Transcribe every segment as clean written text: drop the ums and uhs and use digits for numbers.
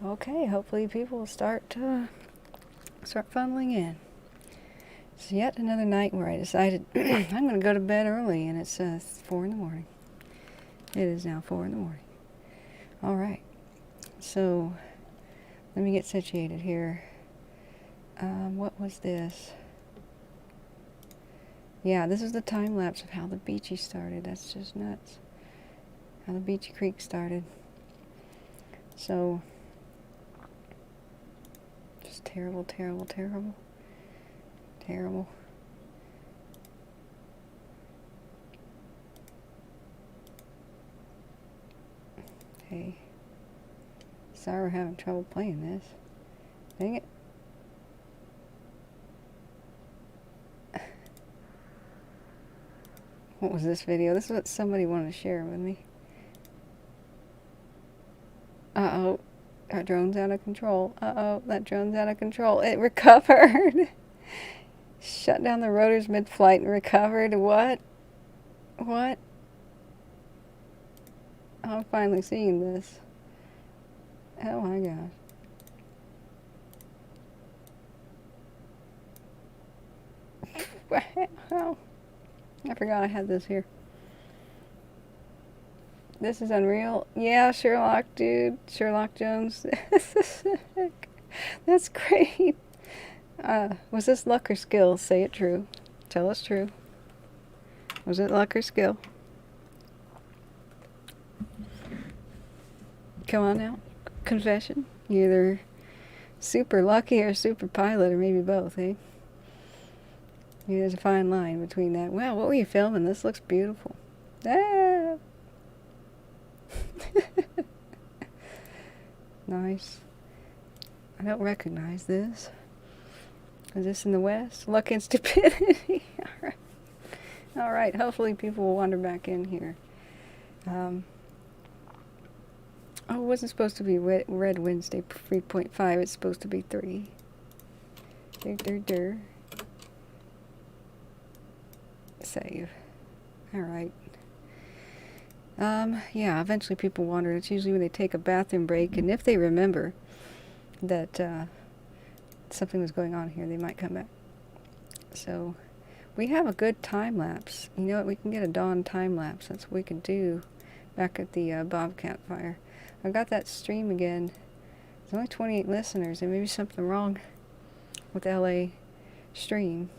Okay, hopefully people will start funneling in. It's yet another night where I decided I'm going to go to bed early, and it's 4 in the morning. It is now 4 in the morning. All right, so let me get situated here. What was this? Yeah, this is the time lapse of how the Beachy started. That's just nuts. How the Beachy Creek started. So, just terrible, terrible, terrible. Terrible. Okay. Sorry we're having trouble playing this. Dang it. What was this video? This is what somebody wanted to share with me. Uh-oh. That drone's out of control. Uh-oh. That drone's out of control. It recovered. Shut down the rotors mid-flight and recovered. What? What? I'm finally seeing this. Oh my gosh. Wow. I forgot I had this here. This is unreal. Yeah, Sherlock, dude. Sherlock Jones. This is sick. That's great. Was this luck or skill? Say it true. Tell us true. Was it luck or skill? Come on now. Confession. You're either super lucky or super pilot, or maybe both, eh? Maybe there's a fine line between that. Wow, what were you filming? This looks beautiful. Ah! Nice. I don't recognize this. Is this in the West? Luck and stupidity. Alright. Alright, hopefully people will wander back in here. Oh, it wasn't supposed to be Red Wednesday 3.5. It's supposed to be 3. Save. Alright. Yeah, eventually people wander. It's usually when they take a bathroom break, and if they remember that something was going on here, they might come back. So, we have a good time lapse. You know what? We can get a dawn time lapse. That's what we could do back at the Bobcat fire. I got that stream again. There's only 28 listeners. There may be something wrong with LA stream.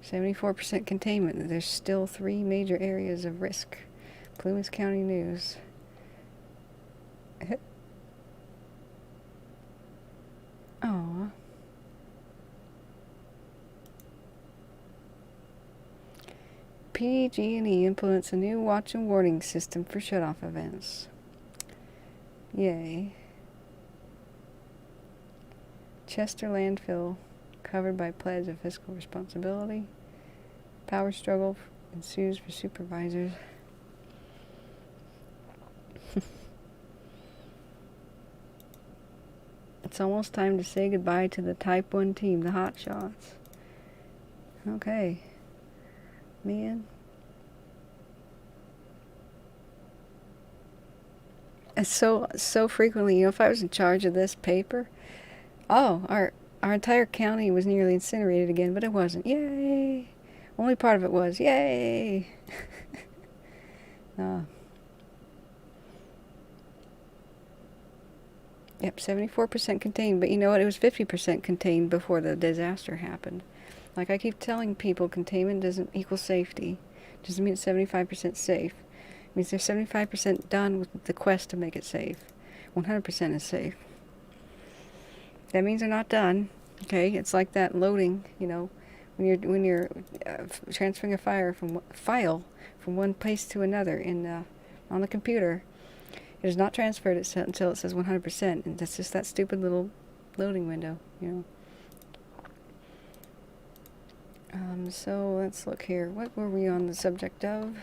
74% containment. There's still 3 major areas of risk. Plumas County News. Aww. PG&E implements a new watch and warning system for shutoff events. Yay. Chester landfill covered by pledge of fiscal responsibility. Power struggle ensues for supervisors. It's almost time to say goodbye to the Type 1 team, the Hot Shots. Okay. Man. It's so frequently, you know, if I was in charge of this paper, oh, our entire county was nearly incinerated again, but it wasn't. Yay! Only part of it was. Yay! Yep, 74% contained, but you know what? It was 50% contained before the disaster happened. Like I keep telling people, containment doesn't equal safety. It doesn't mean it's 75% safe. It means they're 75% done with the quest to make it safe. 100% is safe. That means they're not done. Okay, it's like that loading, you know, when you're transferring a file from one place to another on the computer. It is not transferred until it says 100%, and that's just that stupid little loading window, you know. So let's look here. What were we on the subject of?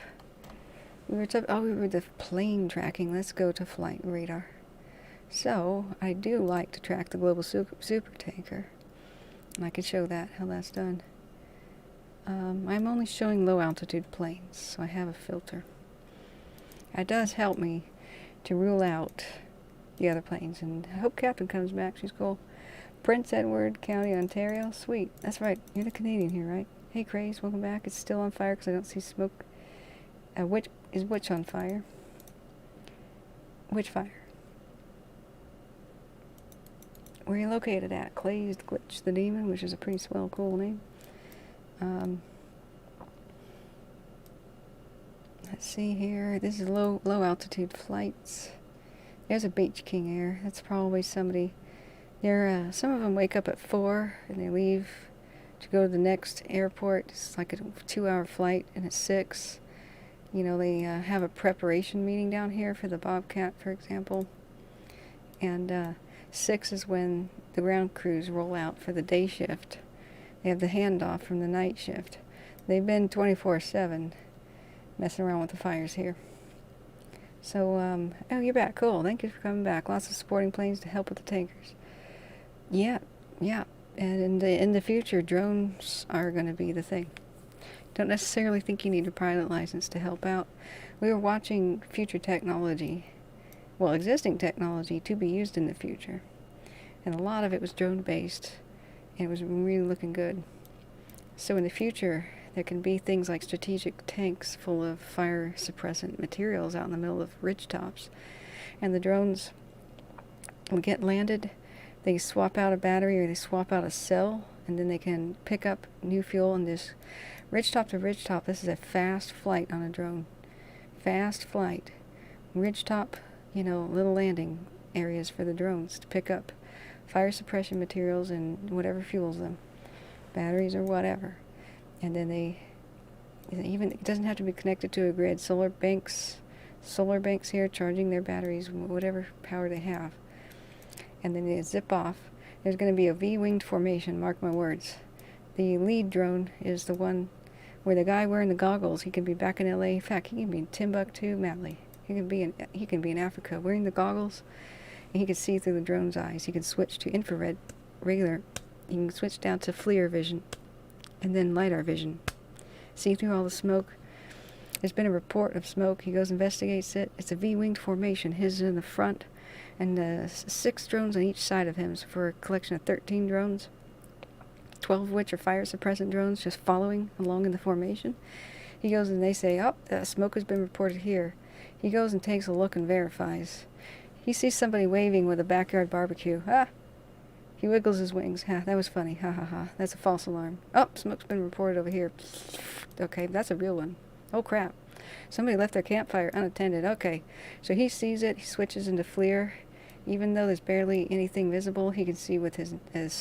We were the plane tracking. Let's go to flight radar. So I do like to track the global super tanker, and I can show that how that's done. I'm only showing low altitude planes, so I have a filter. It does help me to rule out the other planes. And I hope Captain comes back. She's cool. Prince Edward County, Ontario. Sweet. That's right. You're the Canadian here, right? Hey, Craze, welcome back. It's still on fire because I don't see smoke. Which on fire? Which fire? Where are you located at? Glazed Glitch the Demon, which is a pretty swell, cool name. Let's see here. This is low altitude flights. There's a Beach King Air. That's probably somebody. Some of them wake up at 4 and they leave to go to the next airport. It's like a 2-hour flight, and at 6, they have a preparation meeting down here for the Bobcat, for example. And 6 is when the ground crews roll out for the day shift. They have the handoff from the night shift. They've been 24/7 messing around with the fires here. So, oh, you're back. Cool. Thank you for coming back. Lots of supporting planes to help with the tankers. Yeah. And in the future, drones are going to be the thing. Don't necessarily think you need a pilot license to help out. We were watching future technology, existing technology to be used in the future. And a lot of it was drone-based, and it was really looking good. So in the future, there can be things like strategic tanks full of fire suppressant materials out in the middle of ridge tops. And the drones will get landed, they swap out a battery or they swap out a cell, and then they can pick up new fuel. And this ridgetop to ridgetop, this is a fast flight on a drone. Fast flight. Ridgetop, little landing areas for the drones to pick up fire suppression materials and whatever fuels them, batteries or whatever. And then it doesn't have to be connected to a grid. Solar banks here charging their batteries, whatever power they have. And then they zip off. There's going to be a V-winged formation, mark my words. The lead drone is the one where the guy wearing the goggles, he can be back in LA. In fact, he can be in Timbuktu, Madly. He can be in Africa wearing the goggles, and he can see through the drone's eyes. He can switch to infrared, regular. He can switch down to FLIR vision, and then LiDAR vision. See through all the smoke. There's been a report of smoke. He goes, investigates it. It's a V-winged formation. His is in the front, and 6 drones on each side of him. So for a collection of 13 drones, 12 of which are fire suppressant drones just following along in the formation. He goes and they say, oh, smoke has been reported here. He goes and takes a look and verifies. He sees somebody waving with a backyard barbecue. He wiggles his wings. That was funny. Ha ha ha. That's a false alarm. Oh, smoke's been reported over here. Okay, that's a real one. Oh crap. Somebody left their campfire unattended. Okay, so he sees it. He switches into FLIR. Even though there's barely anything visible, he can see with his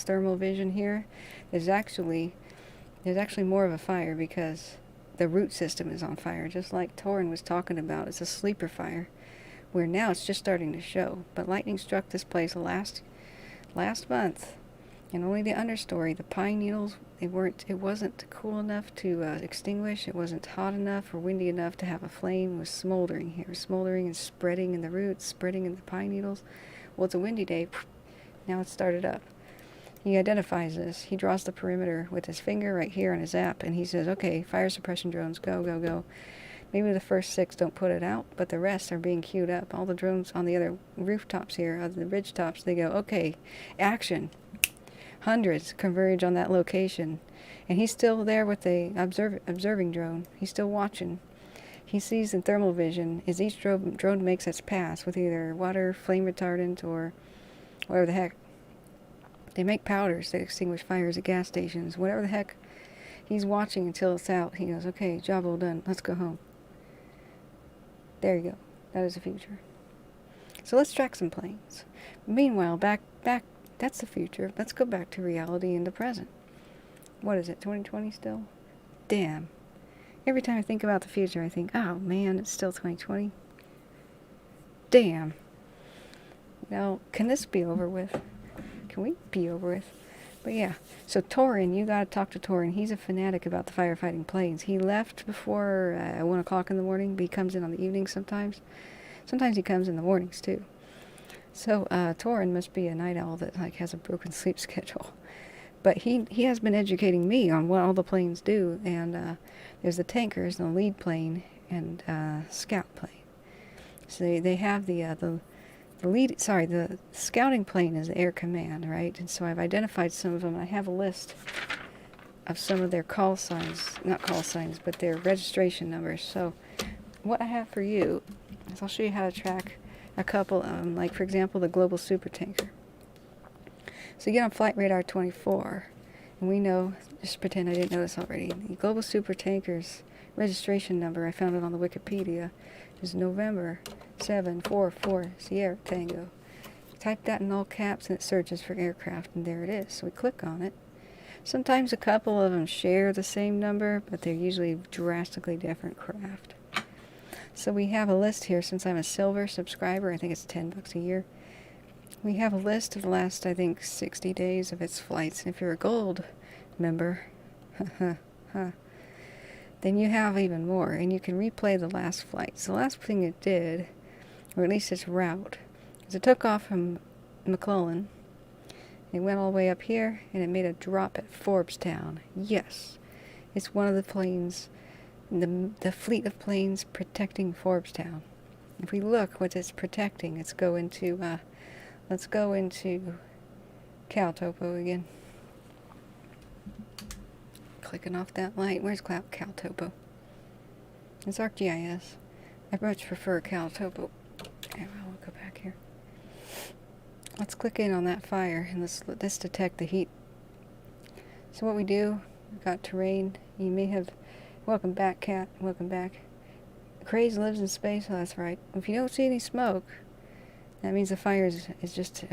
thermal vision here. There's actually more of a fire because the root system is on fire, just like Torin was talking about. It's a sleeper fire, where now it's just starting to show. But lightning struck this place last month, and only the understory, the pine needles, it wasn't cool enough to extinguish. It wasn't hot enough or windy enough to have a flame. It was smoldering here, smoldering and spreading in the roots, spreading in the pine needles. Well, it's a windy day. Now it's started up. He identifies this. He draws the perimeter with his finger right here on his app, and he says, okay, fire suppression drones, go, go, go. Maybe the first 6 don't put it out, but the rest are being queued up. All the drones on the other rooftops here, on the ridge tops, they go, okay, action. Hundreds converge on that location. And he's still there with the observing drone. He's still watching. He sees in thermal vision as each drone makes its pass with either water, flame retardant, or whatever the heck. They make powders that extinguish fires at gas stations. Whatever the heck. He's watching until it's out. He goes, okay, job well done. Let's go home. There you go. That is the future. So let's track some planes. Meanwhile, back, that's the future. Let's go back to reality in the present. What is it, 2020 still? Damn. Every time I think about the future, I think, oh man, it's still 2020. Damn. Now, can this be over with? Can we be over with? But yeah, so Torin, you gotta talk to Torin. He's a fanatic about the firefighting planes. He left before 1 o'clock in the morning, but he comes in on the evenings sometimes. Sometimes he comes in the mornings too. So Torin must be a night owl that has a broken sleep schedule. But he has been educating me on what all the planes do, and there's the tankers, and the lead plane, and scout plane. So they have the scouting plane is the air command, right? And so I've identified some of them. I have a list of some of their call signs, not call signs, but their registration numbers. So what I have for you is I'll show you how to track a couple of them, like for example the global supertanker. So you get on Flight Radar 24, and we know, just pretend I didn't know this already, the global supertanker's registration number, I found it on the Wikipedia, is November 744 Sierra Tango. Type that in all caps and it searches for aircraft, and there it is. So we click on it. Sometimes a couple of them share the same number, but they're usually drastically different craft. So we have a list here. Since I'm a silver subscriber, I think it's $10 a year. We have a list of the last, I think, 60 days of its flights. And if you're a gold member, then you have even more, and you can replay the last flights. The last thing it did, or at least its route, is it took off from McClellan. It went all the way up here, and it made a drop at Forbestown. Yes, it's one of the planes, the fleet of planes protecting Forbestown. If we look what it's protecting, let's go into Cal Topo again. Clicking off that light. Where's Cal Topo? It's ArcGIS. I much prefer Cal Topo. Anyway, I'll go back here. Let's click in on that fire and let's detect the heat. So what we do, we've got terrain. You may have, welcome back, Cat. Welcome back. Craze lives in space. Oh, that's right. If you don't see any smoke, that means the fire is just,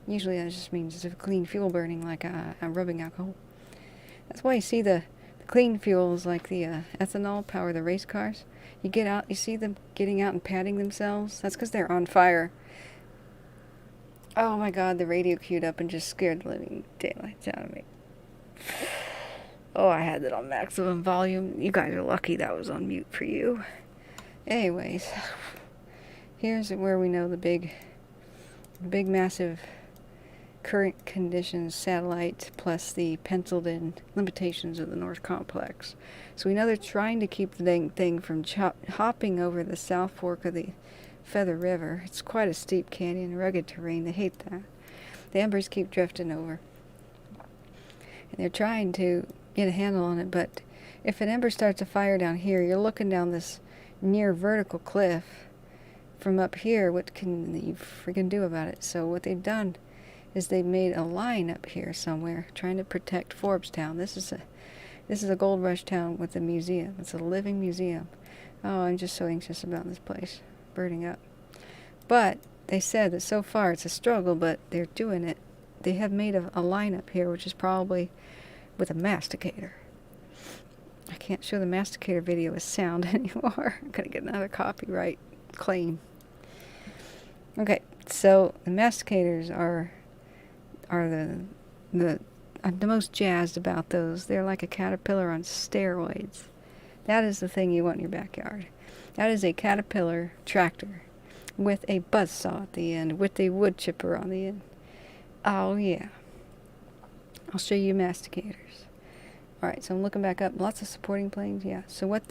usually that just means it's a clean fuel burning, like a rubbing alcohol. That's why you see the clean fuels, like the ethanol power the race cars. You get out, you see them getting out and patting themselves. That's because they're on fire. Oh my God, the radio queued up and just scared the living daylights out of me. Oh, I had that on maximum volume. You guys are lucky that was on mute for you. Anyways, here's where we know the big massive current conditions satellite plus the penciled in limitations of the North Complex. So we know they're trying to keep the dang thing from hopping over the South Fork of the Feather River. It's quite a steep canyon, rugged terrain. They hate that. The embers keep drifting over. And they're trying to get a handle on it, but if an ember starts a fire down here, you're looking down this near vertical cliff from up here. What can you freaking do about it? So what they've done is they've made a line up here somewhere trying to protect Forbestown. This is a gold rush town with a museum. It's a living museum. Oh, I'm just so anxious about this place burning up. But they said that so far it's a struggle, but they're doing it. They have made a line up here, which is probably with a masticator. I can't show the masticator video as sound anymore. I'm gonna get another copyright claim. Okay, so the masticators are I'm the most jazzed about those. They're like a caterpillar on steroids. That is the thing you want in your backyard. That is a Caterpillar tractor with a buzzsaw at the end, with a wood chipper on the end. Oh yeah. I'll show you masticators. Alright, so I'm looking back up. Lots of supporting planes, yeah. So this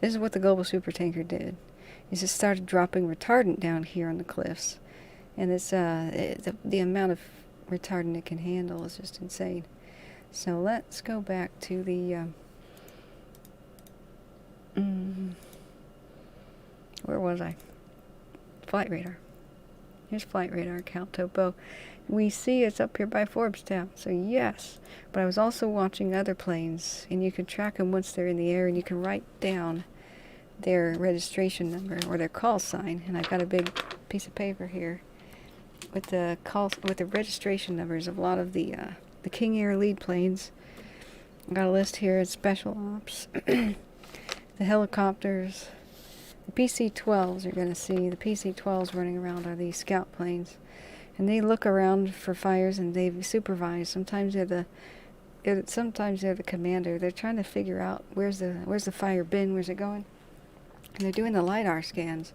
is what the global supertanker did. Is it started dropping retardant down here on the cliffs. And it's the amount of retardant it can handle is just insane. So let's go back to the where was I? Flight radar. Here's flight radar, Cal Topo. We see it's up here by Forbestown, so yes. But I was also watching other planes, and you can track them once they're in the air, and you can write down their registration number or their call sign. And I've got a big piece of paper here with the registration numbers of a lot of the King Air lead planes. I've got a list here of special ops, the helicopters, the PC-12s. You're going to see the PC-12s running around are these scout planes, and they look around for fires and they supervise. Sometimes they're the commander. They're trying to figure out where's the fire been, where's it going, and they're doing the LiDAR scans.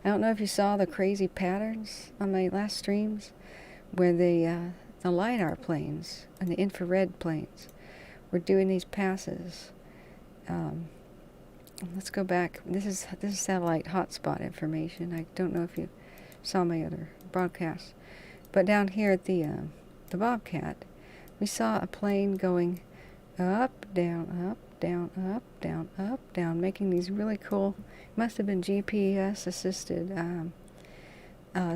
I don't know if you saw the crazy patterns on my last streams where the LiDAR planes and the infrared planes were doing these passes let's go back. This is satellite hotspot information. I don't know if you saw my other broadcasts, but down here at the Bobcat, we saw a plane going up, down, up, down, up, down, up, down, making these really cool, must have been GPS assisted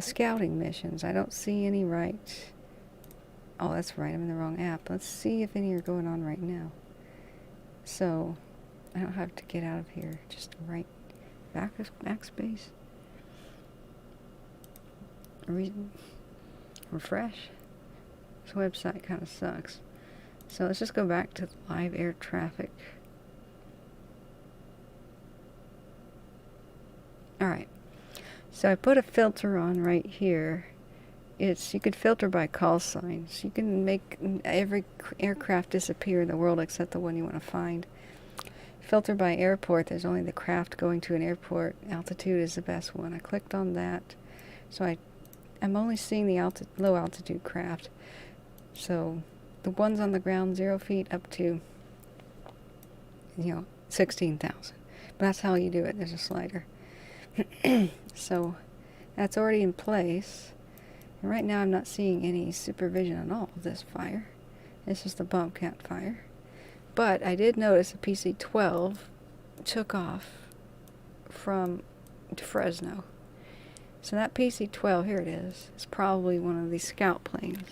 scouting missions. I don't see any right. Oh, that's right, I'm in the wrong app. Let's see if any are going on right now. So, I don't have to get out of here. Just right backspace. Refresh. This website kind of sucks. So let's just go back to live air traffic. Alright. So I put a filter on right here. You could filter by call signs. You can make every aircraft disappear in the world except the one you want to find. Filter by airport. There's only the craft going to an airport. Altitude is the best one. I clicked on that. So I'm only seeing the low altitude craft. So the ones on the ground, 0 feet up to, 16,000. But that's how you do it. There's a slider. So that's already in place. And right now I'm not seeing any supervision at all of this fire. This is the Bobcat fire. But I did notice a PC-12 took off from Fresno. So that PC-12, here it is, probably one of these scout planes.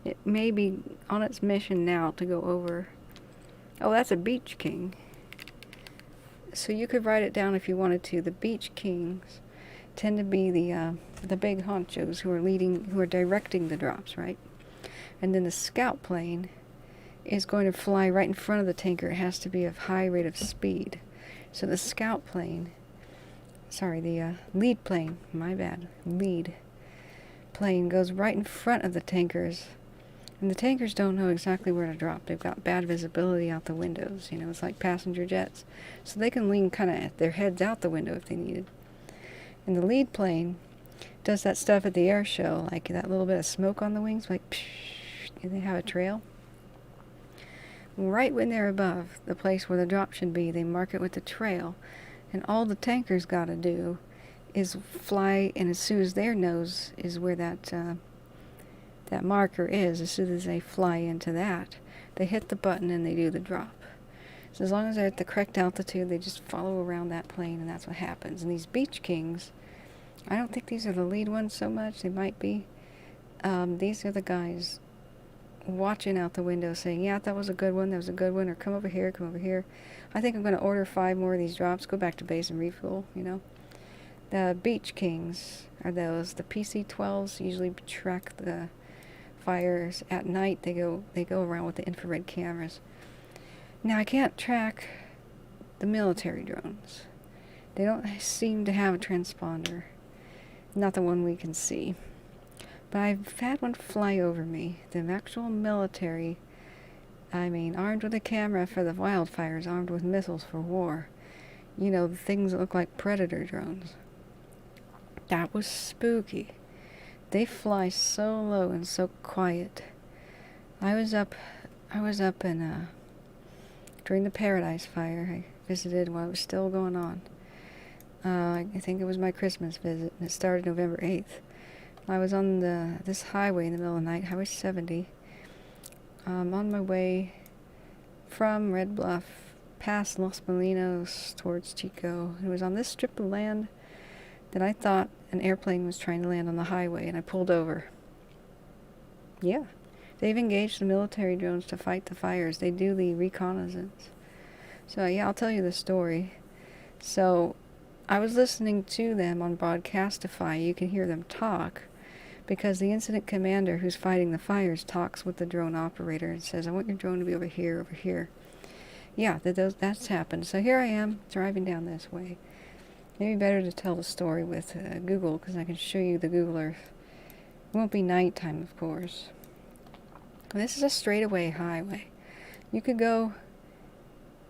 It may be on its mission now to go over. Oh, that's a Beach King. So you could write it down if you wanted to. The Beach Kings tend to be the big honchos who are directing the drops, right? And then the scout plane is going to fly right in front of the tanker. It has to be of high rate of speed. So the scout plane, the lead plane, my bad, lead plane goes right in front of the tankers. And the tankers don't know exactly where to drop. They've got bad visibility out the windows. It's like passenger jets. So they can lean kind of their heads out the window if they needed. And the lead plane does that stuff at the air show, like that little bit of smoke on the wings, like psh, and they have a trail. Right when they're above the place where the drop should be, they mark it with the trail. And all the tankers got to do is fly, and as soon as their nose is where that marker is, as soon as they fly into that, they hit the button and they do the drop. So as long as they're at the correct altitude, they just follow around that plane, and that's what happens. And these Beach Kings, I don't think these are the lead ones so much. They might be. These are the guys watching out the window saying, yeah, that was a good one, that was a good one, or come over here, come over here. I think I'm going to order 5 more of these drops, go back to base and refuel, The Beach Kings are those. The PC-12s usually track the fires at night. They go around with the infrared cameras. Now I can't track the military drones. They don't seem to have a transponder. Not the one we can see. But I've had one fly over me. The actual military, armed with a camera for the wildfires, armed with missiles for war. The things that look like Predator drones. That was spooky. They fly so low and so quiet. I was up in, during the Paradise Fire. I visited while it was still going on. I think it was my Christmas visit, and it started November 8th. I was on this highway in the middle of the night, Highway 70, on my way from Red Bluff past Los Molinos towards Chico. It was on this strip of land that I thought an airplane was trying to land on the highway, and I pulled over. Yeah, they've engaged the military drones to fight the fires. They do the reconnaissance. So yeah, I'll tell you the story. So I was listening to them on Broadcastify. You can hear them talk, because the incident commander who's fighting the fires talks with the drone operator and says, I want your drone to be over here, over here. Yeah, that's happened. So here I am, driving down this way. Maybe better to tell the story with Google, because I can show you the Google Earth. It won't be nighttime, of course. This is a straightaway highway. You could go,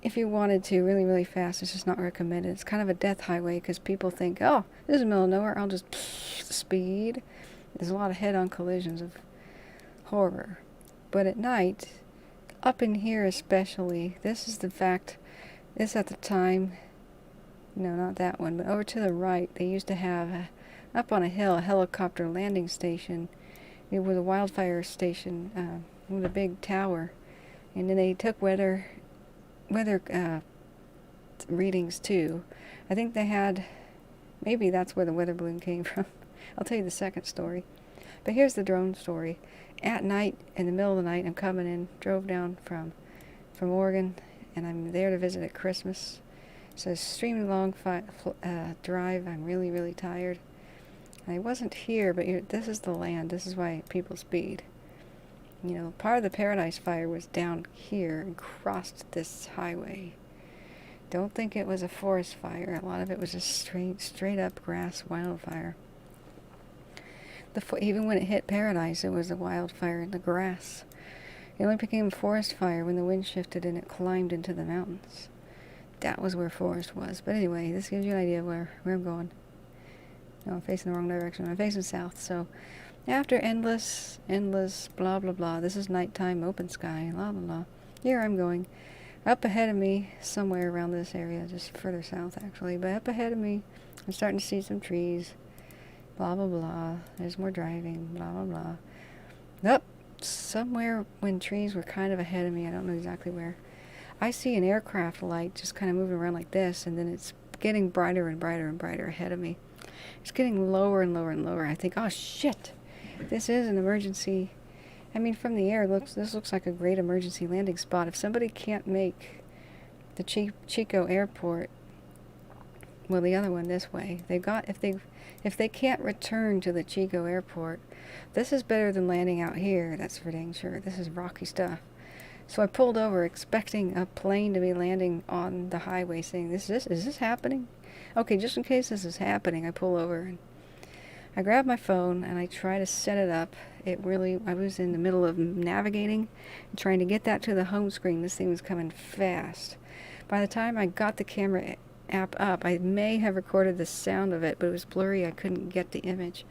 if you wanted to, really, really fast. It's just not recommended. It's kind of a death highway, because people think, oh, this is the middle of nowhere, I'll just speed. There's a lot of head-on collisions of horror. But at night, up in here especially, this at the time No, not that one, but over to the right, they used to have, up on a hill, a helicopter landing station. It was a wildfire station with a big tower. And then they took weather readings too. I think they had, maybe that's where the weather balloon came from. I'll tell you the second story. But here's the drone story. At night, in the middle of the night, I'm coming in, drove down from Oregon, and I'm there to visit at Christmas. It's an extremely long drive. I'm really, really tired. I wasn't here, but this is the land. This is why people speed. You know, part of the Paradise Fire was down here and crossed this highway. Don't think it was a forest fire. A lot of it was just straight up grass wildfire. Even when it hit Paradise, it was a wildfire in the grass. It only became a forest fire when the wind shifted and it climbed into the mountains. That was where forest was. But anyway, this gives you an idea of where I'm going. No, I'm facing the wrong direction. I'm facing south. So after endless, blah, blah, blah. This is nighttime, open sky, blah, blah, blah. Here I'm going. Up ahead of me, somewhere around this area, just further south actually, but up ahead of me, I'm starting to see some trees. Blah, blah, blah. There's more driving, blah, blah, blah. Up somewhere when trees were kind of ahead of me, I don't know exactly where, I see an aircraft light just kind of moving around like this, and then it's getting brighter and brighter and brighter ahead of me. It's getting lower and lower and lower. I think, oh shit, this is an emergency. I mean, from the air, this looks like a great emergency landing spot. If somebody can't make the Chico Airport, well, the other one this way, if they can't return to the Chico Airport, this is better than landing out here. That's for dang sure. This is rocky stuff. So I pulled over, expecting a plane to be landing on the highway, saying, "Is this happening?" Okay, just in case this is happening, I pull over and I grab my phone and I try to set it up. I was in the middle of navigating, trying to get that to the home screen. This thing was coming fast. By the time I got the camera app up, I may have recorded the sound of it, but it was blurry. I couldn't get the image.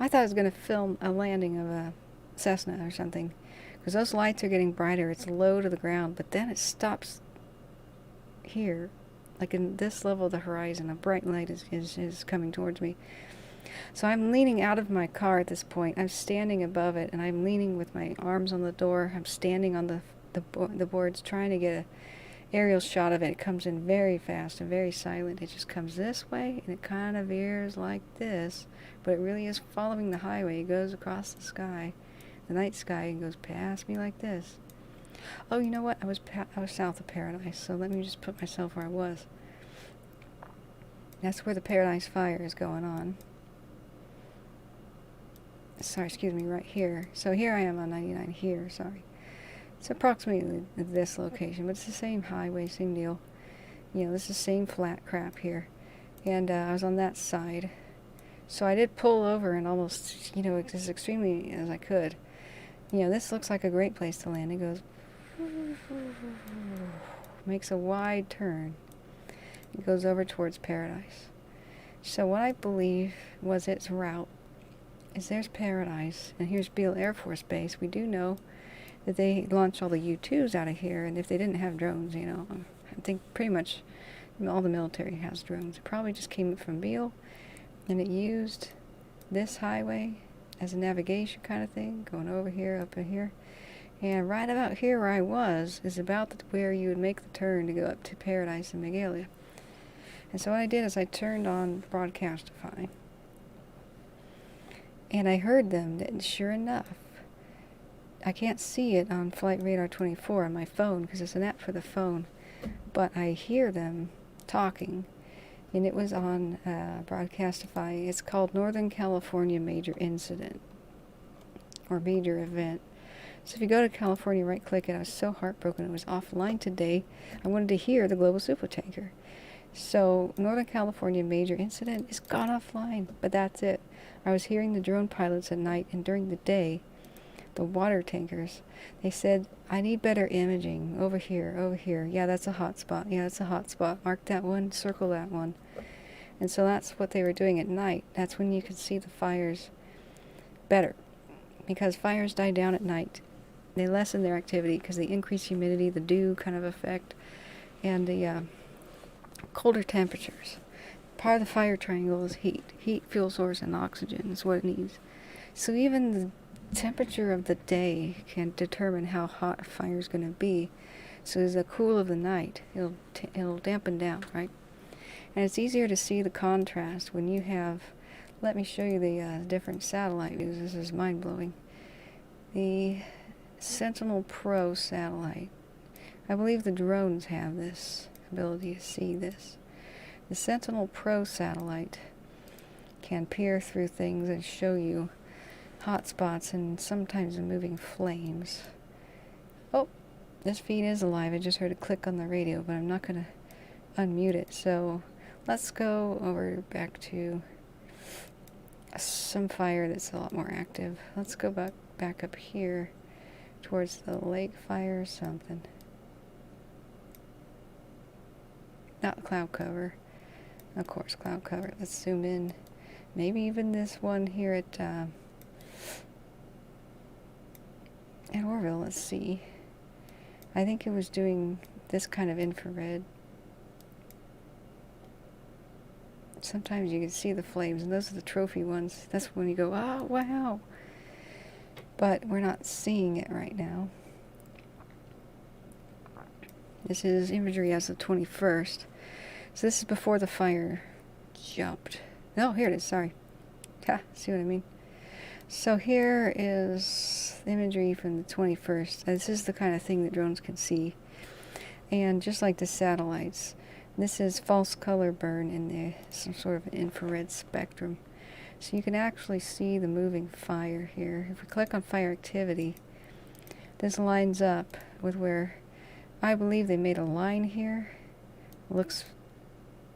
I thought I was going to film a landing of a Cessna or something, because those lights are getting brighter. It's low to the ground, but then it stops here, like in this level of the horizon. A bright light is coming towards me. So I'm leaning out of my car at this point. I'm standing above it, and I'm leaning with my arms on the door. I'm standing on the boards, trying to get an aerial shot of it. It comes in very fast and very silent. It just comes this way, and it kind of veers like this, but it really is following the highway. It goes across the sky, the night sky, and goes past me like this. Oh, you know what? I was south of Paradise, so let me just put myself where I was. That's where the Paradise Fire is going on. Sorry, excuse me, right here. So here I am on 99 here, sorry. It's approximately this location, but it's the same highway, same deal. You know, this is the same flat crap here. And I was on that side. So I did pull over and almost, you know, as extremely as I could. You know, this looks like a great place to land. It goes, makes a wide turn. It goes over towards Paradise. So what I believe was its route is there's Paradise, and here's Beale Air Force Base. We do know that they launched all the U-2s out of here, and if they didn't have drones, you know, I think pretty much all the military has drones. It probably just came from Beale, and it used this highway as a navigation kind of thing, going over here, up in here. And right about here where I was is about where you would make the turn to go up to Paradise and Magalia. And so what I did is I turned on Broadcastify, and I heard them, and sure enough, I can't see it on Flight Radar 24 on my phone because it's an app for the phone, but I hear them talking, and it was on Broadcastify. It's called Northern California Major Incident, or Major Event. So if you go to California, right-click it. I was so heartbroken. It was offline today. I wanted to hear the global supertanker. So Northern California Major Incident is gone offline, but that's it. I was hearing the drone pilots at night, and during the day, the water tankers, they said, "I need better imaging. Over here, over here. Yeah, that's a hot spot. Yeah, that's a hot spot. Mark that one, circle that one." And so that's what they were doing at night. That's when you could see the fires better, because fires die down at night. They lessen their activity because they increase humidity, the dew kind of effect, and the colder temperatures. Part of the fire triangle is heat. Heat, fuel source, and oxygen is what it needs. So even the temperature of the day can determine how hot a fire is going to be. So as the cool of the night, it'll dampen down, right? And it's easier to see the contrast when you have, let me show you the different satellite views. This is mind-blowing. The Sentinel Pro satellite. I believe the drones have this ability to see this. The Sentinel Pro satellite can peer through things and show you hot spots and sometimes moving flames. Oh, this feed is alive. I just heard a click on the radio, but I'm not going to unmute it. So let's go over back to some fire that's a lot more active. Let's go back up here towards the lake fire or something. Not cloud cover. Of course, cloud cover. Let's zoom in. Maybe even this one here at Orville. Let's see. I think it was doing this kind of infrared. Sometimes you can see the flames, and those are the trophy ones. That's when you go, oh, wow. But we're not seeing it right now. This is imagery as of 21st. So this is before the fire jumped. No, here it is, sorry. Ha, see what I mean? So here is imagery from the 21st. This is the kind of thing that drones can see. And just like the satellites, this is false color burn in some sort of infrared spectrum. So you can actually see the moving fire here. If we click on fire activity, this lines up with where I believe they made a line here. Looks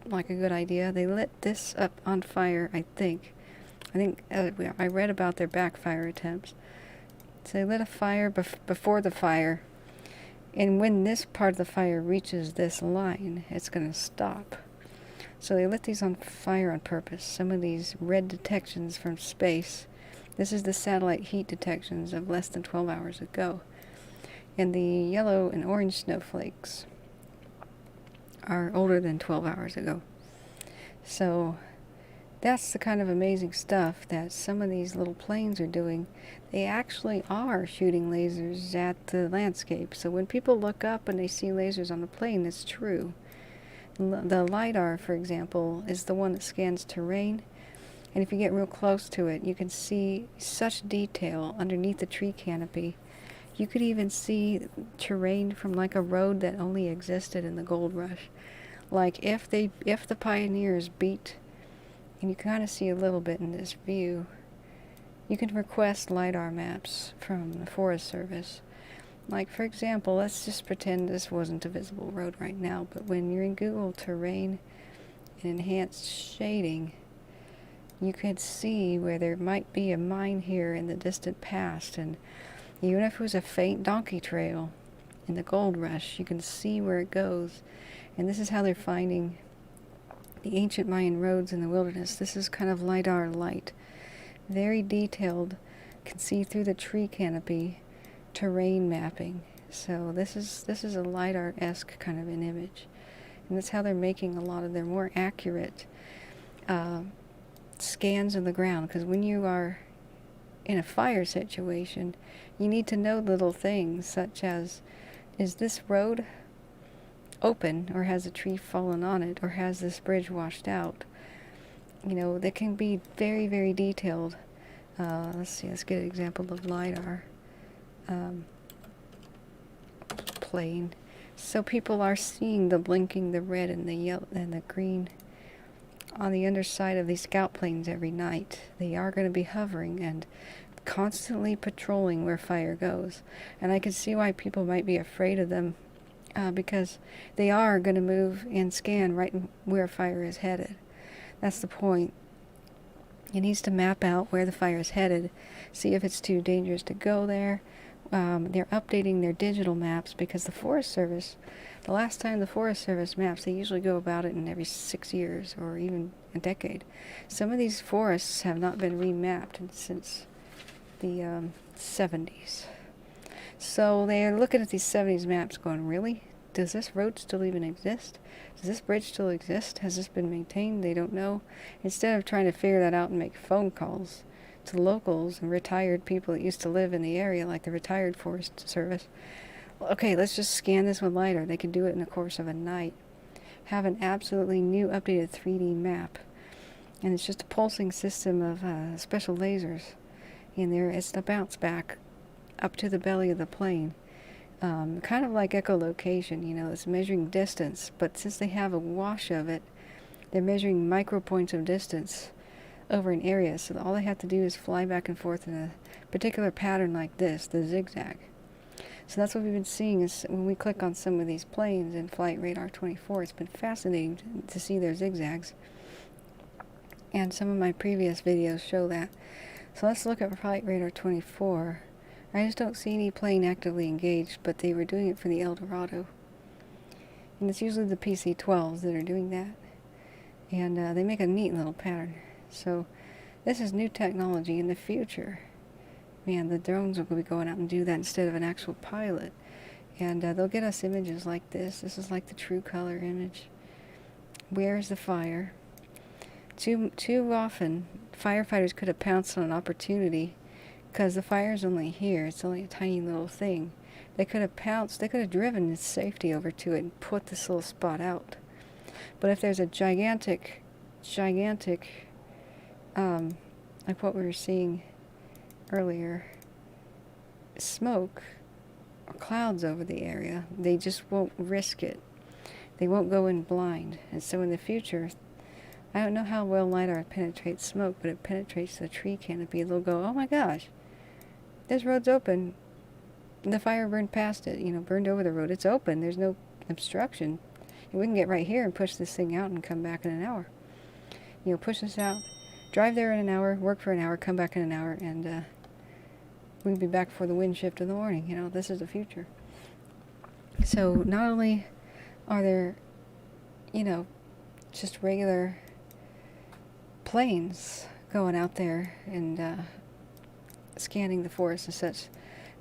like a good idea. They lit this up on fire, I think I read about their backfire attempts. So they lit a fire before the fire, and when this part of the fire reaches this line, it's going to stop. So they lit these on fire on purpose. Some of these red detections from space, this is the satellite heat detections of less than 12 hours ago. And the yellow and orange snowflakes are older than 12 hours ago. So that's the kind of amazing stuff that some of these little planes are doing. They actually are shooting lasers at the landscape. So when people look up and they see lasers on the plane, that's true. The LiDAR, for example, is the one that scans terrain. And if you get real close to it, you can see such detail underneath the tree canopy. You could even see terrain from like a road that only existed in the gold rush. Like if the pioneers beat, and you kind of see a little bit in this view, you can request LiDAR maps from the Forest Service. Like, for example, let's just pretend this wasn't a visible road right now, but when you're in Google Terrain and Enhanced Shading, you could see where there might be a mine here in the distant past, and even if it was a faint donkey trail in the gold rush, you can see where it goes. And this is how they're finding the ancient Mayan roads in the wilderness. This is kind of LiDAR light. Very detailed, can see through the tree canopy, terrain mapping. So this is a LiDAR-esque kind of an image. And that's how they're making a lot of their more accurate scans of the ground. Because when you are in a fire situation, you need to know little things such as, is this road open, or has a tree fallen on it, or has this bridge washed out? You know, they can be very, very detailed. Let's get an example of LiDAR plane. So people are seeing the blinking, the red and the yellow and the green on the underside of these scout planes every night. They are going to be hovering and constantly patrolling where fire goes. And I can see why people might be afraid of them, because they are going to move and scan right where fire is headed. That's the point. It needs to map out where the fire is headed, see if it's too dangerous to go there. They're updating their digital maps because the Forest Service, the last time the Forest Service maps, they usually go about it in every 6 years or even a decade. Some of these forests have not been remapped since the 70s. So they're looking at these 70s maps going, really? does this road still even exist? Does this bridge still exist? Has this been maintained? They don't know. Instead of trying to figure that out and make phone calls to locals and retired people that used to live in the area, like the retired Forest Service, okay, let's just scan this with LiDAR. They could do it in the course of a night. Have an absolutely new updated 3D map. And it's just a pulsing system of special lasers in there. It's the bounce back up to the belly of the plane. Kind of like echolocation, you know, it's measuring distance, but since they have a wash of it, they're measuring micro points of distance over an area, so all they have to do is fly back and forth in a particular pattern like this, the zigzag. So that's what we've been seeing is when we click on some of these planes in Flight Radar 24, it's been fascinating to see their zigzags. And some of my previous videos show that. So let's look at Flight Radar 24. I just don't see any plane actively engaged, but they were doing it for the El Dorado. And it's usually the PC-12s that are doing that. And they make a neat little pattern. So this is new technology in the future. Man, the drones will be going out and do that instead of an actual pilot. And they'll get us images like this. This is like the true color image. Where's the fire? Too often, firefighters could have pounced on an opportunity because the fire's only here. It's only a tiny little thing. They could have pounced. They could have driven its safety over to it and put this little spot out. But if there's a gigantic, like what we were seeing earlier, smoke or clouds over the area, they just won't risk it. They won't go in blind. And so in the future, I don't know how well LiDAR penetrates smoke, but it penetrates the tree canopy. They'll go, oh my gosh, this road's open. The fire burned past it, you know, burned over the road. It's open. There's no obstruction. And we can get right here and push this thing out and come back in an hour. You know, push this out, drive there in an hour, work for an hour, come back in an hour, and we'll be back for the wind shift in the morning. You know, this is the future. So not only are there, you know, just regular planes going out there and scanning the forest and such,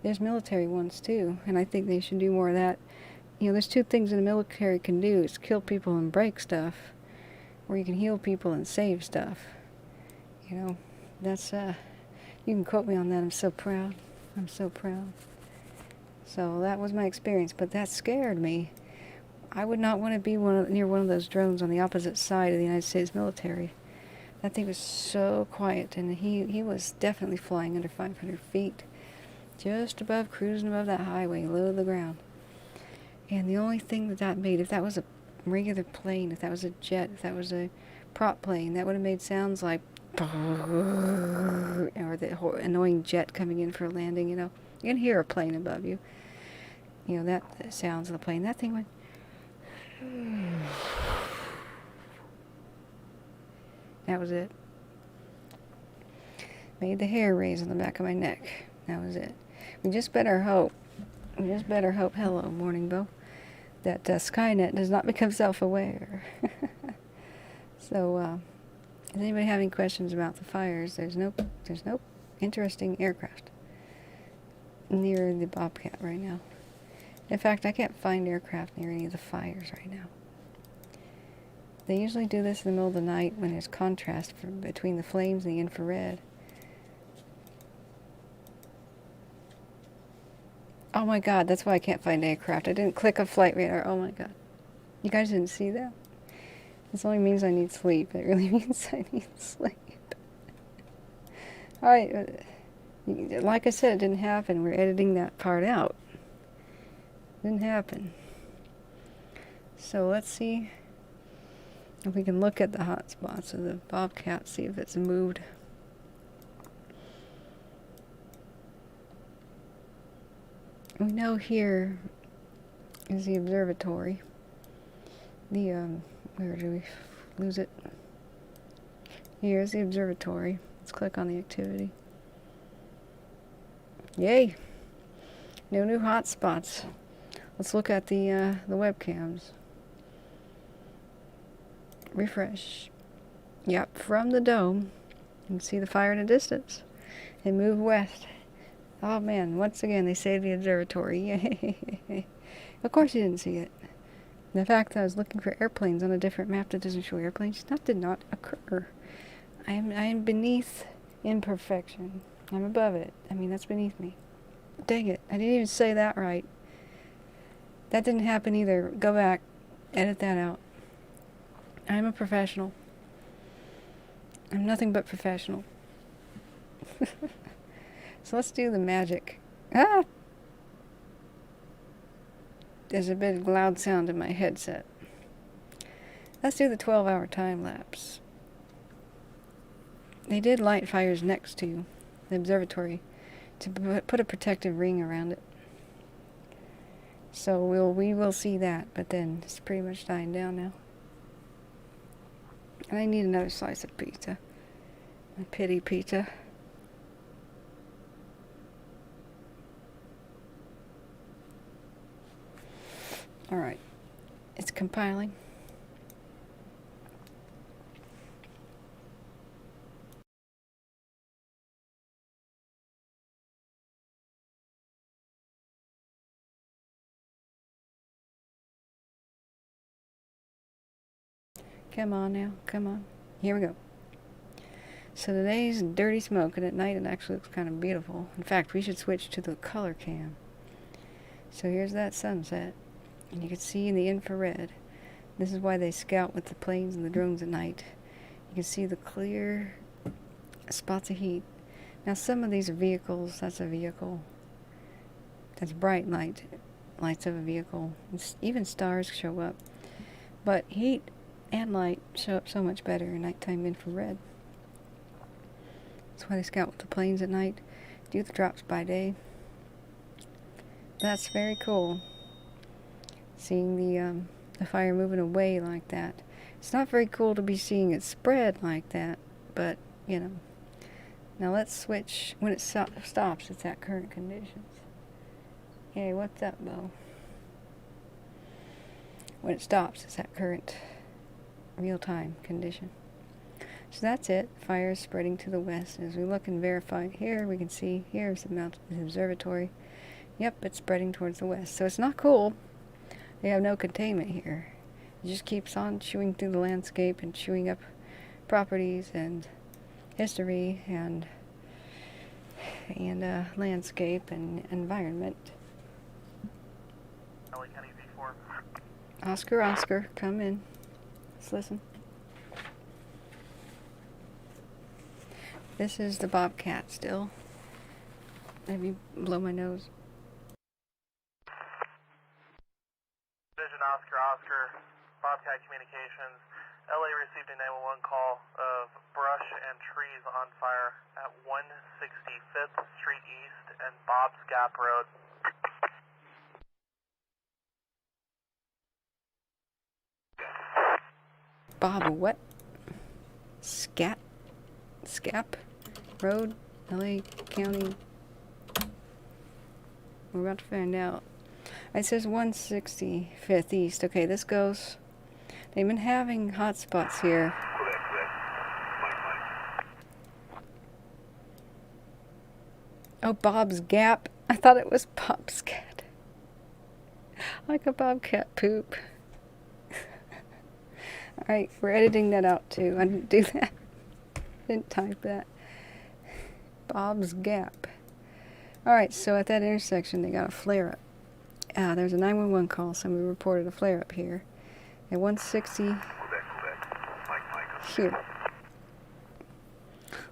there's military ones too, and I think they should do more of that. You know, there's two things that the military can do. It's kill people and break stuff, or you can heal people and save stuff. You know, that's, you can quote me on that. I'm so proud. I'm so proud. So that was my experience, but that scared me. I would not want to be near one of those drones on the opposite side of the United States military. That thing was so quiet, and he was definitely flying under 500 feet. Just above, cruising above that highway, low to the ground. And the only thing that made, if that was a regular plane, if that was a jet, if that was a prop plane, that would have made sounds like, or the annoying jet coming in for a landing, you know. You can hear a plane above you. You know, that sounds of the plane. That thing went, that was it. Made the hair raise on the back of my neck. That was it. We just better hope, hello, Morning Bow, that Skynet does not become self-aware. So, does anybody have any questions about the fires? There's no interesting aircraft near the Bobcat right now. In fact, I can't find aircraft near any of the fires right now. They usually do this in the middle of the night when there's contrast between the flames and the infrared. Oh my God, that's why I can't find aircraft. I didn't click a flight radar. Oh my God. You guys didn't see that? This only means I need sleep. It really means I need sleep. Alright, like I said, it didn't happen. We're editing that part out. Didn't happen. So let's see if we can look at the hot spots of the Bobcat, see if it's moved. We know here is the observatory. Where do we lose it? Here's the observatory. Let's click on the activity. Yay! No new hotspots. Let's look at the webcams. Refresh. Yep, from the dome, you can see the fire in the distance. And move west. Oh man, once again they saved the observatory. Yay! Of course you didn't see it. The fact that I was looking for airplanes on a different map that doesn't show airplanes, that did not occur. I am beneath imperfection. I'm above it. I mean, that's beneath me. Dang it, I didn't even say that right. That didn't happen either. Go back. Edit that out. I'm a professional. I'm nothing but professional. So let's do the magic. Ah! There's a bit of loud sound in my headset. Let's do the 12-hour time lapse. They did light fires next to the observatory to put a protective ring around it. So we will see that, but then it's pretty much dying down now. And I need another slice of pizza. A pity pizza. Alright. It's compiling. Come on now, come on. Here we go. So today's dirty smoke, and at night it actually looks kind of beautiful. In fact, we should switch to the color cam. So here's that sunset, and you can see in the infrared. This is why they scout with the planes and the drones at night. You can see the clear spots of heat. Now some of these are vehicles. That's a vehicle. That's bright lights of a vehicle. Even stars show up. But heat and light show up so much better in nighttime infrared. That's why they scout with the planes at night, do the drops by day. That's very cool. Seeing the fire moving away like that. It's not very cool to be seeing it spread like that, but you know. Now let's switch. When it stops, it's at current conditions. Hey, what's up, Bo? When it stops, it's at current real-time condition. So that's it. Fire is spreading to the west. As we look and verify here, we can see here's the observatory. Yep, it's spreading towards the west. So it's not cool. They have no containment here. It just keeps on chewing through the landscape and chewing up properties and history and landscape and environment. Oscar, come in. Let's listen. This is the Bobcat still. Maybe blow my nose. Vision Oscar, Bobcat Communications. LA received a 911 call of brush and trees on fire at 165th Street East and Bob's Gap Road. Bob what? Scap Road, LA County. We're about to find out. It says 165th East. Okay, this goes. They've been having hot spots here. Oh, Bob's Gap. I thought it was Bobcat. Like a bobcat poop. Alright, we're editing that out too. I didn't do that. Didn't type that. Bob's Gap. Alright, so at that intersection they got a flare-up. There's a 911 call. Somebody reported a flare-up here. At 160 here.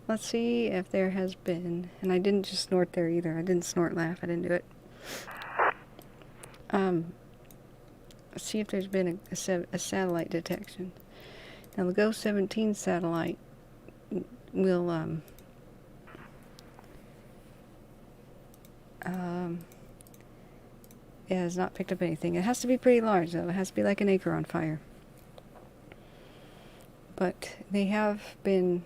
Let's see if there has been, and I didn't just snort there either. I didn't snort laugh. I didn't do it. Let's see if there's been a satellite detection. Now the GO 17 satellite will it has not picked up anything. It has to be pretty large though. It has to be like an acre on fire. But they have been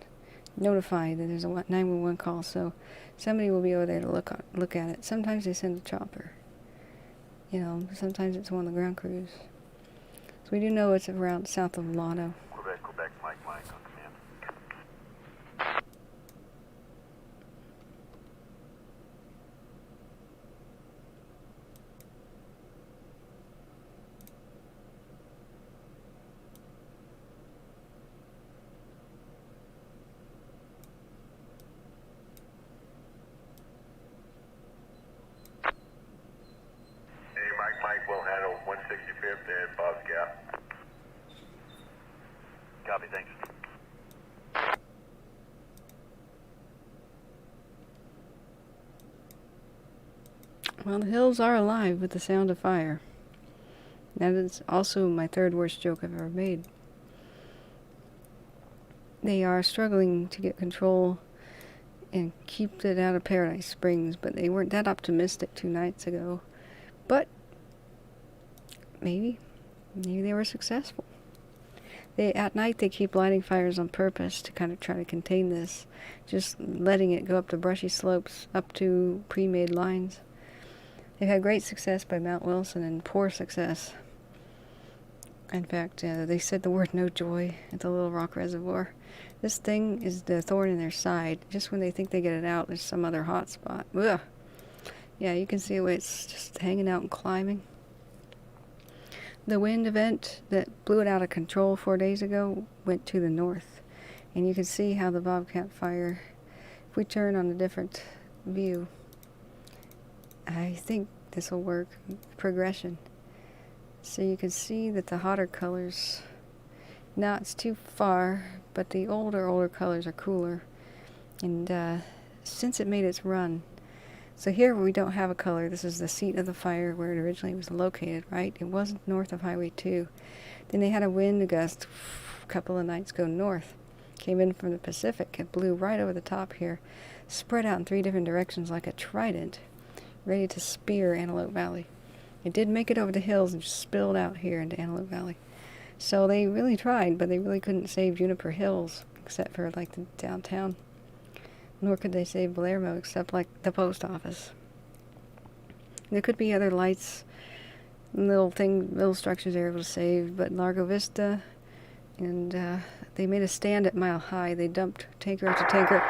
notified that there's a 911 call, so somebody will be over there to look at it. Sometimes they send a chopper. You know, sometimes it's one of the ground crews. So we do know it's around south of Lotto. Quebec, Mike, on command. understand, Bobcat. Copy, thanks. Well, the hills are alive with the sound of fire. That is also my third worst joke I've ever made. They are struggling to get control and keep it out of Paradise Springs, but they weren't that optimistic 2 nights ago. But maybe they were successful. At night they keep lighting fires on purpose to kind of try to contain this, just letting it go up the brushy slopes, up to pre-made lines. They've had great success by Mount Wilson and poor success. In fact, they said the word no joy at the Little Rock Reservoir. This thing is the thorn in their side. Just when they think they get it out, there's some other hot spot. Ugh. Yeah, you can see the way it's just hanging out and climbing. The wind event that blew it out of control 4 days ago went to the north. And you can see how the Bobcat fire, if we turn on a different view, I think this will work. Progression. So you can see that the hotter colors, now it's too far, but the older colors are cooler. And since it made its run, so here we don't have a color. This is the seat of the fire where it originally was located, right? It wasn't north of Highway 2. Then they had a wind gust a couple of nights ago north. Came in from the Pacific. It blew right over the top here. Spread out in 3 different directions like a trident, ready to spear Antelope Valley. It did make it over the hills and just spilled out here into Antelope Valley. So they really tried, but they really couldn't save Juniper Hills, except for like the downtown. Nor could they save Valeyrmo, except like the post office. There could be other lights, little structures they were able to save, but Largo Vista, and they made a stand at Mile High. They dumped tanker after tanker.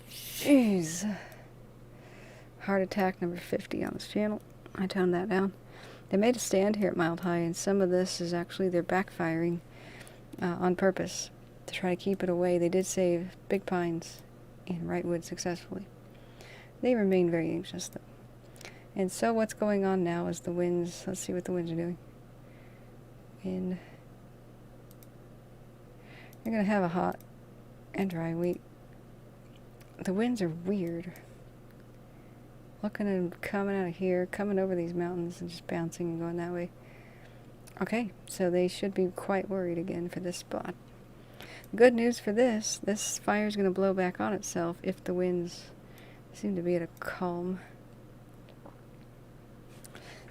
Jeez. Heart attack number 50 on this channel. I toned that down. They made a stand here at Mile High, and some of this is actually they're backfiring on purpose to try to keep it away. They did save Big Pines and Wrightwood successfully. They remain very anxious, though. And so what's going on now is the winds. Let's see what the winds are doing. And they're going to have a hot and dry week. The winds are weird. Looking at them coming out of here, coming over these mountains and just bouncing and going that way. Okay, so they should be quite worried again for this spot. Good news for this fire is going to blow back on itself if the winds seem to be at a calm.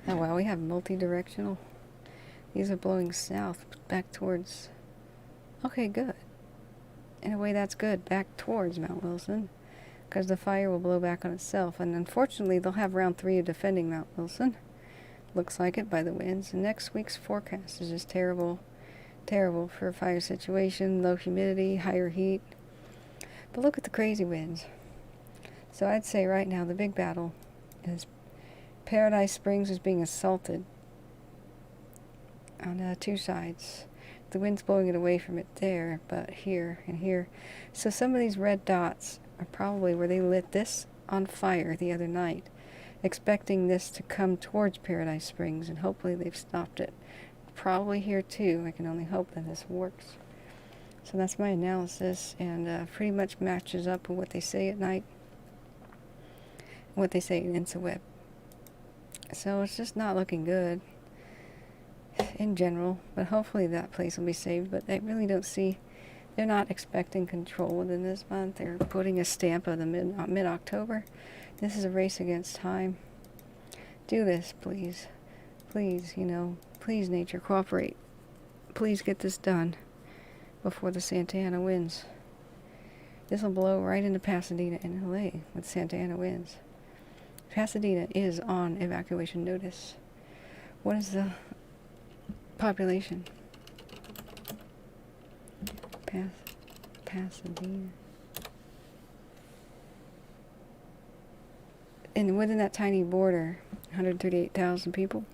Oh wow, we have multi-directional. These are blowing south, back towards... Okay, good. In a way that's good, back towards Mount Wilson, because the fire will blow back on itself. And unfortunately, they'll have round 3 of defending Mount Wilson. Looks like it by the winds. And next week's forecast is just terrible for a fire situation, low humidity, higher heat. But look at the crazy winds. So I'd say right now the big battle is Paradise Springs is being assaulted on 2 sides. The wind's blowing it away from it there, but here and here. So some of these red dots are probably where they lit this on fire the other night, expecting this to come towards Paradise Springs, and hopefully they've stopped it. Probably here too. I can only hope that this works. So that's my analysis, and pretty much matches up with what they say at night, what they say in InstaWeb. So it's just not looking good in general, but hopefully that place will be saved. But I really don't see, they're not expecting control within this month. They're putting a stamp of the mid-October. This is a race against time. Do this, please. Please, please, nature, cooperate. Please get this done before the Santa Ana wins. This will blow right into Pasadena and LA with Santa Ana winds. Pasadena is on evacuation notice. What is the population? Pasadena. And within that tiny border, 138,000 people.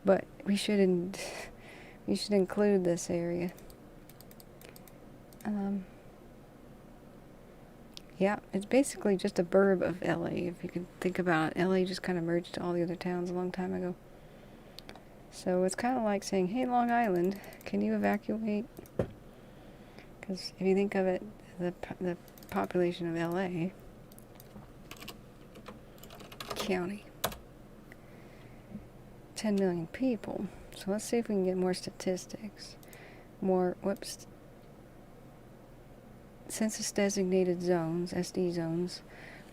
But we should include this area. Yeah, it's basically just a burb of LA, if you can think about it. LA just kind of merged all the other towns a long time ago. So it's kind of like saying, hey, Long Island, can you evacuate? Because if you think of it, the population of LA County, 10 million people. So let's see if we can get more statistics. More, whoops, census designated zones, SD zones.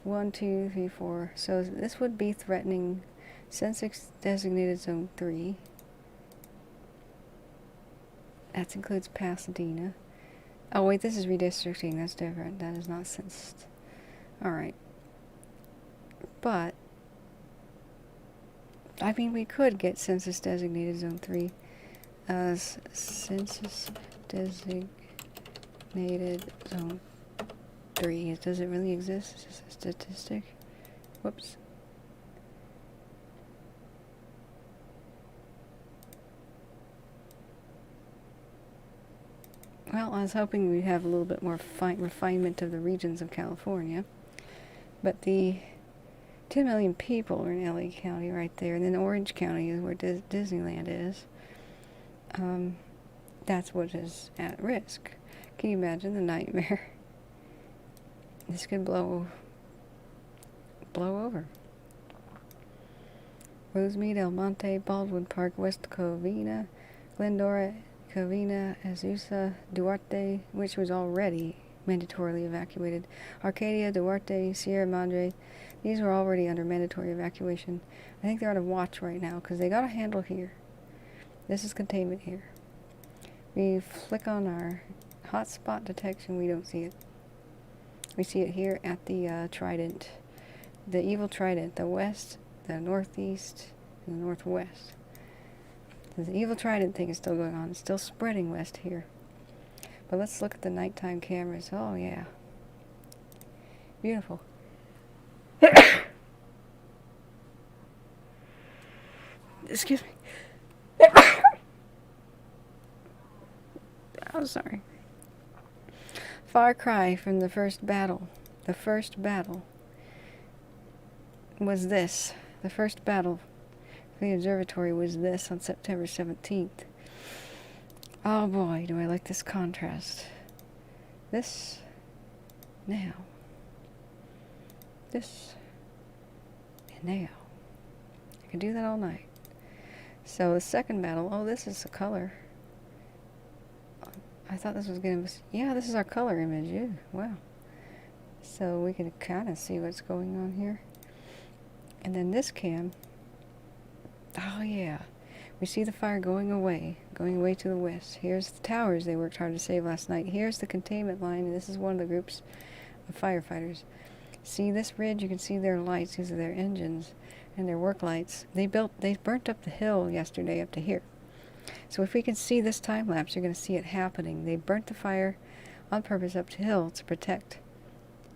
1, 2, 3, 4. So this would be threatening census designated zone 3. That includes Pasadena. Oh wait, this is redistricting. That's different. That is not census. Alright. But, I mean, we could get census designated zone 3 as census designated zone 3. Does it really exist? Is this a statistic? Whoops. Well, I was hoping we'd have a little bit more refinement of the regions of California. But the 10 million people are in LA County right there, and then Orange County is where Disneyland is. That's what is at risk. Can you imagine the nightmare? This could blow over. Rosemead, El Monte, Baldwin Park, West Covina, Glendora, Covina, Azusa, Duarte, which was already mandatorily evacuated, Arcadia, Duarte, Sierra Madre. These were already under mandatory evacuation. I think they're on a watch right now because they got a handle here. This is containment here. We flick on our hotspot detection, we don't see it. We see it here at the Trident, the evil Trident, the west, the northeast, and the northwest. The evil Trident thing is still going on. It's still spreading west here. But let's look at the nighttime cameras. Oh yeah. Beautiful. Excuse me. Oh, sorry. Far cry from the first battle. The first battle was this. The first battle for the observatory was this on September 17th. Oh boy, do I like this contrast. This, now. This, and now. I can do that all night. So the second battle, oh, this is the color. I thought this was going to be, yeah, this is our color image, yeah, wow. So we can kind of see what's going on here. And then this cam, oh yeah, we see the fire going away to the west. Here's the towers they worked hard to save last night. Here's the containment line, and this is one of the groups of firefighters. See this ridge? You can see their lights. These are their engines and their work lights. They burnt up the hill yesterday up to here. So if we can see this time lapse, you're going to see it happening. They burnt the fire on purpose up to hill to protect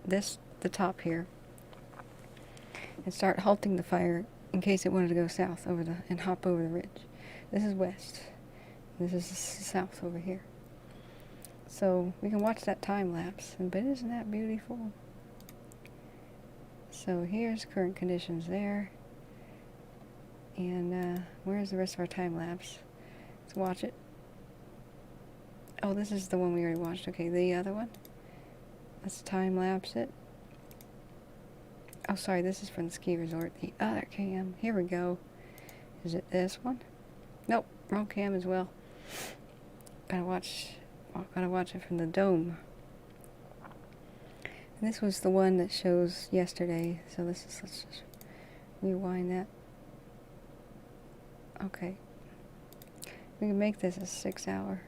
this, the top here, and start halting the fire in case it wanted to go south over and hop over the ridge. This is west. This is south over here. So we can watch that time lapse. But isn't that beautiful? So here's current conditions there. And where's the rest of our time lapse? Let's watch it. Oh, this is the one we already watched. Okay, the other one. Let's time lapse it. Oh, sorry, this is from the ski resort. The other cam. Here we go. Is it this one? Nope, wrong cam as well. Gotta watch it from the dome. And this was the one that shows yesterday. So let's just rewind that. Okay. We can make this a 6-hour.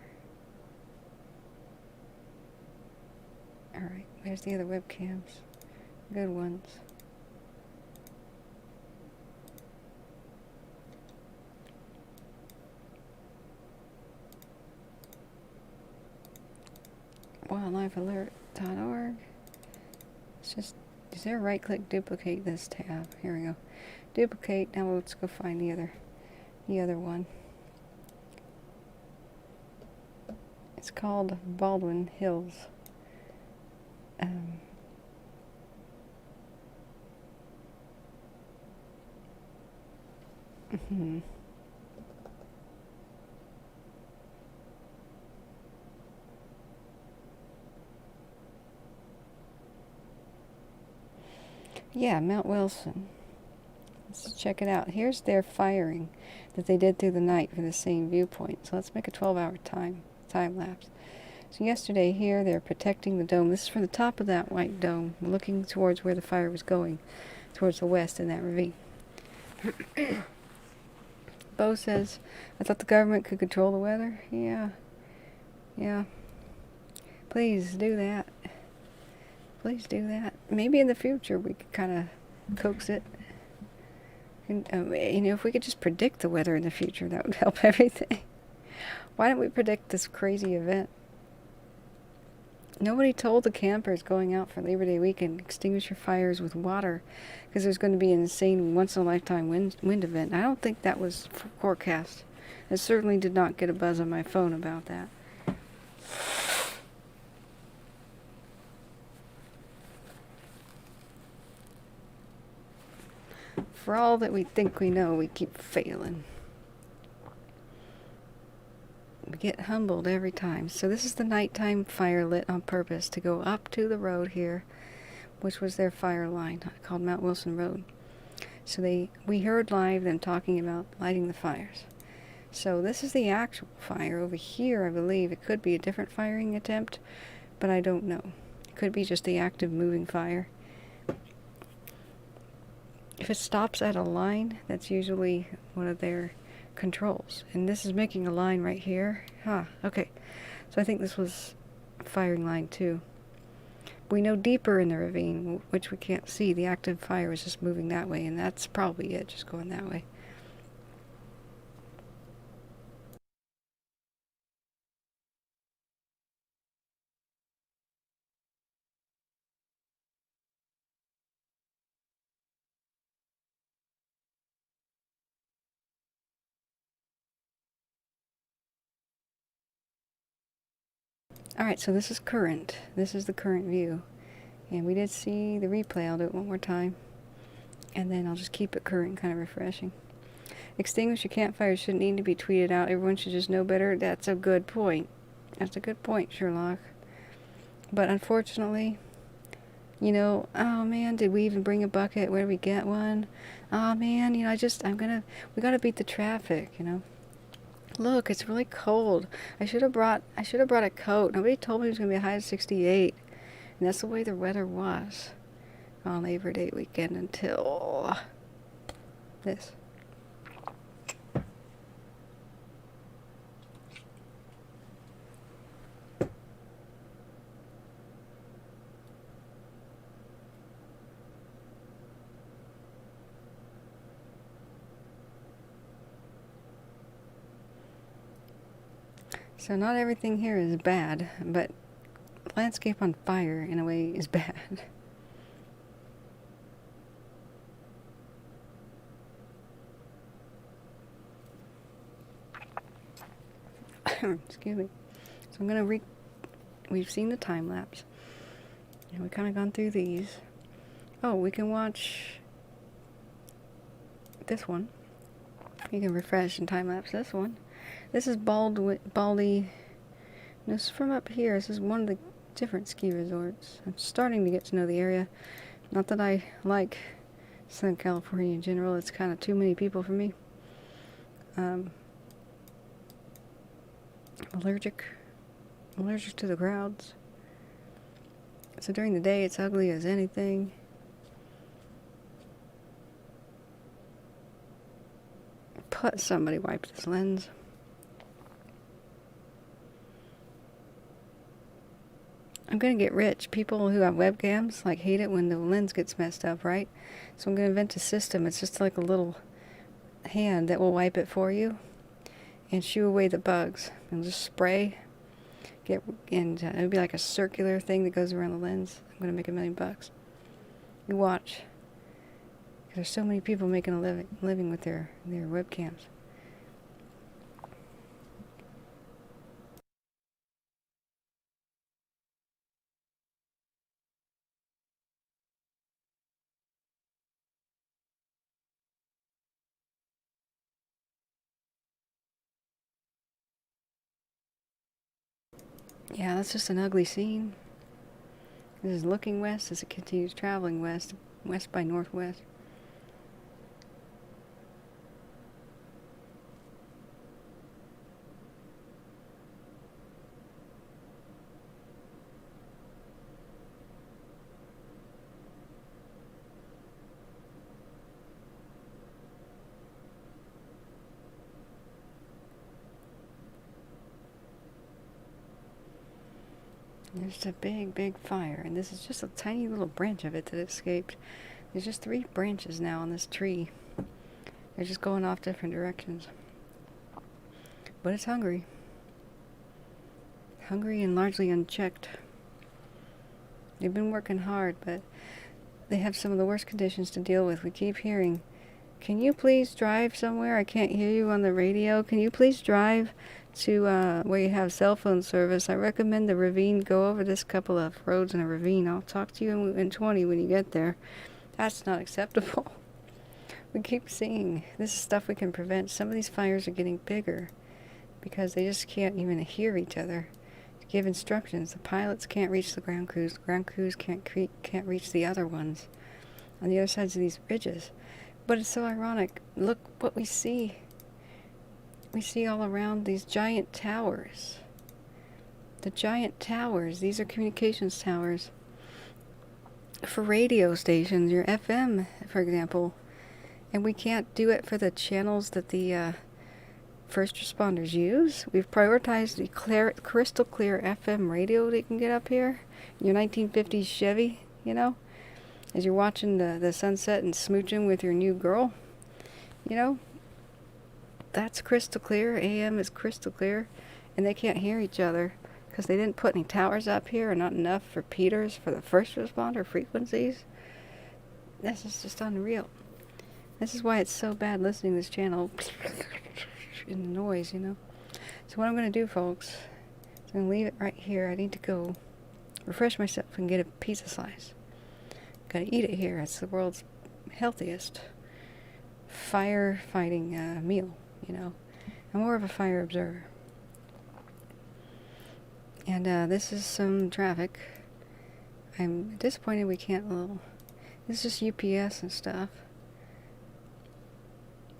Alright, there's the other webcams. Good ones. wildlifealert.org. It's just, is there a right-click duplicate this tab? Here we go. Duplicate. Now let's go find the other one. It's called Baldwin Hills. Yeah, Mount Wilson. Let's check it out. Here's their firing that they did through the night for the same viewpoint. So let's make a 12-hour time lapse. So yesterday here they're protecting the dome. This is from the top of that white dome, looking towards where the fire was going, towards the west in that ravine. Bo says, I thought the government could control the weather. Yeah. Please do that. Please do that. Maybe in the future we could kind of coax it. And, if we could just predict the weather in the future, that would help everything. Why don't we predict this crazy event? Nobody told the campers going out for Labor Day weekend, extinguish your fires with water, because there's going to be an insane once-in-a-lifetime wind event. I don't think that was forecast. I certainly did not get a buzz on my phone about that. For all that we think we know, we keep failing. We get humbled every time. So this is the nighttime fire lit on purpose to go up to the road here, which was their fire line called Mount Wilson Road. So we heard live them talking about lighting the fires. So this is the actual fire over here, I believe. It could be a different firing attempt, but I don't know. It could be just the active moving fire. If it stops at a line, that's usually one of their controls. And this is making a line right here. Okay. So I think this was firing line 2. We know deeper in the ravine, which we can't see, the active fire was just moving that way, and that's probably it, just going that way. Alright, so this is current. This is the current view. And we did see the replay. I'll do it one more time. And then I'll just keep it current, kind of refreshing. Extinguish your campfires shouldn't need to be tweeted out. Everyone should just know better. That's a good point. That's a good point, Sherlock. But unfortunately, oh man, did we even bring a bucket? Where did we get one? Oh man, we gotta beat the traffic, Look, it's really cold. I should have brought a coat. Nobody told me it was going to be a high of 68. And that's the way the weather was on Labor Day weekend until this. So not everything here is bad, but landscape on fire, in a way, is bad. Excuse me. So I'm going to we've seen the time lapse. And we've kind of gone through these. Oh, we can watch this one. You can refresh and time lapse this one. This is Baldy. This is from up here. This is one of the different ski resorts. I'm starting to get to know the area. Not that I like Southern California in general. It's kind of too many people for me. I'm allergic to the crowds. So during the day, it's ugly as anything. Somebody wiped this lens. I'm gonna get rich. People who have webcams hate it when the lens gets messed up, right? So I'm gonna invent a system. It's just like a little hand that will wipe it for you and shoo away the bugs. And just spray. It'll be like a circular thing that goes around the lens. I'm gonna make $1 million. You watch. Because there's so many people making a living with their webcams. Yeah, that's just an ugly scene. This is looking west as it continues traveling west. west by northwest. There's a big, big fire, and this is just a tiny little branch of it that escaped. There's just 3 branches now on this tree. They're just going off different directions. But it's hungry. Hungry and largely unchecked. They've been working hard, but they have some of the worst conditions to deal with. We keep hearing, can you please drive somewhere? I can't hear you on the radio. Can you please drive to where you have cell phone service? I recommend the ravine. Go over this couple of roads in a ravine. I'll talk to you in 20 when you get there. That's not acceptable. We keep seeing this is stuff we can prevent. Some of these fires are getting bigger because they just can't even hear each other to give instructions. The pilots can't reach the ground crews. The ground crews can't reach the other ones on the other sides of these ridges. But it's so ironic. Look what we see. We see all around these giant towers. The giant towers, these are communications towers for radio stations, your FM, for example. And we can't do it for the channels that the first responders use. We've prioritized the crystal clear FM radio that you can get up here. Your 1950s Chevy, you know, as you're watching the sunset and smooching with your new girl, you know. That's crystal clear. AM is crystal clear. And they can't hear each other because they didn't put any towers up here, or not enough repeaters for the first responder frequencies. This is just unreal. This is why it's so bad listening to this channel in the noise, you know. So what I'm going to do, folks, is I'm going to leave it right here. I need to go refresh myself and get a pizza slice. Got to eat it here. It's the world's healthiest firefighting meal, you know. I'm more of a fire observer. And this is some traffic. I'm disappointed we can't this is just UPS and stuff.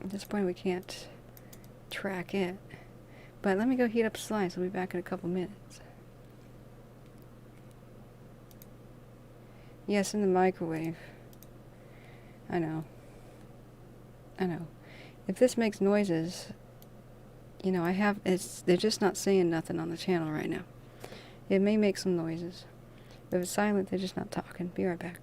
I'm disappointed we can't track it. But let me go heat up a slice. I'll be back in a couple minutes. Yes, in the microwave. I know. If this makes noises, you know, they're just not saying nothing on the channel right now. It may make some noises. If it's silent, they're just not talking. Be right back.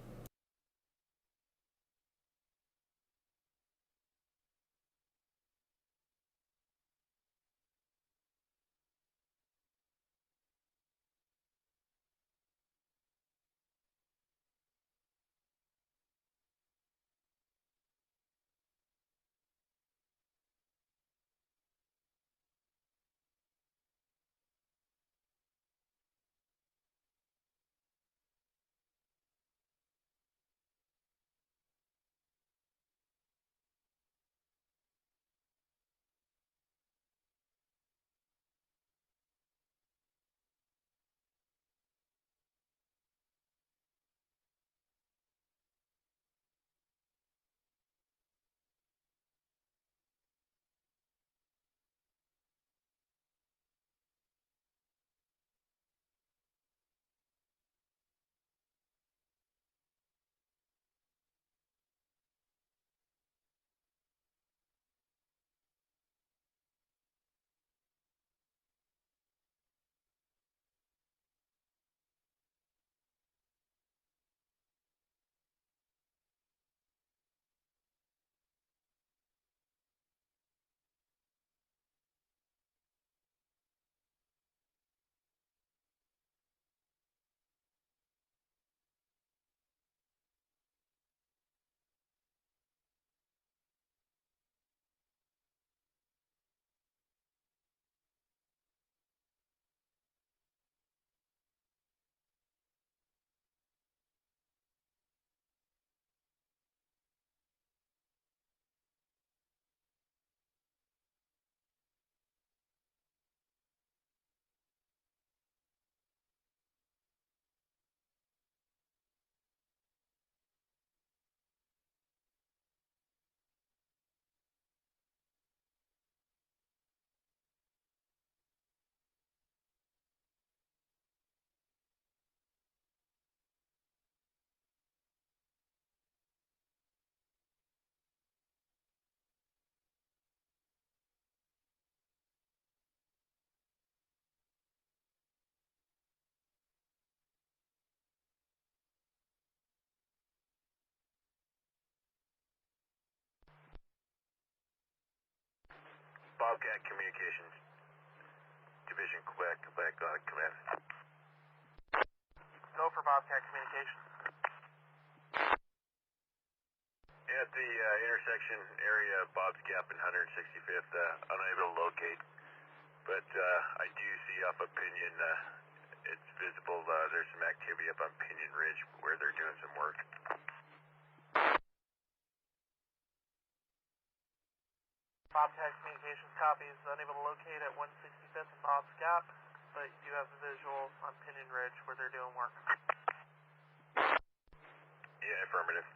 Bobcat Communications Division, Quebec, command. Go for Bobcat Communications. At the intersection area of Bob's Gap and 165th, unable to locate, but I do see up a Pinion, it's visible, there's some activity up on Pinion Ridge where they're doing some work. Bobcat Communications copies, unable to locate at 165th and Bob's Gap, but you do have the visual on Pinion Ridge where they're doing work. Yeah, affirmative.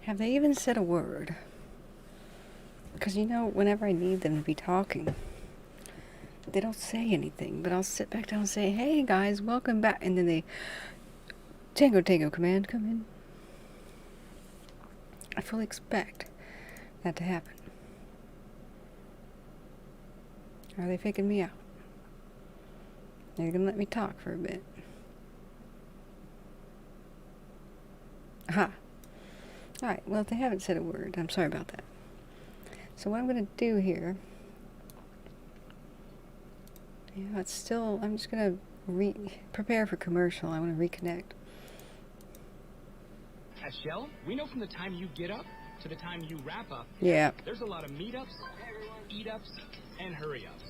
Have they even said a word? Because, you know, whenever I need them to be talking, they don't say anything. But I'll sit back down and say, hey, guys, welcome back. And then they, Tango, command, come in. I fully expect that to happen. Are they faking me out? They're going to let me talk for a bit. Aha. Alright, well, if they haven't said a word, I'm sorry about that. So what I'm going to do here... Yeah, it's still... I'm just going to prepare for commercial. I want to reconnect. At Shell, we know from the time you get up to the time you wrap up, Yeah. there's a lot of meetups, eat-ups, and hurry-ups.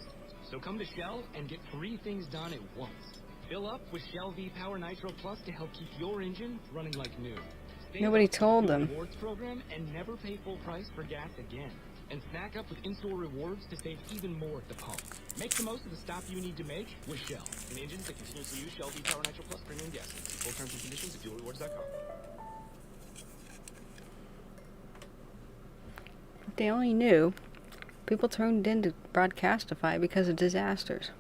So come to Shell and get 3 things done at once. Fill up with Shell V-Power Nitro Plus to help keep your engine running like new. Nobody told them. Rewards program and never pay full price for gas again. And snack up with in-store rewards to save even more at the pump. Make the most of the stop you need to make with Shell. And engines that continuously use Shell V-Power Nitro Plus premium gas. See full terms and conditions at fuelrewards.com. If they only knew, people tuned in to Broadcastify because of disasters.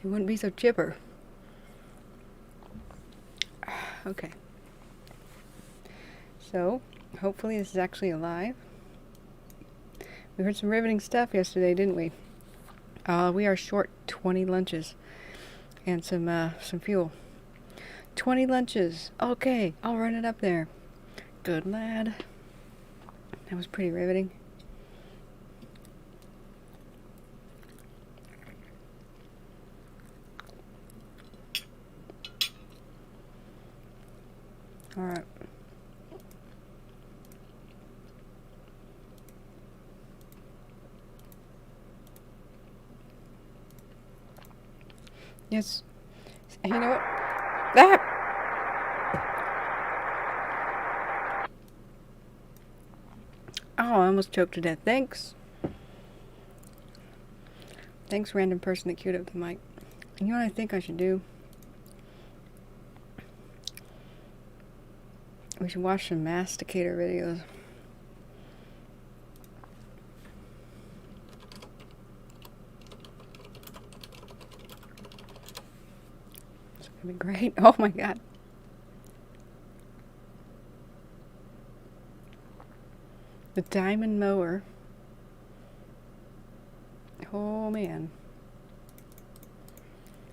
It wouldn't be so chipper. Okay. So, hopefully this is actually alive. We heard some riveting stuff yesterday, didn't we? We are short 20 lunches and some fuel. 20 lunches. Okay, I'll run it up there. Good lad. That was pretty riveting. All right. Yes. And you know what? That. Oh, I almost choked to death. Thanks. Thanks, random person that queued up the mic. You know what I think I should do? We should watch some masticator videos. It's gonna be great. Oh my god. The diamond mower. Oh man.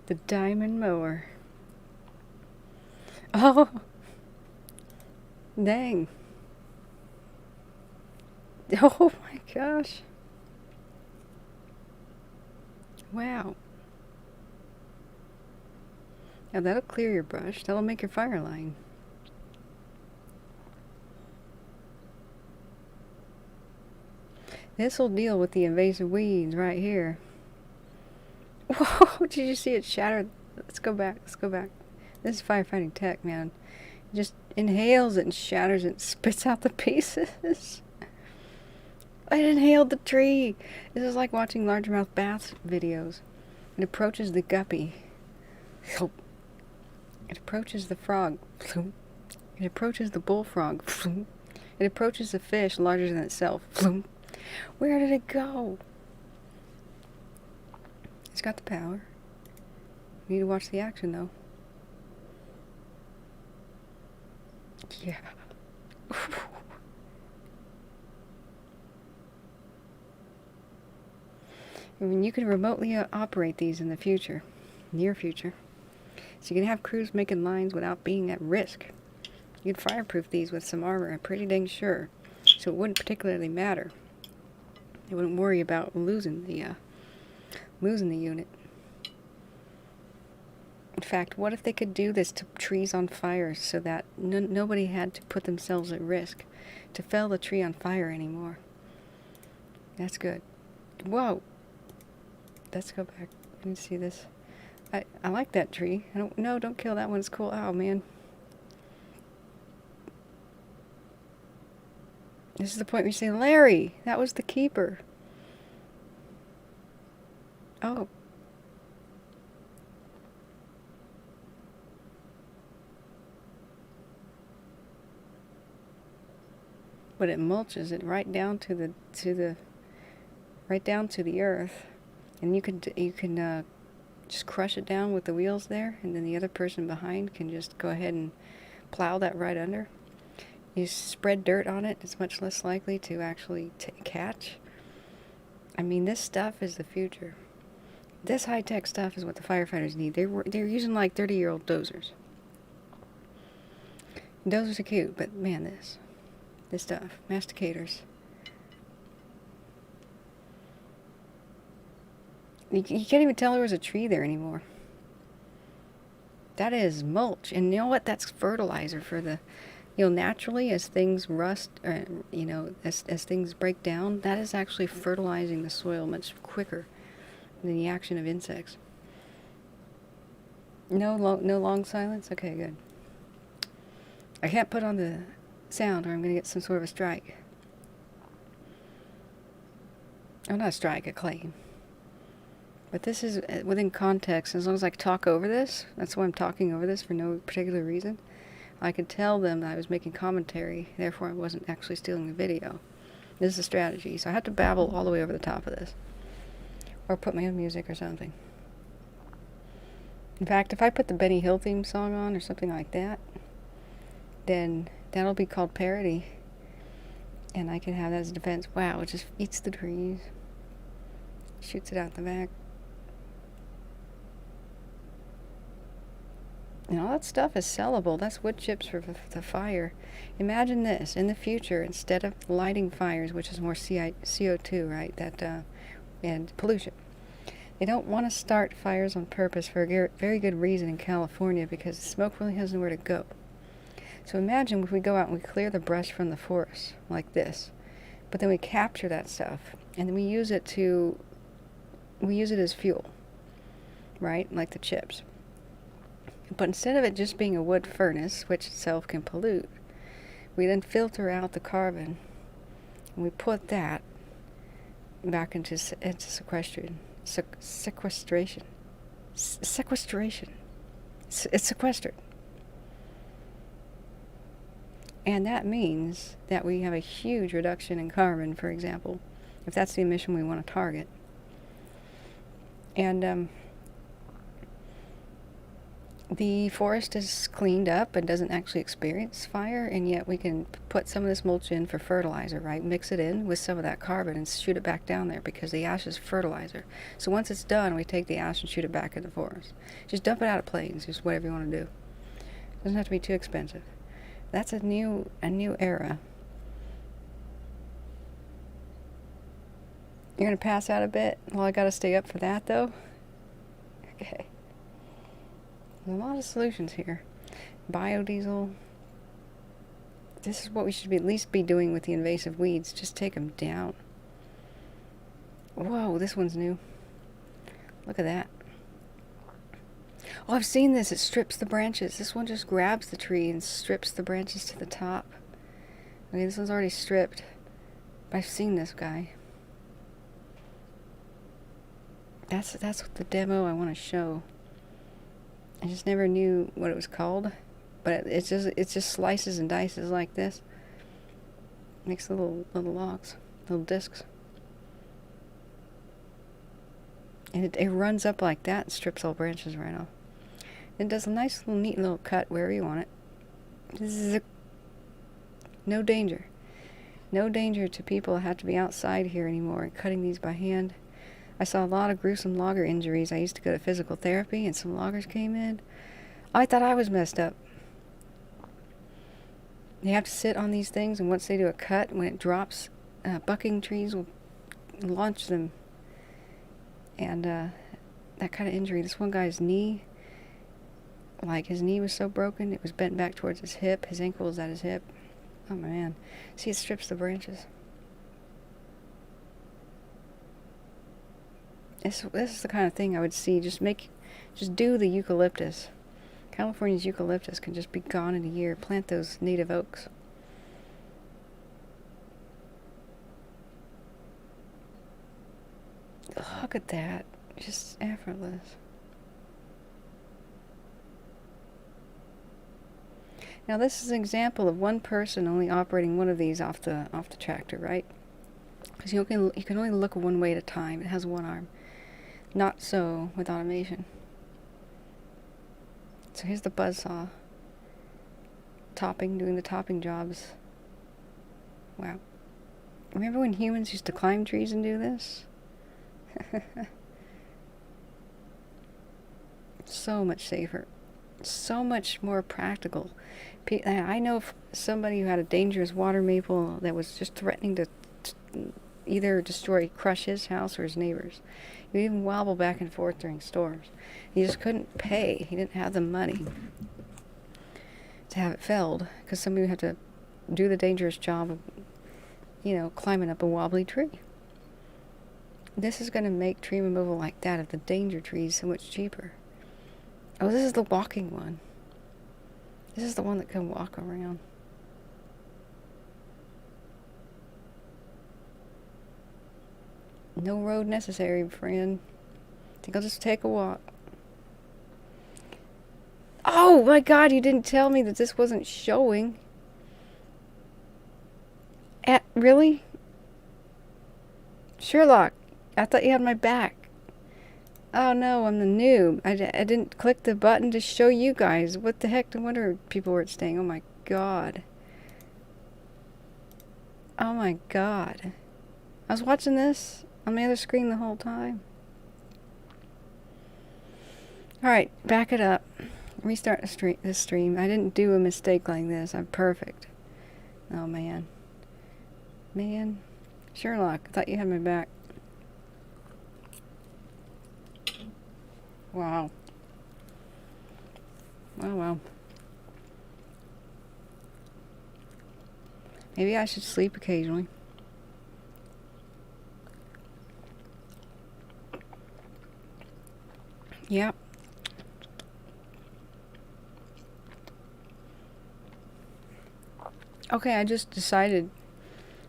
The diamond mower. Oh. Dang. Oh my gosh. Wow. Now that'll clear your brush. That'll make your fire line. This will deal with the invasive weeds right here. Whoa, did you see it shatter? Let's go back. Let's go back. This is firefighting tech, man. It just inhales it and shatters it and spits out the pieces. It inhaled the tree. This is like watching largemouth bass videos. It approaches the guppy. It approaches the frog. It approaches the bullfrog. It approaches the fish larger than itself. Where did it go? It's got the power. We need to watch the action, though. Yeah. I mean, you can remotely operate these in the future, near future. So you can have crews making lines without being at risk. You can fireproof these with some armor, I'm pretty dang sure. So it wouldn't particularly matter. You wouldn't worry about losing the unit. In fact, what if they could do this to trees on fire so that nobody had to put themselves at risk to fell the tree on fire anymore? That's good. Whoa! Let's go back. Let me see this. I like that tree. Don't kill that one. It's cool. Oh, man. This is the point where you say, Larry, that was the keeper. Oh. but it mulches it right down to the right down to the earth, and you can just crush it down with the wheels there, and then the other person behind can just go ahead and plow that right under. You spread dirt on it, it's much less likely to actually catch. I mean, this stuff is the future. This high-tech stuff is what the firefighters need. They're using like 30-year-old dozers. Dozers are cute, but man, this stuff, masticators. You can't even tell there was a tree there anymore. That is mulch, and you know what? That's fertilizer for the, naturally as things rust, or, as things break down, that is actually fertilizing the soil much quicker than the action of insects. No long silence? Okay, good. I can't put on the sound or I'm going to get some sort of a strike. Oh, not a strike, a claim. But this is within context. As long as I talk over this, that's why I'm talking over this for no particular reason. I could tell them that I was making commentary, therefore I wasn't actually stealing the video. This is a strategy, so I have to babble all the way over the top of this. Or put my own music or something. In fact, if I put the Benny Hill theme song on or something like that, then that'll be called parody. And I can have that as a defense. Wow, it just eats the trees. Shoots it out the back. And all that stuff is sellable. That's wood chips for the fire. Imagine this. In the future, instead of lighting fires, which is more CO2, right? And pollution. They don't want to start fires on purpose for a very good reason in California, because the smoke really has nowhere to go. So imagine if we go out and we clear the brush from the forest like this, but then we capture that stuff and then we use it as fuel, right? Like the chips. But instead of it just being a wood furnace, which itself can pollute, we then filter out the carbon and we put that back into sequestration. It's sequestered. And that means that we have a huge reduction in carbon, for example, if that's the emission we want to target. And the forest is cleaned up and doesn't actually experience fire, and yet we can put some of this mulch in for fertilizer, right? Mix it in with some of that carbon and shoot it back down there, because the ash is fertilizer. So once it's done, we take the ash and shoot it back in the forest. Just dump it out of planes, just whatever you want to do. It doesn't have to be too expensive. That's a new era. You're going to pass out a bit? Well, I got to stay up for that, though? Okay. There's a lot of solutions here. Biodiesel. This is what we should at least be doing with the invasive weeds. Just take them down. Whoa, this one's new. Look at that. Oh, I've seen this. It strips the branches. This one just grabs the tree and strips the branches to the top. Okay, this one's already stripped. But I've seen this guy. That's what the demo I want to show. I just never knew what it was called, but it just slices and dices like this. Makes little logs, little discs. And it runs up like that and strips all branches right off. It does a nice little neat little cut wherever you want it. Zip. No danger. No danger to people that have to be outside here anymore and cutting these by hand. I saw a lot of gruesome logger injuries. I used to go to physical therapy and some loggers came in. I thought I was messed up. They have to sit on these things, and once they do a cut, when it drops, bucking trees will launch them. And that kind of injury, this one guy's knee, like his knee was so broken, it was bent back towards his hip. His ankle was at his hip. Oh man. See, it strips the branches. This is the kind of thing I would see. Just do the eucalyptus. California's eucalyptus can just be gone in a year. Plant those native oaks. Look at that. Just effortless. Now this is an example of one person only operating one of these off the tractor, right? Because you can only look one way at a time. It has one arm. Not so with automation. So here's the buzzsaw. Doing the topping jobs. Wow. Remember when humans used to climb trees and do this? So much safer. So much more practical. I know of somebody who had a dangerous water maple that was just threatening to either crush his house or his neighbors. He would even wobble back and forth during storms. He just couldn't pay. He didn't have the money to have it felled, because somebody would have to do the dangerous job of, climbing up a wobbly tree. This is going to make tree removal like that of the danger trees so much cheaper. Oh, this is the walking one. This is the one that can walk around. No road necessary, friend. I think I'll just take a walk. Oh my God, you didn't tell me that this wasn't showing. Really? Sherlock, I thought you had my back. Oh no, I'm the noob. I didn't click the button to show you guys. What the heck? No wonder people weren't staying. Oh my God. Oh my God. I was watching this on the other screen the whole time. Alright, back it up. Restart this stream. I didn't do a mistake like this. I'm perfect. Oh man. Man. Sherlock, I thought you had my back. Wow. Wow. Maybe I should sleep occasionally. Yep. Okay, I just decided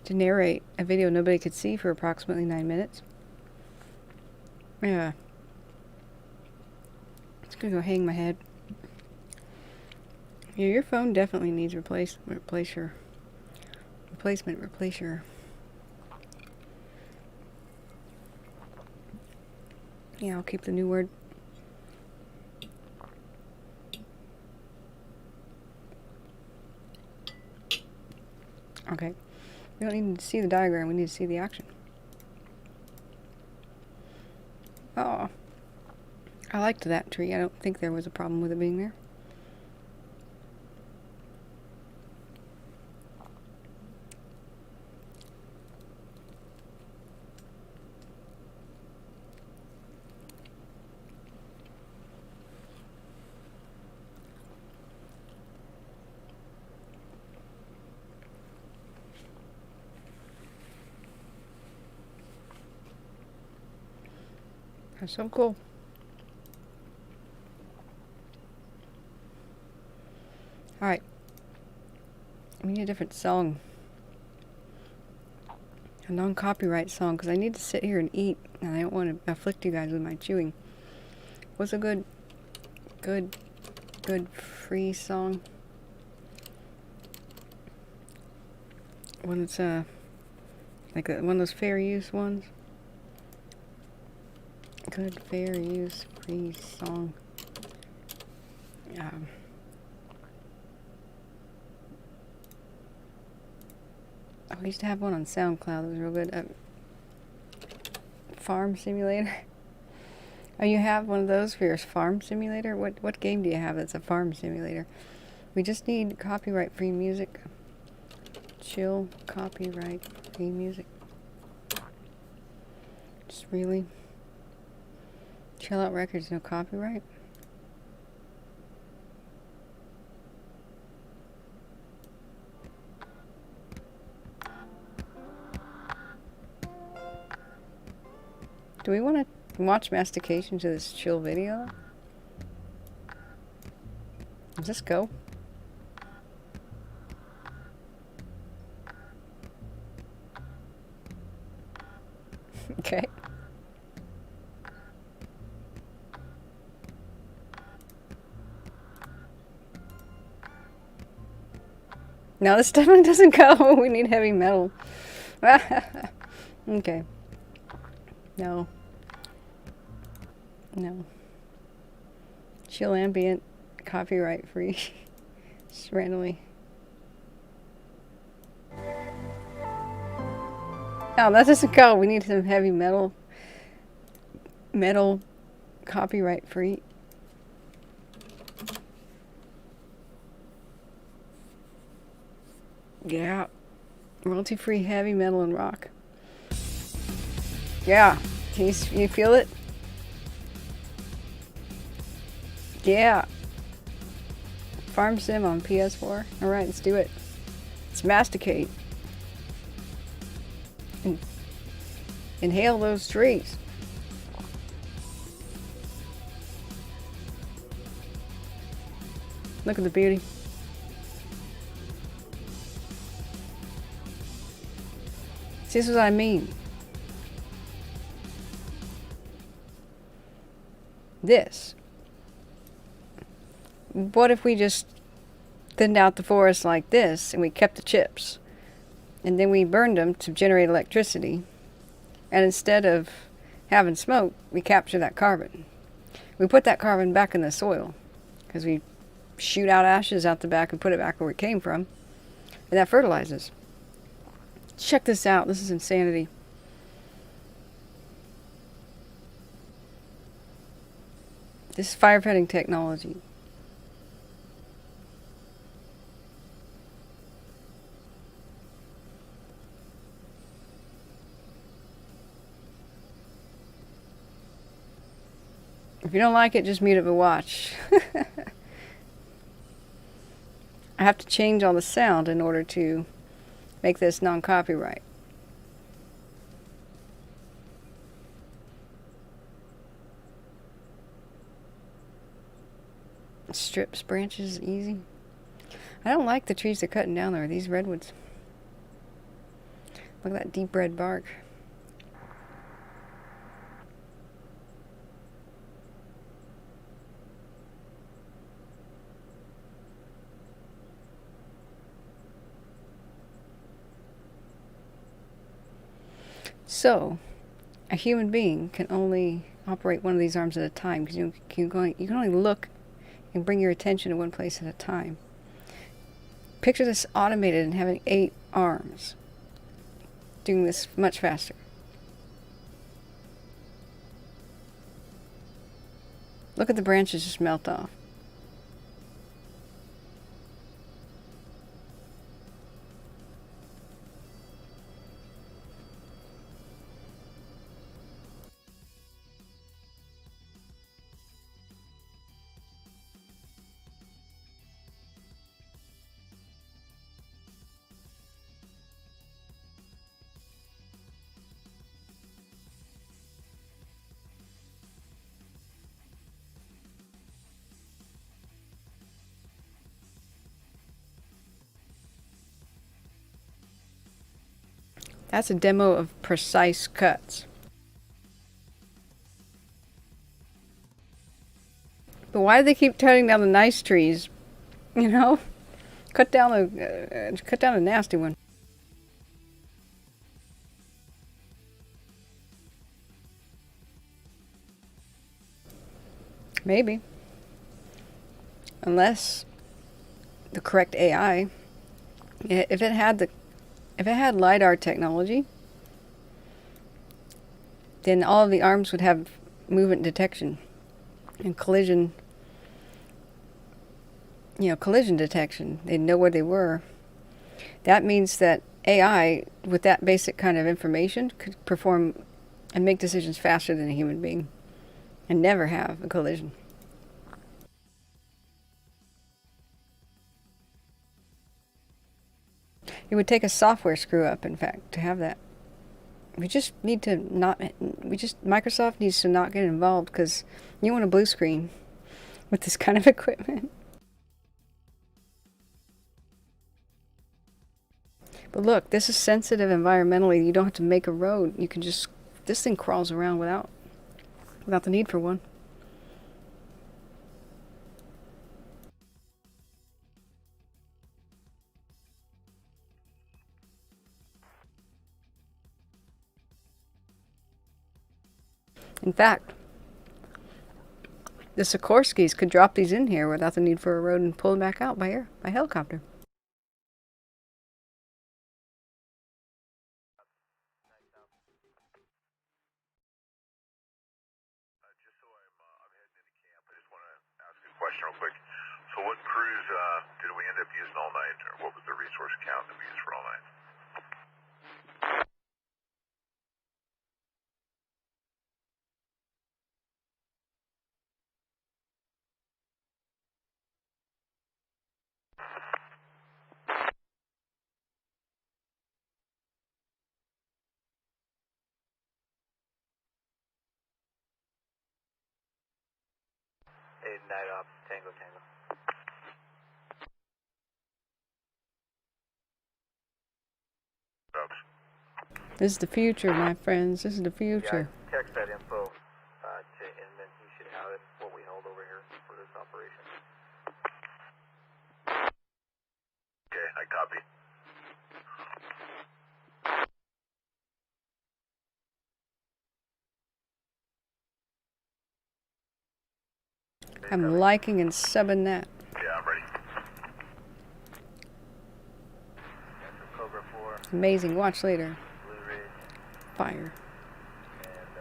to narrate a video nobody could see for approximately 9 minutes. Yeah. It's gonna go hang my head. Yeah, your phone definitely needs replacement. Yeah, I'll keep the new word. Okay. We don't need to see the diagram, we need to see the action. Oh. I liked that tree. I don't think there was a problem with it being there. That's so cool. Alright. We need a different song. A non-copyright song, because I need to sit here and eat, and I don't want to afflict you guys with my chewing. What's a good free song? One that's, like one of those fair use ones? Good fair use free song. I used to have one on SoundCloud that was real good. Farm Simulator. Oh, you have one of those for your farm simulator? What game do you have that's a farm simulator? We just need copyright-free music. Chill, copyright-free music. Just really. Chill Out Records, no copyright? Do we want to watch Mastication to this chill video? Does this go? Okay. No, this definitely doesn't go. We need heavy metal. Okay. No. No. Chill ambient, copyright free. Just randomly. No, that doesn't go. We need some heavy metal. Metal, copyright free. Yeah. Royalty free heavy metal and rock. Yeah. Can you feel it? Yeah. Farm Sim on PS4. Alright, let's do it. Let's masticate. Inhale those trees. Look at the beauty. See, this is what I mean. This. What if we just thinned out the forest like this and we kept the chips? And then we burned them to generate electricity. And instead of having smoke, we capture that carbon. We put that carbon back in the soil. Because we shoot out ashes out the back and put it back where it came from. And that fertilizes. Check this out. This is insanity. This is firefighting technology. If you don't like it, just mute it but watch. I have to change all the sound in order to make this non-copyright. Strips branches easy. I don't like the trees they're cutting down there. These redwoods. Look at that deep red bark. So, a human being can only operate one of these arms at a time because you can only look and bring your attention to one place at a time. Picture this automated and having 8 arms, doing this much faster. Look at the branches just melt off. That's a demo of precise cuts. But why do they keep cutting down the nice trees? You know, cut down a nasty one. Maybe, unless the correct AI. If it had LiDAR technology, then all of the arms would have movement detection and collision detection. They'd know where they were. That means that AI, with that basic kind of information, could perform and make decisions faster than a human being and never have a collision. It would take a software screw up, in fact, to have that. Microsoft needs to not get involved because you want a blue screen with this kind of equipment. But look, this is sensitive environmentally. You don't have to make a road. You can just, this thing crawls around without the need for one. In fact, the Sikorskys could drop these in here without the need for a road and pull them back out by air, by helicopter. Just so I'm heading into camp, I just want to ask a question real quick. So what crews did we end up using all night, or what was the resource count that we used for all night? Night Ops, Tango Tango. Oops. This is the future, my friends. This is the future. Yeah, text that info to Inman. He should have it, what we held over here for this operation. Okay, I copy. I'm liking and subbing that. Yeah, I'm ready. That's Cobra 4, Amazing. Watch later. Blue Ridge, Fire. and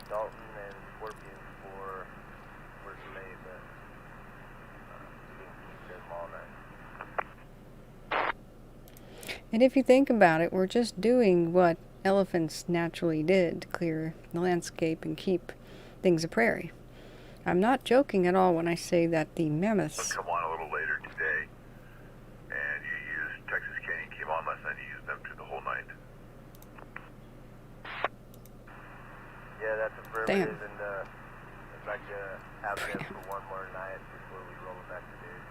Dalton and Scorpion for delayed, but we didn't keep them all night. And if you think about it, we're just doing what elephants naturally did to clear the landscape and keep things a prairie. I'm not joking at all when I say that the mammoths... Come on a little later today, and you used Texas Canyon came on last night. You used them through the whole night. Yeah, that's Damn. affirmative, and I'd like to have them for one more night before we roll it back to days.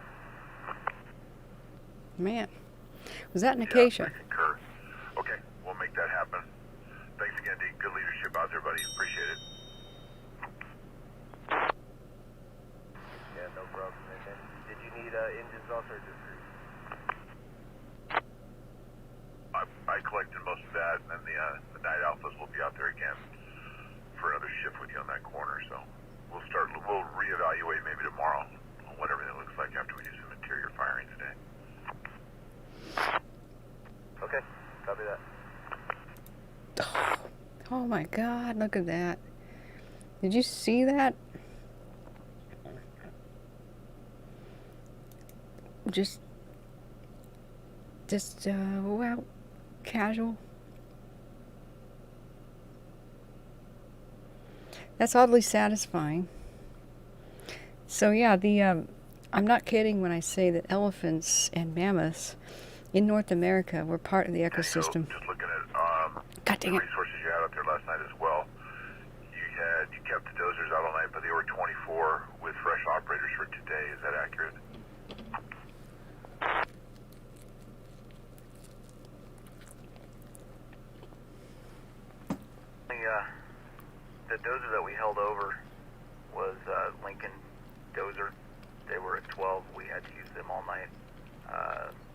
Man. Was that an Yeah, acacia? I concur. Okay, we'll make that happen. Thanks again, D. Good leadership out there, buddy. Appreciate it. Yeah, no problem. And then, did you need engines also, or just crews? I collected most of that, and then the night alphas will be out there again for another shift with you on that corner. So we'll reevaluate maybe tomorrow on what everything looks like after we do some interior firing today. Okay, copy that. Oh my God, look at that. Did you see that? Just well, casual. That's oddly satisfying. So yeah, I'm not kidding when I say that elephants and mammoths in North America were part of the ecosystem. So just looking at God the dang it. resources you had out there last night as well. You kept the dozers out all night, but they were 24 with fresh operators for today. Is that accurate? The dozer that we held over was Lincoln dozer. They were at 12. We had to use them all night.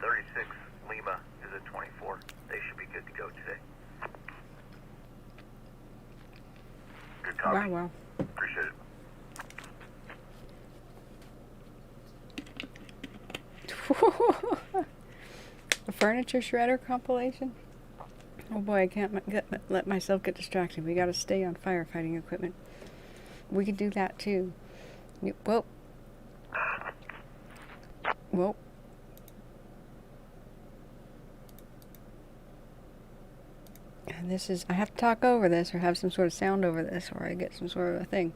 36 Lima is at 24. They should be good to go today. Good copy. Wow. Appreciate it. A furniture shredder compilation? Oh boy, I can't let myself get distracted. We gotta stay on firefighting equipment. We could do that too. Whoa. Whoa. And this is, I have to talk over this or have some sort of sound over this or I get some sort of a thing.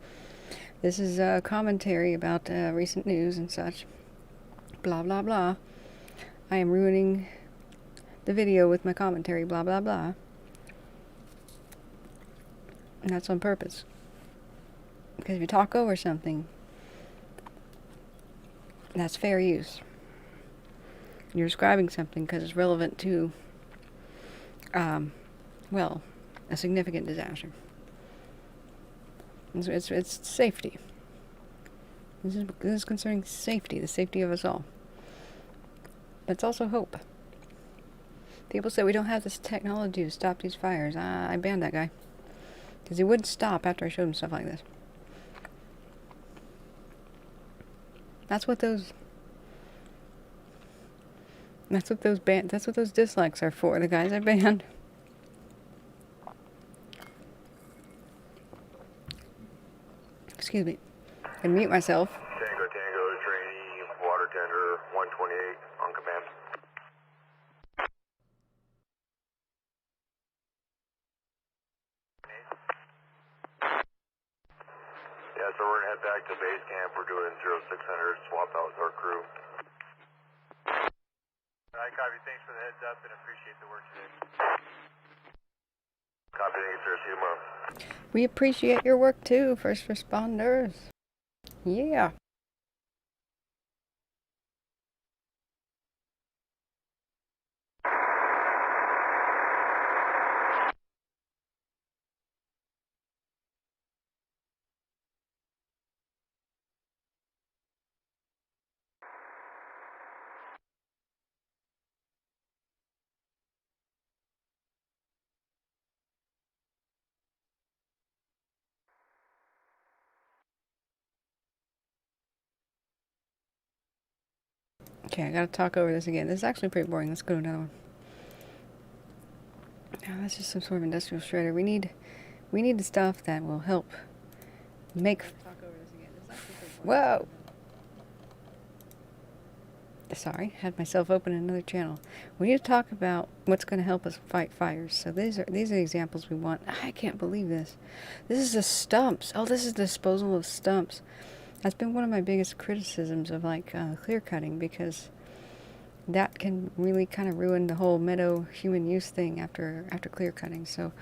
This is a commentary about recent news and such. Blah, blah, blah. I am ruining the video with my commentary, blah, blah, blah. And that's on purpose. Because if you talk over something, that's fair use. You're describing something because it's relevant to, well, a significant disaster. It's safety. This is concerning safety, the safety of us all. But it's also hope. People say we don't have this technology to stop these fires. I banned that guy. Because he wouldn't stop after I showed him stuff like this. That's what those dislikes are for. The guys I banned. Excuse me. I mute myself. Tango Tango, trainee, water tender, 128 on command. Yeah, so we're gonna head back to base camp. We're doing 0600, swap out with our crew. Alright, copy. Thanks for the heads up and appreciate the work today. Copy, thank you, sir. See you tomorrow. We appreciate your work too, first responders. Yeah. Okay, I gotta talk over this again. This is actually pretty boring. Let's go to another one. Oh, that's just some sort of industrial shredder. We need the stuff that will help make. Whoa! Sorry, had myself open another channel. We need to talk about what's going to help us fight fires. So these are the examples we want. I can't believe this. This is the stumps. Oh, this is the disposal of stumps. That's been one of my biggest criticisms of like clear cutting, because that can really kind of ruin the whole meadow human use thing after clear cutting. So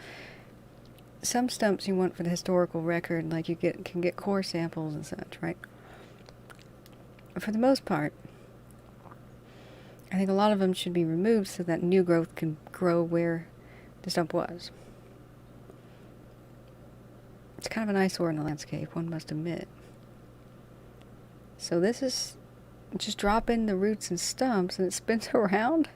some stumps you want for the historical record, like you can get core samples and such, right? For the most part, I think a lot of them should be removed so that new growth can grow where the stump was. It's kind of an eyesore in the landscape, one must admit. So this is just drop in the roots and stumps and it spins around.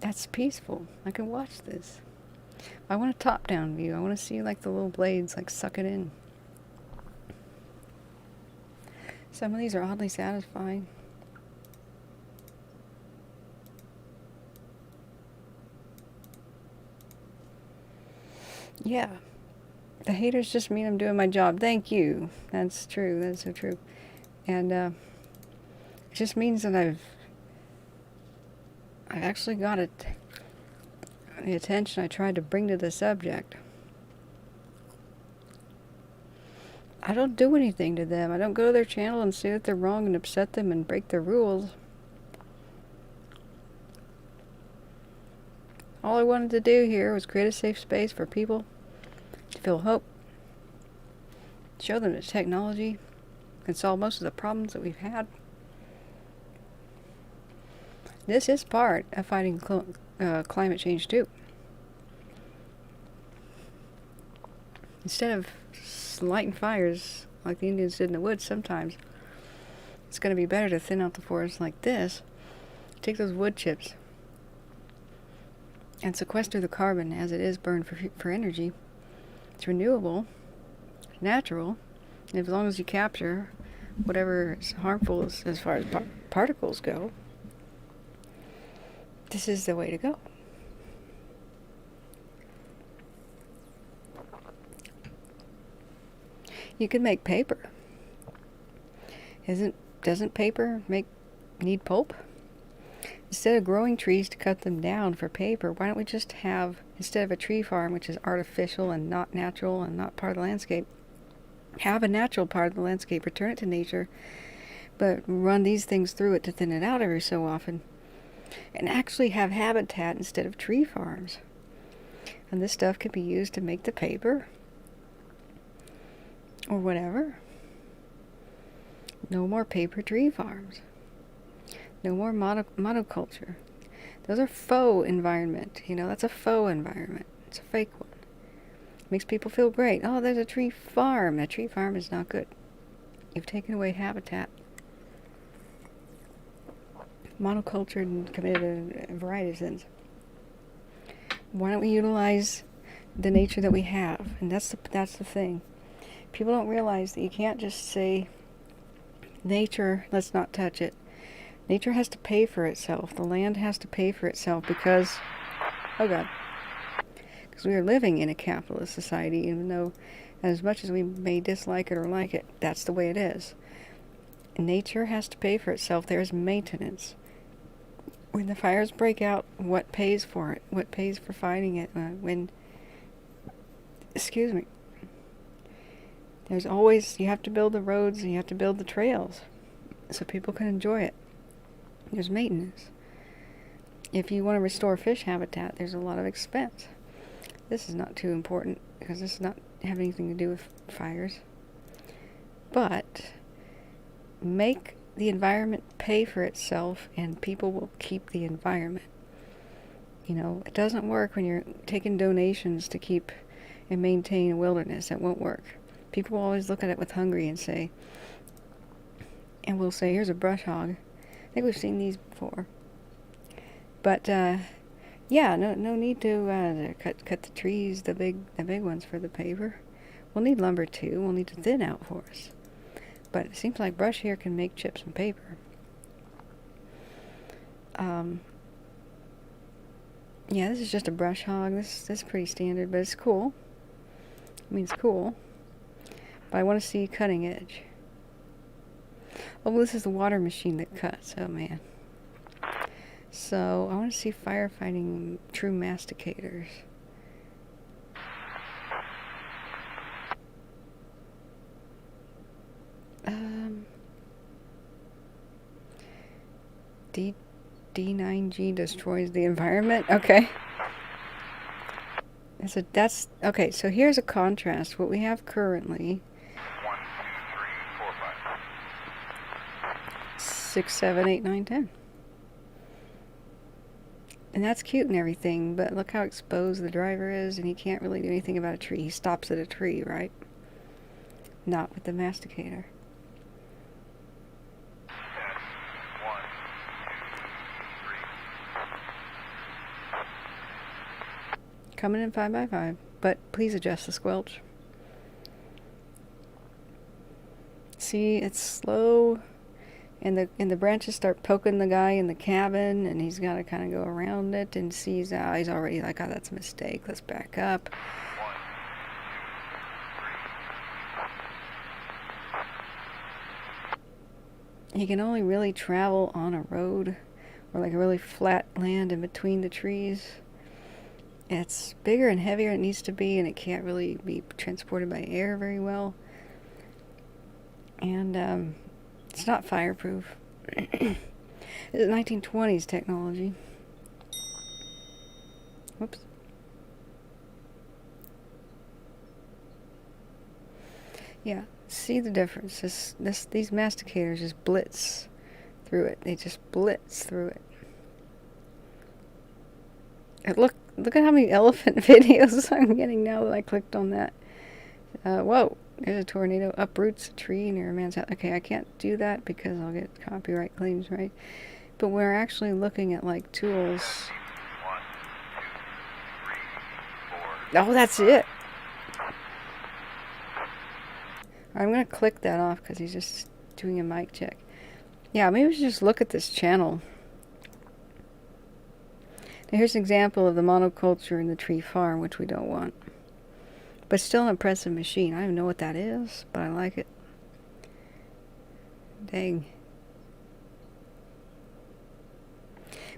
That's peaceful. I can watch this. I want a top-down view. I want to see like the little blades like suck it in. Some of these are oddly satisfying. Yeah. The haters just mean I'm doing my job. Thank you. That's true. That's so true. And it just means that I've actually got it, the attention I tried to bring to the subject. I don't do anything to them. I don't go to their channel and say that they're wrong and upset them and break their rules. All I wanted to do here was create a safe space for people to feel hope, show them that technology can solve most of the problems that we've had. This is part of fighting climate change too. Instead of lighting fires like the Indians did in the woods sometimes, it's going to be better to thin out the forest like this, take those wood chips, and sequester the carbon as it is burned for energy. It's renewable, natural, and as long as you capture whatever is harmful as far as particles go, this is the way to go. You can make paper. Doesn't paper need pulp? Instead of growing trees to cut them down for paper, why don't we just have, instead of a tree farm, which is artificial and not natural and not part of the landscape, have a natural part of the landscape, return it to nature, but run these things through it to thin it out every so often, and actually have habitat instead of tree farms. And this stuff could be used to make the paper or whatever. No more paper tree farms. No more monoculture. Those are faux environment. You know, that's a faux environment. It's a fake one. Makes people feel great. Oh, there's a tree farm. A tree farm is not good. You've taken away habitat. Monocultured and committed a variety of sins. Why don't we utilize the nature that we have? And that's the thing. People don't realize that you can't just say, nature, let's not touch it. Nature has to pay for itself. The land has to pay for itself because, oh God, because we are living in a capitalist society, even though as much as we may dislike it or like it, that's the way it is. Nature has to pay for itself. There's maintenance. When the fires break out, what pays for it? What pays for fighting it? Excuse me. There's always, you have to build the roads and you have to build the trails so people can enjoy it. There's maintenance. If you want to restore fish habitat, there's a lot of expense. This is not too important because this does not have anything to do with fires. But make the environment pay for itself and people will keep the environment. You know, it doesn't work when you're taking donations to keep and maintain a wilderness. That won't work. People will always look at it with hungry and say, and we'll say, here's a brush hog. I think we've seen these before. But, yeah, no need to cut the trees, the big ones for the paver. We'll need lumber too. We'll need to thin out forests. But it seems like brush here can make chips and paper. Yeah, this is just a brush hog. This is pretty standard, but it's cool. I mean, it's cool. But I want to see cutting edge. Oh, this is the water machine that cuts. Oh, man. So, I want to see firefighting true masticators. D9G destroys the environment? Okay. That's okay, so here's a contrast. What we have currently. 1, 2, 3, 4, 5. 6, 7, 8, 9, 10. And that's cute and everything, but look how exposed the driver is, and he can't really do anything about a tree. He stops at a tree, right? Not with the masticator. 10, 1, 2, 3. Coming in 5x5, but please adjust the squelch. See, it's slow, and the branches start poking the guy in the cabin, and he's got to kind of go around it and sees out. He's already like, oh, that's a mistake. Let's back up. 1, 2, 3. He can only really travel on a road or like a really flat land in between the trees. It's bigger and heavier than it needs to be, and it can't really be transported by air very well. And it's not fireproof. It's 1920s technology. Whoops. Yeah, see the difference. These masticators just blitz through it. They just blitz through it. And look at how many elephant videos I'm getting now that I clicked on that. Whoa, there's a tornado. Uproots a tree near a man's house. Okay, I can't do that because I'll get copyright claims, right? But we're actually looking at like tools. 1, 2, 3, 4. Oh, that's it. I'm going to click that off because he's just doing a mic check. Yeah, maybe we should just look at this channel. Now here's an example of the monoculture in the tree farm, which we don't want. But still an impressive machine. I don't even know what that is, but I like it. Dang.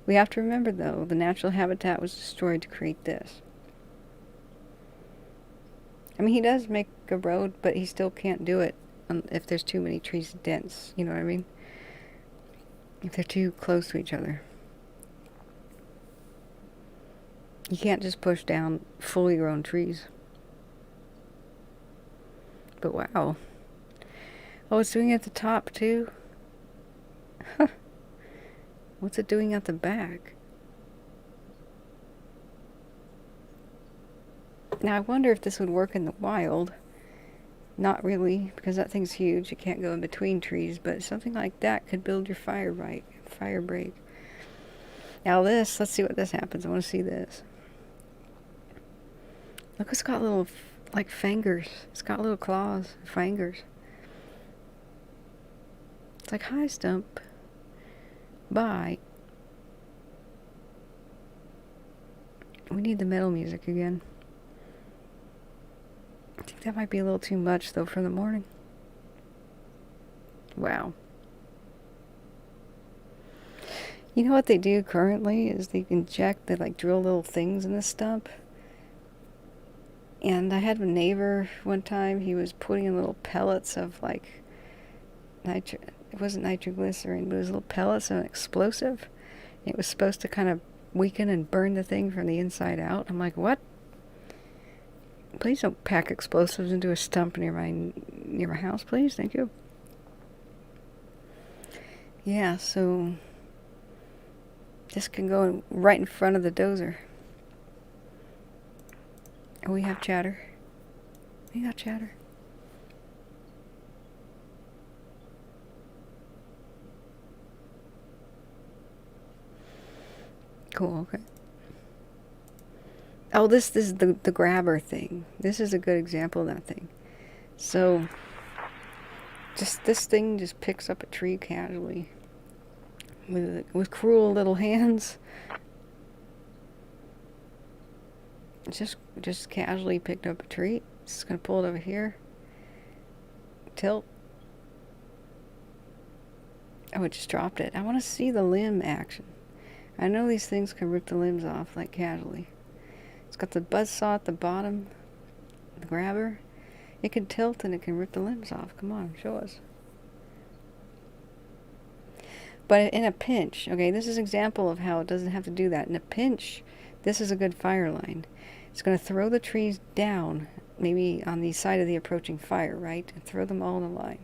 We have to remember, though, the natural habitat was destroyed to create this. I mean, he does make a road, but he still can't do it if there's too many trees dense. You know what I mean? If they're too close to each other. You can't just push down fully grown trees. But wow. Oh, it's doing it at the top, too? Huh. What's it doing at the back? Now I wonder if this would work in the wild. Not really, because that thing's huge. You can't go in between trees, but something like that could build your fire break. Now this, let's see what this happens. I want to see this. Look, it's got little, like, fingers. It's got little claws, fingers. It's like, hi, stump. Bye. We need the metal music again. I think that might be a little too much, though, for the morning. Wow. You know what they do currently is they like drill little things in the stump. And I had a neighbor one time, he was putting in little pellets of like, it wasn't nitroglycerin, but it was little pellets of an explosive. It was supposed to kind of weaken and burn the thing from the inside out. I'm like, what? Please don't pack explosives into a stump near my house, please. Thank you. Yeah, so this can go right in front of the dozer. Oh, we have chatter. We got chatter. Cool, okay. Oh, this is the grabber thing. This is a good example of that thing. So, this thing just picks up a tree casually with cruel little hands. Just casually picked up a tree. Just gonna pull it over here. Tilt. Oh, it just dropped it. I want to see the limb action. I know these things can rip the limbs off, like, casually. It's got the buzzsaw at the bottom, the grabber. It can tilt and it can rip the limbs off. Come on, show us. But in a pinch, okay, this is an example of how it doesn't have to do that. In a pinch, this is a good fire line. It's going to throw the trees down, maybe on the side of the approaching fire, right? And throw them all in a line.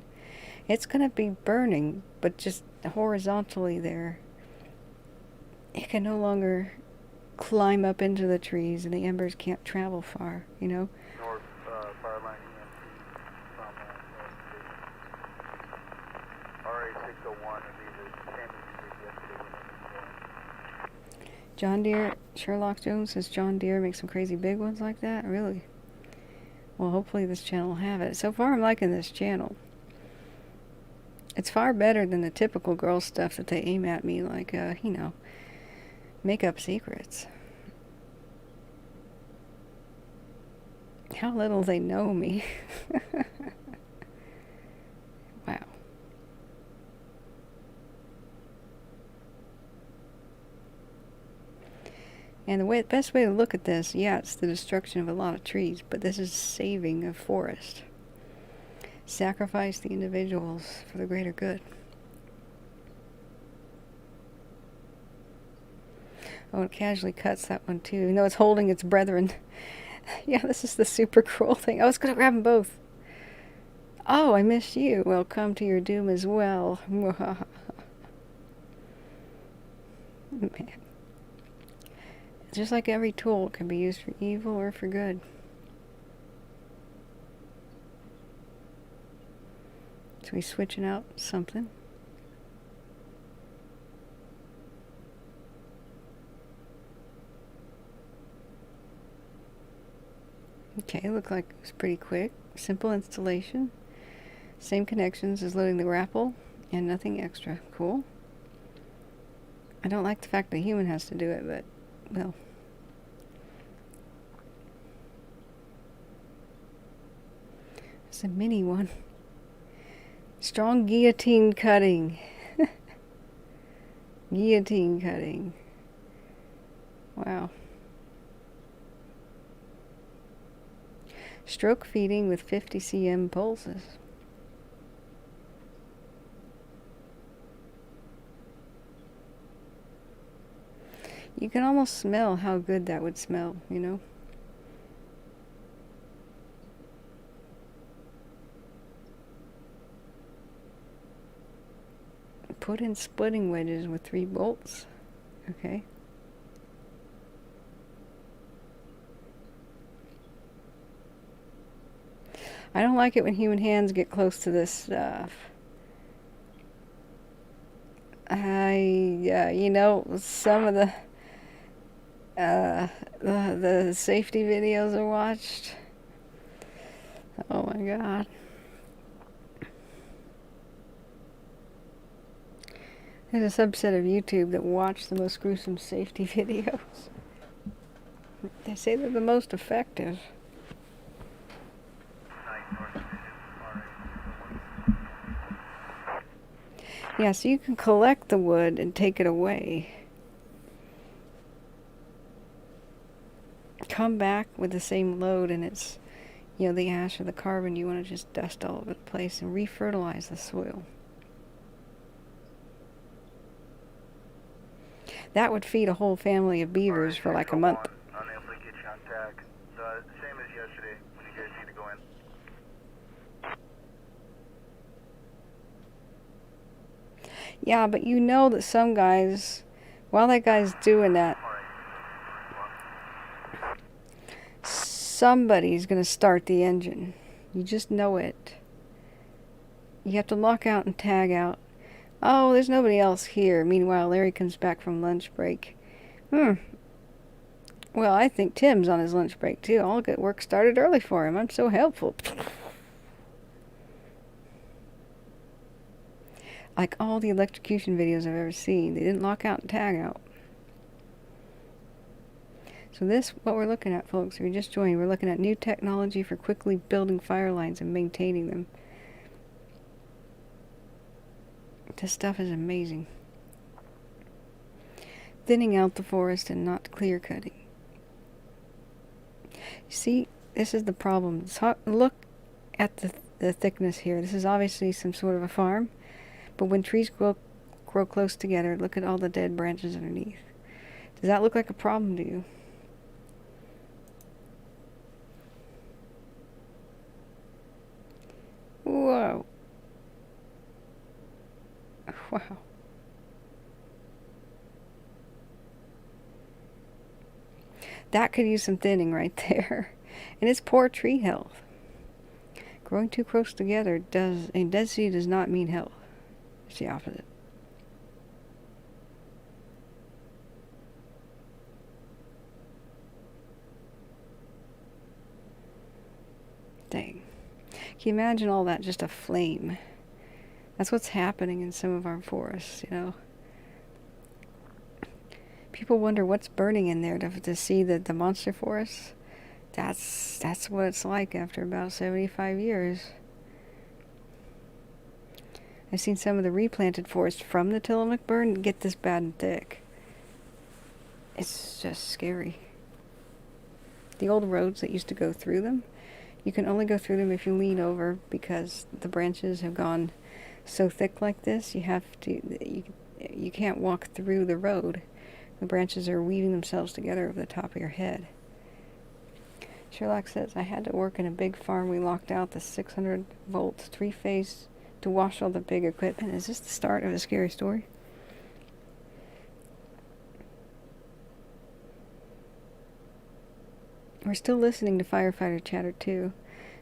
It's going to be burning, but just horizontally there. It can no longer climb up into the trees, and the embers can't travel far, you know? North fire line EMP from RA601 would be the same as we did yesterday. John Deere, Sherlock Jones says John Deere makes some crazy big ones like that? Really? Well, hopefully this channel will have it. So far, I'm liking this channel. It's far better than the typical girl stuff that they aim at me, like, you know, makeup secrets. How little they know me. Wow. And the best way to look at this, yeah, it's the destruction of a lot of trees, but this is saving a forest. Sacrifice the individuals for the greater good. Oh, it casually cuts that one too. You know, it's holding its brethren. Yeah, this is the super cruel thing. I was going to grab them both. Oh, I missed you. Well, come to your doom as well. Man. Just like every tool, it can be used for evil or for good. So we're switching out something. Okay, it looked like it was pretty quick. Simple installation. Same connections as loading the grapple, and nothing extra. Cool. I don't like the fact that a human has to do it, but, well. It's a mini one. Strong guillotine cutting. Guillotine cutting. Wow. Stroke feeding with 50 cm pulses. You can almost smell how good that would smell, you know? Put in splitting wedges with 3 bolts. Okay. I don't like it when human hands get close to this stuff. You know, some of the safety videos I watched. Oh my God. There's a subset of YouTube that watch the most gruesome safety videos. They say they're the most effective. Yeah, so you can collect the wood and take it away. Come back with the same load and it's, you know, the ash or the carbon, you want to just dust all over the place and refertilize the soil. That would feed a whole family of beavers for like a month. Unable to get you on tag. Same as yesterday when you guys need to go in. Yeah, but you know that some guys, while that guy's doing that, somebody's going to start the engine. You just know it. You have to lock out and tag out. Oh, there's nobody else here. Meanwhile, Larry comes back from lunch break. Well, I think Tim's on his lunch break too. I'll get work started early for him. I'm so helpful. Like all the electrocution videos I've ever seen, they didn't lock out and tag out. So this, what we're looking at, folks, if you're just joining, we're looking at new technology for quickly building fire lines and maintaining them. This stuff is amazing. Thinning out the forest and not clear cutting. See, this is the problem. Look at the thickness here. This is obviously some sort of a farm. But when trees grow close together, look at all the dead branches underneath. Does that look like a problem to you? Whoa. Wow. That could use some thinning right there. And it's poor tree health. Growing too close together in density does not mean health. It's the opposite. Dang. Can you imagine all that just aflame? That's what's happening in some of our forests, you know. People wonder what's burning in there to see the monster forests. That's what it's like after about 75 years. I've seen some of the replanted forest from the Tillamook burn get this bad and thick. It's just scary. The old roads that used to go through them, you can only go through them if you lean over because the branches have gone so thick like this. You can't walk through the road. The branches are weaving themselves together over the top of your head. Sherlock says, I had to work in a big farm. We locked out the 600 volt 3-phase to wash all the big equipment. Is this the start of a scary story? We're still listening to firefighter chatter too.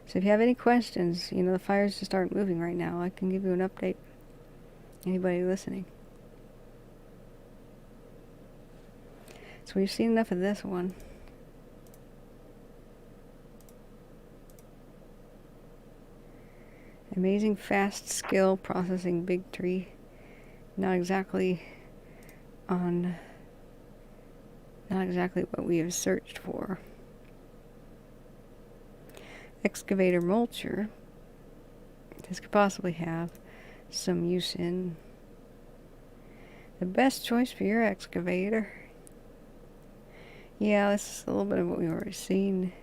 So if you have any questions, you know, the fires just aren't moving right now. I can give you an update. Anybody listening? So we've seen enough of this one. Amazing fast skill processing big tree. Not exactly what we have searched for. Excavator mulcher. This could possibly have some use in. The best choice for your excavator. Yeah, this is a little bit of what we've already seen.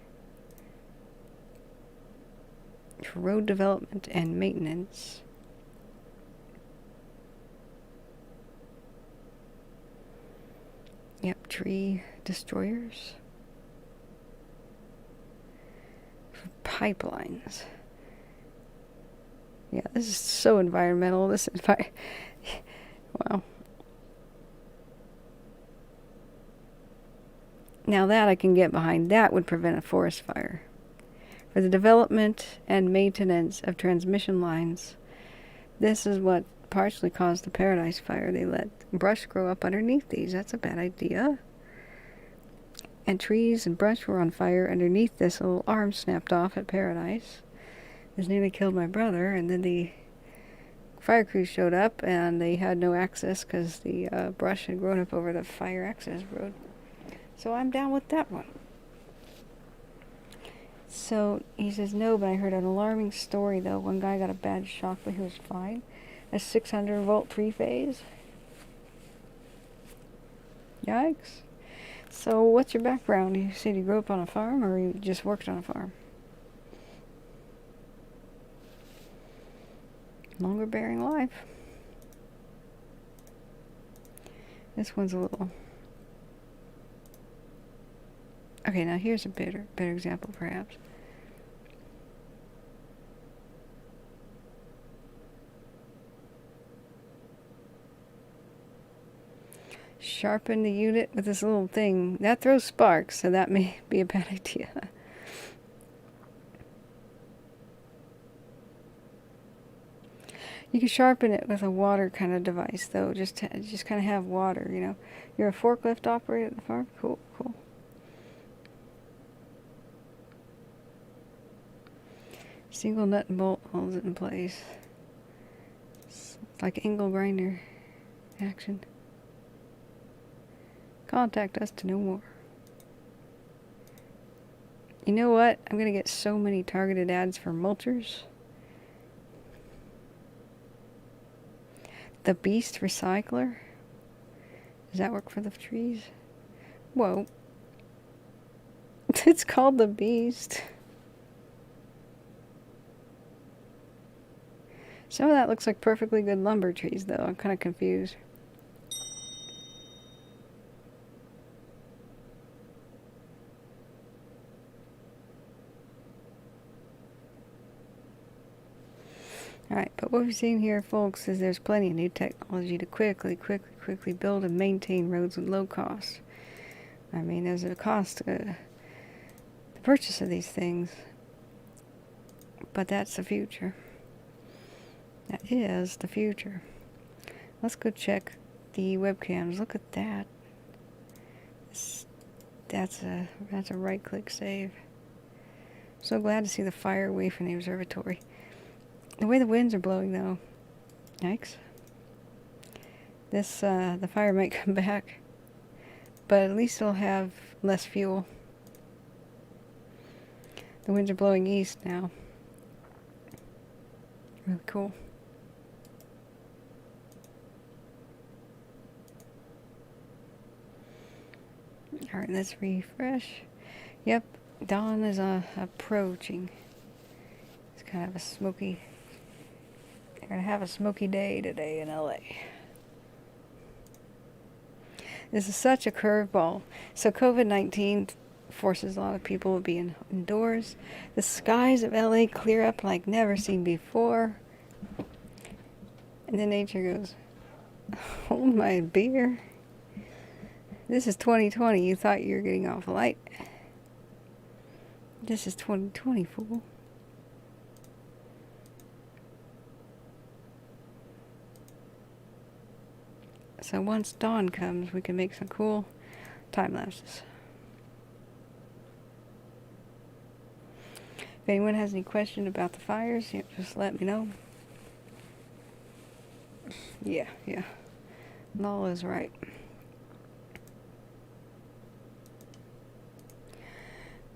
For road development and maintenance. Yep, tree destroyers. For pipelines. Yeah, this is so environmental. Wow. Now that I can get behind, that would prevent a forest fire. for the development and maintenance of transmission lines. This is what partially caused the Paradise Fire. They let brush grow up underneath these. That's a bad idea. And trees and brush were on fire underneath this. A little arm snapped off at Paradise. This nearly killed my brother, and then the fire crews showed up, and they had no access because the brush had grown up over the fire access road. So I'm down with that one. So he says, no, but I heard an alarming story, though. One guy got a bad shock, but he was fine. A 600-volt three-phase. Yikes. So what's your background? You said you grew up on a farm, or you just worked on a farm? Longer bearing life. This one's a little... Okay, now here's a better example, perhaps. Sharpen the unit with this little thing. That throws sparks, so that may be a bad idea. You can sharpen it with a water kind of device, though. Just kind of have water, you know. You're a forklift operator at the farm? Cool, cool. Single nut and bolt holds it in place. It's like angle grinder action. Contact us to know more. You know what? I'm going to get so many targeted ads for mulchers. The Beast Recycler? Does that work for the trees? Whoa. It's called the Beast. Some of that looks like perfectly good lumber trees, though. I'm kind of confused. Alright, but what we've seen here, folks, is there's plenty of new technology to quickly build and maintain roads with low cost. I mean, there's a cost to the purchase of these things, but that's the future. That is the future. Let's go check the webcams. Look at that. That's a right-click save. So glad to see the fire away from the observatory. The way the winds are blowing, though, yikes. The fire might come back, but at least it'll have less fuel. The winds are blowing east now. Really cool. Alright, let's refresh. Yep, dawn is approaching. It's kind of a smoky... They're going to have a smoky day today in LA. This is such a curveball. So COVID-19 forces a lot of people to be indoors. The skies of LA clear up like never seen before. And then nature goes, hold my beer. This is 2020. You thought you were getting off light. This is 2020, fool. So once dawn comes, we can make some cool time lapses. If anyone has any question about the fires, just let me know. Yeah. Null is right.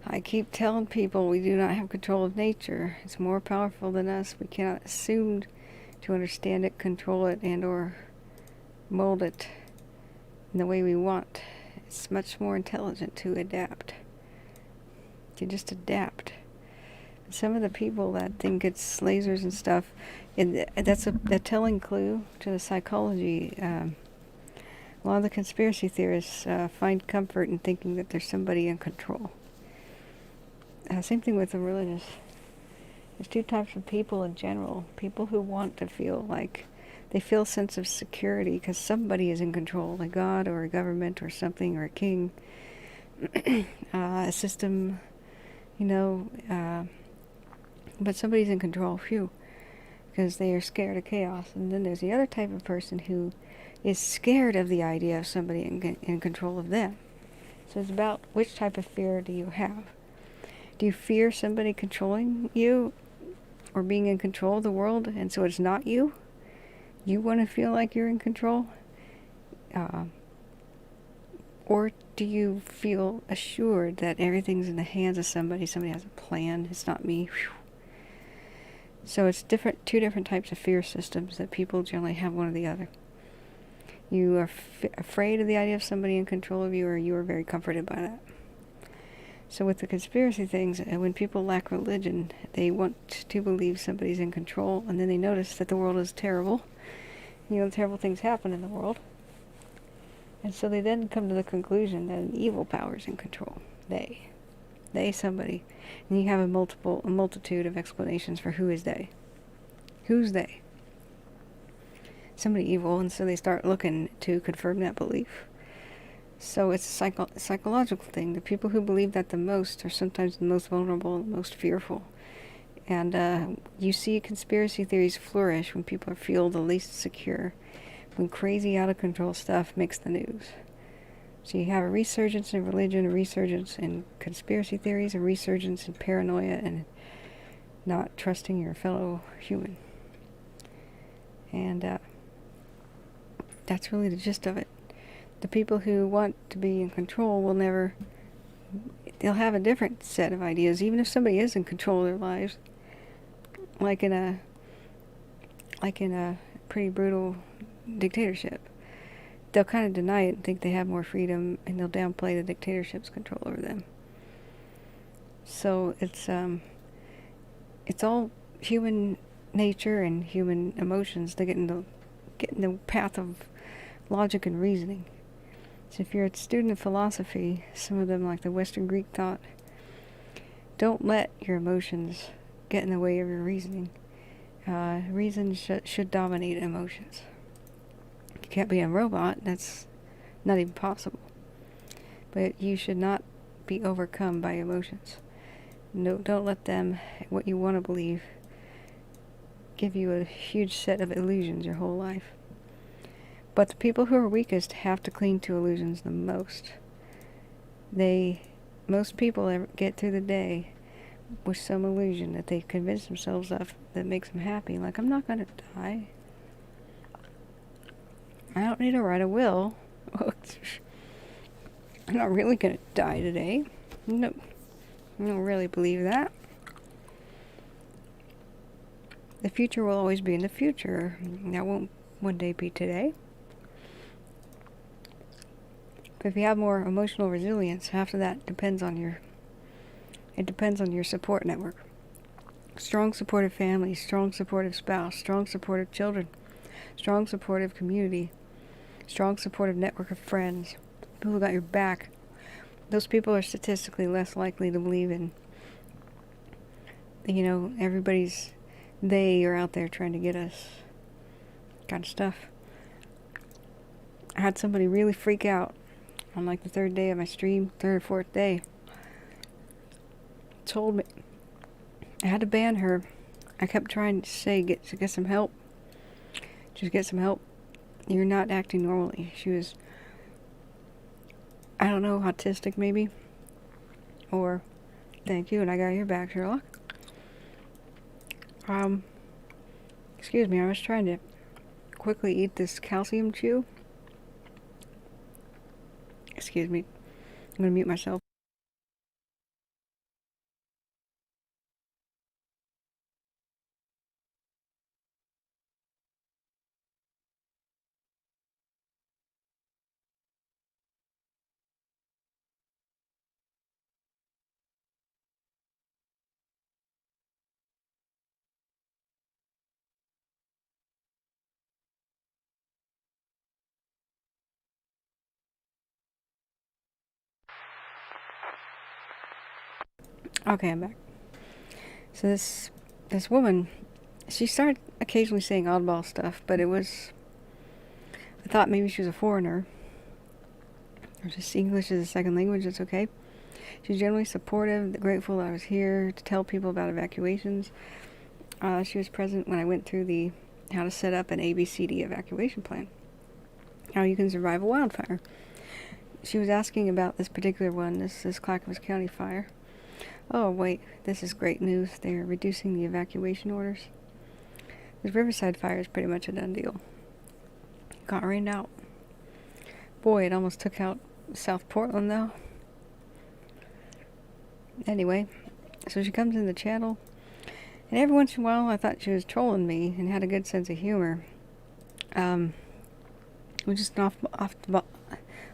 I keep telling people we do not have control of nature. It's more powerful than us. We cannot assume to understand it, control it, and or mold it in the way we want. It's much more intelligent to adapt. To just adapt. Some of the people that think it's lasers and stuff, that's a telling clue to the psychology. A lot of the conspiracy theorists find comfort in thinking that there's somebody in control. Same thing with the religious. There's two types of people in general. People who want to feel like they feel a sense of security because somebody is in control, a god or a government or something, or a king, a system, but somebody's in control. Phew. Because they are scared of chaos. And then there's the other type of person who is scared of the idea of somebody in control of them. So it's about which type of fear do you have. Do you fear somebody controlling you or being in control of the world, and so it's not you? You want to feel like you're in control? Or do you feel assured that everything's in the hands of somebody has a plan, it's not me? Whew. So it's two different types of fear systems that people generally have, one or the other. You are afraid of the idea of somebody in control of you, or you are very comforted by that. So with the conspiracy things, when people lack religion, they want to believe somebody's in control, and then they notice that the world is terrible. Terrible things happen in the world. And so they then come to the conclusion that an evil power is in control. Somebody. And you have a multitude of explanations for who is they. Who's they? Somebody evil, and so they start looking to confirm that belief. So it's a psychological thing. The people who believe that the most are sometimes the most vulnerable and the most fearful. And you see conspiracy theories flourish when people feel the least secure, when crazy, out-of-control stuff makes the news. So you have a resurgence in religion, a resurgence in conspiracy theories, a resurgence in paranoia and not trusting your fellow human. And that's really the gist of it. The people who want to be in control they'll have a different set of ideas, even if somebody is in control of their lives. Like in a pretty brutal dictatorship. They'll kind of deny it and think they have more freedom, and they'll downplay the dictatorship's control over them. So it's all human nature and human emotions that get in the path of logic and reasoning. So if you're a student of philosophy, some of them, like the Western Greek thought, don't let your emotions get in the way of your reasoning. Reason should dominate emotions. You can't be a robot, that's not even possible. But you should not be overcome by emotions. No, don't let them, what you want to believe, give you a huge set of illusions your whole life. But the people who are weakest have to cling to illusions the most. Most people get through the day with some illusion that they convince themselves of that makes them happy. Like, I'm not going to die. I don't need to write a will. I'm not really going to die today. No, I don't really believe that. The future will always be in the future. That won't one day be today. But if you have more emotional resilience, half of that depends on your support network. Strong supportive family, strong supportive spouse, strong supportive children, strong supportive community, strong supportive network of friends, people who got your back. Those people are statistically less likely to believe in, they are out there trying to get us kind of stuff. I had somebody really freak out on like the third day of my stream, third or fourth day. Told me I had to ban her. I kept trying to say, get some help. Just get some help. You're not acting normally. She was, I don't know, autistic maybe. Or, thank you, and I got your back, Sherlock. Excuse me, I was trying to quickly eat this calcium chew. Excuse me. I'm going to mute myself. Okay, I'm back. So this woman, she started occasionally saying oddball stuff, but I thought maybe she was a foreigner. Or just English as a second language, that's okay. She was generally supportive, grateful that I was here to tell people about evacuations. She was present when I went through how to set up an ABCD evacuation plan. How you can survive a wildfire. She was asking about this particular one, this Clackamas County fire. Oh wait, this is great news. They're reducing the evacuation orders. This Riverside fire is pretty much a done deal. Got rained out. Boy, it almost took out South Portland though. Anyway, so she comes in the channel, and every once in a while I thought she was trolling me and had a good sense of humor. It was just an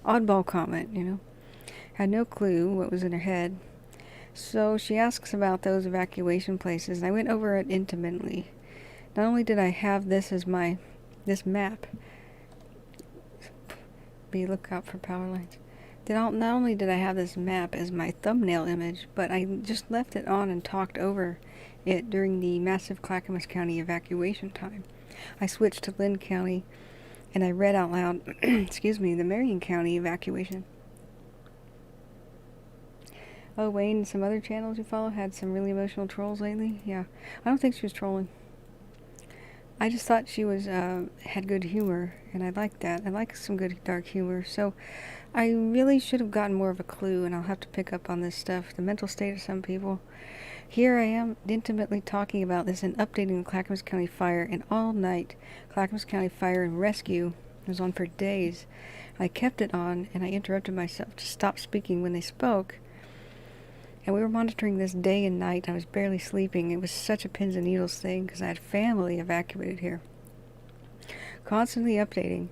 oddball comment, you know. Had no clue what was in her head. So she asks about those evacuation places, and I went over it intimately. Not only did I have this as this map. Look out for power lines. Not only did I have this map as my thumbnail image, but I just left it on and talked over it during the massive Clackamas County evacuation time. I switched to Lynn County, and I read out loud, excuse me, the Marion County evacuation. Oh, Wayne and some other channels you follow had some really emotional trolls lately? Yeah, I don't think she was trolling. I just thought she was had good humor, and I liked that. I like some good dark humor, so I really should have gotten more of a clue, and I'll have to pick up on this stuff, the mental state of some people. Here I am intimately talking about this and updating the Clackamas County Fire, and all night Clackamas County Fire and Rescue was on for days. I kept it on, and I interrupted myself to stop speaking when they spoke. And we were monitoring this day and night. I was barely sleeping. It was such a pins and needles thing because I had family evacuated here. Constantly updating.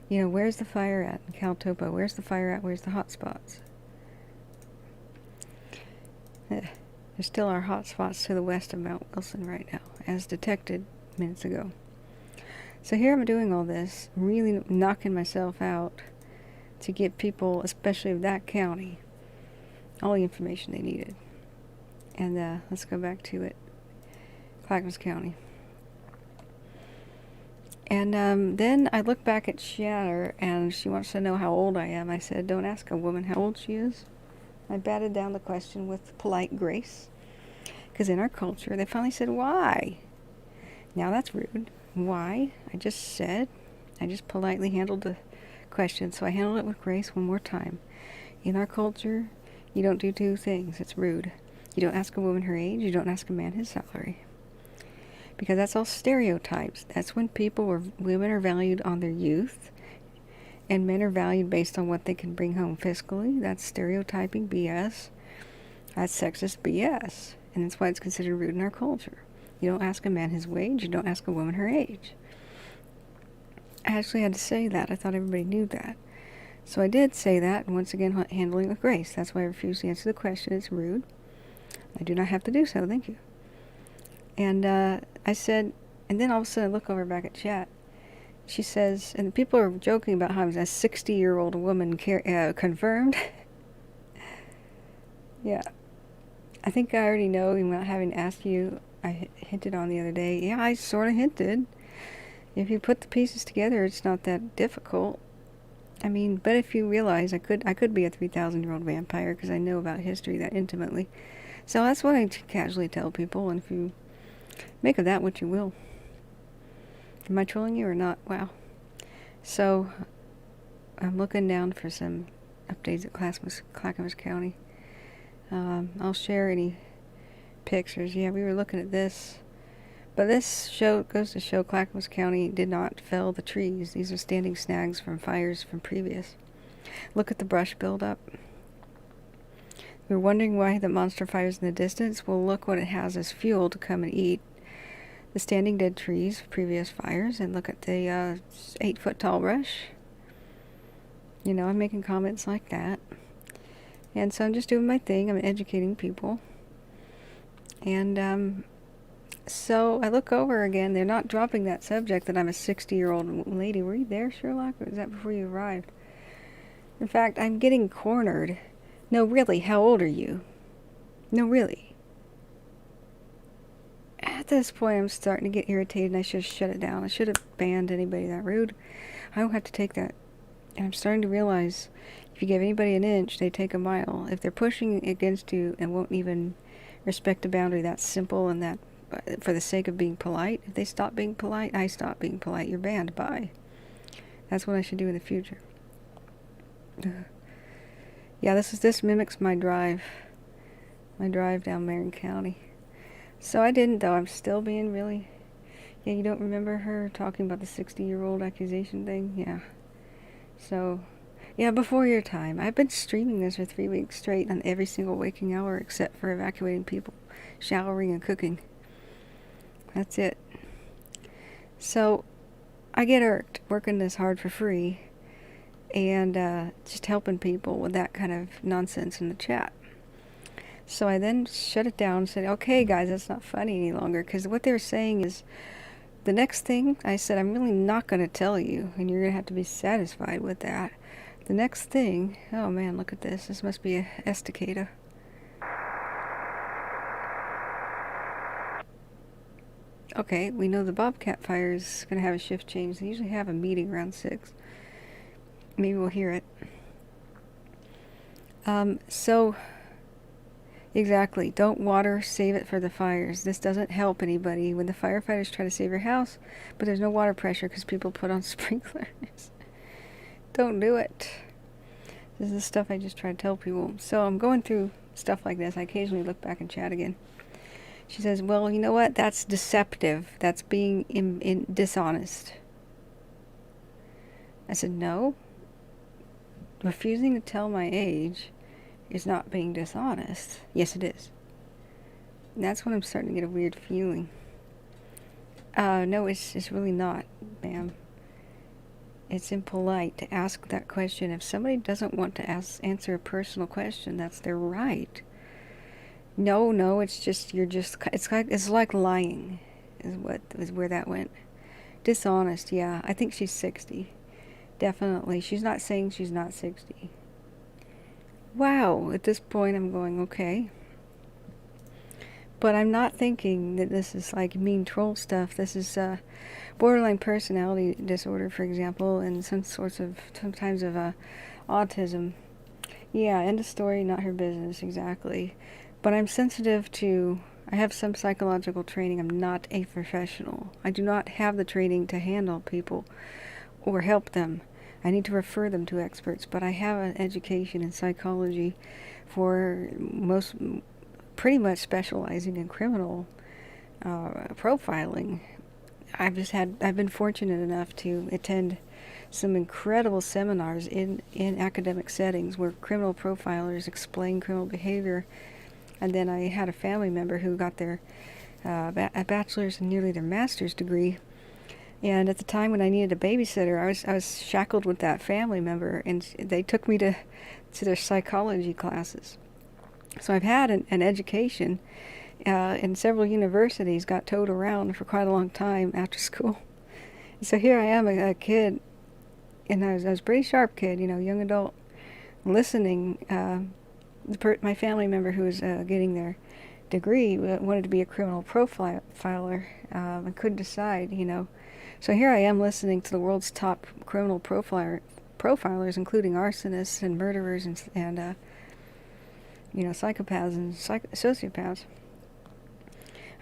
You know, where's the fire at in Caltopo? Where's the fire at? Where's the hot spots? There still are hot spots to the west of Mount Wilson right now, as detected minutes ago. So here I'm doing all this, really knocking myself out to get people, especially of that county, all the information they needed. And let's go back to it. Clackamas County. And then I look back at Shatter, and she wants to know how old I am. I said, don't ask a woman how old she is. I batted down the question with polite grace. Because in our culture, they finally said, why? Now that's rude. Why? I just politely handled the question, so I handled it with grace one more time. In our culture, you don't do two things. It's rude. You don't ask a woman her age. You don't ask a man his salary. Because that's all stereotypes. That's when women are valued on their youth, and men are valued based on what they can bring home fiscally. That's stereotyping BS. That's sexist BS. And that's why it's considered rude in our culture. You don't ask a man his wage. You don't ask a woman her age. I actually had to say that. I thought everybody knew that. So I did say that, and once again, handling it with grace. That's why I refused to answer the question. It's rude. I do not have to do so. Thank you. And I said, and then all of a sudden I look over back at chat. She says, and people are joking about how I was a 60-year-old woman confirmed. Yeah. I think I already know, even without having asked you, I hinted on the other day. Yeah, I sort of hinted. If you put the pieces together, it's not that difficult. I mean, but if you realize I could be a 3,000-year-old vampire because I know about history that intimately. So that's what I casually tell people, and if you make of that what you will. Am I trolling you or not? Wow. So I'm looking down for some updates at Clackamas County. I'll share any pictures. Yeah, we were looking at this. But this goes to show Clackamas County did not fell the trees. These are standing snags from fires from previous. Look at the brush buildup. We were wondering why the monster fire's in the distance. Well, look what it has as fuel to come and eat. The standing dead trees of previous fires. And look at the 8-foot tall brush. You know, I'm making comments like that. And so I'm just doing my thing. I'm educating people. And so I look over again. They're not dropping that subject that I'm a 60-year-old lady. Were you there, Sherlock? Or was that before you arrived? In fact, I'm getting cornered. No, really, how old are you? No, really. At this point, I'm starting to get irritated, and I should have shut it down. I should have banned anybody that rude. I don't have to take that And I'm starting to realize if you give anybody an inch, they take a mile. If they're pushing against you and won't even respect a boundary that's simple and that for the sake of being polite, if they stop being polite, I stop being polite. You're banned. Bye. That's what I should do in the future. Yeah, this mimics my drive down Marion County. So I didn't, though. I'm still being really... Yeah, you don't remember her talking about the 60-year-old accusation thing? Yeah. So, yeah, before your time. I've been streaming this for 3 weeks straight on every single waking hour except for evacuating people, showering, and cooking. That's it. So, I get irked working this hard for free and just helping people with that kind of nonsense in the chat. So I then shut it down and said, okay, guys, that's not funny any longer, because what they were saying is, the next thing, I said, I'm really not going to tell you, and you're going to have to be satisfied with that. The next thing, oh man, look at this. This must be a estacada. Okay, we know the Bobcat fire is going to have a shift change. They usually have a meeting around 6. Maybe we'll hear it. So, exactly. Don't water, save it for the fires. This doesn't help anybody when the firefighters try to save your house, but there's no water pressure because people put on sprinklers. Don't do it. This is the stuff I just try to tell people. So I'm going through stuff like this. I occasionally look back and chat again. She says, well, you know what? That's deceptive. That's being dishonest. I said, no. Refusing to tell my age is not being dishonest. Yes, it is. And that's when I'm starting to get a weird feeling. No, it's really not, ma'am. It's impolite to ask that question. If somebody doesn't want to answer a personal question, that's their right. No, it's just, it's like lying, is where that went. Dishonest, yeah. I think she's 60. Definitely. She's not saying she's not 60. Wow, at this point I'm going, okay. But I'm not thinking that this is like mean troll stuff. This is borderline personality disorder, for example, and sometimes of autism. Yeah, end of story, not her business, exactly. But I'm sensitive to, I have some psychological training. I'm not a professional. I do not have the training to handle people or help them. I need to refer them to experts, but I have an education in psychology for pretty much specializing in criminal profiling. I've been fortunate enough to attend some incredible seminars in academic settings where criminal profilers explain criminal behavior. And then I had a family member who got their a bachelor's and nearly their master's degree. And at the time when I needed a babysitter, I was shackled with that family member, and they took me to their psychology classes. So I've had an education in several universities, got towed around for quite a long time after school. So here I am, a kid, and I was a pretty sharp kid, young adult, listening. My family member who was getting their degree wanted to be a criminal profiler and couldn't decide, So here I am listening to the world's top criminal profilers, including arsonists and murderers and psychopaths and sociopaths.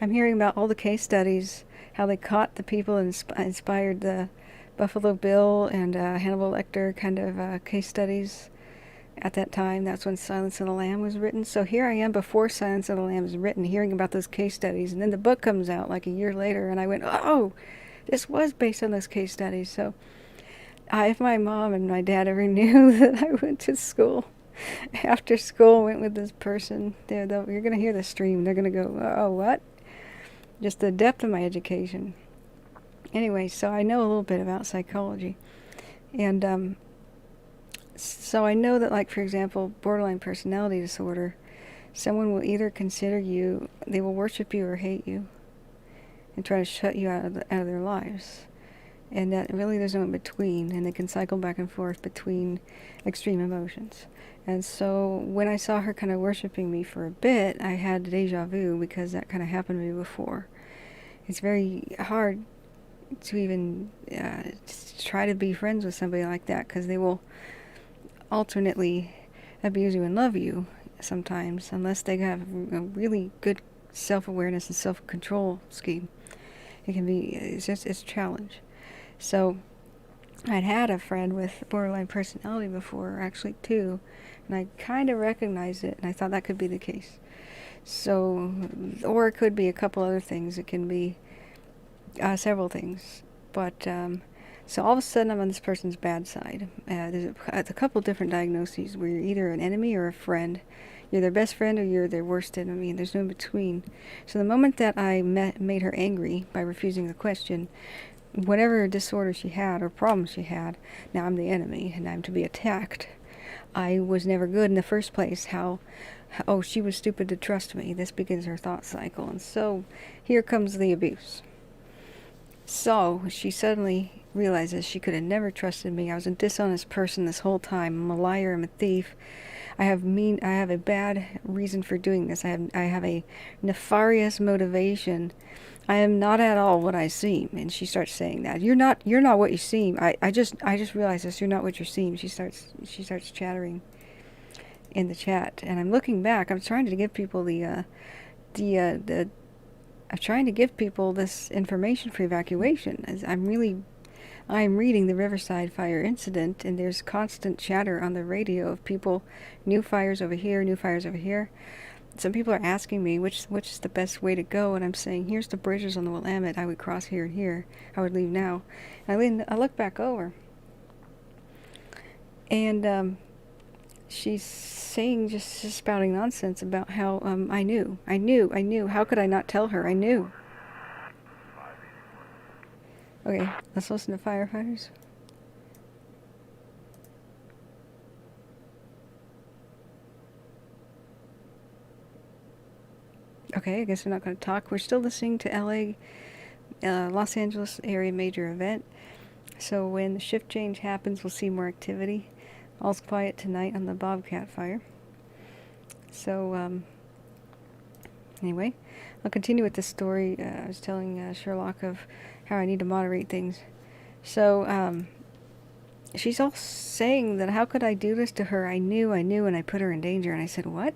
I'm hearing about all the case studies, how they caught the people and inspired the Buffalo Bill and Hannibal Lecter kind of case studies. At that time, that's when Silence of the Lamb was written. So here I am before Silence of the Lamb was written, hearing about those case studies. And then the book comes out like a year later, and I went, oh, this was based on those case studies. So if my mom and my dad ever knew that I went to school, after school, went with this person, you're going to hear the stream. They're going to go, oh, what? Just the depth of my education. Anyway, so I know a little bit about psychology. And so I know that, like, for example, borderline personality disorder, someone will either consider you, they will worship you or hate you and try to shut you out of their lives. And that really there's no in between, and they can cycle back and forth between extreme emotions. And so when I saw her kind of worshiping me for a bit, I had deja vu, because that kind of happened to me before. It's very hard to even try to be friends with somebody like that, because they will alternately abuse you and love you sometimes, unless they have a really good self-awareness and self-control scheme. It can be, it's a challenge. So I'd had a friend with borderline personality before, actually two, and I kind of recognized it, and I thought that could be the case. So, or it could be a couple other things. It can be several things. But, so all of a sudden I'm on this person's bad side. There's a couple different diagnoses where you're either an enemy or a friend. You're their best friend or you're their worst enemy. There's no in between. So the moment that I made her angry by refusing the question, whatever disorder she had or problem she had, now I'm the enemy and I'm to be attacked. I was never good in the first place. Oh, she was stupid to trust me. This begins her thought cycle. And so here comes the abuse. So she suddenly realizes she could have never trusted me. I was a dishonest person this whole time. I'm a liar. I'm a thief. I have a bad reason for doing this. I have a nefarious motivation. I am not at all what I seem. And she starts saying that. You're not what you seem. I just realized this. You're not what you seem. She starts chattering in the chat. And I'm looking back. I'm trying to give people I'm trying to give people this information for evacuation. As I'm reading the Riverside fire incident, and there's constant chatter on the radio of people, new fires over here, new fires over here. Some people are asking me which is the best way to go, and I'm saying, here's the bridges on the Willamette. I would cross here and here. I would leave now. And I look back over, and she's saying, just spouting nonsense about how I knew. How could I not tell her? I knew. Okay, let's listen to firefighters. Okay, I guess we're not going to talk. We're still listening to LA, Los Angeles area major event. So when the shift change happens, we'll see more activity. All's quiet tonight on the Bobcat fire. So, anyway, I'll continue with this story. I was telling Sherlock of how I need to moderate things. So, she's all saying that how could I do this to her? I knew, and I put her in danger. And I said, what?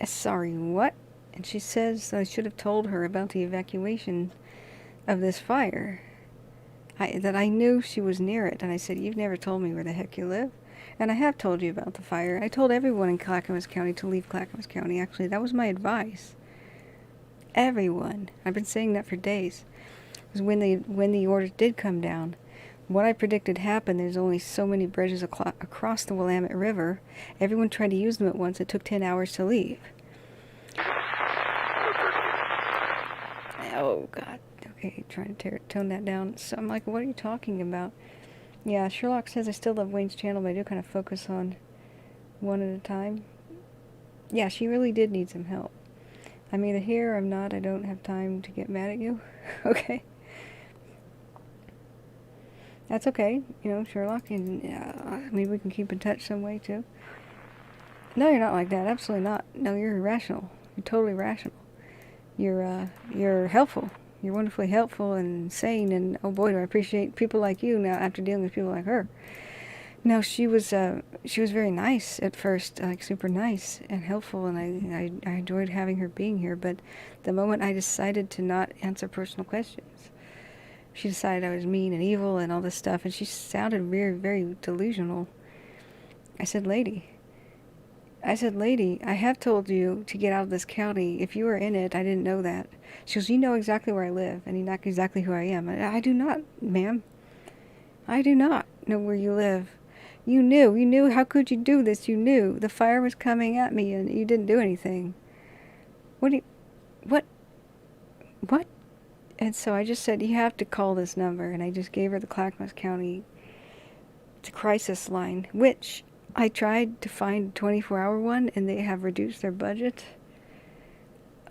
Sorry, what? And she says I should have told her about the evacuation of this fire. That I knew she was near it. And I said, you've never told me where the heck you live. And I have told you about the fire. I told everyone in Clackamas County to leave Clackamas County. Actually, that was my advice. Everyone. I've been saying that for days. Because when the orders did come down, what I predicted happened. There's only so many bridges across the Willamette River. Everyone tried to use them at once. It took 10 hours to leave. Oh, God. Okay, trying to tone that down. So I'm like, what are you talking about? Yeah, Sherlock says I still love Wayne's channel, but I do kind of focus on one at a time. Yeah, she really did need some help. I'm either here or I'm not. I don't have time to get mad at you. Okay. That's okay. You know, Sherlock, and maybe we can keep in touch some way, too. No, you're not like that. Absolutely not. No, you're irrational. You're totally rational. You're helpful. You're wonderfully helpful and sane, and oh boy, do I appreciate people like you now after dealing with people like her. No, she was very nice at first, like super nice and helpful, and I enjoyed having her being here, but the moment I decided to not answer personal questions, she decided I was mean and evil and all this stuff, and she sounded very, very delusional. I said, lady, I have told you to get out of this county. If you were in it, I didn't know that. She goes, you know exactly where I live, and you know exactly who I am. I do not, ma'am. I do not know where you live. You knew. How could you do this? You knew. The fire was coming at me, and you didn't do anything. What? And so I just said, you have to call this number, and I just gave her the Clackamas County crisis line, which I tried to find a 24-hour one, and they have reduced their budget.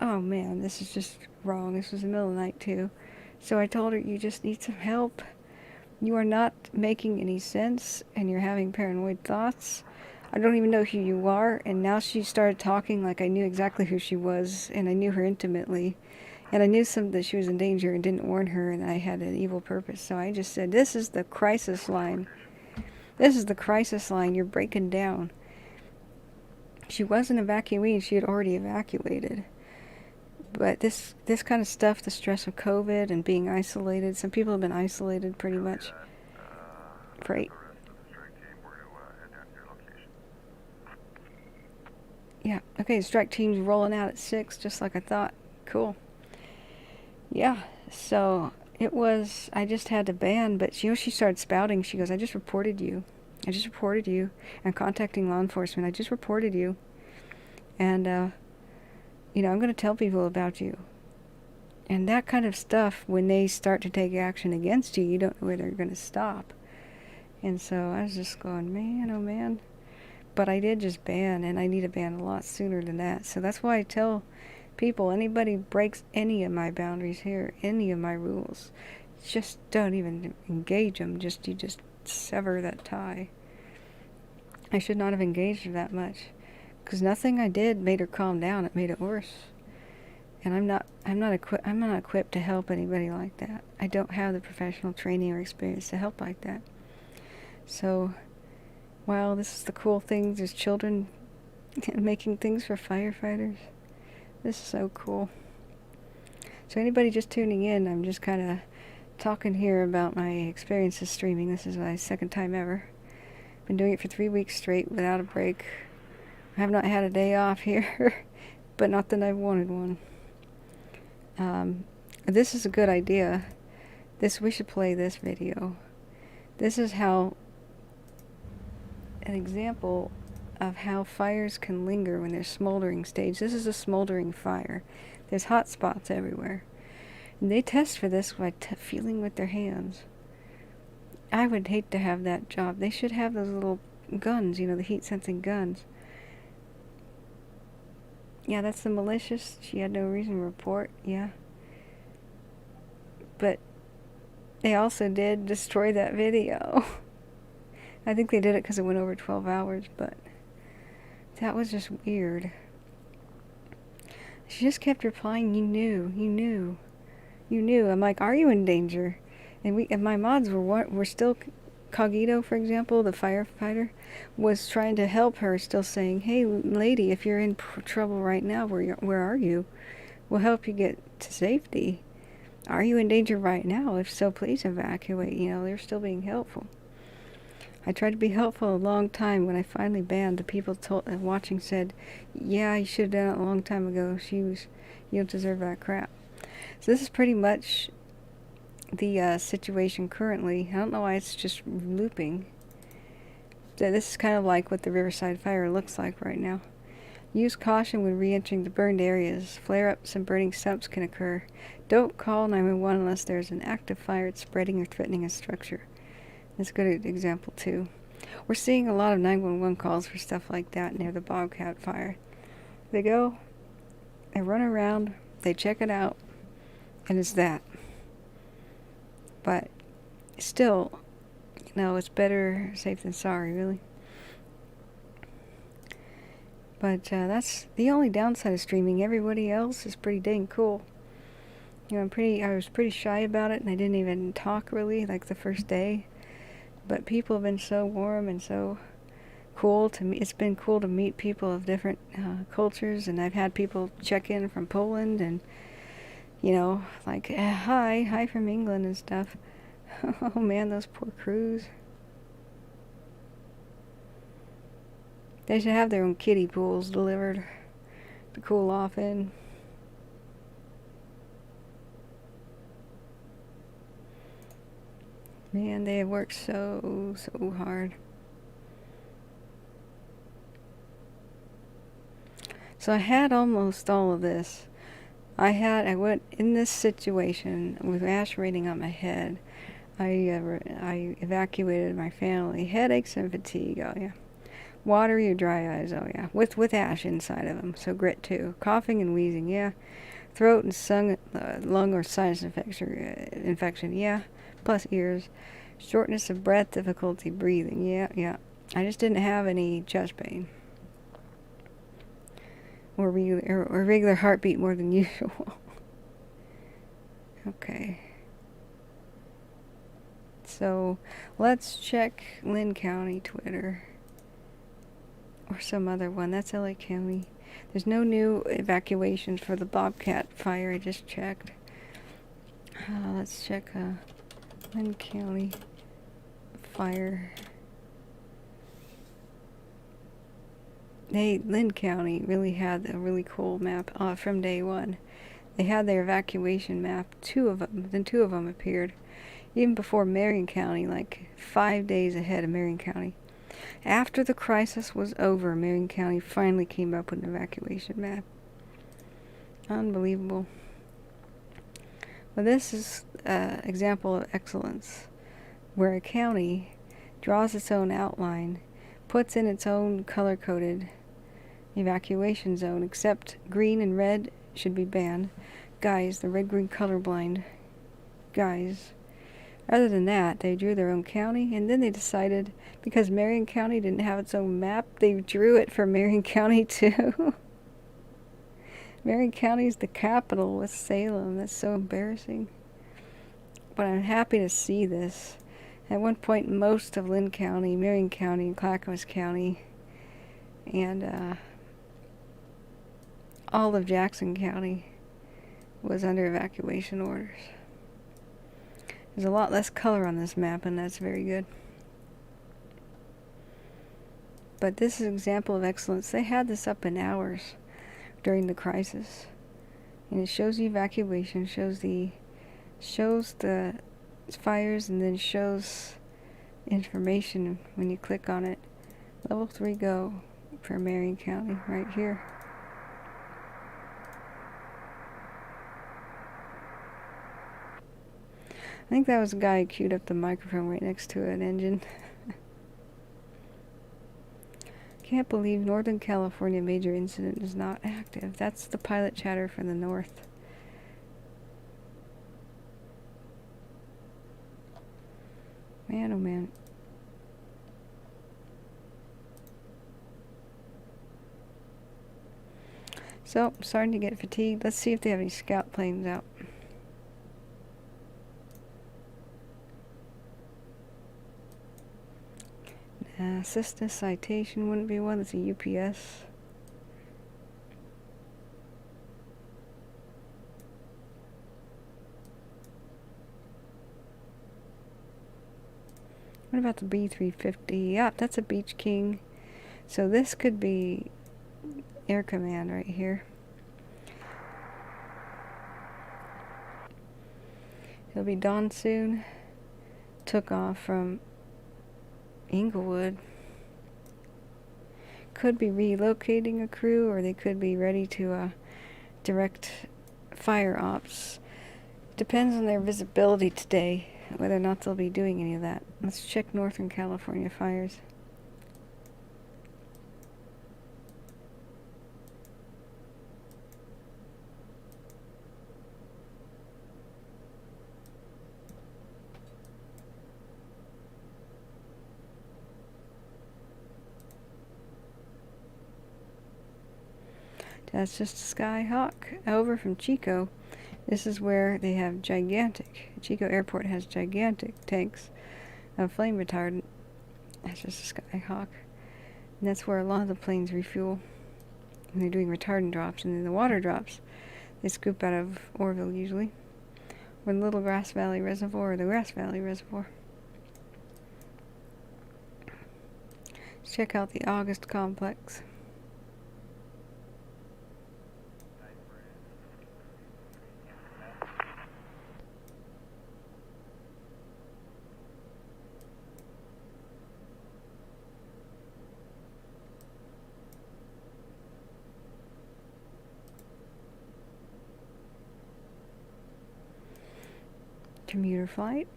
Oh man, this is just wrong. This was the middle of the night too. So I told her, you just need some help. You are not making any sense, and you're having paranoid thoughts. I don't even know who you are. And now she started talking like I knew exactly who she was, and I knew her intimately. And I knew that she was in danger and didn't warn her, and I had an evil purpose. So I just said, this is the crisis line. This is the crisis line. You're breaking down. She wasn't evacuees. She had already evacuated. But this kind of stuff, the stress of COVID and being isolated, some people have been isolated pretty much. Right. Yeah, okay, strike team's rolling out at 6, just like I thought. Cool. Yeah, so it was, I just had to ban, but you know, she started spouting. She goes, I just reported you. I just reported you. I'm contacting law enforcement. I just reported you. And, you know, I'm going to tell people about you. And that kind of stuff, when they start to take action against you, you don't know where they're going to stop. And so I was just going, man, oh man. But I did just ban, and I need to ban a lot sooner than that. So that's why I tell people, anybody breaks any of my boundaries here, any of my rules, just don't even engage them. You just sever that tie. I should not have engaged her that much, because nothing I did made her calm down. It made it worse. And I'm not equipped to help anybody like that. I don't have the professional training or experience to help like that. So, wow, this is the cool thing. There's children making things for firefighters. This is so cool. So anybody just tuning in, I'm just kind of talking here about my experiences streaming. This is my second time ever. Been doing it for 3 weeks straight without a break. I have not had a day off here, but not that I've wanted one. This is a good idea. We should play this video. This is how, an example of how fires can linger when there's smoldering stage. This is a smoldering fire. There's hot spots everywhere. And they test for this by feeling with their hands. I would hate to have that job. They should have those little guns, you know, the heat-sensing guns. Yeah, that's the malicious. She had no reason to report. Yeah. But they also did destroy that video. I think they did it because it went over 12 hours, but that was just weird. She just kept replying, you knew. I'm like, are you in danger? And my mods were still, Cogito, for example, the firefighter, was trying to help her, still saying, hey, lady, if you're in trouble right now, where are you? We'll help you get to safety. Are you in danger right now? If so, please evacuate. You know, they're still being helpful. I tried to be helpful a long time. When I finally banned, the people watching said, yeah, you should have done it a long time ago. You don't deserve that crap. So this is pretty much the situation currently. I don't know why it's just looping. So this is kind of like what the Riverside fire looks like right now. Use caution when re-entering the burned areas. Flare-ups and burning stumps can occur. Don't call 911 unless there's an active fire that's spreading or threatening a structure. That's a good example too. We're seeing a lot of 911 calls for stuff like that near the Bobcat fire. They go, they run around, they check it out, and it's that. But still, you know, it's better safe than sorry, really. But that's the only downside of streaming. Everybody else is pretty dang cool. You know, I was pretty shy about it, and I didn't even talk really, like the first day. But people have been so warm and so cool to me. It's been cool to meet people of different cultures, and I've had people check in from Poland, and you know, like hi from England and stuff. Oh man, those poor crews. They should have their own kiddie pools delivered to cool off in. Man, they have worked so hard. So I had almost all of this. I went in this situation with ash raining on my head. I evacuated my family. Headaches and fatigue, oh yeah. Watery or dry eyes, oh yeah. With ash inside of them, so grit too. Coughing and wheezing, yeah. Throat and lung or sinus infection, yeah. Plus ears. Shortness of breath, difficulty breathing, yeah. I just didn't have any chest pain. Or regular heartbeat more than usual. Okay. So let's check Lynn County Twitter. Or some other one. That's LA County. There's no new evacuations for the Bobcat fire. I just checked. Let's check Lynn County fire. Lynn County really had a really cool map from day one. They had their evacuation map, 2 of them. Then 2 of them appeared. Even before Marion County, like 5 days ahead of Marion County. After the crisis was over, Marion County finally came up with an evacuation map. Unbelievable. Well, this is an example of excellence, where a county draws its own outline, puts in its own color-coded evacuation zone, except green and red should be banned. Guys, the red-green colorblind guys. Other than that, they drew their own county, and then they decided, because Marion County didn't have its own map, they drew it for Marion County too. Marion County's the capital with Salem. That's so embarrassing. But I'm happy to see this. At one point, most of Lynn County, Marion County, and Clackamas County, and all of Jackson County was under evacuation orders. There's a lot less color on this map, and that's very good. But this is an example of excellence. They had this up in hours during the crisis. And it shows the evacuation, shows the fires, and then shows information when you click on it. Level 3 go for Marion County right here. I think that was a guy who queued up the microphone right next to an engine. Can't believe Northern California major incident is not active. That's the pilot chatter for the north. Man, oh man. So, starting to get fatigued. Let's see if they have any scout planes out. Cessna Citation wouldn't be one. That's a UPS. What about the B350? Yeah, that's a Beach King. So this could be Air Command right here. It'll be dawn soon. Took off from Inglewood. Could be relocating a crew, or they could be ready to direct fire ops. Depends on their visibility today, whether or not they'll be doing any of that. Let's check Northern California fires. That's just a Skyhawk over from Chico. This is where they have gigantic, Chico Airport has gigantic tanks of flame retardant. That's just a Skyhawk. And that's where a lot of the planes refuel when they're doing retardant drops. And then the water drops, they scoop out of Orville usually, or the Little Grass Valley Reservoir, or the Grass Valley Reservoir. Let's check out the August complex. Commuter flight.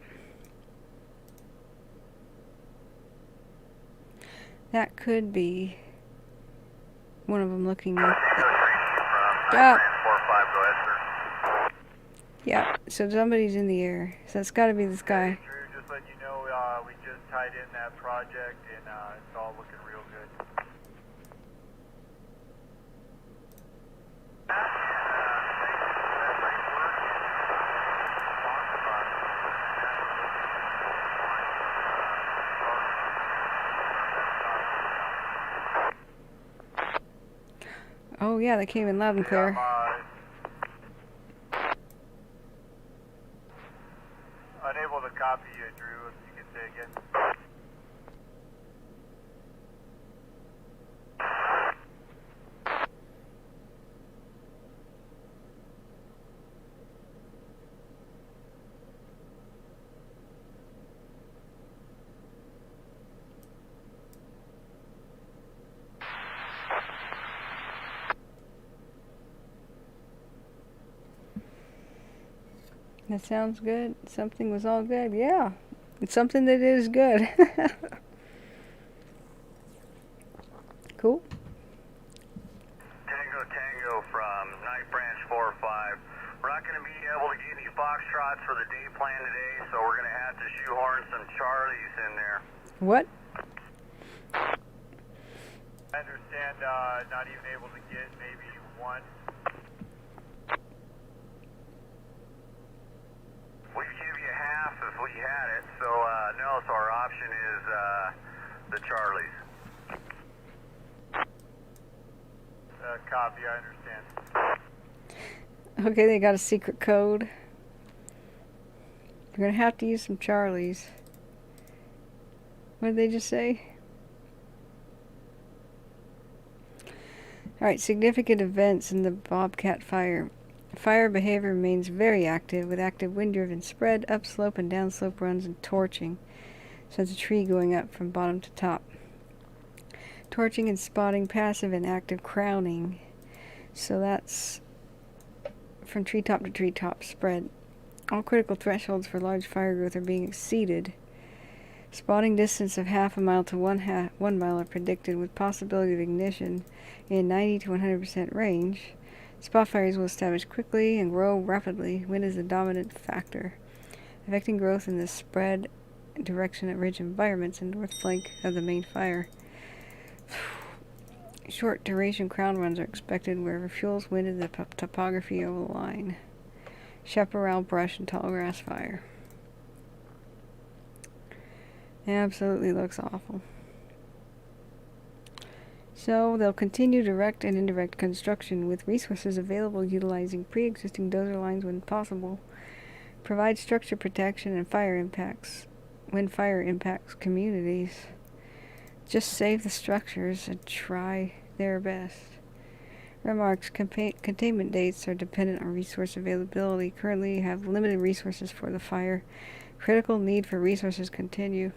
That could be one of them looking at. Yeah, so somebody's in the air. So it's got to be this guy. Drew, just letting you know, we just tied in that project, and it's all looking real good. Oh yeah, they came in loud and clear. Unable to copy you, Drew, if you could say again. That sounds good. Something was all good. Yeah. It's something that is good. Cool. Tango from Night Branch 4-5. We're not going to be able to get any foxtrots for the day plan today, so we're going to have to shoehorn some Charlies in there. What? I understand not even able to get maybe one. We'd give you half if we had it, so no, so our option is the Charlies. Copy, I understand. Okay, they got a secret code. You're gonna have to use some Charlies. What did they just say? Alright, significant events in the Bobcat fire. Fire behavior remains very active, with active wind-driven spread, upslope and downslope runs, and torching. So it's a tree going up from bottom to top. Torching and spotting, passive and active crowning. So that's from treetop to treetop spread. All critical thresholds for large fire growth are being exceeded. Spotting distance of half a mile to 1 mile are predicted, with possibility of ignition in 90 to 100% range. Spot fires will establish quickly and grow rapidly. Wind is the dominant factor, affecting growth in the spread direction at ridge environments and north flank of the main fire. Short duration crown runs are expected wherever fuels wind and the topography overline. Chaparral, brush, and tall grass fire. Absolutely looks awful. So they'll continue direct and indirect construction with resources available utilizing pre-existing dozer lines when possible. Provide structure protection and fire impacts when fire impacts communities. Just save the structures and try their best. Remarks, containment dates are dependent on resource availability. Currently have limited resources for the fire. Critical need for resources continue.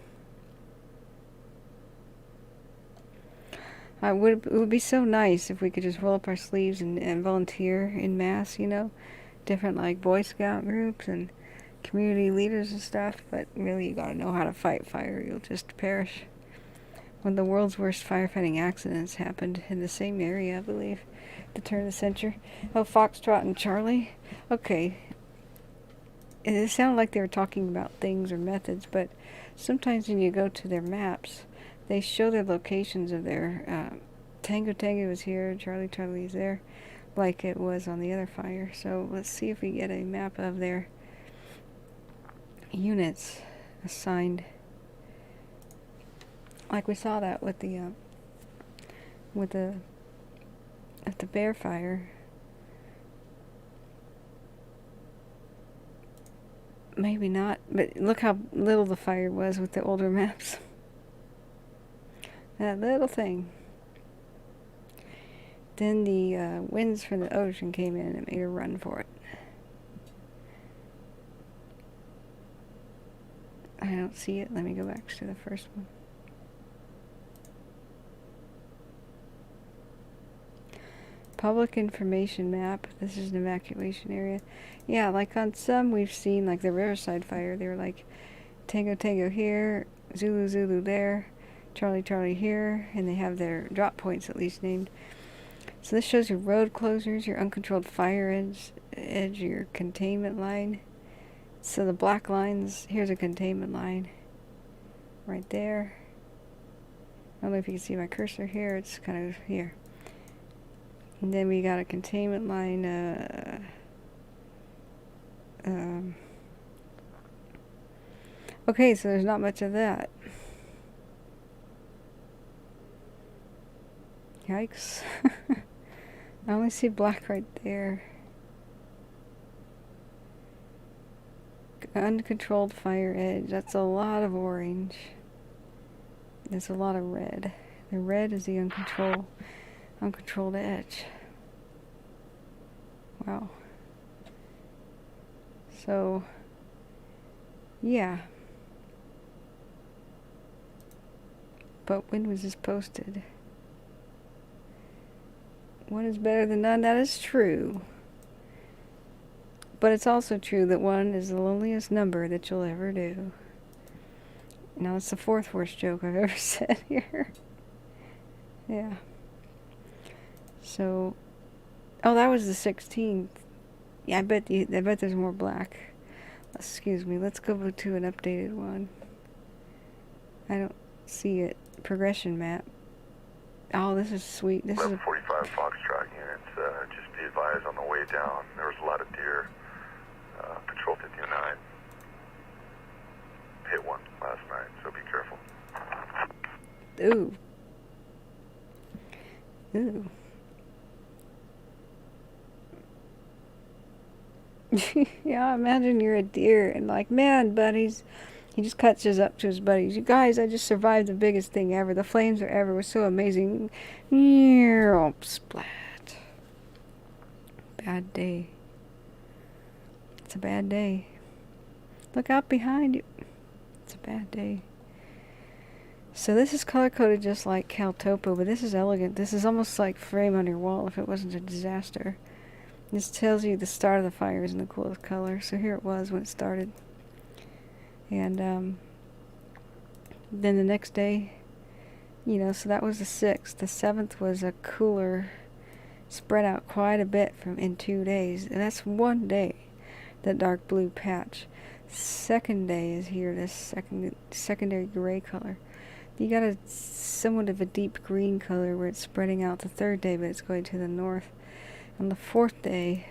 It would be so nice if we could just roll up our sleeves and volunteer in mass, you know? Different like Boy Scout groups and community leaders and stuff, but really you gotta know how to fight fire, you'll just perish. One of the world's worst firefighting accidents happened in the same area, I believe, at the turn of the century. Oh, Foxtrot and Charlie? Okay. It sounded like they were talking about things or methods, but sometimes when you go to their maps, they show their locations of their Tango is here, Charlie is there, like it was on the other fire. So let's see if we get a map of their units assigned. Like we saw that with the at the bear fire. Maybe not, but look how little the fire was with the older maps. That little thing. Then the winds from the ocean came in and made a run for it. I don't see it. Let me go back to the first one. Public information map. This is an evacuation area. Yeah, like on some we've seen, like the Riverside fire, they were like Tango here, Zulu there, Charlie here, and they have their drop points at least named. So this shows your road closures, your uncontrolled fire edge, your containment line. So the black lines, here's a containment line right there. I don't know if you can see my cursor here, it's kind of here. And then we got a containment line, okay, so there's not much of that. Yikes. I only see black right there. Uncontrolled fire edge. That's a lot of orange. There's a lot of red. The red is the uncontrolled edge. Wow. So, yeah. But when was this posted? One is better than none. That is true. But it's also true that one is the loneliest number that you'll ever do. Now, it's the fourth worst joke I've ever said here. Yeah. So, oh, that was the 16th. Yeah, I bet there's more black. Excuse me. Let's go to an updated one. I don't see it. Progression map. Oh, this is sweet. This is a 45 Foxtrot units. Just be advised on the way down. There was a lot of deer. Patrol 59 hit one last night, so be careful. ooh. Ooh. Yeah, imagine you're a deer and like, man, buddies. He just catches up to his buddies. You guys, I just survived the biggest thing ever. The flames are ever was so amazing. Oh, splat. Bad day. It's a bad day. Look out behind you. It's a bad day. So this is color-coded just like Caltopo, but this is elegant. This is almost like frame on your wall if it wasn't a disaster. This tells you the start of the fire is in the coolest color. So here it was when it started. And then the next day, you know, so that was the 6th. The 7th was a cooler, spread out quite a bit in 2 days. And that's one day, that dark blue patch. Second day is here, this secondary gray color. You got a somewhat of a deep green color where it's spreading out the 3rd day, but it's going to the north. On the 4th day,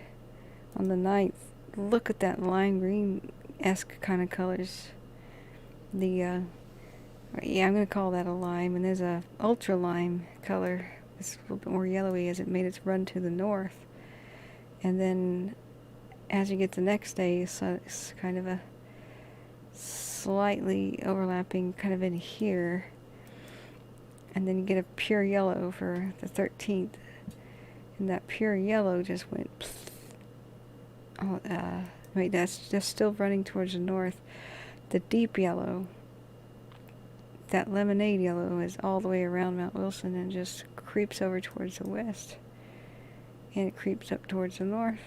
on the 9th, look at that lime green-esque kind of colors. Yeah, I'm going to call that a lime. And there's a ultra lime color. It's a little bit more yellowy as it made its run to the north. And then as you get the next day, so it's kind of a slightly overlapping kind of in here. And then you get a pure yellow for the 13th. And that pure yellow just went... Oh, wait, that's just still running towards the north. The deep yellow, that lemonade yellow, is all the way around Mount Wilson and just creeps over towards the west. And it creeps up towards the north.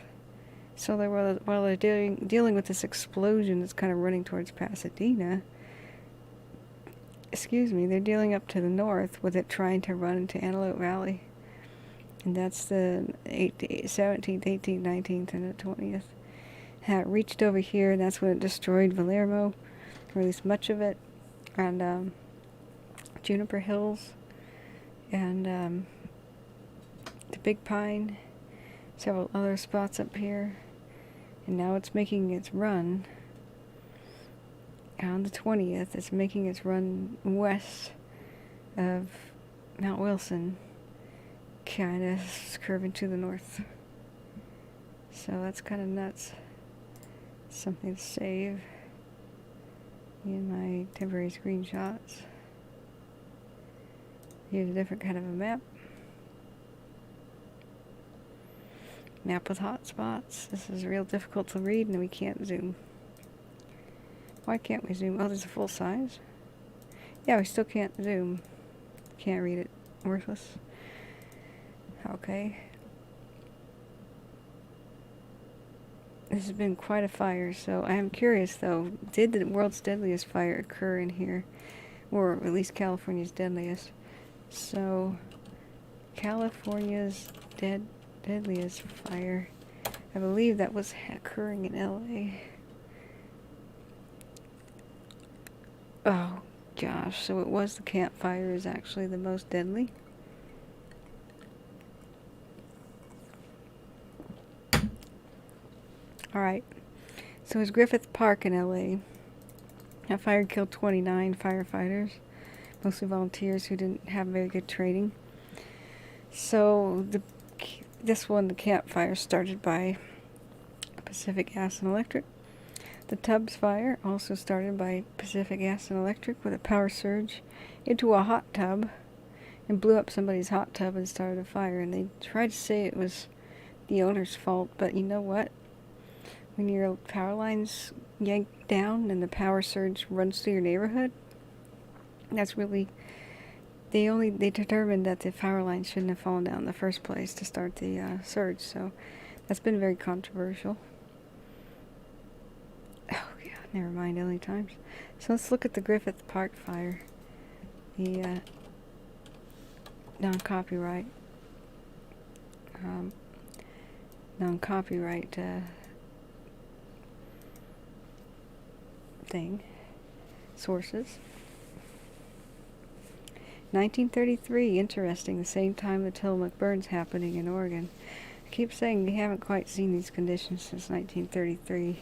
So while they're dealing with this explosion that's kind of running towards Pasadena, they're dealing up to the north with it trying to run into Antelope Valley. And that's the 17th, 18th, 19th, and the 20th. It reached over here, and that's when it destroyed Valeyrmo, or at least much of it, and Juniper Hills, and the Big Pine, several other spots up here. And now it's making its run. On the 20th, it's making its run west of Mount Wilson, kind of curving to the north. So that's kind of nuts. Something to save in my temporary screenshots. Here's a different kind of a map. Map with hot spots. This is real difficult to read and we can't zoom. Why can't we zoom? Oh, there's a full size. Yeah, we still can't zoom. Can't read it. Worthless. Okay. This has been quite a fire, so I am curious though, did the world's deadliest fire occur in here? Or at least California's deadliest. So, California's deadliest fire. I believe that was occurring in LA. Oh gosh, so it was the campfire is actually the most deadly. Alright, so it was Griffith Park in LA. That fire killed 29 firefighters, mostly volunteers who didn't have very good training. So This one, the campfire, started by Pacific Gas and Electric. The Tubbs fire, also started by Pacific Gas and Electric with a power surge into a hot tub and blew up somebody's hot tub and started a fire. And they tried to say it was the owner's fault, but you know what? When your power lines yank down and the power surge runs through your neighborhood, that's really... They determined that the power line shouldn't have fallen down in the first place to start the surge, so that's been very controversial. Oh yeah, never mind, LA Times. So let's look at the Griffith Park fire. The non-copyright thing. Sources. 1933, interesting, the same time the Tillamook burn's happening in Oregon. I keep saying we haven't quite seen these conditions since 1933.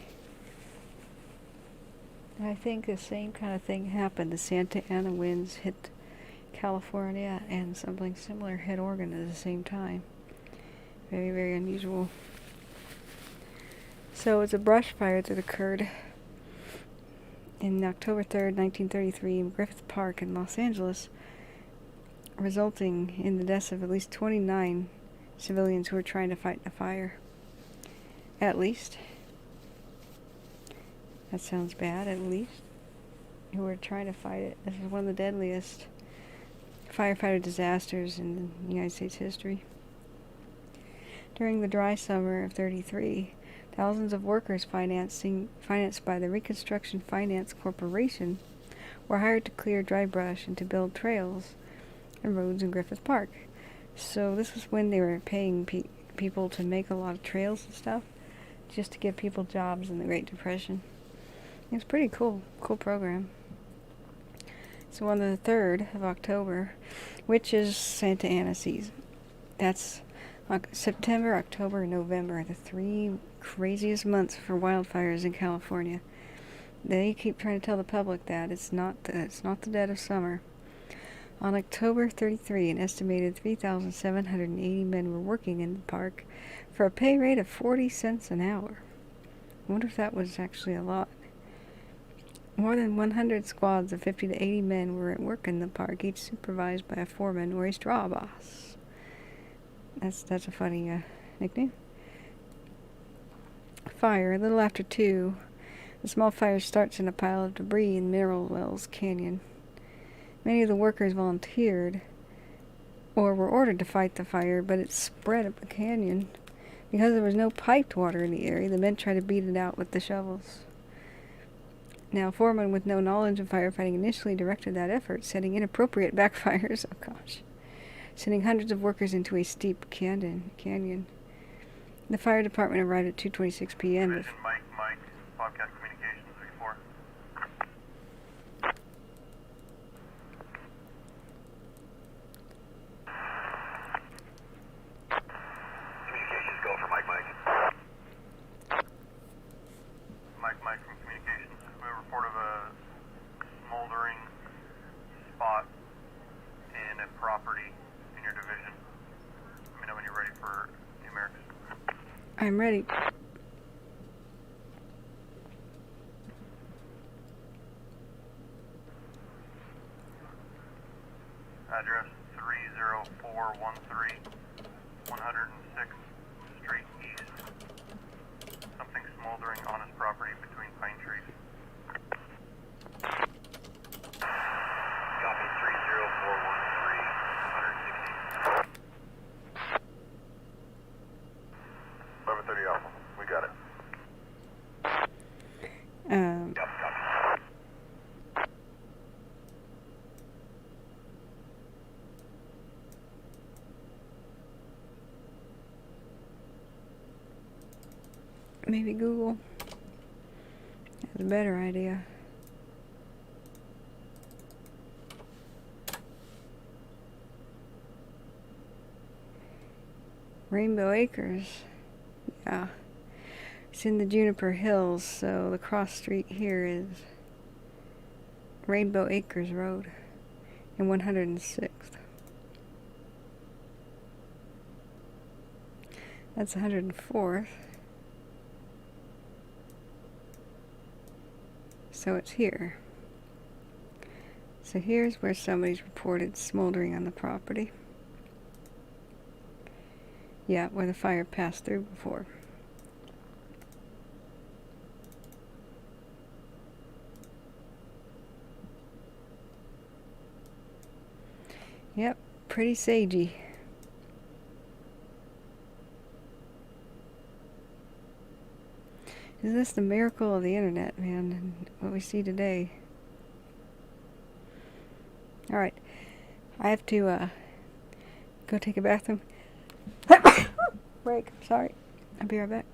And I think the same kind of thing happened. The Santa Ana winds hit California and something similar hit Oregon at the same time. Very, very unusual. So it's a brush fire that occurred in October 3rd, 1933 in Griffith Park in Los Angeles, resulting in the deaths of at least 29 civilians who were trying to fight the fire. At least. That sounds bad, at least. Who were trying to fight it. This is one of the deadliest firefighter disasters in the United States history. During the dry summer of 33, thousands of workers financed by the Reconstruction Finance Corporation were hired to clear dry brush and to build trails and roads in Griffith Park. So this was when they were paying people to make a lot of trails and stuff, just to give people jobs in the Great Depression. It's pretty cool program. So on the 3rd of October, which is Santa Ana season, that's September, October, and November, the 3 craziest months for wildfires in California. They keep trying to tell the public that it's not the dead of summer. On October 33, an estimated 3,780 men were working in the park for a pay rate of 40 cents an hour. I wonder if that was actually a lot. More than 100 squads of 50 to 80 men were at work in the park, each supervised by a foreman or a straw boss. That's a funny nickname. Fire. A little after 2, the small fire starts in a pile of debris in Mineral Wells Canyon. Many of the workers volunteered or were ordered to fight the fire, but it spread up the canyon. Because there was no piped water in the area, the men tried to beat it out with the shovels. Now, a foreman with no knowledge of firefighting initially directed that effort, setting inappropriate backfires. Oh gosh. Sending hundreds of workers into a steep canyon. The fire department arrived at 2:26 p.m. Mike, Bobcat Communications 3-4. Communications go for Mike. Mike from Communications. We have a report of a smoldering spot in a property in your division. Let me know when you're ready for numerics. I'm ready. Address 30413, 106th Street East. Something smoldering on his property between pine trees. Copy 30413, 160. 1130 Alpha. We got it. Yep, copy. Maybe Google has a better idea. Rainbow Acres. Yeah. It's in the Juniper Hills, so the cross street here is Rainbow Acres Road and 106th. That's 104th. So it's here. So here's where somebody's reported smoldering on the property. Yeah, where the fire passed through before. Yep, pretty sagey. Isn't this the miracle of the internet, man, and what we see today? Alright, I have to go take a bathroom break. Sorry, I'll be right back.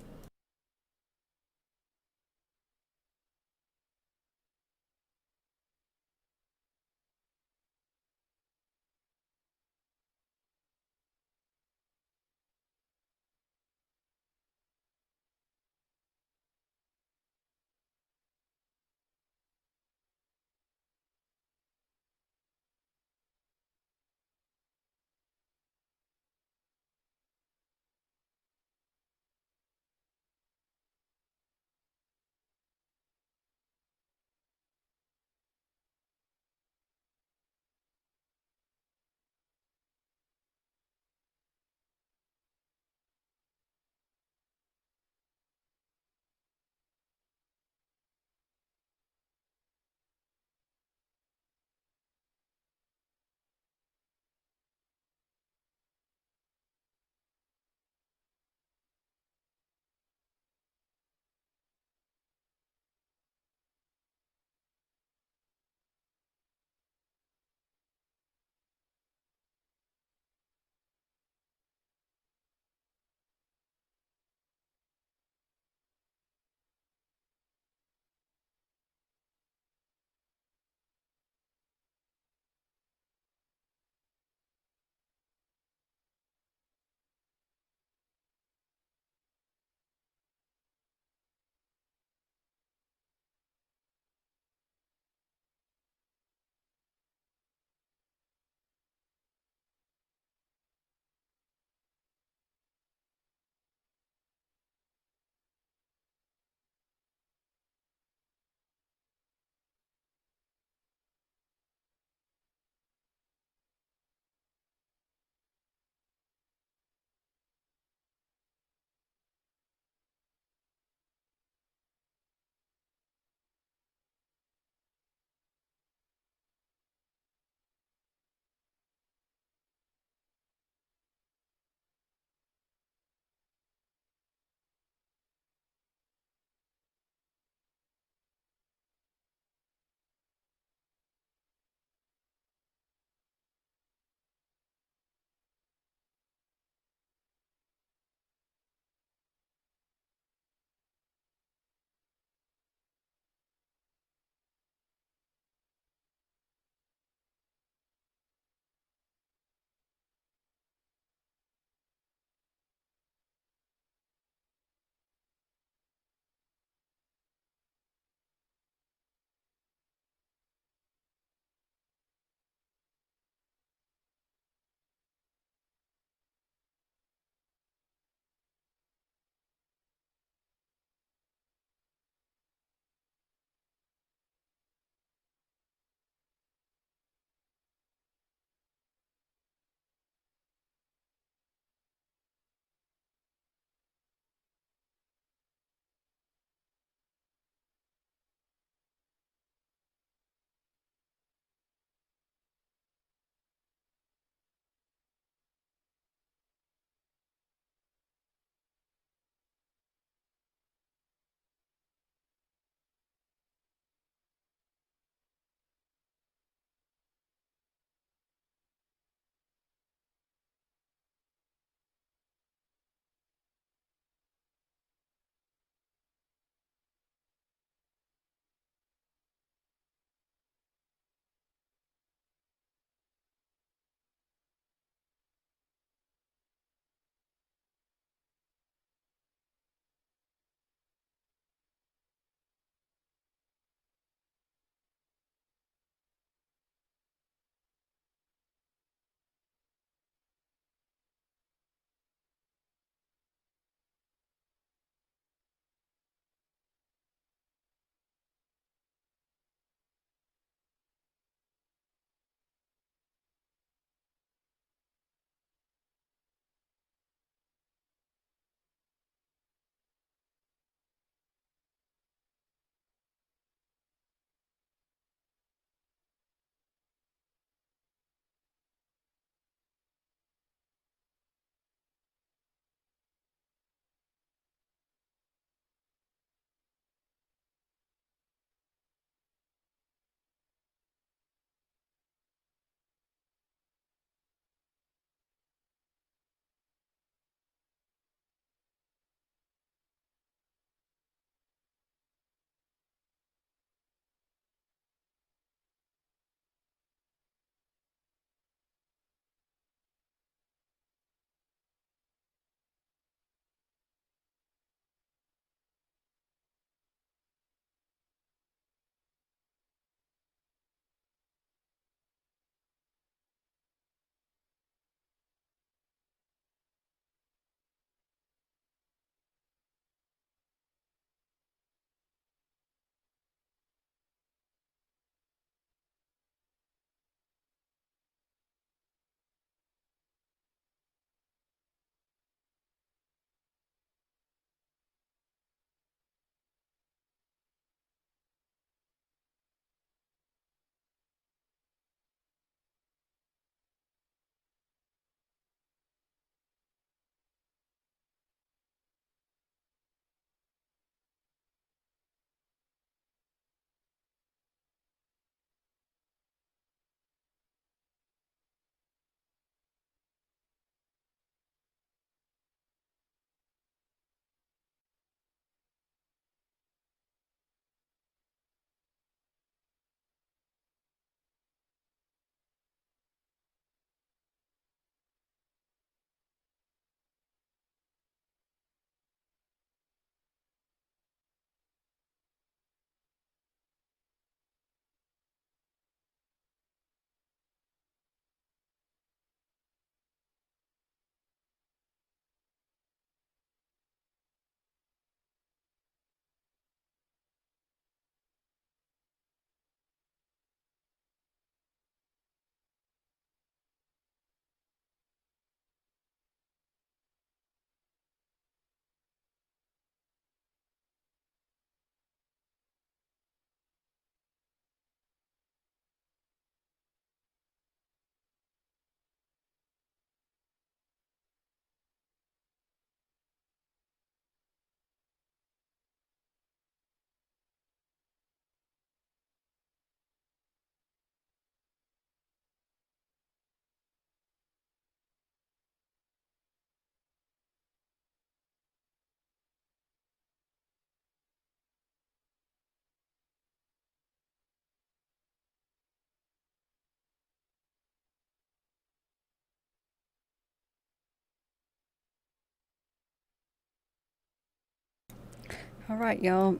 Alright, y'all.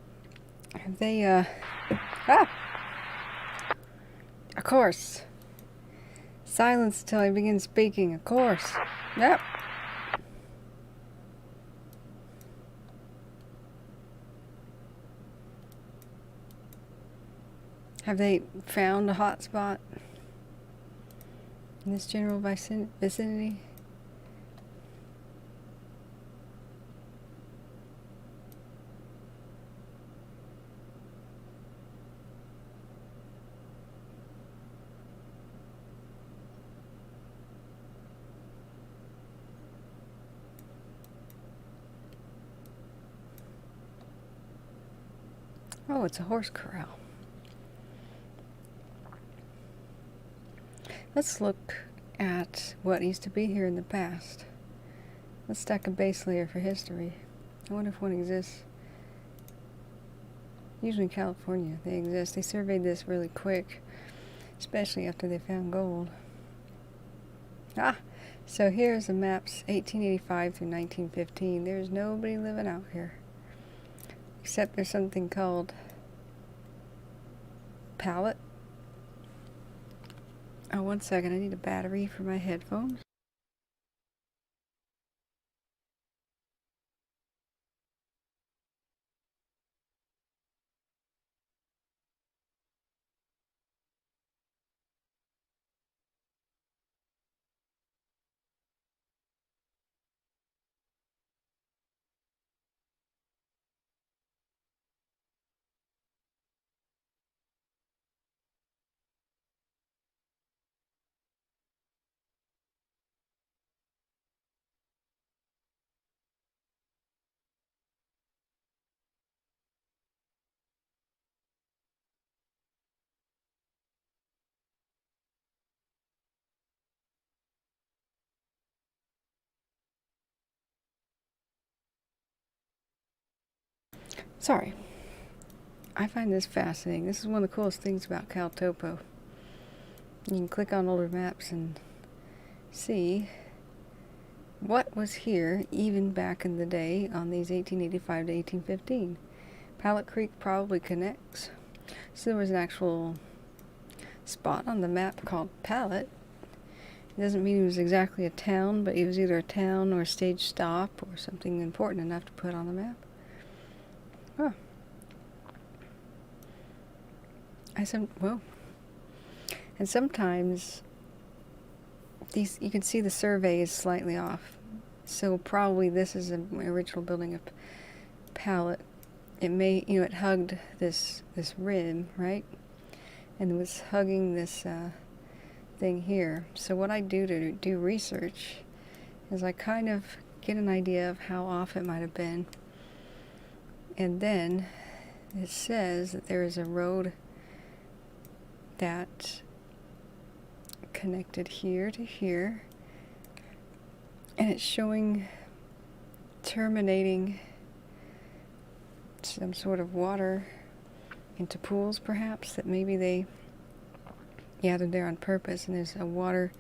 Have they, Of course. Silence until I begin speaking, of course. Yep. Have they found a hot spot in this general vicinity? Oh, it's a horse corral. Let's look at what used to be here in the past. Let's stack a base layer for history. I wonder if one exists. Usually in California they exist. They surveyed this really quick, especially after they found gold. So here's the maps 1885 through 1915. There's nobody living out here. Except there's something called pallet. Oh, 1 second, I need a battery for my headphones. Sorry. I find this fascinating. This is one of the coolest things about CalTopo. You can click on older maps and see what was here even back in the day on these 1885 to 1815. Pallet Creek probably connects. So there was an actual spot on the map called Pallet. It doesn't mean it was exactly a town, but it was either a town or a stage stop or something important enough to put on the map. Oh. Whoa. And sometimes these, you can see the survey is slightly off. So probably this is an original building of Pallet. It may, it hugged this rim, right? And it was hugging this thing here. So what I do to do research is I kind of get an idea of how off it might have been. And then it says that there is a road that connected here to here, and it's showing terminating some sort of water into pools, perhaps, that maybe they gathered there on purpose, and there's the water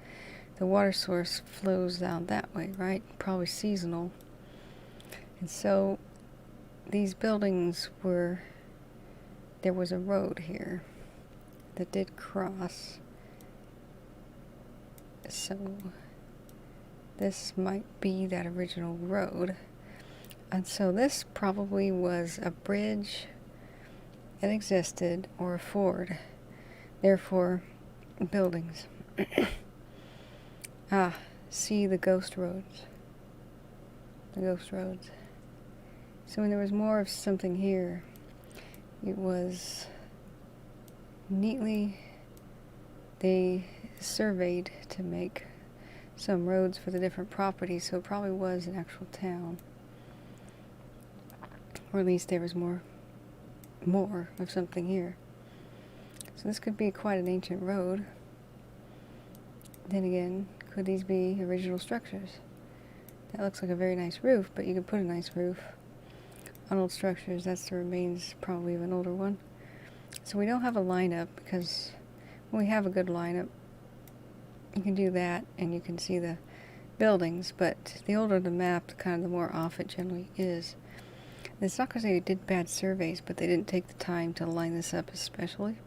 source flows down that way, right? Probably seasonal. And so these buildings there was a road here that did cross. So this might be that original road. And so this probably was a bridge that existed, or a ford. Therefore, buildings. See the ghost roads. The ghost roads. So when there was more of something here, it was neatly, they surveyed to make some roads for the different properties, so it probably was an actual town. Or at least there was more of something here. So this could be quite an ancient road. Then again, could these be original structures? That looks like a very nice roof, but you could put a nice roof on old structures. That's the remains probably of an older one. So we don't have a lineup, because when we have a good lineup, you can do that and you can see the buildings, but the older the map, the more off it generally is. It's not because they did bad surveys, but they didn't take the time to line this up especially.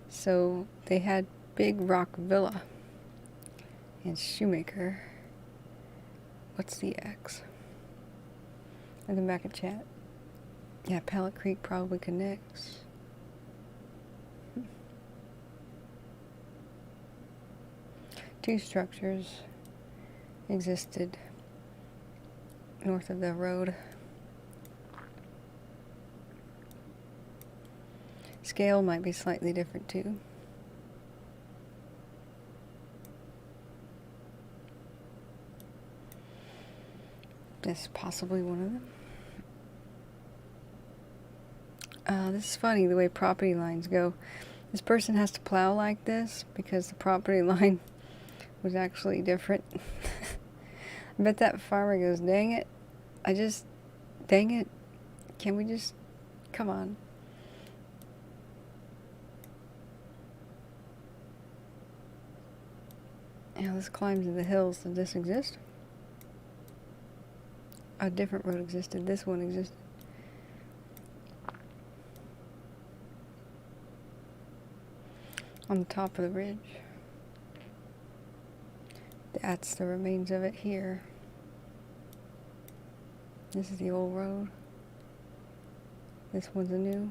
So they had Big Rock Villa and Shoemaker. What's the X? And then back at chat. Yeah, Pallet Creek probably connects. Two structures existed north of the road. Scale might be slightly different too. This is possibly one of them. This is funny the way property lines go. This person has to plow like this because the property line was actually different. I bet that farmer goes, dang it. Dang it. Can we just, come on. Yeah, this climbs in the hills. Did this exist? A different road existed. This one existed. On the top of the ridge. That's the remains of it here. This is the old road. This one's a new.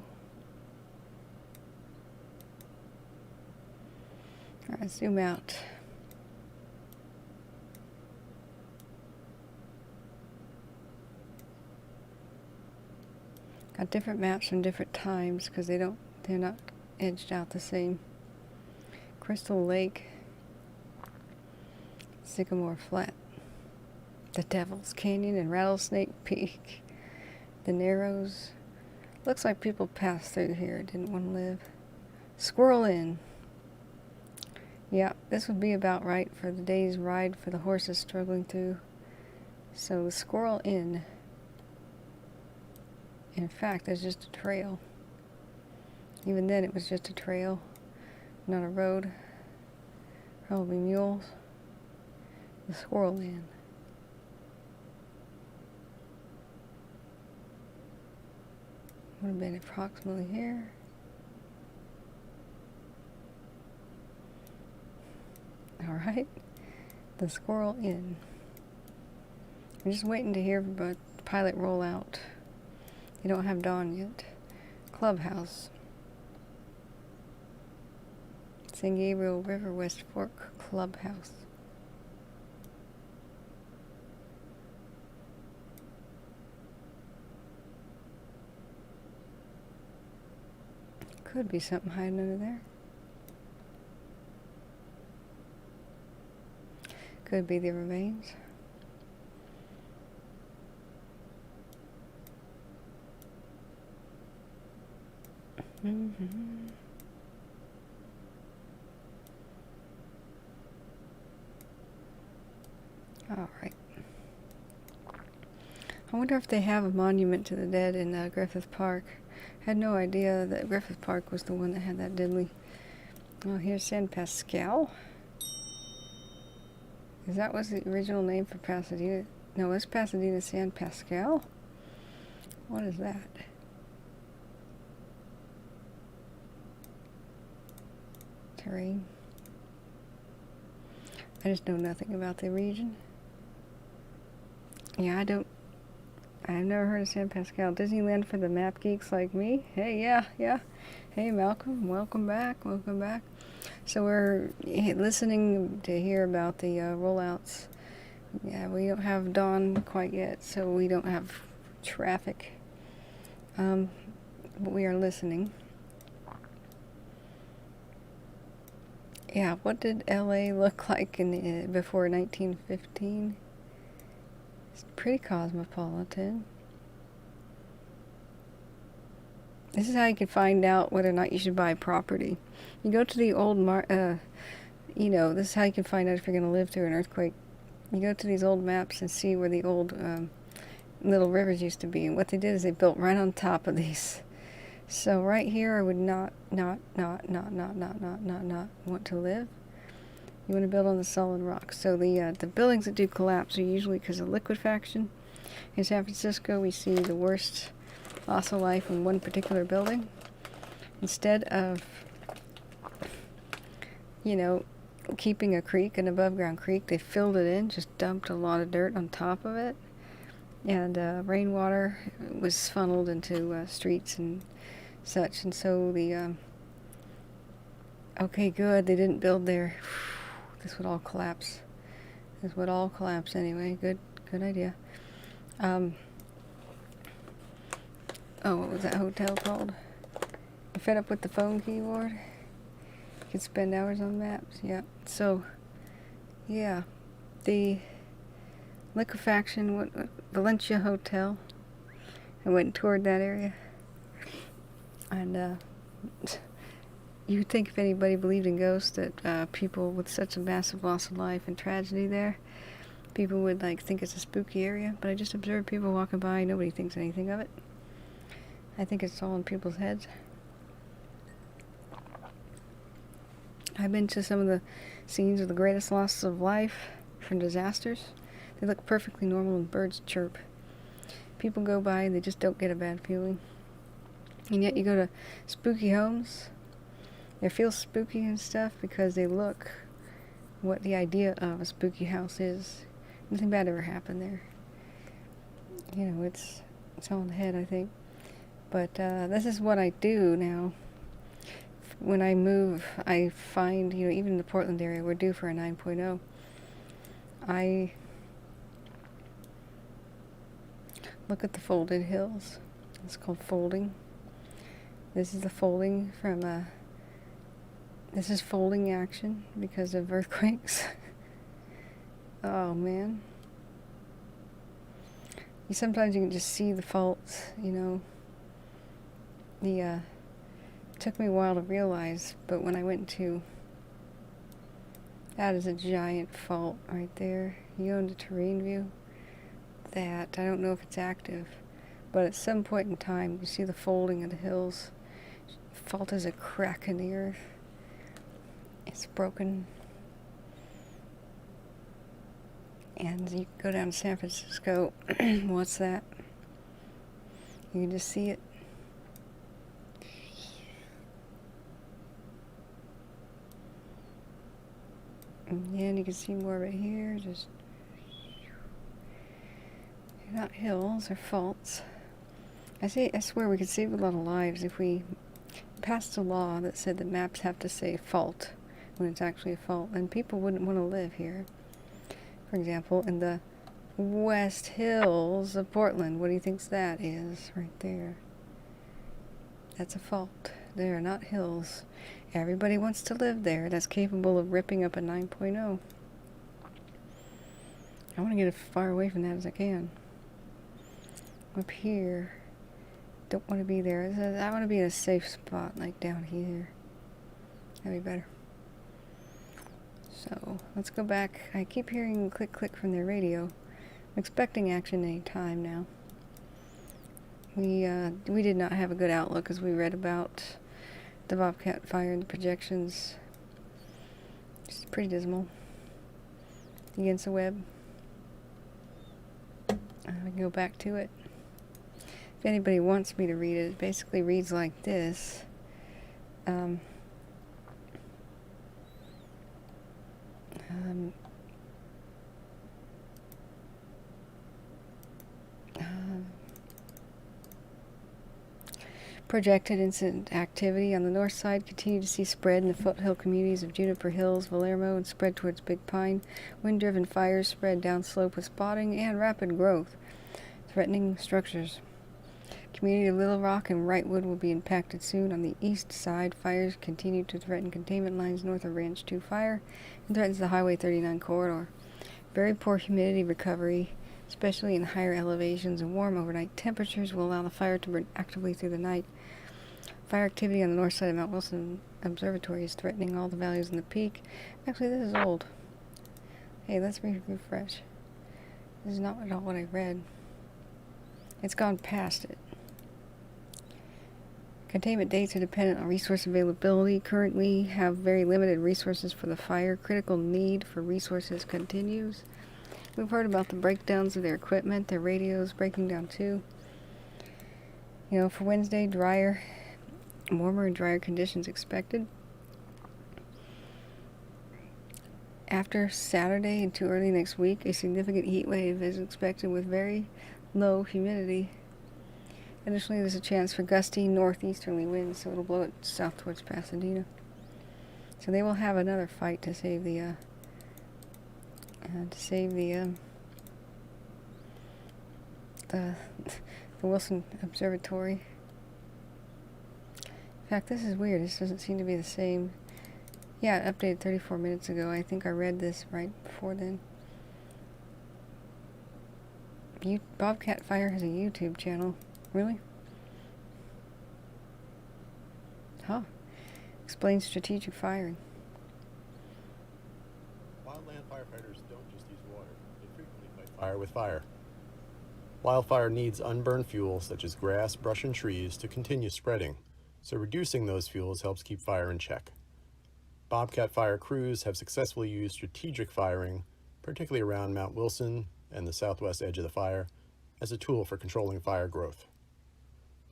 Alright, zoom out. Got different maps from different times because they're not edged out the same. Crystal Lake, Sycamore Flat, the Devil's Canyon and Rattlesnake Peak, the Narrows. Looks like people passed through here, didn't want to live. Squirrel Inn. Yeah, this would be about right for the day's ride for the horses struggling through. So the Squirrel Inn. In fact, there's just a trail. Even then, it was just a trail, not a road. Probably mules. The Squirrel Inn. Would have been approximately here. Alright. The Squirrel Inn. I'm just waiting to hear about the pilot rollout. They don't have dawn yet. Clubhouse. San Gabriel River West Fork Clubhouse. Could be something hiding under there. Could be the remains. All right. I wonder if they have a monument to the dead in Griffith Park. Had no idea that Griffith Park was the one that had that deadly. Oh, here's San Pascal. Is that was the original name for Pasadena? No, it's Pasadena San Pascal. What is that? Terrain. I just know nothing about the region. Yeah, I've never heard of San Pascal. Disneyland for the map geeks like me. Hey, yeah. Hey, Malcolm, welcome back. So we're listening to hear about the rollouts. Yeah, we don't have dawn quite yet, so we don't have traffic. But we are listening. Yeah, what did LA look like before 1915? It's pretty cosmopolitan. This is how you can find out whether or not you should buy property. You go to the old this is how you can find out if you're going to live through an earthquake. You go to these old maps and see where the old little rivers used to be. And what they did is they built right on top of these. So right here, I would not want to live. You want to build on the solid rock. So the buildings that do collapse are usually because of liquefaction. In San Francisco, we see the worst loss of life in one particular building. Instead of, you know, keeping a creek, an above-ground creek, they filled it in, just dumped a lot of dirt on top of it. And rainwater was funneled into streets and such. And so the, okay, good, they didn't build there. This would all collapse. This would all collapse anyway. Good idea. Oh, what was that hotel called? You fed up with the phone keyboard? You could spend hours on maps. Yeah. So, yeah, the liquefaction, Valencia Hotel. I went and toured that area, and you would think if anybody believed in ghosts that people with such a massive loss of life and tragedy there, people would like think it's a spooky area. But I just observed people walking by. Nobody thinks anything of it. I think it's all in people's heads. I've been to some of the scenes of the greatest losses of life from disasters. They look perfectly normal and birds chirp. People go by and they just don't get a bad feeling. And yet you go to spooky homes, they feel spooky and stuff because they look what the idea of a spooky house is. Nothing bad ever happened there. You know, it's all in the head, I think. But this is what I do now. When I move, I find, you know, even in the Portland area, we're due for a 9.0. I look at the folded hills. It's called folding. This is the folding from, this is folding action because of earthquakes. Oh, man. Sometimes you can just see the faults, you know. It took me a while to realize, but when I went to, that is a giant fault right there. You go into terrain view, that, I don't know if it's active, but at some point in time, you see the folding of the hills. Fault is a crack in the earth. It's broken. And you go down to San Francisco, what's that? You can just see it. And you can see more of it here, just they're not hills or faults. I swear we could save a lot of lives if we passed a law that said that maps have to say fault when it's actually a fault, and people wouldn't want to live here. For example, in the West Hills of Portland, what do you think that is right there? That's a fault. They are not hills. Everybody wants to live there. That's capable of ripping up a 9.0. I want to get as far away from that as I can. Up here, don't want to be there. I want to be in a safe spot, like down here. That'd be better. So, let's go back. I keep hearing click click from their radio. I'm expecting action any time now. We did not have a good outlook as we read about the Bobcat fire and the projections. It's pretty dismal. Against the web. We can go back to it. If anybody wants me to read it, it basically reads like this. Projected incident activity on the north side continue to see spread in the foothill communities of Juniper Hills, Valeyrmo, and spread towards Big Pine. Wind-driven fires spread downslope with spotting and rapid growth, threatening structures. Community of Little Rock and Wrightwood will be impacted soon. On the east side, fires continue to threaten containment lines north of Ranch 2 fire and threatens the Highway 39 corridor. Very poor humidity recovery, especially in higher elevations, and warm overnight temperatures will allow the fire to burn actively through the night. Fire activity on the north side of Mount Wilson Observatory is threatening all the values in the peak. Actually, this is old. Hey, let's refresh. This is not at all what I read. It's gone past it. Containment dates are dependent on resource availability. Currently have very limited resources for the fire. Critical need for resources continues. We've heard about the breakdowns of their equipment, their radios breaking down too. You know, for Wednesday, warmer and drier conditions expected. After Saturday and too early next week, a significant heat wave is expected with very low humidity. Additionally, there's a chance for gusty northeasterly winds, so it'll blow it south towards Pasadena. So they will have another fight to save the the Wilson Observatory. In fact, this is weird. This doesn't seem to be the same. Yeah, it updated 34 minutes ago. I think I read this right before then. Bobcat Fire has a YouTube channel. Really? Huh. Explains strategic firing. Wildland firefighters don't just use water. They frequently fight fire with fire. Wildfire needs unburned fuel such as grass, brush, and trees to continue spreading, so reducing those fuels helps keep fire in check. Bobcat fire crews have successfully used strategic firing, particularly around Mount Wilson and the southwest edge of the fire, as a tool for controlling fire growth.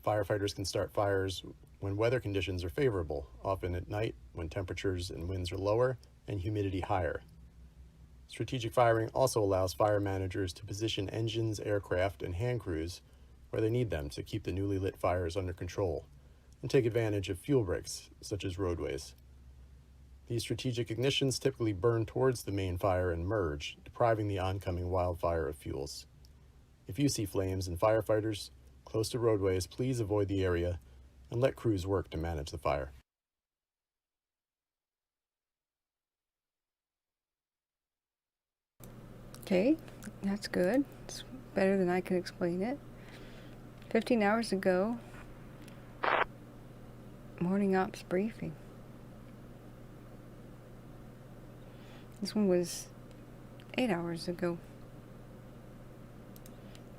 Firefighters can start fires when weather conditions are favorable, often at night when temperatures and winds are lower and humidity higher. Strategic firing also allows fire managers to position engines, aircraft, and hand crews where they need them to keep the newly lit fires under control and take advantage of fuel breaks, such as roadways. These strategic ignitions typically burn towards the main fire and merge, depriving the oncoming wildfire of fuels. If you see flames and firefighters close to roadways, please avoid the area and let crews work to manage the fire. Okay, that's good. It's better than I can explain it. 15 hours ago, morning ops briefing. This one was 8 hours ago.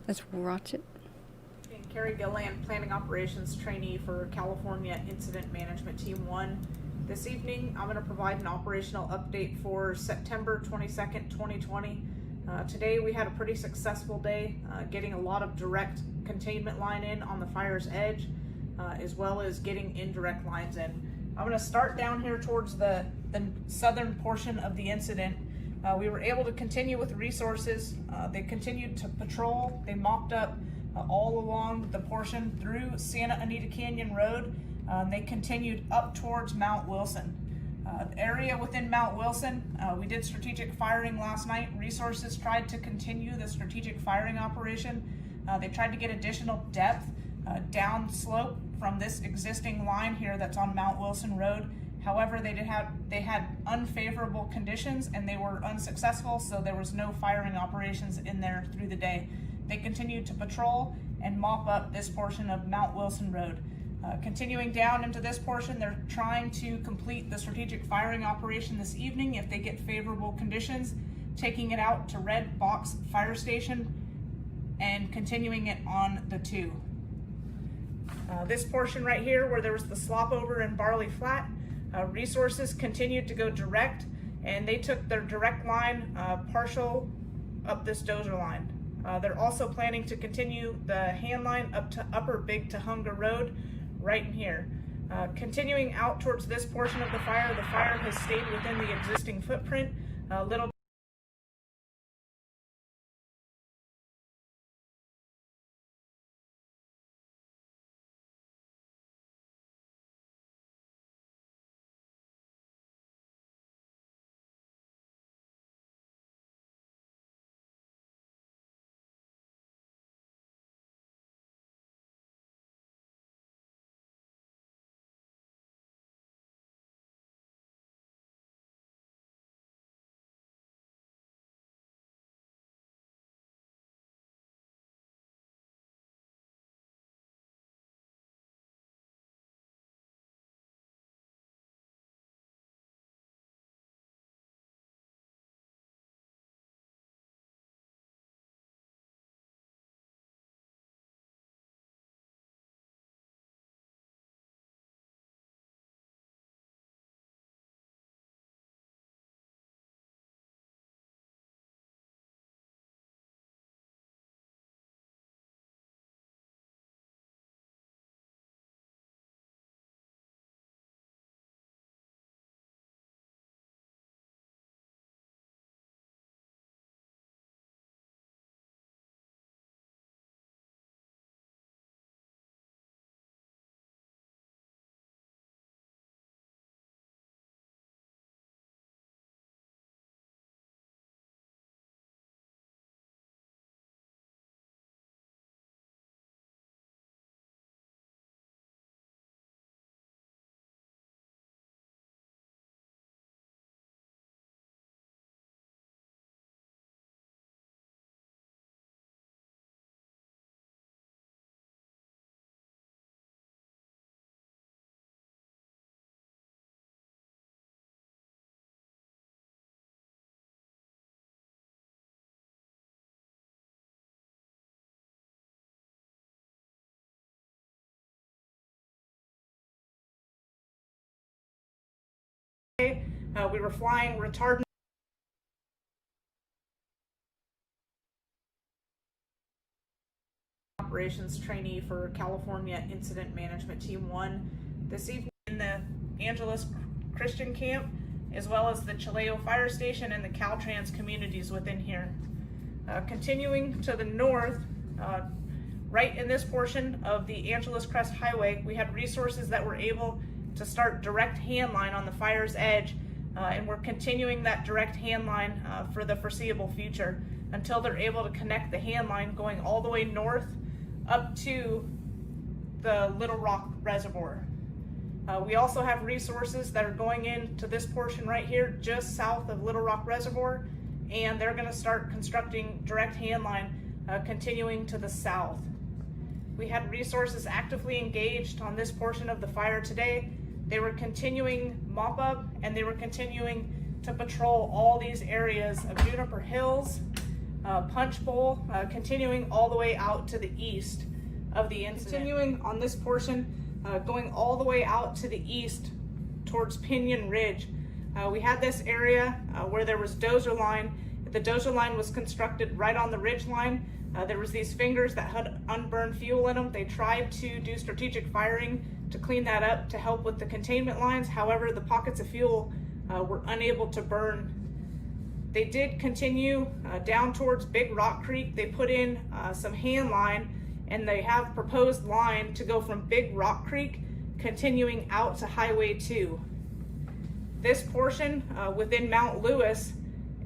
Let's watch it. And Carrie Gilland, Planning Operations Trainee for California Incident Management Team 1. This evening, I'm going to provide an operational update for September 22nd, 2020. Today we had a pretty successful day, getting a lot of direct containment line in on the fire's edge, as well as getting indirect lines in. I'm going to start down here towards the southern portion of the incident. We were able to continue with resources. They continued to patrol. They mopped up all along the portion through Santa Anita Canyon Road. They continued up towards Mount Wilson. The area within Mount Wilson, we did strategic firing last night. Resources tried to continue the strategic firing operation. They tried to get additional depth down slope from this existing line here that's on Mount Wilson Road. However, they had unfavorable conditions and they were unsuccessful, so there was no firing operations in there through the day. They continued to patrol and mop up this portion of Mount Wilson Road. Continuing down into this portion, they're trying to complete the strategic firing operation this evening if they get favorable conditions, taking it out to Red Box Fire Station and continuing it on the 2. This portion right here where there was the slop over in Barley Flat, resources continued to go direct, and they took their direct line partial up this dozer line. They're also planning to continue the hand line up to Upper Big Tahunga Road right in here. Continuing out towards this portion of the fire has stayed within the existing footprint. Little We were flying retardant operations trainee for California Incident Management Team 1 this evening in the Angeles Christian Camp, as well as the Chileo Fire Station and the Caltrans communities within here. Continuing to the north, right in this portion of the Angeles Crest Highway, we had resources that were able to start direct hand line on the fire's edge, and we're continuing that direct hand line for the foreseeable future until they're able to connect the hand line going all the way north up to the Little Rock Reservoir. We also have resources that are going into this portion right here just south of Little Rock Reservoir, and they're going to start constructing direct hand line continuing to the south. We had resources actively engaged on this portion of the fire today. They were continuing mop up, and they were continuing to patrol all these areas of Juniper Hills, Punch Bowl, continuing all the way out to the east of the incident. Continuing on this portion, going all the way out to the east towards Pinion Ridge. We had this area where there was dozer line. The dozer line was constructed right on the ridge line. There was these fingers that had unburned fuel in them. They tried to do strategic firing to clean that up to help with the containment lines. However, the pockets of fuel were unable to burn. They did continue down towards Big Rock Creek. They put in some hand line, and they have proposed line to go from Big Rock Creek continuing out to Highway 2. This portion within Mount Lewis,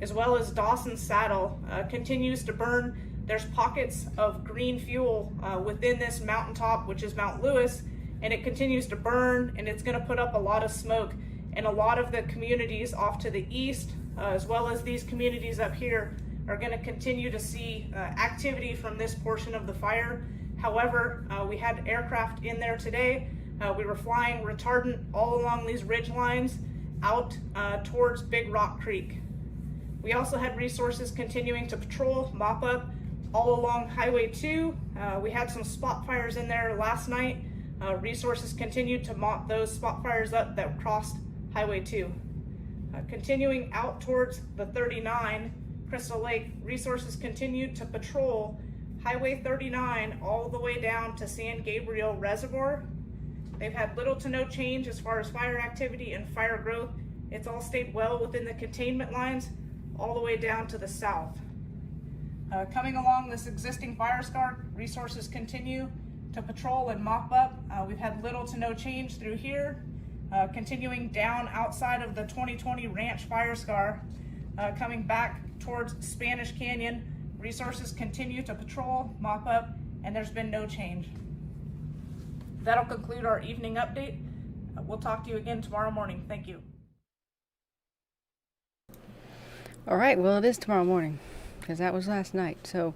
as well as Dawson Saddle, continues to burn. There's pockets of green fuel within this mountaintop, which is Mount Lewis, and it continues to burn, and it's going to put up a lot of smoke. And a lot of the communities off to the east, as well as these communities up here, are going to continue to see activity from this portion of the fire. However, we had aircraft in there today. We were flying retardant all along these ridge lines out towards Big Rock Creek. We also had resources continuing to patrol, mop up all along Highway 2. We had some spot fires in there last night. Resources continued to mop those spot fires up that crossed Highway 2. Continuing out towards the 39 Crystal Lake, resources continued to patrol Highway 39 all the way down to San Gabriel Reservoir. They've had little to no change as far as fire activity and fire growth. It's all stayed well within the containment lines all the way down to the south. Coming along this existing fire scar, resources continue to patrol and mop up. We've had little to no change through here. Continuing down outside of the 2020 Ranch fire scar, coming back towards Spanish Canyon, resources continue to patrol, mop up, and there's been no change. That'll conclude our evening update. We'll talk to you again tomorrow morning. Thank you. All right, well, it is tomorrow morning, because that was last night. So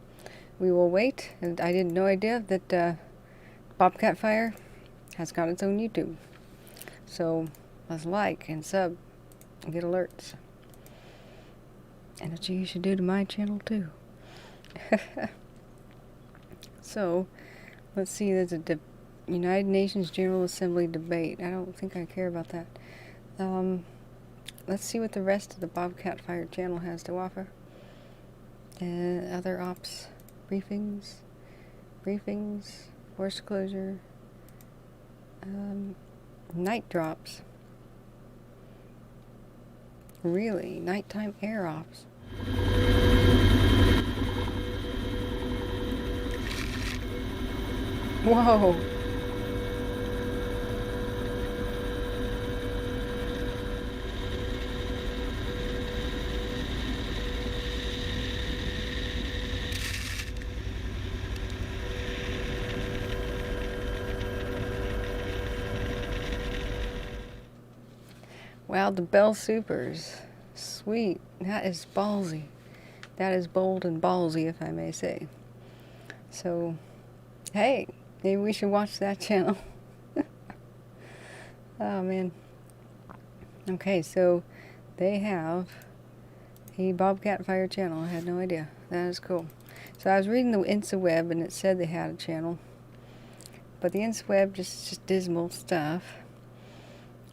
we will wait. And I had no idea that Bobcat Fire has got its own YouTube. So let's like and sub and get alerts. And that's what you should do to my channel too. So let's see, there's a United Nations General Assembly debate. I don't think I care about that. Let's see what the rest of the Bobcat Fire channel has to offer. Other ops, briefings, force closure, night drops. Really? Nighttime air ops. Whoa. Wow, the Bell Supers. Sweet. That is ballsy. That is bold and ballsy, if I may say. So, hey, maybe we should watch that channel. Oh, man. Okay, so they have a Bobcat Fire channel. I had no idea. That is cool. So I was reading the InstaWeb, and it said they had a channel. But the InstaWeb just dismal stuff.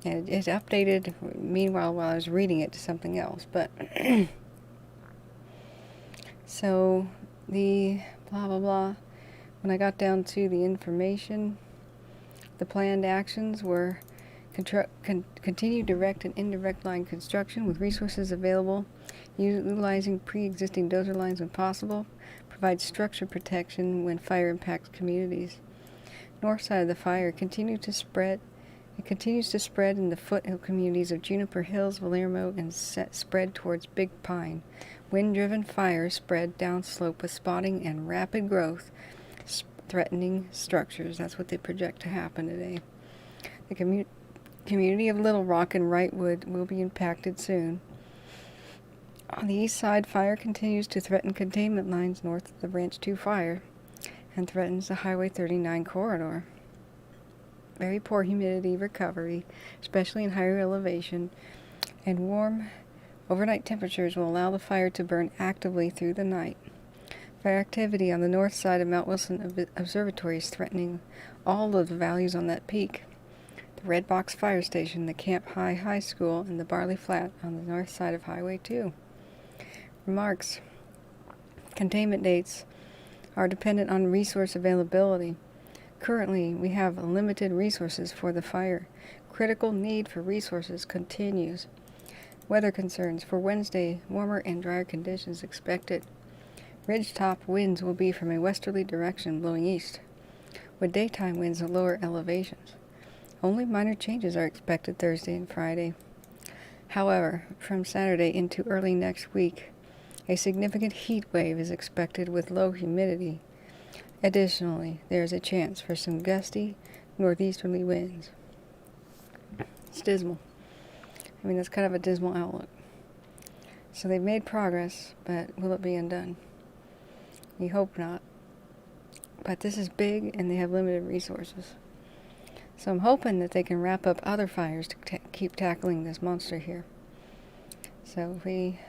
And it updated, meanwhile, while I was reading it, to something else. But, so, the blah, blah, blah. When I got down to the information, the planned actions were continue direct and indirect line construction with resources available, utilizing pre-existing dozer lines when possible, provide structure protection when fire impacts communities. North side of the fire continues to spread in the foothill communities of Juniper Hills, Valeyrmo, and spread towards Big Pine. Wind-driven fire spread downslope with spotting and rapid growth, threatening structures. That's what they project to happen today. The community of Little Rock and Wrightwood will be impacted soon. On the east side, fire continues to threaten containment lines north of the Branch 2 fire and threatens the Highway 39 corridor. Very poor humidity recovery, especially in higher elevation, and warm overnight temperatures will allow the fire to burn actively through the night. Fire activity on the north side of Mount Wilson Observatory is threatening all of the values on that peak. The Red Box Fire Station, the Camp High School, and the Barley Flat on the north side of Highway 2. Remarks. Containment dates are dependent on resource availability. Currently, we have limited resources for the fire. Critical need for resources continues. Weather concerns for Wednesday, warmer and drier conditions expected. Ridgetop winds will be from a westerly direction blowing east, with daytime winds at lower elevations. Only minor changes are expected Thursday and Friday. However, from Saturday into early next week, a significant heat wave is expected with low humidity. Additionally, there is a chance for some gusty northeasterly winds. It's dismal. I mean, that's kind of a dismal outlook. So they've made progress, but will it be undone? We hope not. But this is big, and they have limited resources. So I'm hoping that they can wrap up other fires to keep tackling this monster here. So if we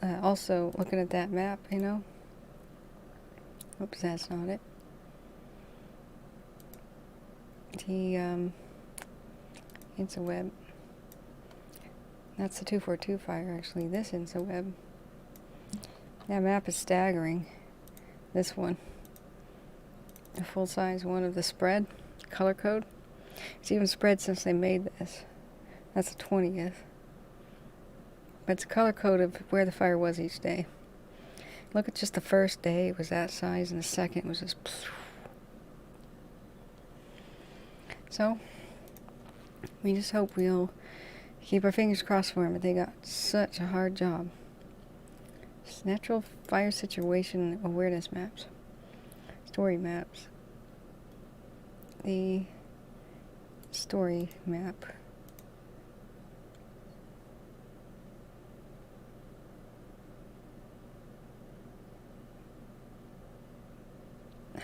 also looking at that map, you know. Oops, that's not it. The InsaWeb. That's the 242 fire, actually. This InsaWeb. That map is staggering. This one. The full-size one of the spread. Color code. It's even spread since they made this. That's the 20th. But it's a color code of where the fire was each day. Look at just the first day, it was that size, and the second was just... So, we just hope we'll keep our fingers crossed for them, but they got such a hard job. Just natural fire situation awareness maps. Story maps. The story map.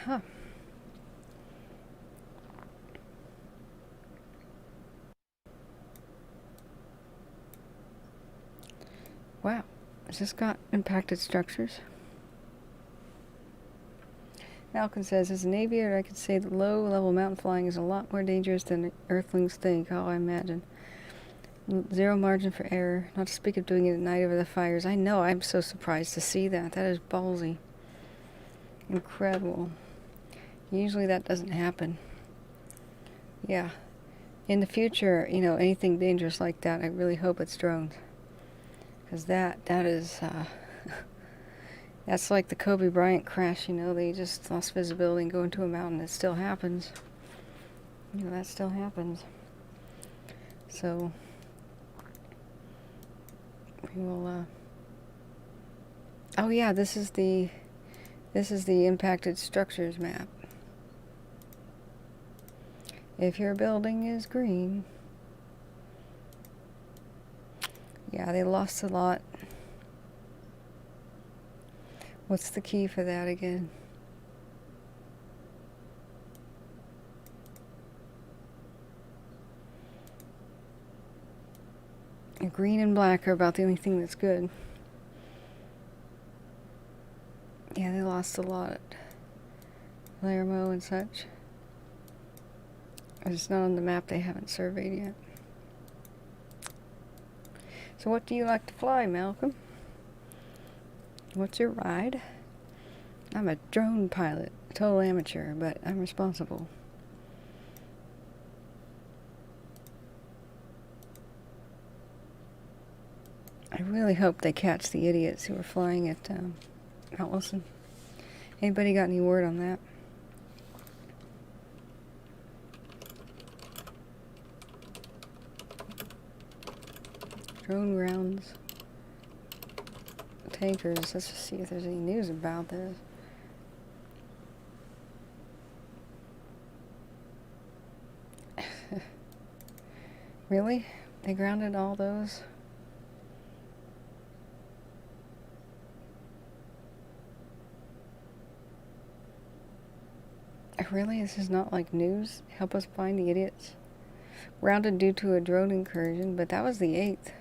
Huh. Wow. Has this got impacted structures? Malcolm says, as an aviator, I could say that low-level mountain flying is a lot more dangerous than earthlings think. Oh, I imagine. Zero margin for error. Not to speak of doing it at night over the fires. I know. I'm so surprised to see that. That is ballsy. Incredible. Usually that doesn't happen. Yeah. In the future, you know, anything dangerous like that, I really hope it's drones. Because that is... That's like the Kobe Bryant crash, you know, they just lost visibility and go into a mountain. It still happens. You know, that still happens. So, we will, oh yeah, this is the impacted structures map. If your building is green. Yeah, they lost a lot. What's the key for that again? Green and black are about the only thing that's good. Yeah, they lost a lot. Valeyrmo and such. It's not on the map, they haven't surveyed yet. So what do you like to fly, Malcolm? What's your ride? I'm a drone pilot, total amateur, but I'm responsible. I really hope they catch the idiots who were flying at Mount Wilson. Anybody got any word on that? Drone grounds. Tankers. Let's just see if there's any news about this. Really? They grounded all those? Really? This is not like news? Help us find the idiots. Grounded due to a drone incursion, but that was the 8th.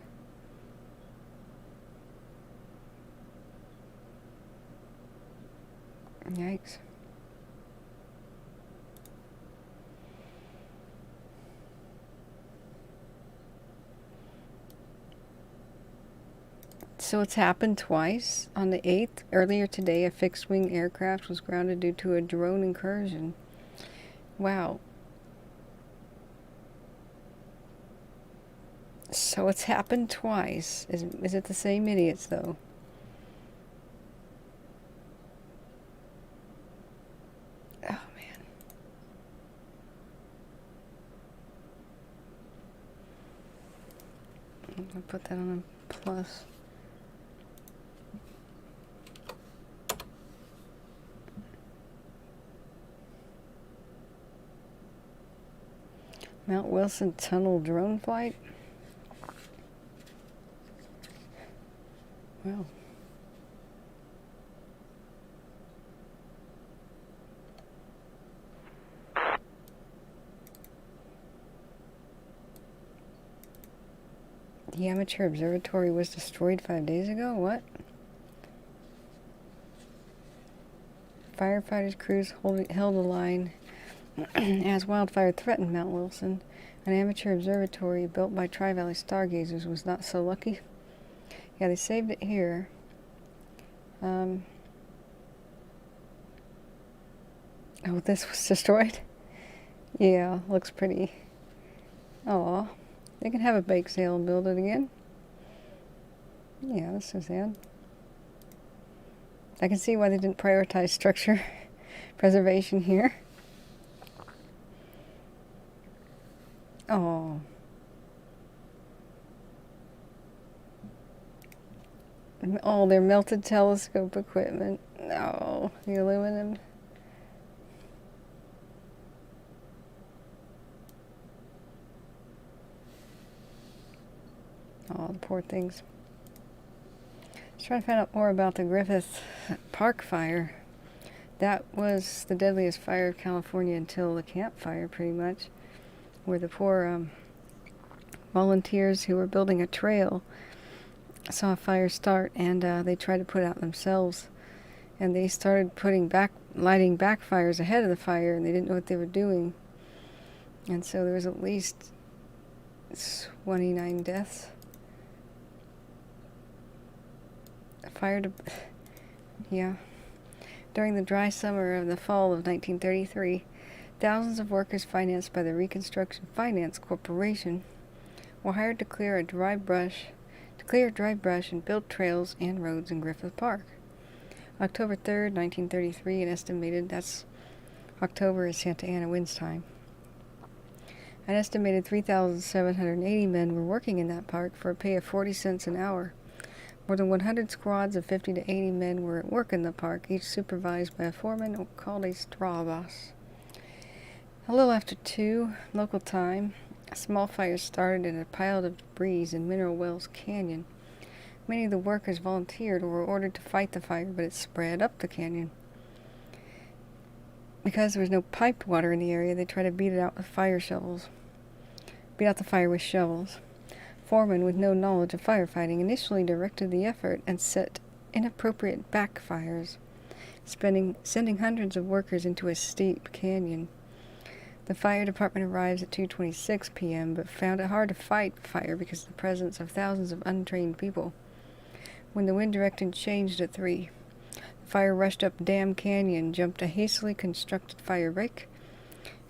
Yikes. So it's happened twice. On the 8th, earlier today, a fixed-wing aircraft was grounded due to a drone incursion. Wow. So it's happened twice. Is it the same idiots, though? Oh, man. I'm going to put that on a plus. Mount Wilson tunnel drone flight? Well. The amateur observatory was destroyed 5 days ago? What? Firefighters' crews held the line as wildfire threatened Mount Wilson. An amateur observatory built by Tri-Valley stargazers was not so lucky. Yeah, they saved it here. Oh, this was destroyed? Yeah, looks pretty. Aw, they can have a bake sale and build it again. Yeah, that's so sad. I can see why they didn't prioritize structure preservation here. Oh. Oh, their melted telescope equipment. Oh, the aluminum. Oh, the poor things. Let's try to find out more about the Griffith Park fire. That was the deadliest fire of California until the Camp Fire, pretty much, where the poor volunteers who were building a trail saw a fire start, and they tried to put it out themselves, and they started lighting backfires ahead of the fire, and they didn't know what they were doing, and so there was at least 29 deaths. Yeah. During the dry summer of the fall of 1933, thousands of workers financed by the Reconstruction Finance Corporation were hired to clear dry brush and build trails and roads in Griffith Park. October 3rd, 1933, October is Santa Ana winds time. An estimated 3,780 men were working in that park for a pay of 40 cents an hour. More than 100 squads of 50 to 80 men were at work in the park, each supervised by a foreman called a straw boss. A little after 2 local time, a small fire started in a pile of debris in Mineral Wells Canyon. Many of the workers volunteered or were ordered to fight the fire, but it spread up the canyon. Because there was no piped water in the area, they tried to beat out the fire with shovels. Foreman, with no knowledge of firefighting, initially directed the effort and set inappropriate backfires, sending hundreds of workers into a steep canyon. The fire department arrives at 2:26 p.m., but found it hard to fight fire because of the presence of thousands of untrained people. When the wind direction changed at 3, the fire rushed up Dam Canyon, jumped a hastily constructed fire break,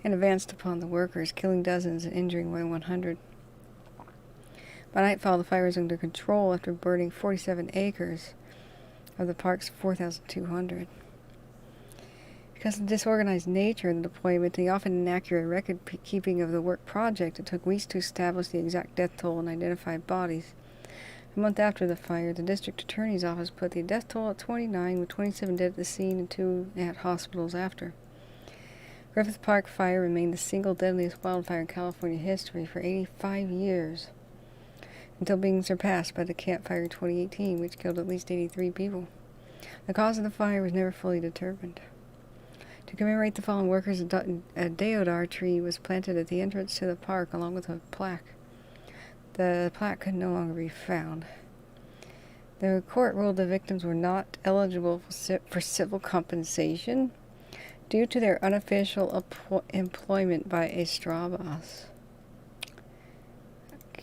and advanced upon the workers, killing dozens and injuring more than 100. By nightfall, the fire was under control after burning 47 acres of the park's 4,200. Because of the disorganized nature of the deployment, the often inaccurate record-keeping of the work project, it took weeks to establish the exact death toll and identify bodies. A month after the fire, the district attorney's office put the death toll at 29, with 27 dead at the scene and 2 at hospitals after. Griffith Park fire remained the single deadliest wildfire in California history for 85 years, until being surpassed by the Camp Fire in 2018, which killed at least 83 people. The cause of the fire was never fully determined. To commemorate the fallen workers, a deodar tree was planted at the entrance to the park along with a plaque. The plaque could no longer be found. The court ruled the victims were not eligible for civil compensation due to their unofficial employment by a straw boss.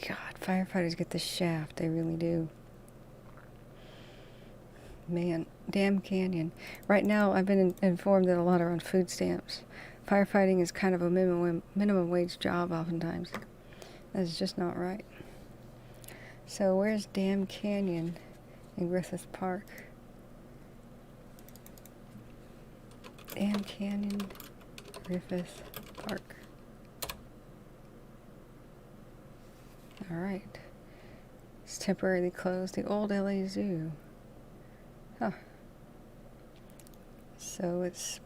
God, firefighters get the shaft, they really do. Man, Dam Canyon. Right now, I've been informed that a lot are on food stamps. Firefighting is kind of a minimum wage job oftentimes. That's just not right. So where's Dam Canyon in Griffith Park? Dam Canyon, Griffith Park. Alright. It's temporarily closed. The old LA Zoo. Huh. So it's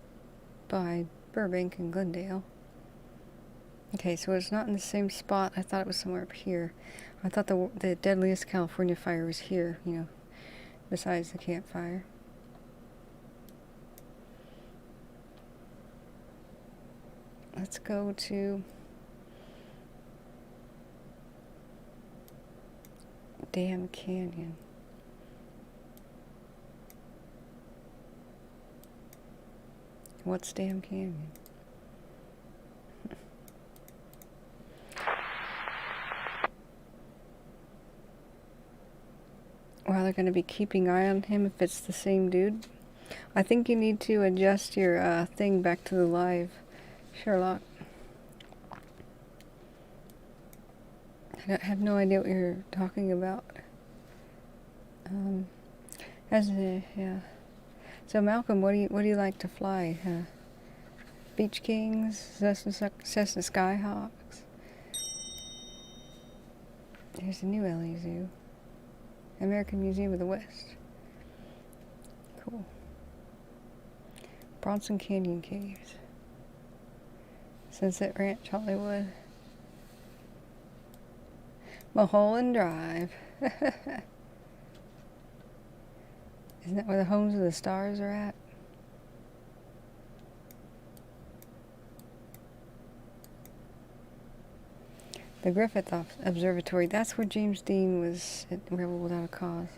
by Burbank and Glendale. Okay, so it's not in the same spot. I thought it was somewhere up here. I thought the deadliest California fire was here, you know, besides the campfire. Let's go to Dam Canyon. What's Dam Canyon? Well, they're going to be keeping eye on him if it's the same dude. I think you need to adjust your thing back to the live, Sherlock. I have no idea what you're talking about. Yeah. So Malcolm, what do you like to fly? Beach Kings, Cessna Skyhawks. There's a new LA Zoo. American Museum of the West. Cool. Bronson Canyon Caves. Sunset Ranch, Hollywood. Mulholland Drive. Isn't that where the homes of the stars are at? The Griffith Observatory. That's where James Dean was at Rebel Without a Cause.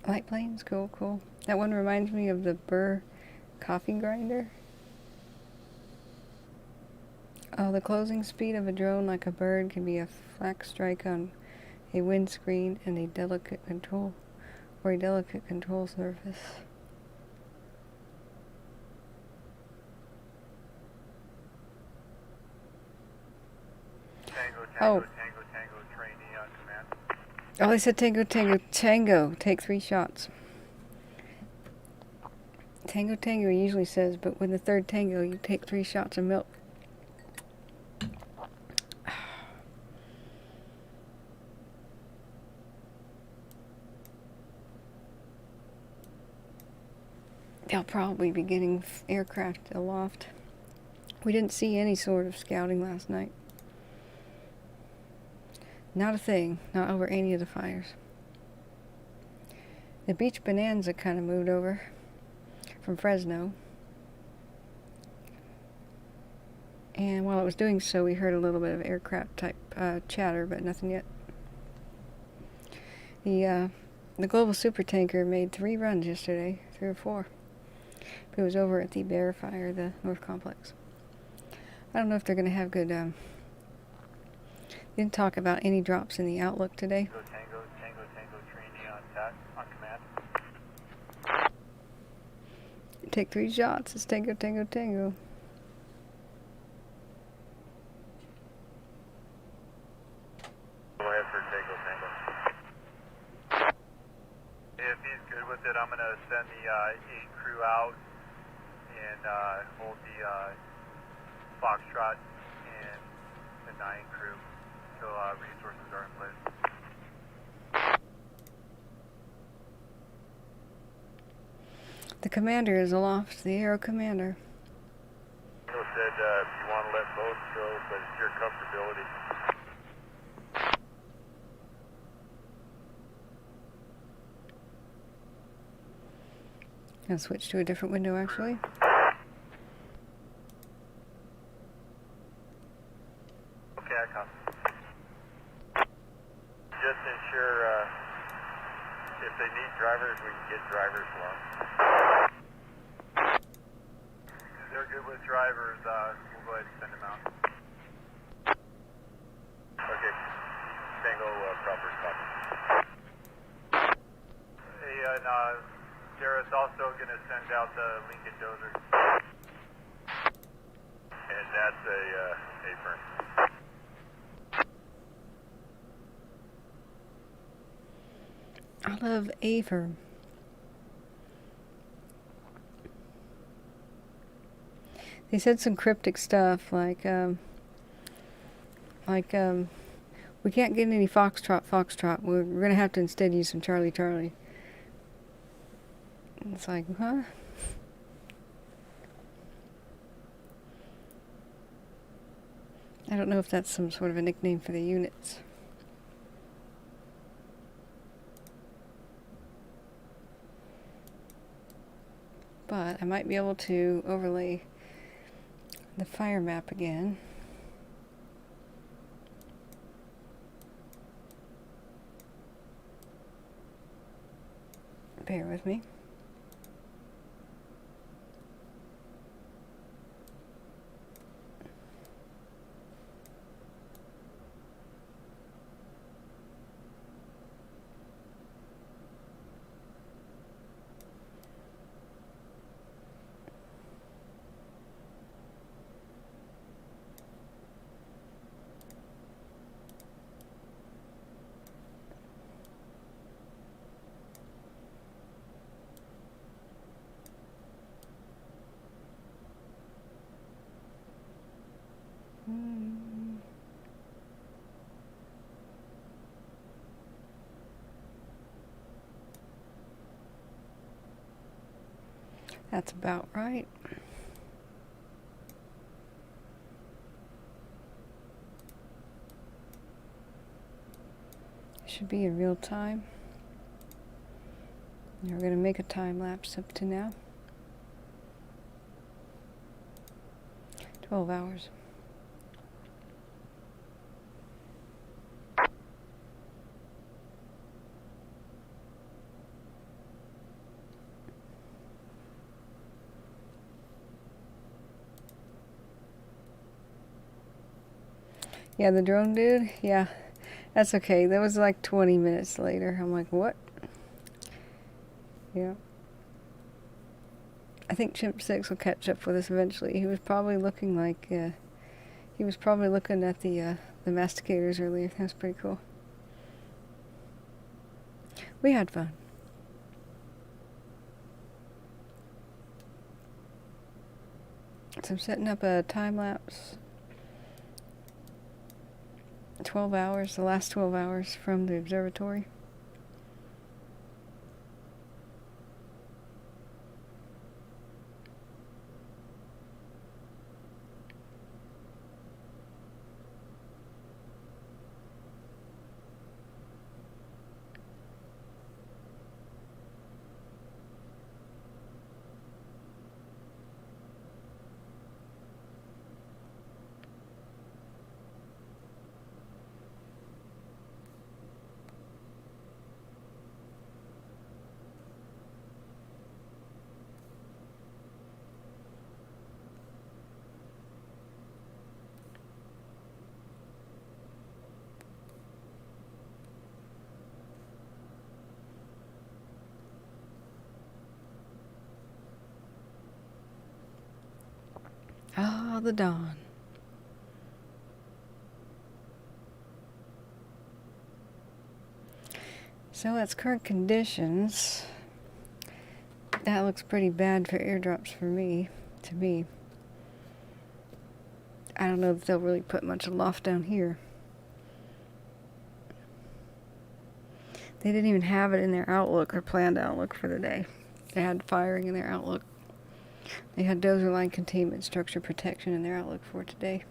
Light planes? Cool, cool. That one reminds me of the Burr coffee grinder. Oh, the closing speed of a drone like a bird can be a flak strike on a windscreen and a delicate control surface. Tango, trainee on command. Oh, they said tango, take 3 shots. Tango, he usually says, but with the third tango, you take 3 shots of milk. They'll probably be getting aircraft aloft. We didn't see any sort of scouting last night. Not a thing, not over any of the fires. The Beach Bonanza kind of moved over from Fresno. And while it was doing so, we heard a little bit of aircraft type chatter, but nothing yet. The global supertanker made 3 runs yesterday, 3 or 4. It was over at the Bear Fire, the North Complex. I don't know if they're going to have good, they didn't talk about any drops in the outlook today. Tango, Tango, Tango, Trini on command. Take 3 shots. It's Tango, Tango, Tango. Go ahead for Tango, Tango. If he's good with it, I'm going to send the 8 crew out and hold the Foxtrot and the 9 crew until resources are in place. The commander is aloft, the Aero commander. Said you want to let both go, but it's your comfortability. I'll switch to a different window actually. Okay, I copy. Just ensure if they need drivers, we can get drivers for them. If they're good with drivers, we'll go ahead and send them out. Okay. Tango proper stop. Hey, and Jared's also going to send out the Lincoln Dozer. And that's a firm. I love Aver. They said some cryptic stuff like we can't get any Foxtrot. We're gonna have to instead use some Charlie. It's like, huh? I don't know if that's some sort of a nickname for the units. But I might be able to overlay the fire map again. Bear with me. That's about right. Should be in real time. And we're going to make a time lapse up to now. 12 hours. Yeah, the drone dude? Yeah, that's okay. That was like 20 minutes later. I'm like, what? Yeah. I think Chimp 6 will catch up with us eventually. He was probably looking like, he was probably looking at the masticators earlier. That was pretty cool. We had fun. So I'm setting up a time lapse. 12 hours, the last 12 hours from the observatory. Ah, the dawn. So that's current conditions. That looks pretty bad for airdrops for me, to me. I don't know if they'll really put much aloft down here. They didn't even have it in their outlook or planned outlook for the day. They had firing in their outlook. They had dozer line containment structure protection in their outlook for today.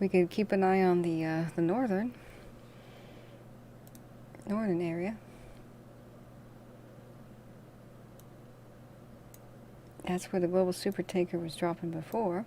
We could keep an eye on the northern area. That's where the global supertanker was dropping before.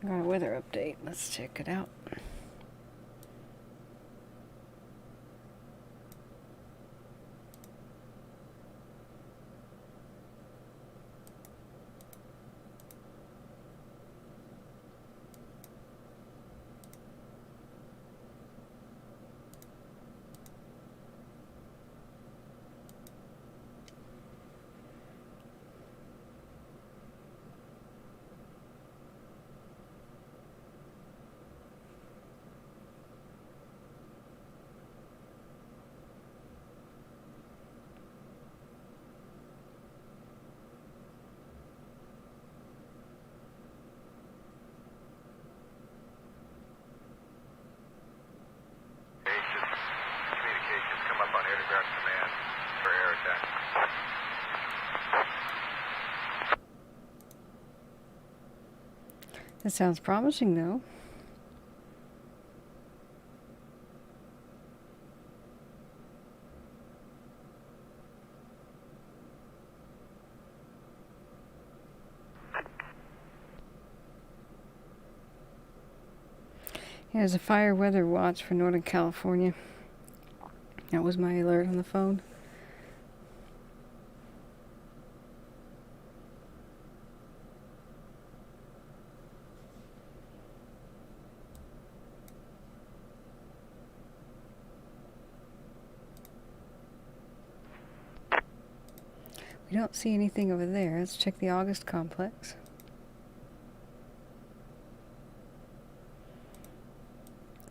Got a weather update. Let's check it out. Communications come up on air-to-ground command for air attack. That sounds promising, though. There's a fire weather watch for Northern California. That was my alert on the phone. We don't see anything over there. Let's check the August complex.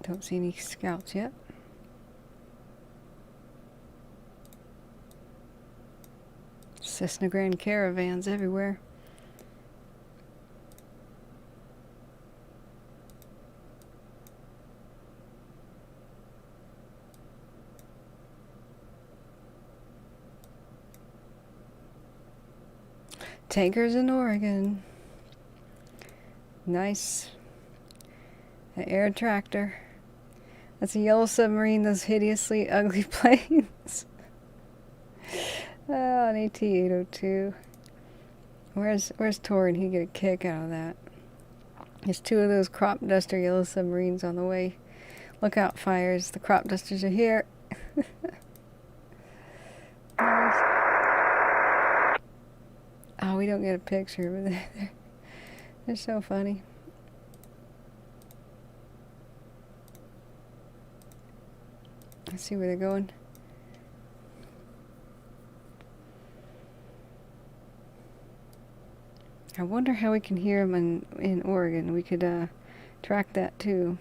Don't see any scouts yet. Cessna Grand caravans everywhere. Tankers in Oregon. Nice. An air tractor. That's a yellow submarine, those hideously ugly planes. Oh, an AT-802. Where's Torin? He'd get a kick out of that. There's two of those crop duster yellow submarines on the way. Look out, fires. The crop dusters are here. Nice. Oh, we don't get a picture, but they're so funny. Let's see where they're going. I wonder how we can hear them in Oregon. We could track that too.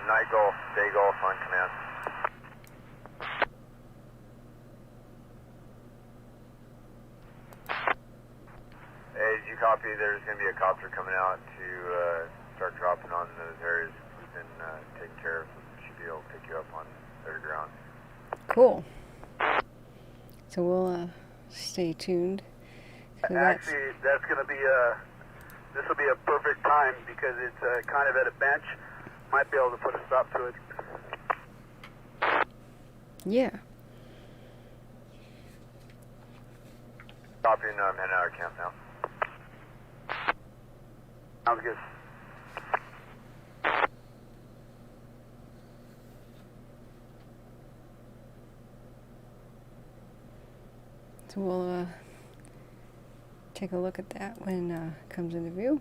Night Golf, Day Golf on command. Hey, did you copy? There's going to be a copter coming out to start dropping on those areas we've been taking care of. Should be will pick you up on their ground. Cool. So we'll stay tuned. So Actually, that's going to be this will be a perfect time because it's kind of at a bench. Might be able to put a stop to it. Yeah. Stop in, I'm heading out of camp now. Sounds good. So we'll take a look at that when it comes into view.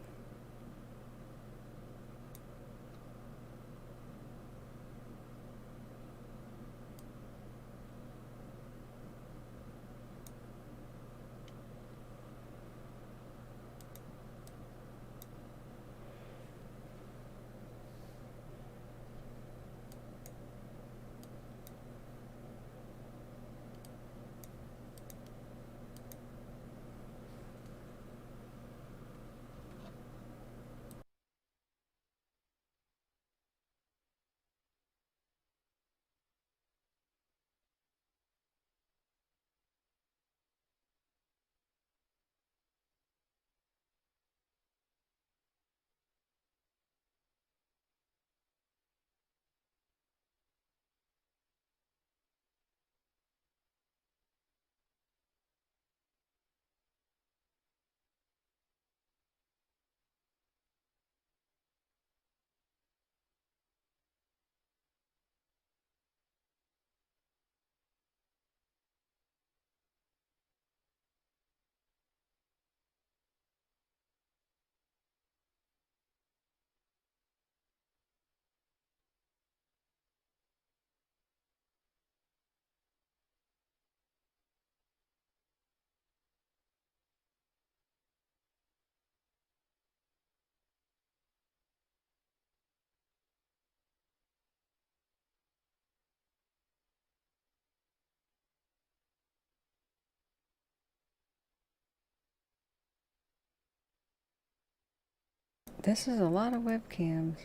This is a lot of webcams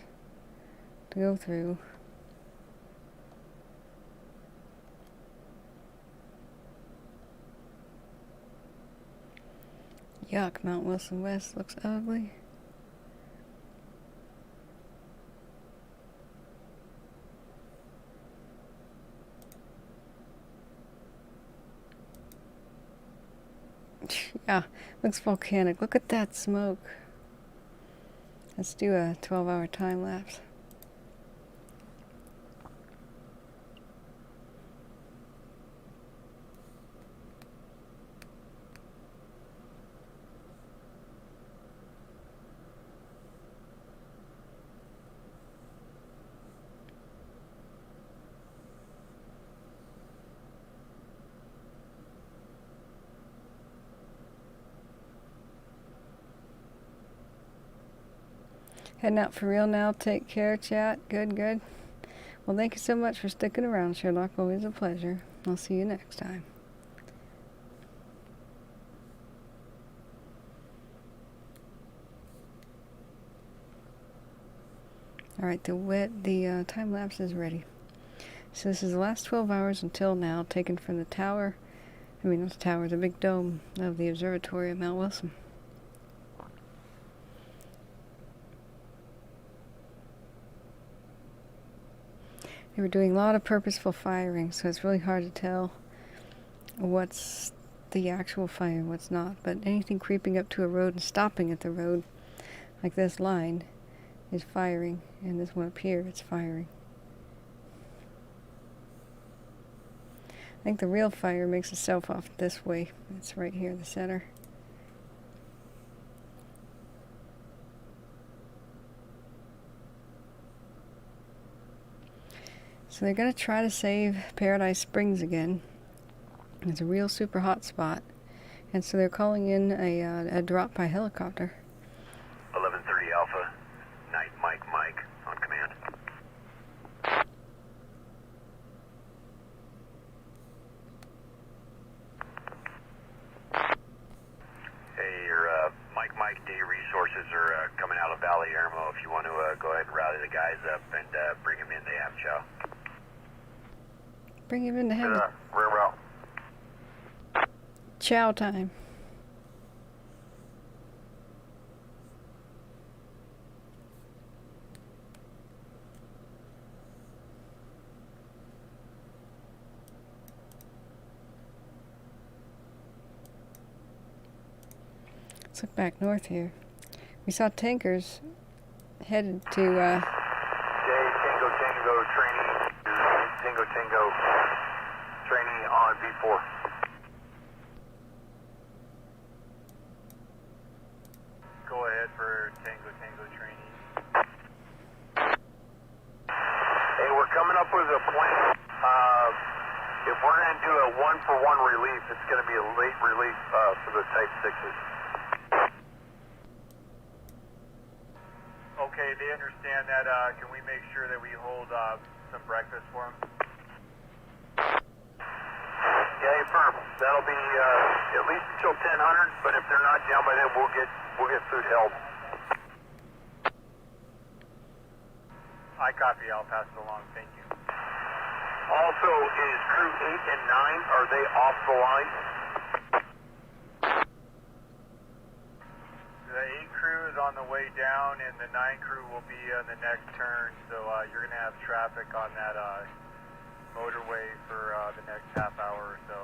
to go through. Yuck, Mount Wilson West looks ugly. Yeah, looks volcanic. Look at that smoke. Let's do a 12-hour time lapse. Heading out for real now. Take care, chat. Good, good. Well, thank you so much for sticking around, Sherlock. Always a pleasure. I'll see you next time. Alright, the time lapse is ready. So this is the last 12 hours until now, taken from the tower. I mean, not the tower, the big dome of the observatory at Mount Wilson. They were doing a lot of purposeful firing, so it's really hard to tell what's the actual fire and what's not. But anything creeping up to a road and stopping at the road, like this line, is firing. And this one up here, it's firing. I think the real fire makes itself off this way. It's right here in the center. So they're going to try to save Paradise Springs again. It's a real super hot spot. And so they're calling in a drop by helicopter. 1130 Alpha, Night Mike, on command. Hey, your Mike Day resources are coming out of Valeyrmo. If you want to go ahead and rally the guys up and bring them in, they have chow. Bring him into heaven. Rear route. Chow time. Let's look back north here. We saw tankers headed to, Tango training, Tango training on V4. Go ahead for Tango training. Hey, we're coming up with a plan. If we're going to do a one-for-one release, it's going to be a late release for the Type 6s. Okay, they understand that. Can we make sure that we hold some breakfast for them? Yeah, firm. That'll be at least until 1000. But if they're not down by then, we'll get food held. I copy. I'll pass it along. Thank you. Also, is crew 8 and 9, are they off the line? The 8 crew is on the way down, and the 9 crew will be on the next turn, so you're going to have traffic on that motorway for the next half hour or so.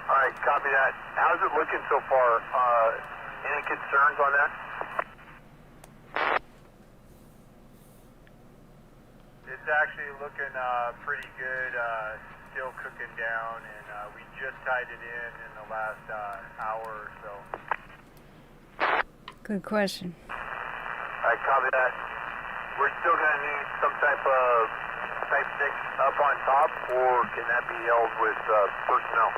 Alright, copy that. How's it looking so far? Any concerns on that? It's actually looking pretty good, still cooking down, and we just tied it in the last hour or so. good question. Alright, copy that. We're still going to need some type of Type 6 up on top, or can that be held with personnel?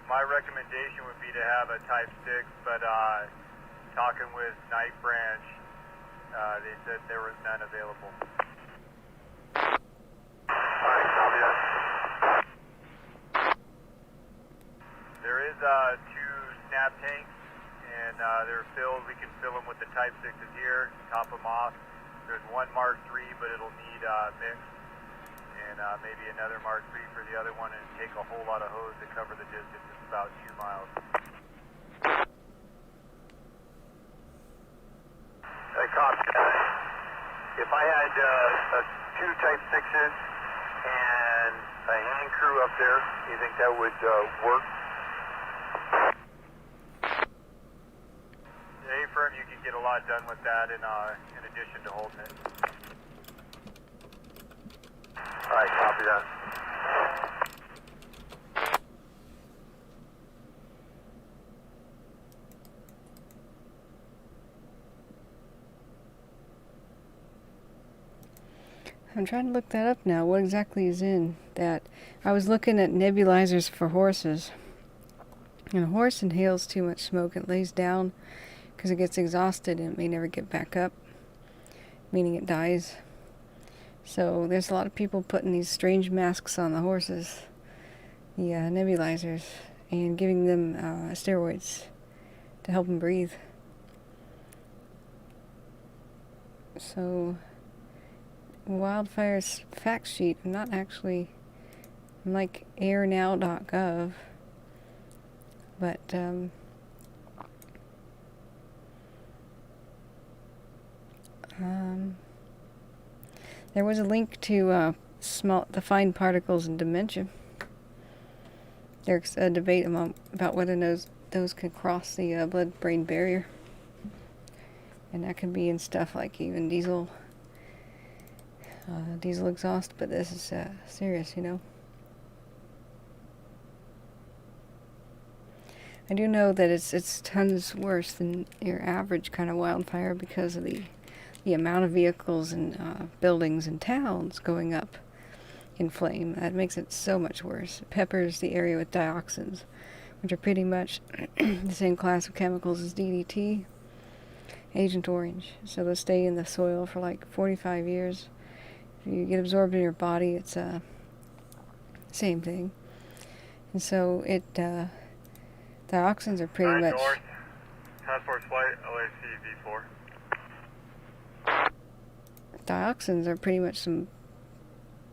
My recommendation would be to have a Type 6, but talking with Night Branch, they said there was none available. Alright, copy that. There is 2 snap tanks, and they're filled. We can fill them with the Type 6s here, top them off. There's one Mark III, but it'll need mix, and maybe another Mark III for the other one, and take a whole lot of hose to cover the distance. It's about 2 miles. I copy that. If I had 2 Type 6s and a hand crew up there, you think that would work? A-firm, you can get a lot done with that in addition to holding it. Alright, copy that. I'm trying to look that up now. What exactly is in that? I was looking at nebulizers for horses. And a horse inhales too much smoke. It lays down because it gets exhausted and it may never get back up, meaning it dies. So there's a lot of people putting these strange masks on the horses, the nebulizers, and giving them steroids to help them breathe. So wildfires fact sheet, I'm not actually, I'm like airnow.gov, but there was a link to the fine particles in dementia. There's a debate about whether those can cross the blood-brain barrier, and that could be in stuff like even diesel exhaust. But this is serious, you know. I do know that it's tons worse than your average kind of wildfire because of the amount of vehicles and buildings and towns going up in flame. That makes it so much worse. It peppers the area with dioxins, which are pretty much the same class of chemicals as DDT, Agent Orange. So they'll stay in the soil for like 45 years. If you get absorbed in your body, it's same thing. And so dioxins are pretty much... North, Task Force Flight, LAC V4. dioxins are pretty much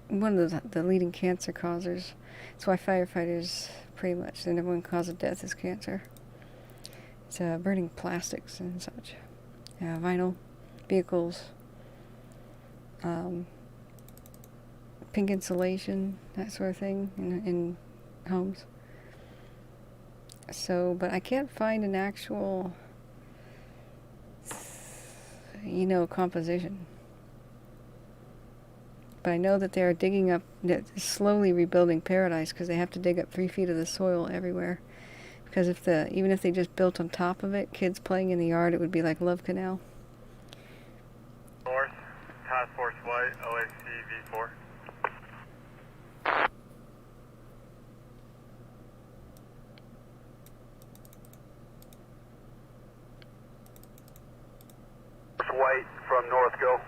one of the leading cancer causers. That's why firefighters, pretty much, the number one cause of death is cancer. It's burning plastics and such. Vinyl, vehicles, pink insulation, that sort of thing in homes. So, but I can't find an actual, composition. But I know that they are digging up, slowly rebuilding paradise, because they have to dig up 3 feet of the soil everywhere. Because even if they just built on top of it, kids playing in the yard, it would be like Love Canal. North, Task Force Flight, OAC V4. White from North, go.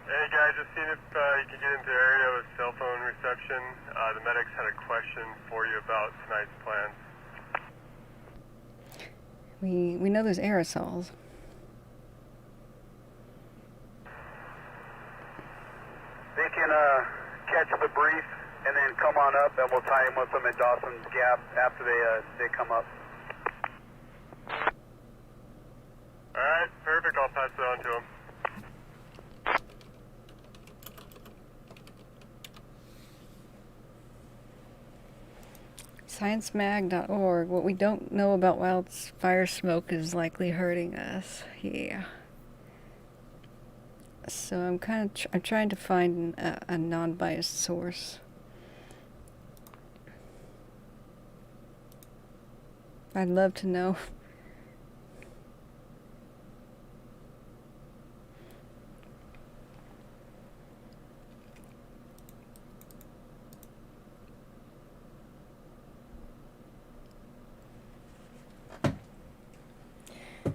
Hey guys, just seeing if you could get into the area with cell phone reception. The medics had a question for you about tonight's plans. We know there's aerosols. They can catch the brief and then come on up, and we'll tie in with them at Dawson's Gap after they come up. Alright, perfect. I'll pass it on to him. ScienceMag.org. What we don't know about wildfire smoke is likely hurting us. Yeah. So I'm I'm trying to find a non-biased source. I'd love to know.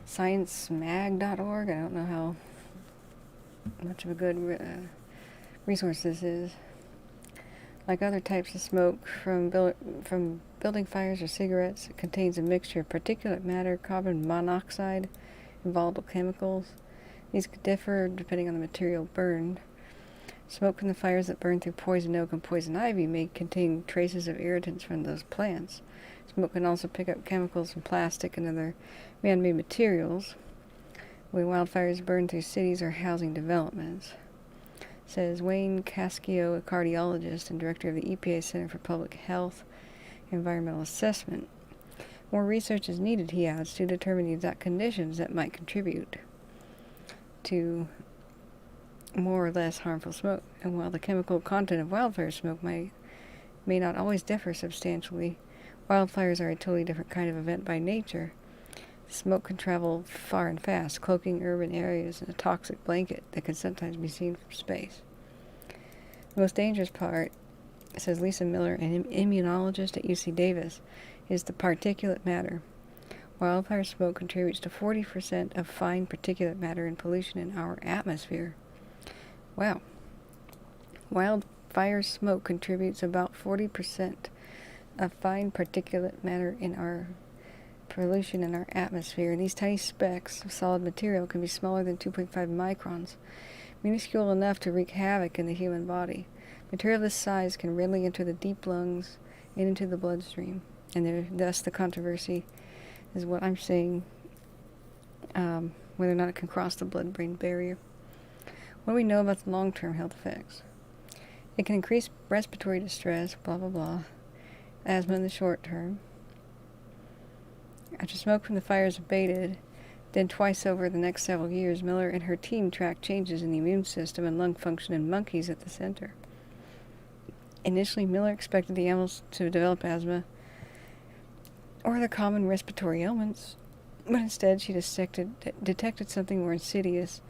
ScienceMag.org. I don't know how much of a good resource this is. Like other types of smoke from building fires or cigarettes, it contains a mixture of particulate matter, carbon monoxide, and volatile chemicals. These could differ depending on the material burned. Smoke from the fires that burn through poison oak and poison ivy may contain traces of irritants from those plants. Smoke can also pick up chemicals from plastic and other man-made materials when wildfires burn through cities or housing developments. Says Wayne Cascio, a cardiologist and director of the EPA Center for Public Health and Environmental Assessment. More research is needed, he adds, to determine the exact conditions that might contribute to more or less harmful smoke. And while the chemical content of wildfire smoke may not always differ substantially, wildfires are a totally different kind of event by nature. Smoke can travel far and fast, cloaking urban areas in a toxic blanket that can sometimes be seen from space. The most dangerous part, says Lisa Miller, an immunologist at UC Davis, is the particulate matter. Wildfire smoke contributes to 40% of fine particulate matter and pollution in our atmosphere. Wow. Wildfire smoke contributes about 40% of fine particulate matter in our pollution in our atmosphere. These tiny specks of solid material can be smaller than 2.5 microns, minuscule enough to wreak havoc in the human body. Material of this size can readily enter the deep lungs and into the bloodstream, and thus the controversy is what I'm saying, whether or not it can cross the blood-brain barrier. What do we know about the long-term health effects? It can increase respiratory distress, blah, blah, blah, asthma in the short term. After smoke from the fires abated, then twice over the next several years, Miller and her team tracked changes in the immune system and lung function in monkeys at the center. Initially, Miller expected the animals to develop asthma or other common respiratory ailments, but instead she detected something more insidious.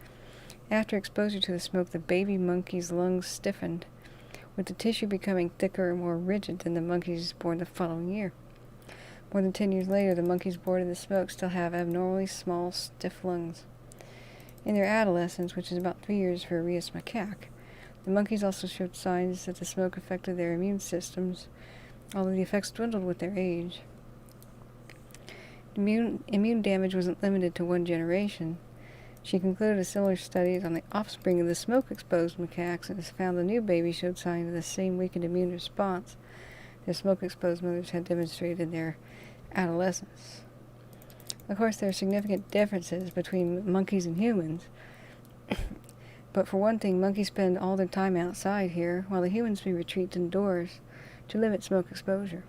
After exposure to the smoke, the baby monkey's lungs stiffened, with the tissue becoming thicker and more rigid than the monkeys born the following year. More than 10 years later, the monkeys born in the smoke still have abnormally small, stiff lungs. In their adolescence, which is about 3 years for a rhesus macaque, the monkeys also showed signs that the smoke affected their immune systems, although the effects dwindled with their age. Immune damage wasn't limited to one generation. She concluded a similar study on the offspring of the smoke-exposed macaques and has found the new baby showed signs of the same weakened immune response their smoke-exposed mothers had demonstrated in their adolescence. Of course, there are significant differences between monkeys and humans, but for one thing, monkeys spend all their time outside here, while the humans may retreat indoors to limit smoke exposure.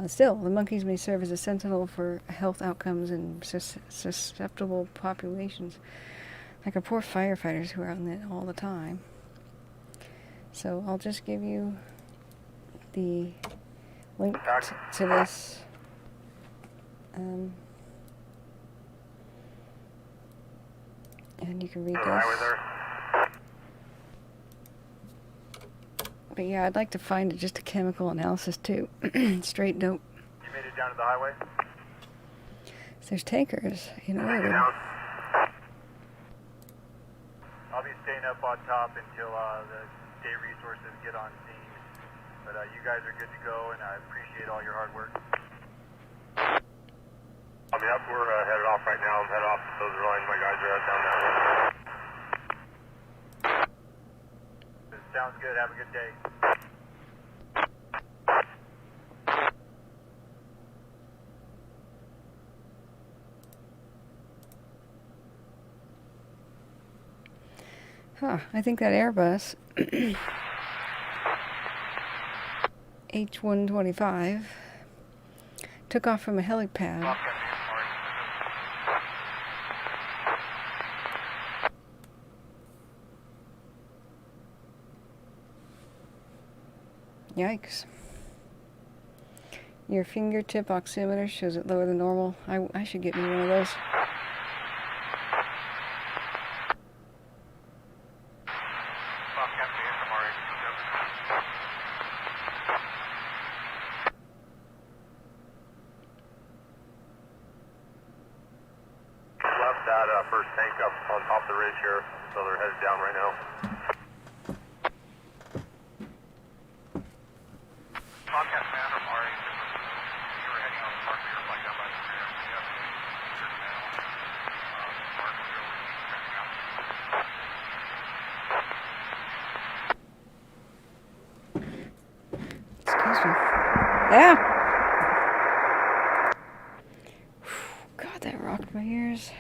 Still, the monkeys may serve as a sentinel for health outcomes in susceptible populations, like our poor firefighters who are on it all the time. So I'll just give you the link to this. And you can read this. But yeah, I'd like to find just a chemical analysis too. Straight dope. You made it down to the highway? So there's tankers in Oregon. I'll be staying up on top until the state resources get on scene. But you guys are good to go, and I appreciate all your hard work. Yep, we're headed off right now. I'm headed off to those lines. My guys are down there. Sounds good. Have a good day. Huh, I think that Airbus H-125 took off from a helipad. Yikes. Your fingertip oximeter shows it lower than normal. I should get me one of those. Left that first tank up on top of the ridge here, so they're headed down right now. Bobcat man from RA, you were heading on the park, we were flying down by the trail. We have a certain now. Park, we were checking out. Excuse me. Yeah! God, that rocked my ears.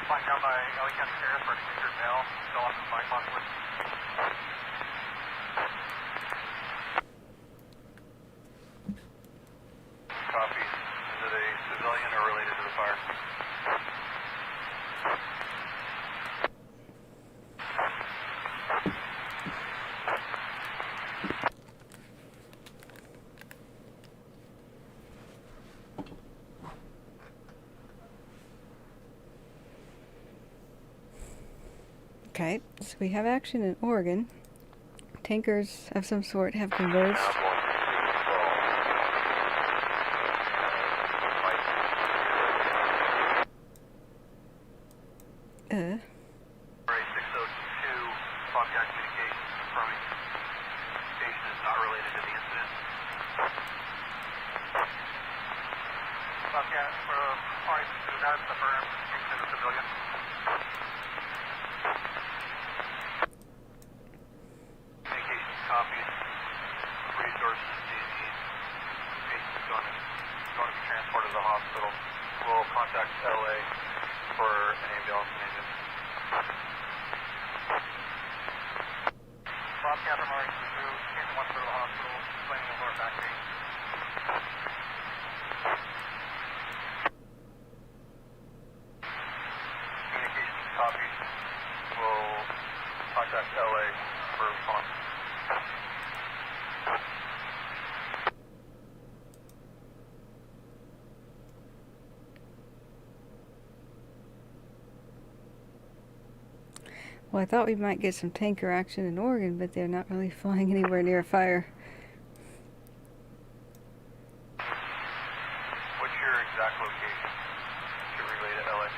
Flying down by LA County Sheriff for an injured male, still on the flight possibly. Copy. Is it a civilian or related to the fire? Okay, so we have action in Oregon. Tankers of some sort have converged. RA 602, Bobcat communications confirming station is not related to the incident. Bobcat, RA 602, that's confirmed. Station is a civilian. Communications copies. Resources DZ. Patient is going to be transported to the hospital. We'll contact LA for an ambulance and engine. Bobcat from RA-2, patient wants to go to the hospital, explaining the lower back pain. Communications copies. We'll contact LA for response. Well, I thought we might get some tanker action in Oregon, but they're not really flying anywhere near a fire. What's your exact location to relay to LA?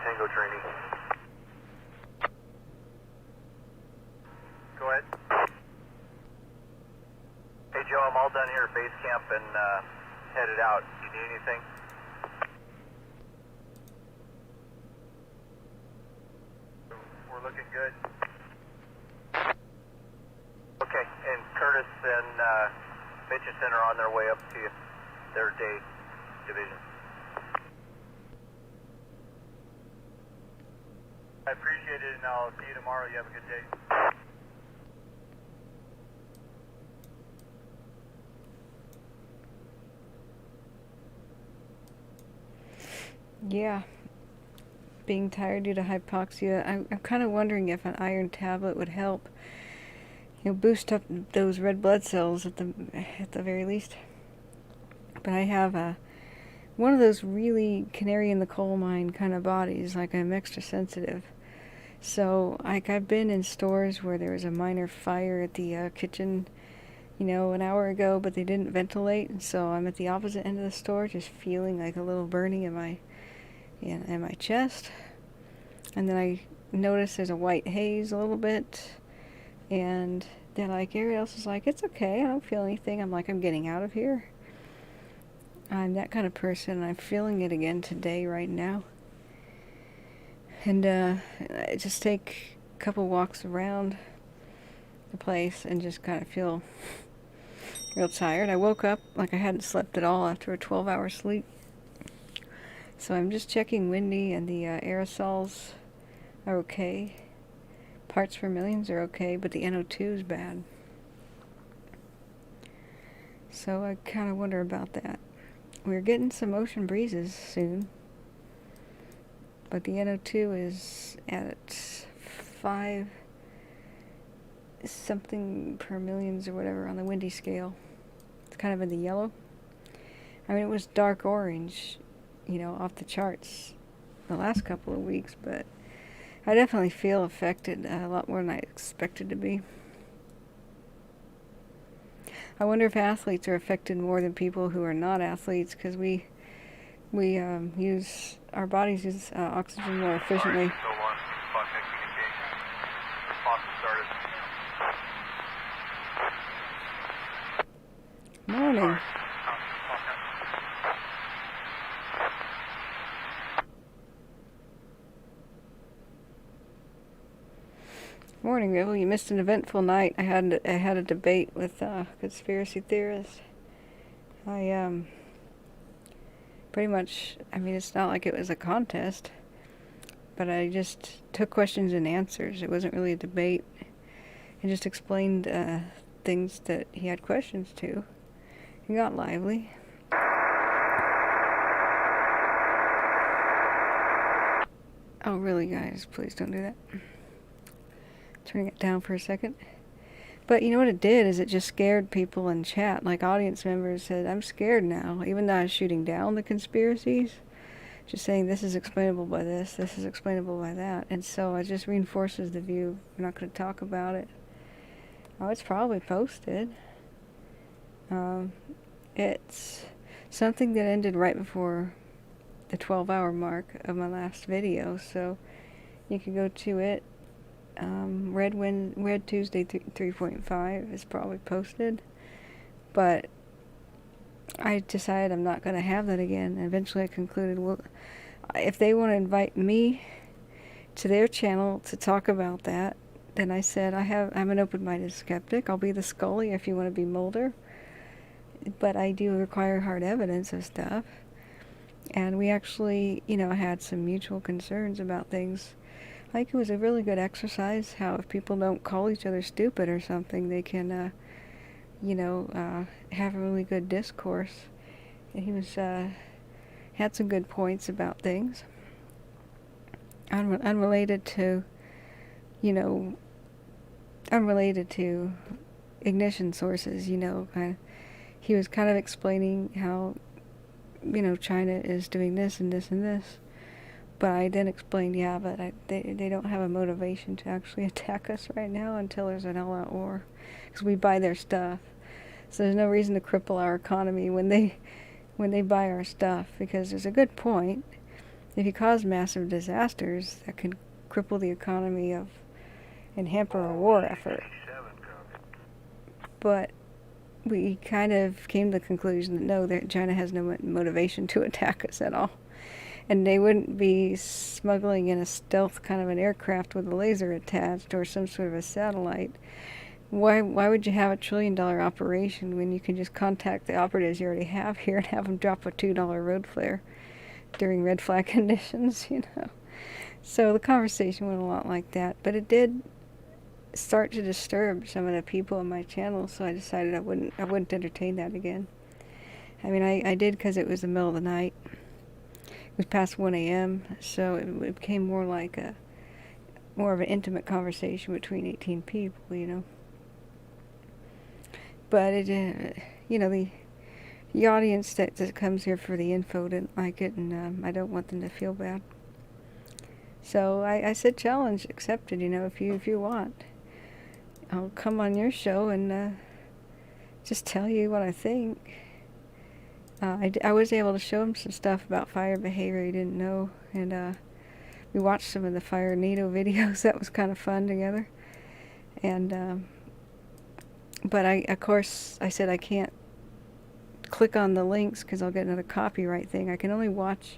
Tango training. Go ahead. Hey Joe, I'm all done here at base camp and headed out. Do you need anything? We're looking good. Okay, and Curtis and Mitchison are on their way up to you. Their day division. I appreciate it, and I'll see you tomorrow. You have a good day. Yeah. Being tired due to hypoxia. I'm kind of wondering if an iron tablet would help, boost up those red blood cells at the very least. But I have one of those really canary in the coal mine kind of bodies, like I'm extra sensitive. So, like, I've been in stores where there was a minor fire at the kitchen, an hour ago, but they didn't ventilate, and so I'm at the opposite end of the store, just feeling like a little burning in my chest. And then I notice there's a white haze a little bit, and then everybody else is like, it's okay, I don't feel anything. I'm like, I'm getting out of here. I'm that kind of person, and I'm feeling it again today, right now. And I just take a couple walks around the place and just kind of feel real tired. I woke up like I hadn't slept at all after a 12-hour sleep. So I'm just checking Windy, and the aerosols are okay. Parts per millions are okay, but the NO2 is bad. So I kind of wonder about that. We're getting some ocean breezes soon. But the NO2 is at 5 something per millions or whatever on the Windy scale. It's kind of in the yellow. I mean, it was dark orange, off the charts the last couple of weeks, but I definitely feel affected a lot more than I expected to be. I wonder if athletes are affected more than people who are not athletes, because our bodies use oxygen more efficiently. Morning. Morning, Ribble. You missed an eventful night. I had a debate with conspiracy theorists. Pretty much, it's not like it was a contest, but I just took questions and answers. It wasn't really a debate. I just explained things that he had questions to. He got lively. Oh, really, guys? Please don't do that. Turning it down for a second. But you know what it did is it just scared people in chat. Like, audience members said, I'm scared now. Even though I was shooting down the conspiracies, just saying this is explainable by this is explainable by that. And so it just reinforces the view, we're not going to talk about it. Oh, it's probably posted. It's something that ended right before the 12-hour mark of my last video, so you can go to it. Red Tuesday 3.5 is probably posted, but I decided I'm not going to have that again. Eventually I concluded, well, if they want to invite me to their channel to talk about that, then I said I'm an open-minded skeptic. I'll be the Scully if you want to be Mulder, but I do require hard evidence of stuff. And we actually, had some mutual concerns about things. I think it was a really good exercise, how if people don't call each other stupid or something, they can, have a really good discourse. He was had some good points about things, unrelated to, you know, unrelated to ignition sources. You know, he was kind of explaining how, you know, China is doing this and this and this. But I then explained, yeah, but they don't have a motivation to actually attack us right now until there's an all-out war, because we buy their stuff. So there's no reason to cripple our economy when they buy our stuff, because there's a good point. If you cause massive disasters, that can cripple the economy and hamper our war effort. But we kind of came to the conclusion that no, that China has no motivation to attack us at all. And they wouldn't be smuggling in a stealth kind of an aircraft with a laser attached or some sort of a satellite. Why would you have $1 trillion operation when you can just contact the operatives you already have here and have them drop a $2 road flare during red flag conditions, you know? So the conversation went a lot like that, but it did start to disturb some of the people on my channel, so I decided I wouldn't entertain that again. I mean, I did because it was the middle of the night. It was past 1 a.m., so it became more like more of an intimate conversation between 18 people, you know. But it, you know, the audience that comes here for the info didn't like it, and I don't want them to feel bad. So I said, challenge accepted. You know, if you want, I'll come on your show and just tell you what I think. I was able to show him some stuff about fire behavior he didn't know, and we watched some of the Fire NATO videos. That was kind of fun together. And but of course, I said I can't click on the links because I'll get another copyright thing. I can only watch,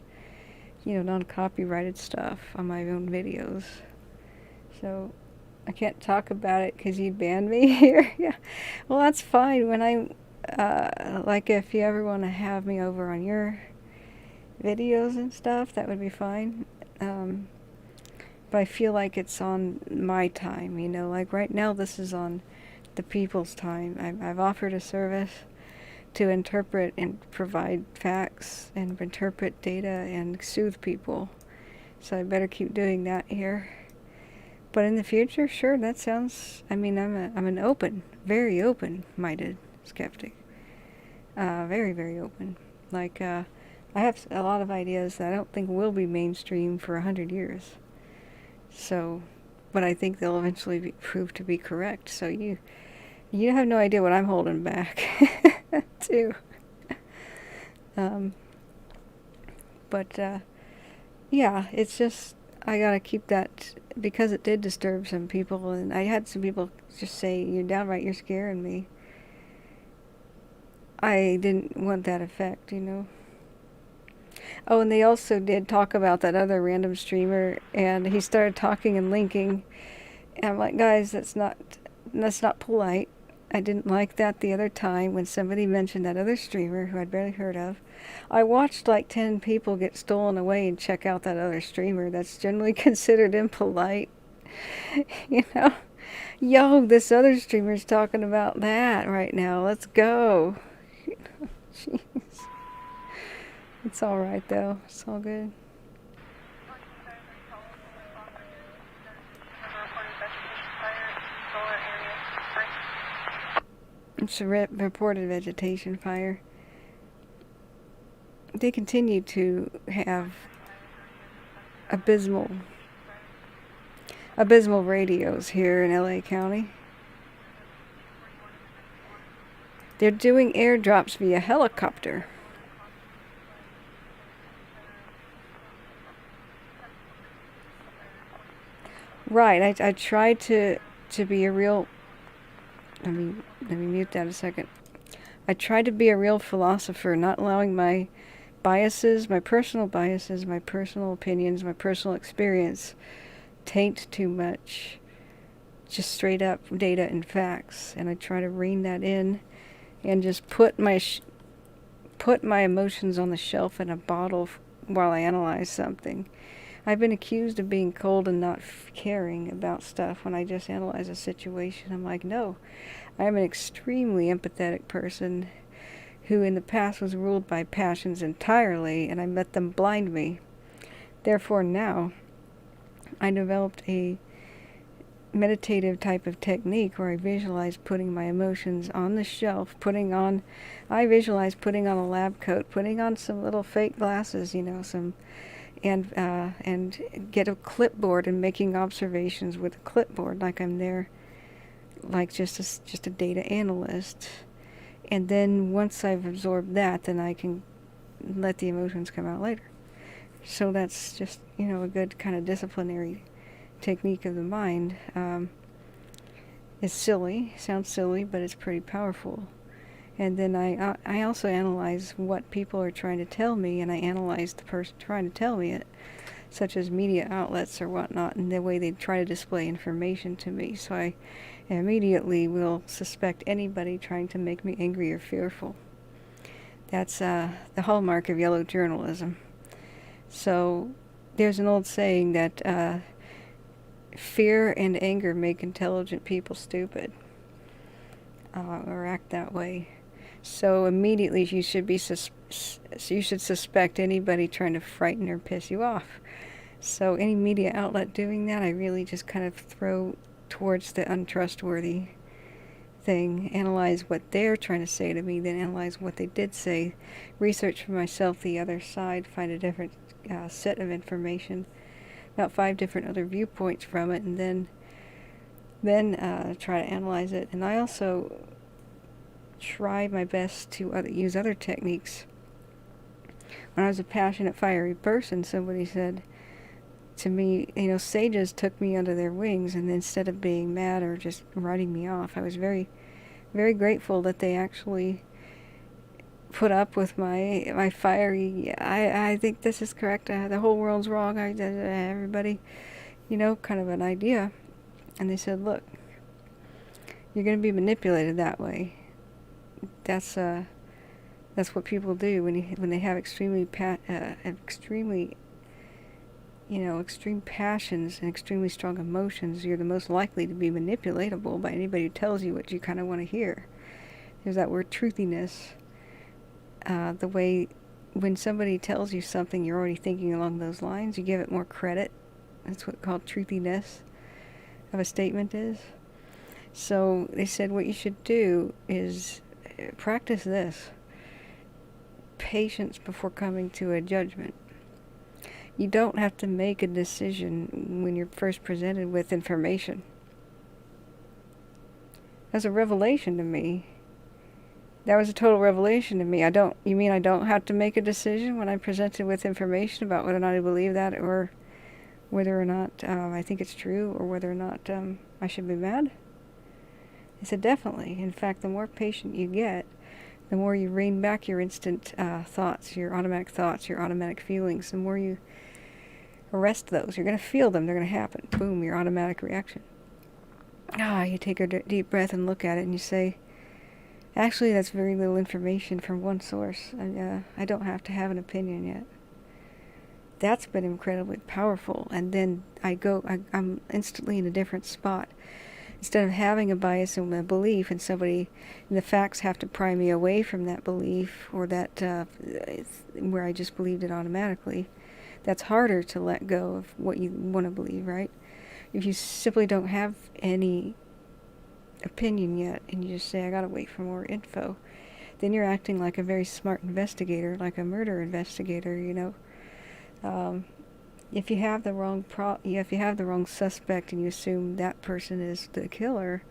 you know, non-copyrighted stuff on my own videos. So I can't talk about it because you'd ban me here. Yeah, well, that's fine. When I like, if you ever want to have me over on your videos and stuff, that would be fine. But I feel like it's on my time, you know, like right now this is on the people's time. I've offered a service to interpret and provide facts and interpret data and soothe people. So I better keep doing that here. But in the future, sure, that sounds, I mean, I'm an open, very open-minded skeptic. Very, very open. Like, I have a lot of ideas that I don't think will be mainstream for 100 years. So, but I think they'll eventually prove to be correct. So you have no idea what I'm holding back, too. Yeah, it's just, I gotta keep that, because it did disturb some people, and I had some people just say, you're scaring me. I didn't want that effect, you know. Oh, and they also did talk about that other random streamer, and he started talking and linking, and I'm like, guys, that's not polite. I didn't like that the other time when somebody mentioned that other streamer who I'd barely heard of. I watched like 10 people get stolen away and check out that other streamer. That's generally considered impolite. You know? Yo, this other streamer's talking about that right now. Let's go. Jeez. It's alright though. It's all good. It's a reported vegetation fire. They continue to have abysmal radios here in LA County. They're doing airdrops via helicopter. Right, I tried to be a real, let me mute that a second. I tried to be a real philosopher, not allowing my biases, my personal opinions, my personal experience taint too much, just straight up data and facts. And I try to rein that in and just put my emotions on the shelf in a bottle while I analyze something. I've been accused of being cold and not caring about stuff when I just analyze a situation. I'm like, no, I'm an extremely empathetic person who in the past was ruled by passions entirely, and I let them blind me. Therefore now, I developed a meditative type of technique where I visualize putting my emotions on the shelf, I visualize putting on a lab coat, putting on some little fake glasses, and get a clipboard and making observations with a clipboard, like I'm there, like just a data analyst. And then once I've absorbed that, then I can let the emotions come out later. So that's just, a good kind of disciplinary technique of the mind. It's silly, sounds silly, but it's pretty powerful. And then I also analyze what people are trying to tell me, and I analyze the person trying to tell me it, such as media outlets or whatnot, and the way they try to display information to me. So I immediately will suspect anybody trying to make me angry or fearful. That's the hallmark of yellow journalism. So there's an old saying that fear and anger make intelligent people stupid, or act that way. So immediately you should suspect anybody trying to frighten or piss you off. So any media outlet doing that, I really just kind of throw towards the untrustworthy thing, analyze what they're trying to say to me, then analyze what they did say, research for myself the other side, find a different set of information, about 5 different other viewpoints from it, and then try to analyze it. And I also try my best to use other techniques. When I was a passionate, fiery person, somebody said to me, sages took me under their wings, and instead of being mad or just writing me off, I was very, very grateful that they actually put up with my fiery, I think this is correct, the whole world's wrong, everybody, kind of an idea. And they said, look, you're going to be manipulated that way. That's what people do when they have extreme passions and extremely strong emotions. You're the most likely to be manipulatable by anybody who tells you what you kind of want to hear. There's that word truthiness. The way when somebody tells you something, you're already thinking along those lines. You give it more credit. That's what called truthiness of a statement is. So they said what you should do is practice this. Patience before coming to a judgment. You don't have to make a decision when you're first presented with information. That's a revelation to me. That was a total revelation to me. You mean I don't have to make a decision when I'm presented with information about whether or not I believe that, or whether or not I think it's true, or whether or not I should be mad? I said, definitely. In fact, the more patient you get, the more you rein back your instant thoughts, your automatic feelings. The more you arrest those, you're going to feel them, they're going to happen. Boom, your automatic reaction. You take a deep breath and look at it and you say, actually, that's very little information from one source. I don't have to have an opinion yet. That's been incredibly powerful. And then I'm instantly in a different spot. Instead of having a bias and a belief, and the facts have to pry me away from that belief, or that where I just believed it automatically. That's harder to let go of what you want to believe, right? If you simply don't have any opinion yet, and you just say, I gotta wait for more info, then you're acting like a very smart investigator, like a murder investigator, If you have the wrong suspect and you assume that person is the killer,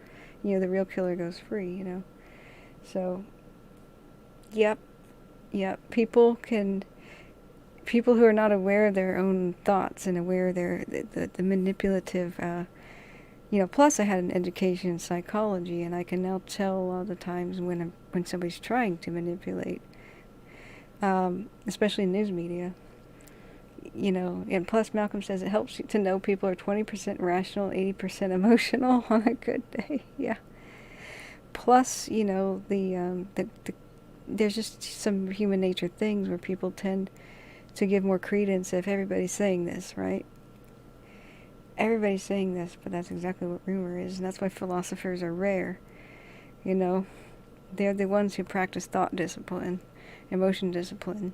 the real killer goes free, So, yep. People who are not aware of their own thoughts and aware of the manipulative, plus I had an education in psychology, and I can now tell a lot of the times when somebody's trying to manipulate, especially in news media. And plus Malcolm says it helps you to know people are 20% rational, 80% emotional on a good day. Yeah. Plus, there's just some human nature things where people tend to give more credence if everybody's saying this, right? Everybody's saying this, but that's exactly what rumor is, and that's why philosophers are rare. They're the ones who practice thought discipline, emotion discipline,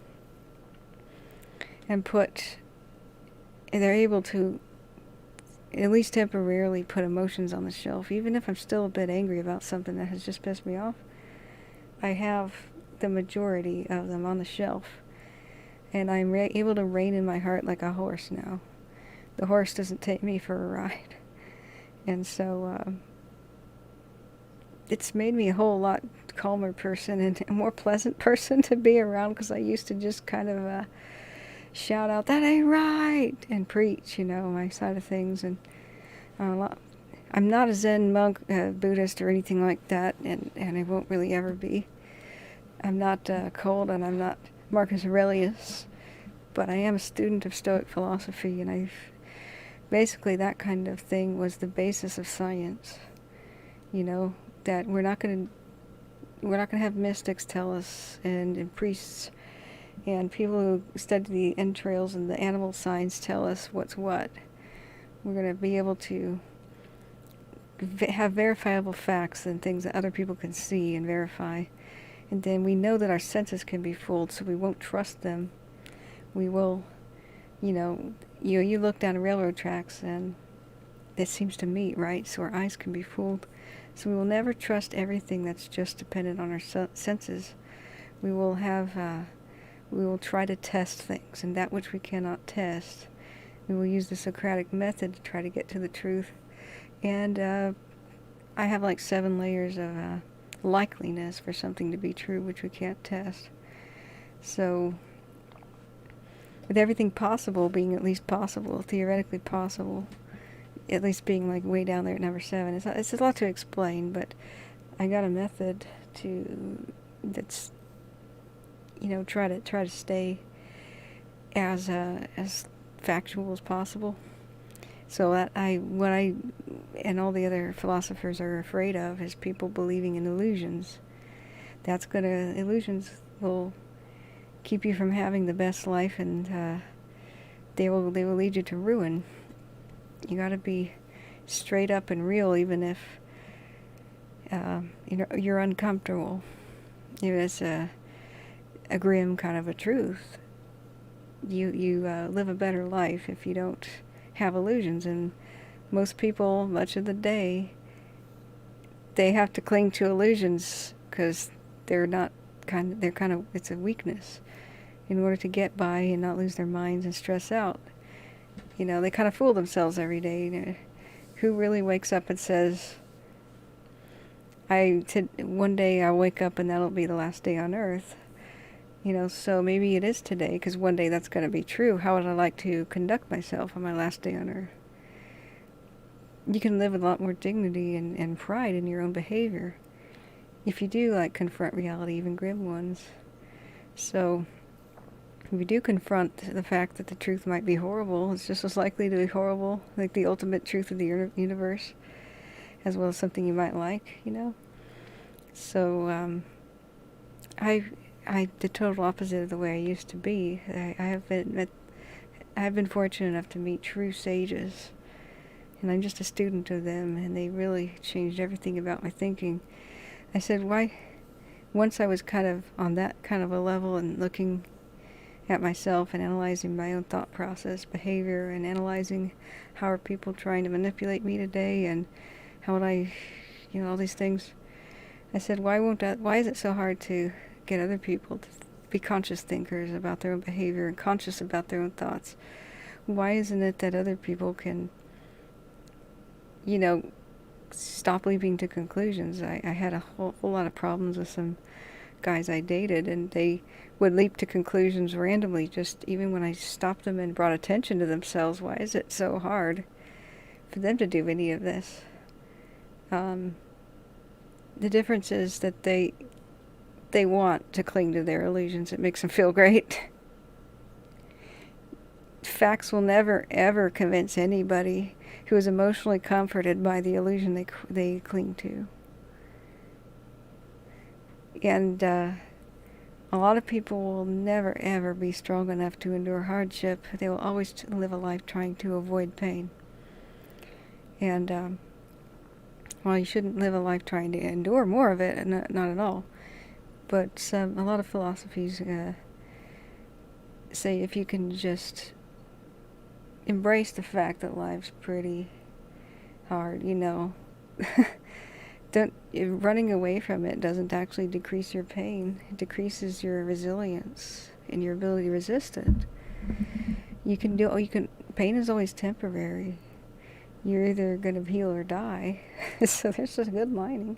and they're able to, at least temporarily, put emotions on the shelf. Even if I'm still a bit angry about something that has just pissed me off, I have the majority of them on the shelf. And I'm able to rein in my heart like a horse now. The horse doesn't take me for a ride. And so it's made me a whole lot calmer person and a more pleasant person to be around, because I used to just kind of shout out, "That ain't right," and preach, my side of things. And I'm not a Zen monk, Buddhist, or anything like that, and I won't really ever be. I'm not cold, and I'm not Marcus Aurelius, but I am a student of Stoic philosophy, and basically that kind of thing was the basis of science. That we're not going to have mystics tell us, and priests and people who study the entrails and the animal signs tell us what's what. We're going to be able to have verifiable facts and things that other people can see and verify. And then we know that our senses can be fooled, so we won't trust them. We will, you look down railroad tracks and it seems to meet, right? So our eyes can be fooled. So we will never trust everything that's just dependent on our senses. We will try to test things, and that which we cannot test, we will use the Socratic method to try to get to the truth. And I have like 7 layers of likeliness for something to be true, which we can't test. So with everything possible being at least possible, theoretically possible, at least being like way down there at number 7, it's a lot to explain, but I got a method that's try to stay as factual as possible. So what I and all the other philosophers are afraid of is people believing in illusions. Illusions will keep you from having the best life, and they will lead you to ruin. You got to be straight up and real, even if you're uncomfortable. It's a grim kind of a truth. You live a better life if you don't have illusions, and most people, much of the day, they have to cling to illusions because it's a weakness in order to get by and not lose their minds and stress out. They kind of fool themselves every day. Who really wakes up and says, one day I'll wake up and that'll be the last day on earth? So maybe it is today, because one day that's going to be true. How would I like to conduct myself on my last day on earth? You can live with a lot more dignity and pride in your own behavior if you do confront reality, even grim ones. So if you do confront the fact that the truth might be horrible, it's just as likely to be horrible, like the ultimate truth of the universe, as well as something you might like, So I the total opposite of the way I used to be. I have been fortunate enough to meet true sages, and I'm just a student of them, and they really changed everything about my thinking. I said, once I was kind of on that kind of a level and looking at myself and analyzing my own thought process, behavior, and analyzing how are people trying to manipulate me today, and how would I, all these things. I said, why is it so hard to get other people to be conscious thinkers about their own behavior and conscious about their own thoughts? Why isn't it that other people can, stop leaping to conclusions? I had a whole lot of problems with some guys I dated, and they would leap to conclusions randomly, just even when I stopped them and brought attention to themselves. Why is it so hard for them to do any of this? The difference is that they want to cling to their illusions. It makes them feel great. Facts will never, ever convince anybody who is emotionally comforted by the illusion they cling to. And a lot of people will never, ever be strong enough to endure hardship. They will always live a life trying to avoid pain. And While you shouldn't live a life trying to endure more of it, not at all. But a lot of philosophies say if you can just embrace the fact that life's pretty hard, running away from it doesn't actually decrease your pain. It decreases your resilience and your ability to resist it. Pain is always temporary. You're either going to heal or die. So there's a good lining.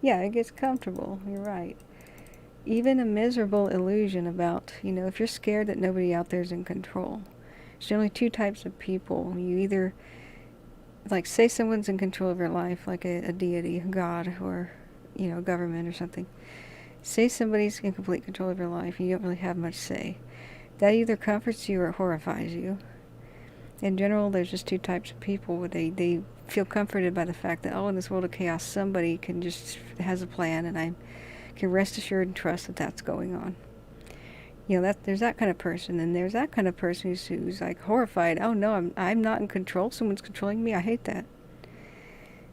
Yeah, it gets comfortable. You're right. Even a miserable illusion about, if you're scared that nobody out there is in control. There's generally two types of people. You either, say someone's in control of your life, like a deity, a god, or, government or something. Say somebody's in complete control of your life and you don't really have much say. That either comforts you or horrifies you. In general, there's just two types of people where they feel comforted by the fact that, in this world of chaos, somebody has a plan, and I can rest assured and trust that that's going on. There's that kind of person, and there's that kind of person who's horrified. Oh no, I'm not in control. Someone's controlling me. I hate that.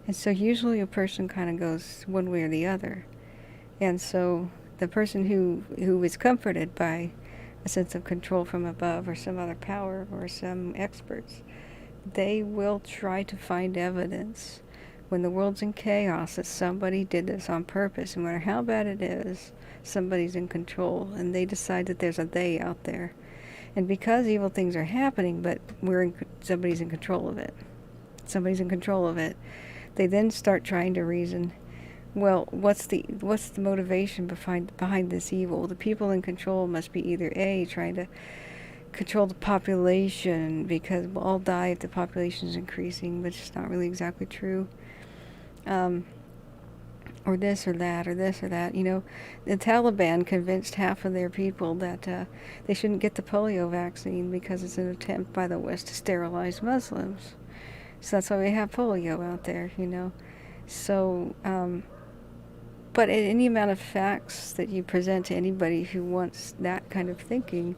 And so usually a person kind of goes one way or the other. And so the person who is comforted by a sense of control from above or some other power or some experts, they will try to find evidence when the world's in chaos that somebody did this on purpose. No matter how bad it is, somebody's in control, and they decide that there's a they out there. And because evil things are happening, but somebody's in control of it. Somebody's in control of it. They then start trying to reason, well, what's the motivation behind this evil? The people in control must be either A, trying to control the population because we'll all die if the population is increasing, which is not really exactly true. Or this or that, or this or that. The Taliban convinced half of their people that they shouldn't get the polio vaccine because it's an attempt by the West to sterilize Muslims. So that's why we have polio out there, So, but any amount of facts that you present to anybody who wants that kind of thinking,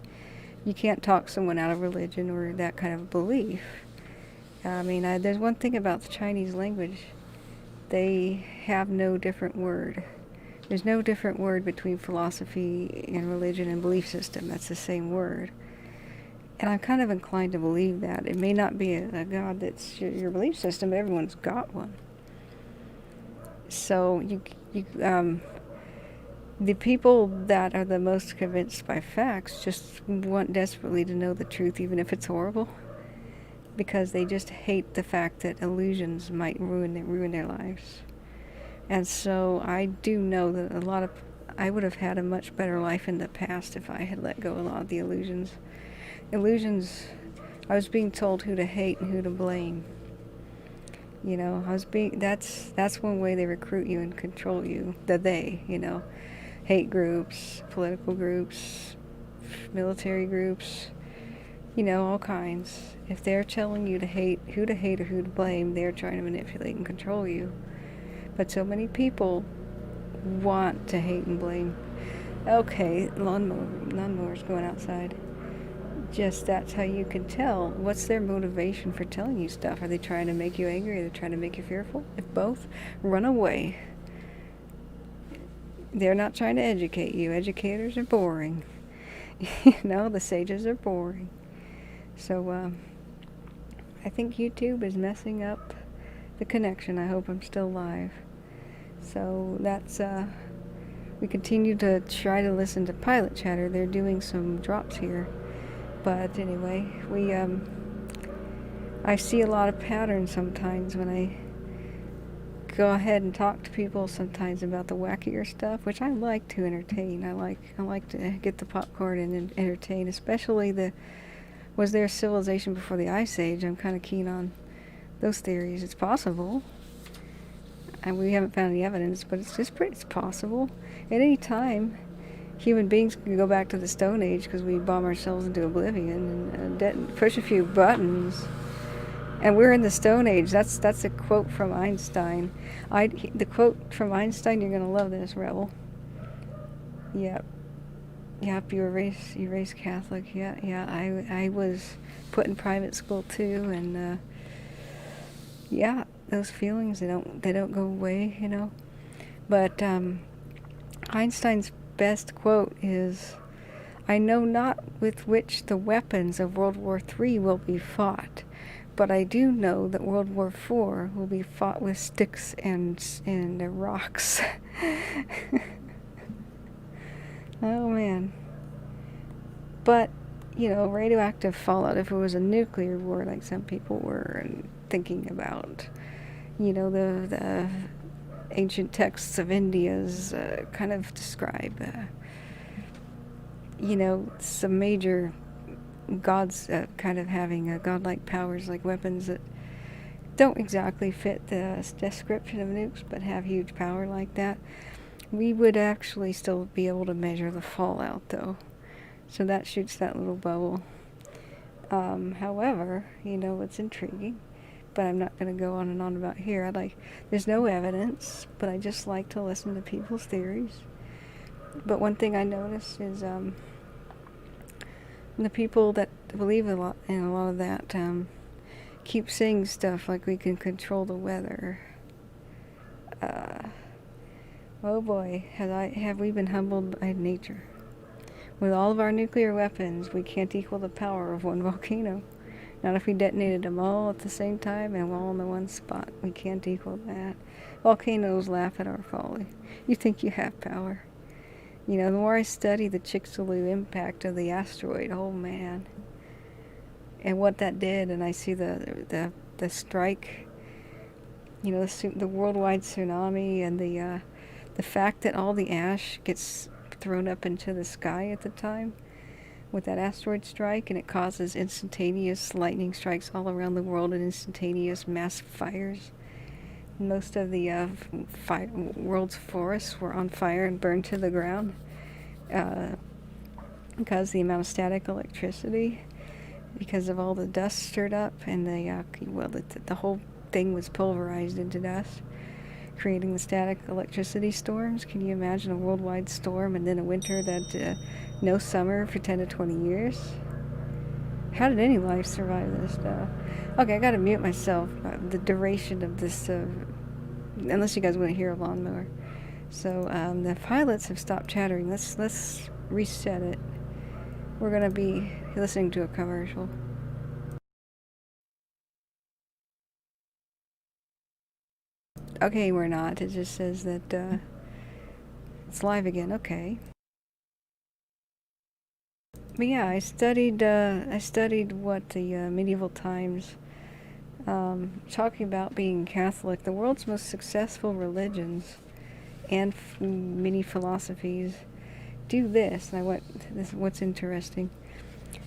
you can't talk someone out of religion or that kind of belief. There's one thing about the Chinese language. They have no different word. There's no different word between philosophy and religion and belief system. That's the same word. And I'm kind of inclined to believe that. It may not be a God that's your belief system, but everyone's got one. So the people that are the most convinced by facts just want desperately to know the truth, even if it's horrible, because they just hate the fact that illusions might ruin their lives. And so I do know that I would have had a much better life in the past if I had let go of a lot of the illusions. I was being told who to hate and who to blame. That's one way they recruit you and control you. Hate groups, political groups, military groups, all kinds. If they're telling you who to hate or who to blame, they're trying to manipulate and control you. But so many people want to hate and blame. Okay, lawnmowers going outside. Just that's how you can tell. What's their motivation for telling you stuff? Are they trying to make you angry? Are they trying to make you fearful? If both, run away. They're not trying to educate you. Educators are boring. The sages are boring. So I think YouTube is messing up the connection. I hope I'm still live. So that's we continue to try to listen to Pilot Chatter. They're doing some drops here. But anyway, I see a lot of patterns sometimes when I go ahead and talk to people sometimes about the wackier stuff, which I like to entertain. I like to get the popcorn and entertain, especially was there a civilization before the Ice Age? I'm kind of keen on those theories. It's possible. And we haven't found any evidence, but it's possible. At any time, human beings can go back to the Stone Age because we bomb ourselves into oblivion and push a few buttons. And we're in the Stone Age. That's a quote from Einstein. The quote from Einstein, you're going to love this, Rebel. Yep, you raised Catholic. Yeah, I was put in private school too, and those feelings, they don't go away, you know. But Einstein's best quote is, "I know not with which the weapons of World War III will be fought, but I do know that World War IV will be fought with sticks and rocks." Oh man. But, you know, radioactive fallout, if it was a nuclear war like some people were thinking about, you know, the ancient texts of India's kind of describe, you know, some major gods kind of having godlike powers, like weapons that don't exactly fit the description of nukes, but have huge power like that. We would actually still be able to measure the fallout, though. So that shoots that little bubble. However, you know, it's intriguing, but I'm not going to go on and on about here. There's no evidence, but I just like to listen to people's theories. But one thing I noticed is the people that believe in a lot of that keep saying stuff like we can control the weather. Oh boy, have we been humbled by nature. With all of our nuclear weapons, we can't equal the power of one volcano. Not if we detonated them all at the same time and all in the one spot. We can't equal that. Volcanoes laugh at our folly. You think you have power. You know, the more I study the Chicxulub impact of the asteroid, oh man, and what that did, and I see the strike, you know, the worldwide tsunami, and the fact that all the ash gets thrown up into the sky at the time with that asteroid strike, and it causes instantaneous lightning strikes all around the world and instantaneous mass fires. Most of the world's forests were on fire and burned to the ground because the amount of static electricity, because of all the dust stirred up, and the whole thing was pulverized into dust, creating the static electricity storms. Can you imagine a worldwide storm and then a winter that no summer for 10 to 20 years? How did any life survive this stuff? Okay, I gotta mute myself. The duration of this, unless you guys want to hear a lawnmower. So the pilots have stopped chattering. Let's reset it. We're gonna be listening to a commercial. Okay, we're not. It just says that it's live again. Okay. But yeah, I studied what the medieval times, talking about being Catholic, the world's most successful religions and many philosophies do this. And what's interesting.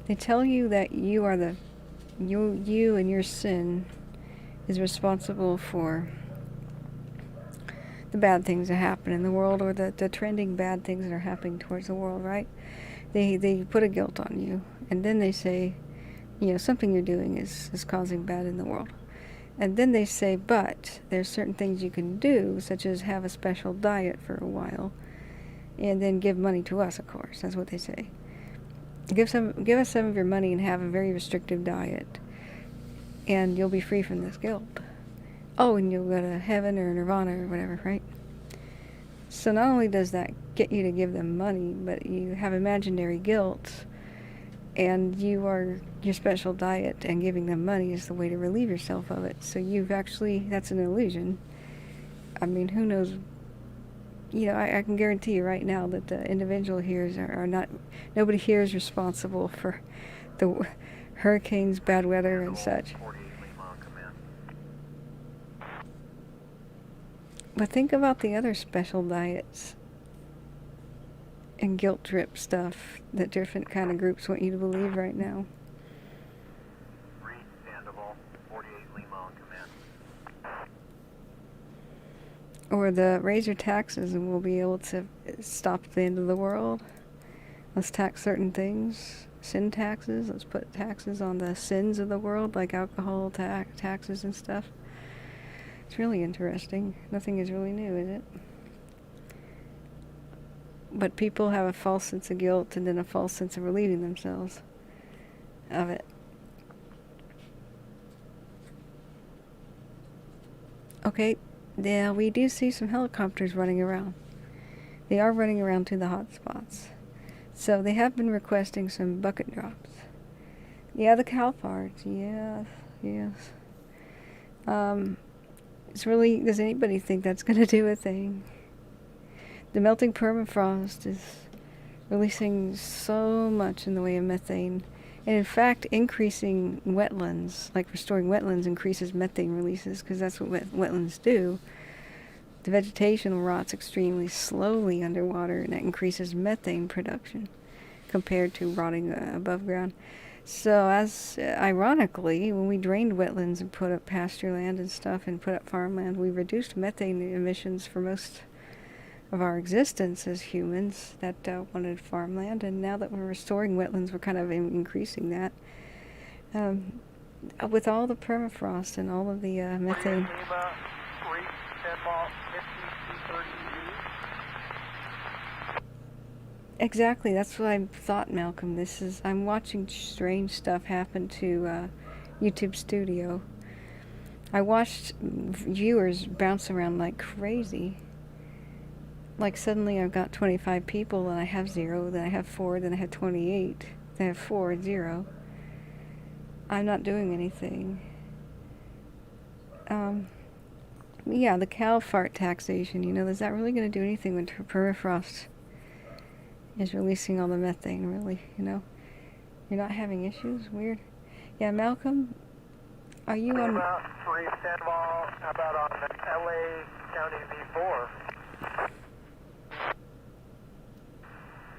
They tell you that you are you and your sin is responsible for the bad things that happen in the world, or the trending bad things that are happening towards the world, right? They put a guilt on you, and then they say, you know, something you're doing is causing bad in the world. And then they say, but there's certain things you can do, such as have a special diet for a while, and then give money to us, of course. That's what they say. Give us some of your money and have a very restrictive diet, and you'll be free from this guilt. Oh, and you'll go to heaven or nirvana or whatever, right? So not only does that get you to give them money, but you have imaginary guilt, and your special diet and giving them money is the way to relieve yourself of it. So that's an illusion. I mean, who knows? You know, I can guarantee you right now that the individual here are not, nobody here is responsible for the hurricanes, bad weather, and such. But think about the other special diets and guilt trip stuff that different kind of groups want you to believe right now. Or the raise your taxes and we'll be able to stop the end of the world. Let's tax certain things. Sin taxes. Let's put taxes on the sins of the world, like alcohol taxes and stuff. It's really interesting. Nothing is really new, is it? But people have a false sense of guilt and then a false sense of relieving themselves of it. Okay, yeah, we do see some helicopters running around. They are running around to the hot spots. So they have been requesting some bucket drops. Yeah, the cow farts. Yes, yes. It's really, does anybody think that's going to do a thing? The melting permafrost is releasing so much in the way of methane. And in fact, increasing wetlands, like restoring wetlands, increases methane releases, because that's what wetlands do. The vegetation rots extremely slowly underwater, and that increases methane production compared to rotting above ground. So, as ironically, when we drained wetlands and put up pasture land and stuff and put up farmland, we reduced methane emissions for most of our existence as humans that wanted farmland. And now that we're restoring wetlands, we're kind of increasing that. With all the permafrost and all of the methane. Exactly, that's what I thought, Malcolm. I'm watching strange stuff happen to YouTube Studio. I watched viewers bounce around like crazy. Like suddenly I've got 25 people and I have 0, then I have 4, then I have 28, then I have 4, 0. I'm not doing anything. Yeah, the cow fart taxation, is that really going to do anything when permafrost is releasing all the methane, really, You're not having issues? Weird. Yeah, Malcolm, are you on... Reed Sandoval, how about on LA County V4?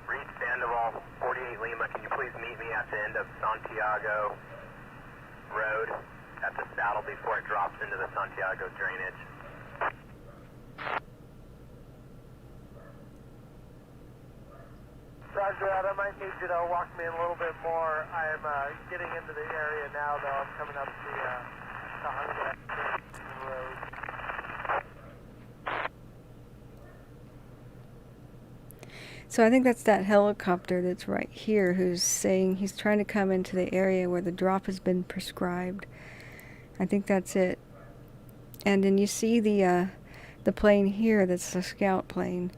Reed Sandoval, 48 Lima, can you please meet me at the end of Santiago Road at the saddle before it drops into the Santiago drainage? Roger that. I might need you to walk me in a little bit more. I'm getting into the area now, though. I'm coming up the Hunter Road. So I think that's that helicopter that's right here who's saying he's trying to come into the area where the drop has been prescribed. I think that's it. And then you see the plane here that's the scout plane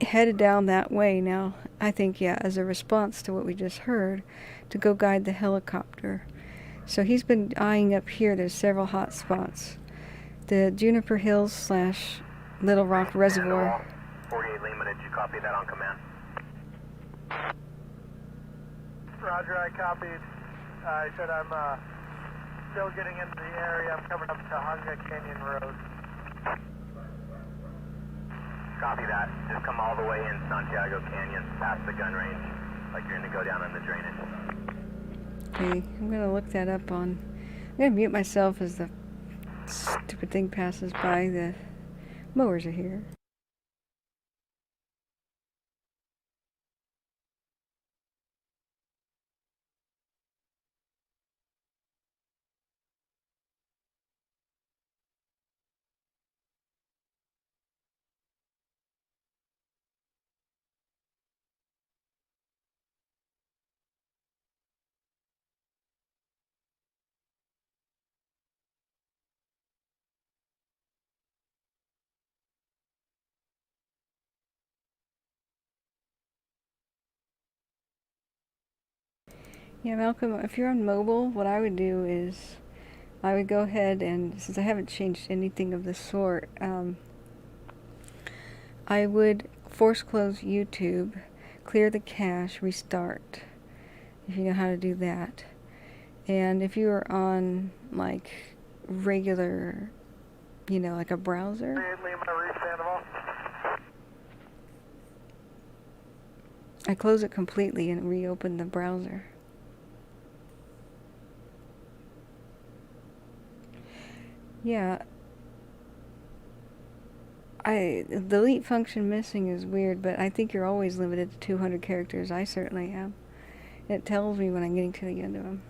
headed down that way now, I think, yeah, as a response to what we just heard, to go guide the helicopter. So he's been eyeing up here. There's several hot spots. The Juniper Hills / Little Rock Reservoir. 48 Lima, did you copy that on command? Roger, I copied. I said I'm still getting into the area. I'm coming up to Hunga Canyon Road. Copy that. Just come all the way in Santiago Canyon, past the gun range, like you're going to go down in the drainage. Okay, I'm going to look that up on... I'm going to mute myself as the stupid thing passes by. The mowers are here. Yeah, Malcolm, if you're on mobile, what I would do is I would go ahead and, since I haven't changed anything of the sort, I would force close YouTube, clear the cache, restart, if you know how to do that. And if you are on, like, regular, like a browser, I close it completely and reopen the browser. Yeah, the delete function missing is weird, but I think you're always limited to 200 characters. I certainly am. It tells me when I'm getting to the end of them.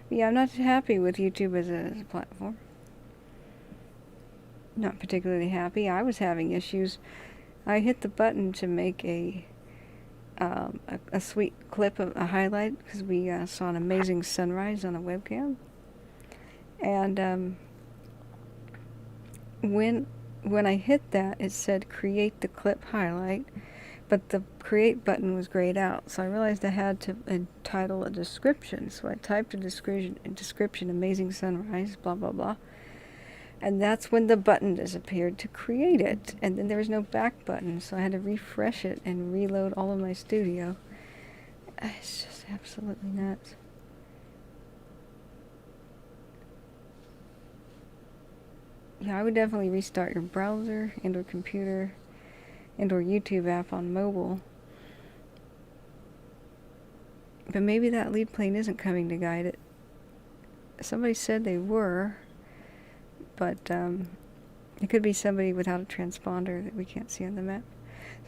But yeah, I'm not happy with YouTube as a platform. Not particularly happy. I was having issues. I hit the button to make a sweet clip of a highlight because we saw an amazing sunrise on a webcam. And when I hit that, it said create the clip highlight, but the create button was grayed out, so I realized I had to entitle a description. So I typed a description, amazing sunrise, blah blah blah, and that's when the button disappeared to create it, and then there was no back button, so I had to refresh it and reload all of my studio. It's just absolutely nuts. Yeah, I would definitely restart your browser and or computer and or YouTube app on mobile. But maybe that lead plane isn't coming to guide it. Somebody said they were, but it could be somebody without a transponder that we can't see on the map.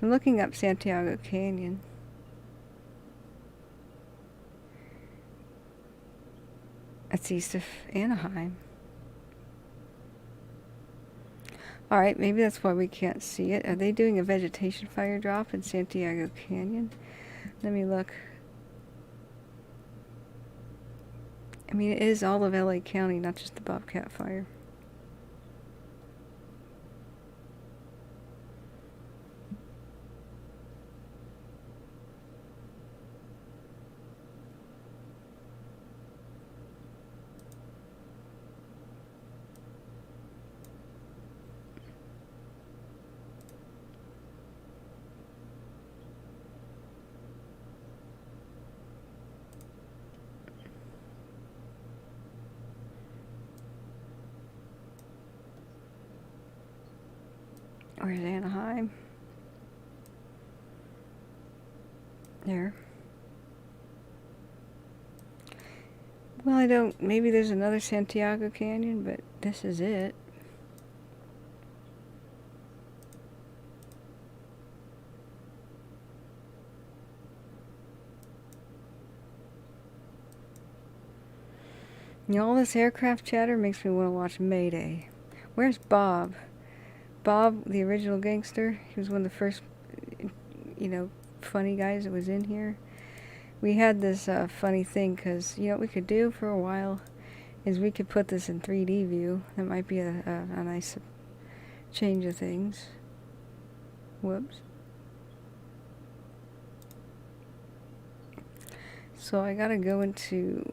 So I'm looking up Santiago Canyon. That's east of Anaheim. Alright, maybe that's why we can't see it. Are they doing a vegetation fire drop in Santiago Canyon? Let me look. I mean, it is all of LA County, not just the Bobcat fire. Where's Anaheim? There. Well, I don't... Maybe there's another Santiago Canyon, but this is it. You know, all this aircraft chatter makes me want to watch Mayday. Where's Bob? Bob, the original gangster, he was one of the first, you know, funny guys that was in here. We had this funny thing, because, you know, what we could do for a while is we could put this in 3D view. That might be a nice change of things. Whoops. So I gotta go into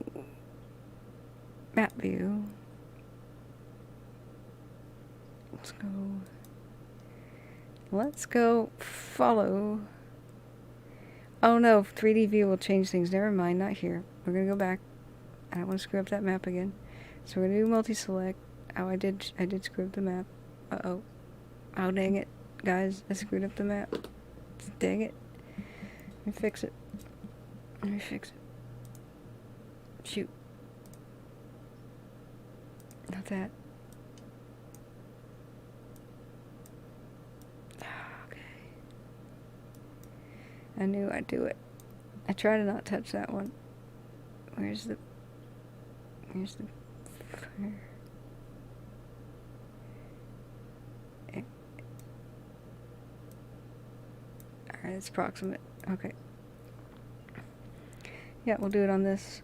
map view. Let's go follow. Oh no, 3D view will change things. Never mind, not here. We're gonna go back. I don't want to screw up that map again. So we're gonna do multi-select. Oh, I did screw up the map. Uh-oh. Oh, dang it. Guys, I screwed up the map. Dang it. Let me fix it. Shoot. Not that. I knew I'd do it. I try to not touch that one. Where's the alright, it's proximate. Okay. Yeah, we'll do it on this.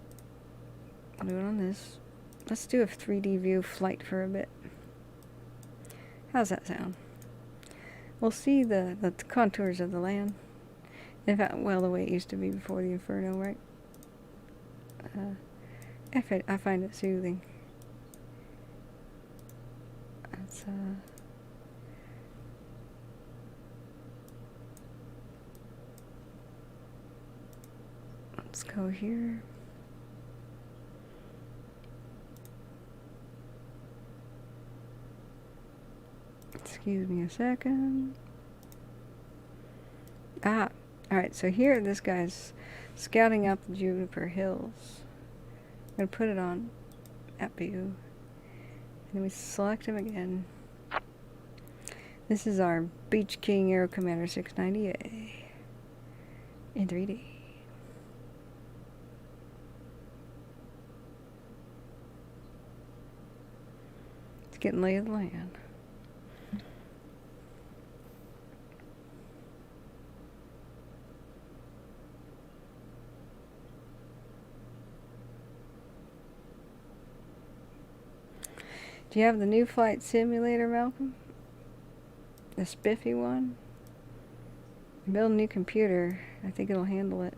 Let's do a 3D view flight for a bit. How's that sound? We'll see the contours of the land. In fact, well, the way it used to be before the Inferno, right? I find it soothing. Let's go here. Excuse me a second. Ah. Alright, so here this guy's scouting out the Juniper Hills. I'm going to put it on map view. And then we select him again. This is our Beach King Aero Commander 690A in 3D. It's getting lay of the land. Do you have the new flight simulator, Malcolm? The spiffy one? Build a new computer. I think it'll handle it.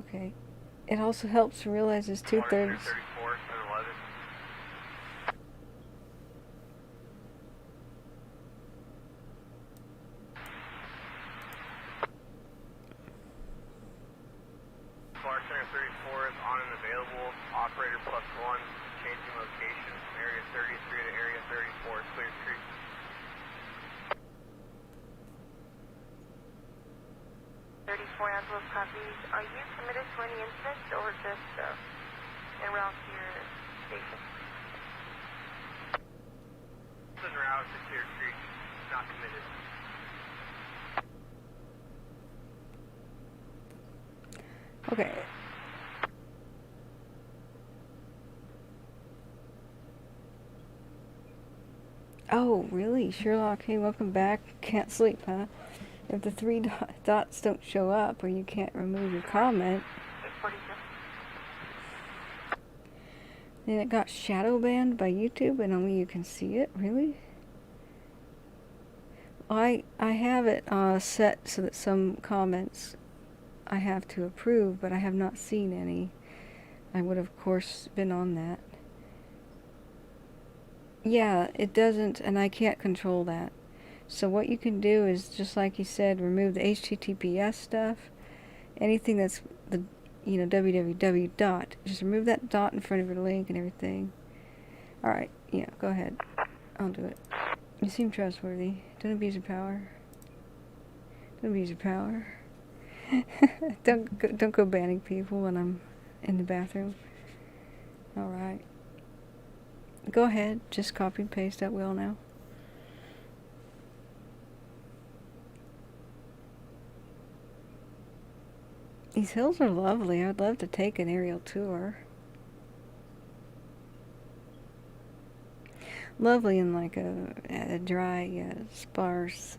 Okay. It also helps to realize it's 2/3. Center 34 is on and available. Operator +1, changing location from area 33 to area 34, clear street. 34 Angeles copies. Are you committed to any incidents or just en route to your station? En route to clear street, not committed. Okay. Oh, really? Sherlock, hey, welcome back. Can't sleep, huh? If the three dots don't show up or you can't remove your comment, then it got shadow banned by YouTube and only you can see it? Really? I have it set so that some comments I have to approve, but I have not seen any. I would, of course, been on that. Yeah, it doesn't, and I can't control that. So what you can do is, just like you said, remove the HTTPS stuff. Anything that's the, www dot. Just remove that dot in front of your link and everything. Alright, yeah, go ahead. I'll do it. You seem trustworthy. Don't abuse your power. Don't abuse your power. Don't go banning people when I'm in the bathroom. Alright. Go ahead. Just copy and paste at will now. These hills are lovely. I'd love to take an aerial tour. Lovely in like a dry, sparse,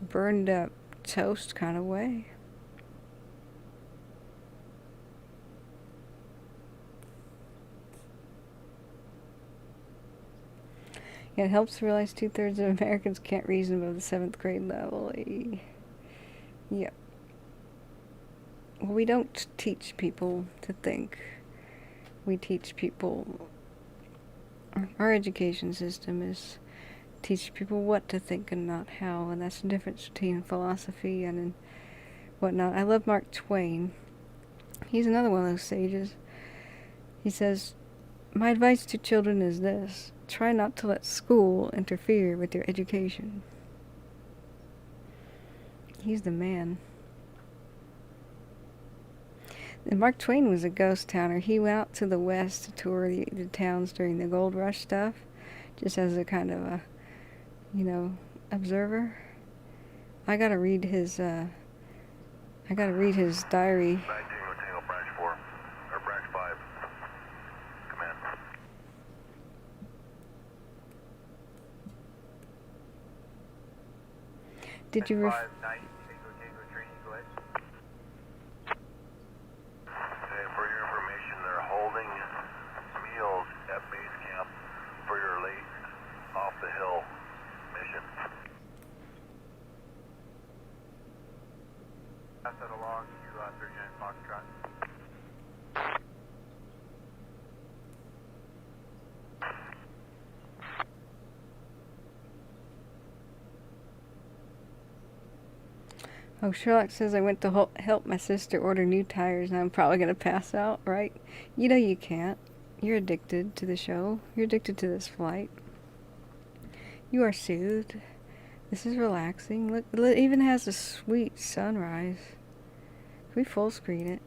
burned up toast kind of way. It helps to realize 2/3 of Americans can't reason above the 7th grade level. Yep. Well, we don't teach people to think. We teach people... Our education system is teach people what to think and not how, and that's the difference between philosophy and whatnot. I love Mark Twain. He's another one of those sages. He says, "My advice to children is this. Try not to let school interfere with your education." He's the man. And Mark Twain was a ghost towner. He went out to the west to tour the towns during the gold rush stuff, just as a kind of a, observer. I gotta read his diary. 19 Tango Branch 4, or Branch 5. Command. Did you Tango training, go ahead. For your information, they're holding meals at base camp for your late off the hill mission. Pass that along to 39 Foxtrot. Oh, Sherlock says I went to help my sister order new tires and I'm probably going to pass out, right? You know you can't. You're addicted to the show. You're addicted to this flight. You are soothed. This is relaxing. Look, it even has a sweet sunrise. Can we full screen it?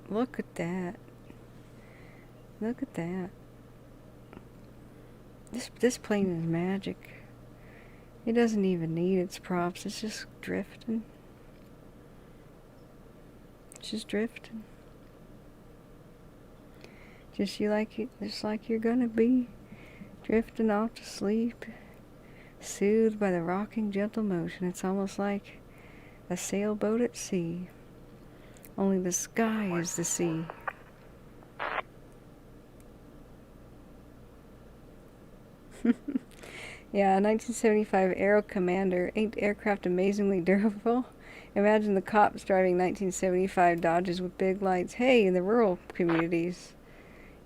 Look at that. Look at that. This plane is magic. It doesn't even need its props. It's just drifting. It's just drifting. Just like you're gonna be, drifting off to sleep, soothed by the rocking gentle motion. It's almost like A sailboat at sea. Only the sky is the sea. Yeah, 1975 Aero Commander. Ain't aircraft amazingly durable? Imagine the cops driving 1975 Dodges with big lights. Hey, in the rural communities,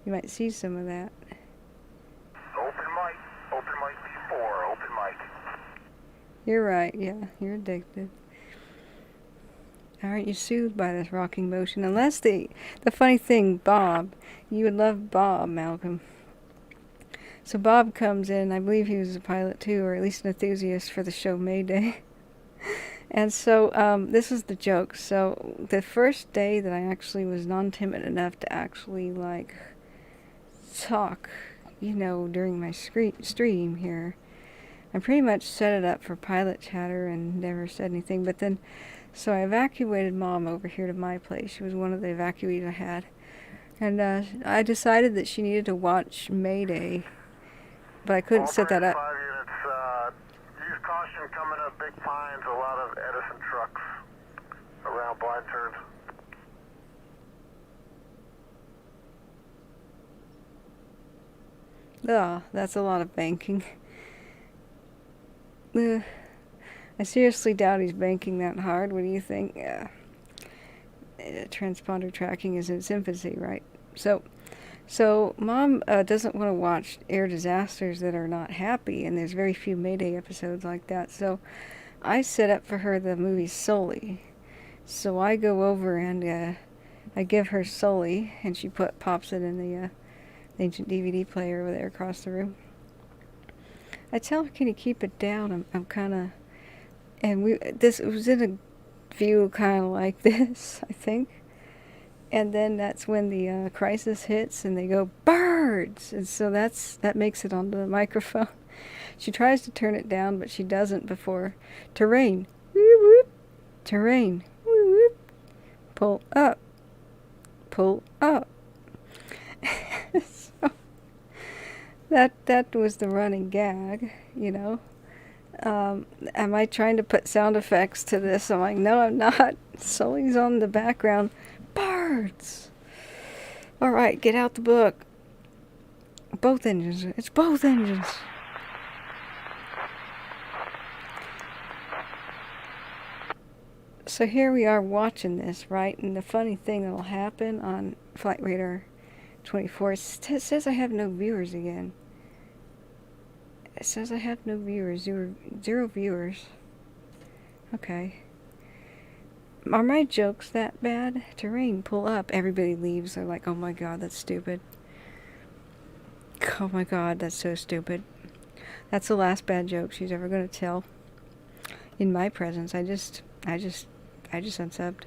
you might see some of that. Open mic before, open mic. You're right, yeah, you're addicted. Aren't you soothed by this rocking motion? Unless the funny thing, Bob, you would love Bob, Malcolm. So Bob comes in, I believe he was a pilot too, or at least an enthusiast for the show Mayday. And so, this is the joke. So, the first day that I actually was non-timid enough to actually, like, talk, you know, during my stream here, I pretty much set it up for pilot chatter and never said anything. But then, so I evacuated Mom over here to my place. She was one of the evacuees I had. And I decided that she needed to watch Mayday. But I couldn't set that up. 5 units, use caution coming up big pines, a lot of Edison trucks around blind turns. Oh, that's a lot of banking. I seriously doubt he's banking that hard. What do you think? Transponder tracking is in its infancy, right? So Mom doesn't want to watch air disasters that are not happy, and there's very few Mayday episodes like that. So I set up for her the movie Sully. So I go over and I give her Sully, and she pops it in the ancient DVD player over there across the room. I tell her, can you keep it down? I'm kind of, and it was in a view kind of like this, I think. And then that's when the crisis hits, and they go, birds! And so that makes it onto the microphone. She tries to turn it down, but she doesn't before. Terrain. Whoop, whoop. Terrain. Whoop, whoop. Pull up. Pull up. So that was the running gag, you know. Am I trying to put sound effects to this? I'm like, no, I'm not. Sully's on the background. Birds! Alright, get out the book. Both engines. It's both engines. So here we are watching this, right? And the funny thing that'll happen on Flight Radar 24, it says I have no viewers again. It says I have no viewers. Zero viewers. Okay. Are my jokes that bad? Terrain, pull up. Everybody leaves. They're like, oh my god, that's stupid. Oh my god, that's so stupid. That's the last bad joke she's ever going to tell. In my presence. I just unsubbed.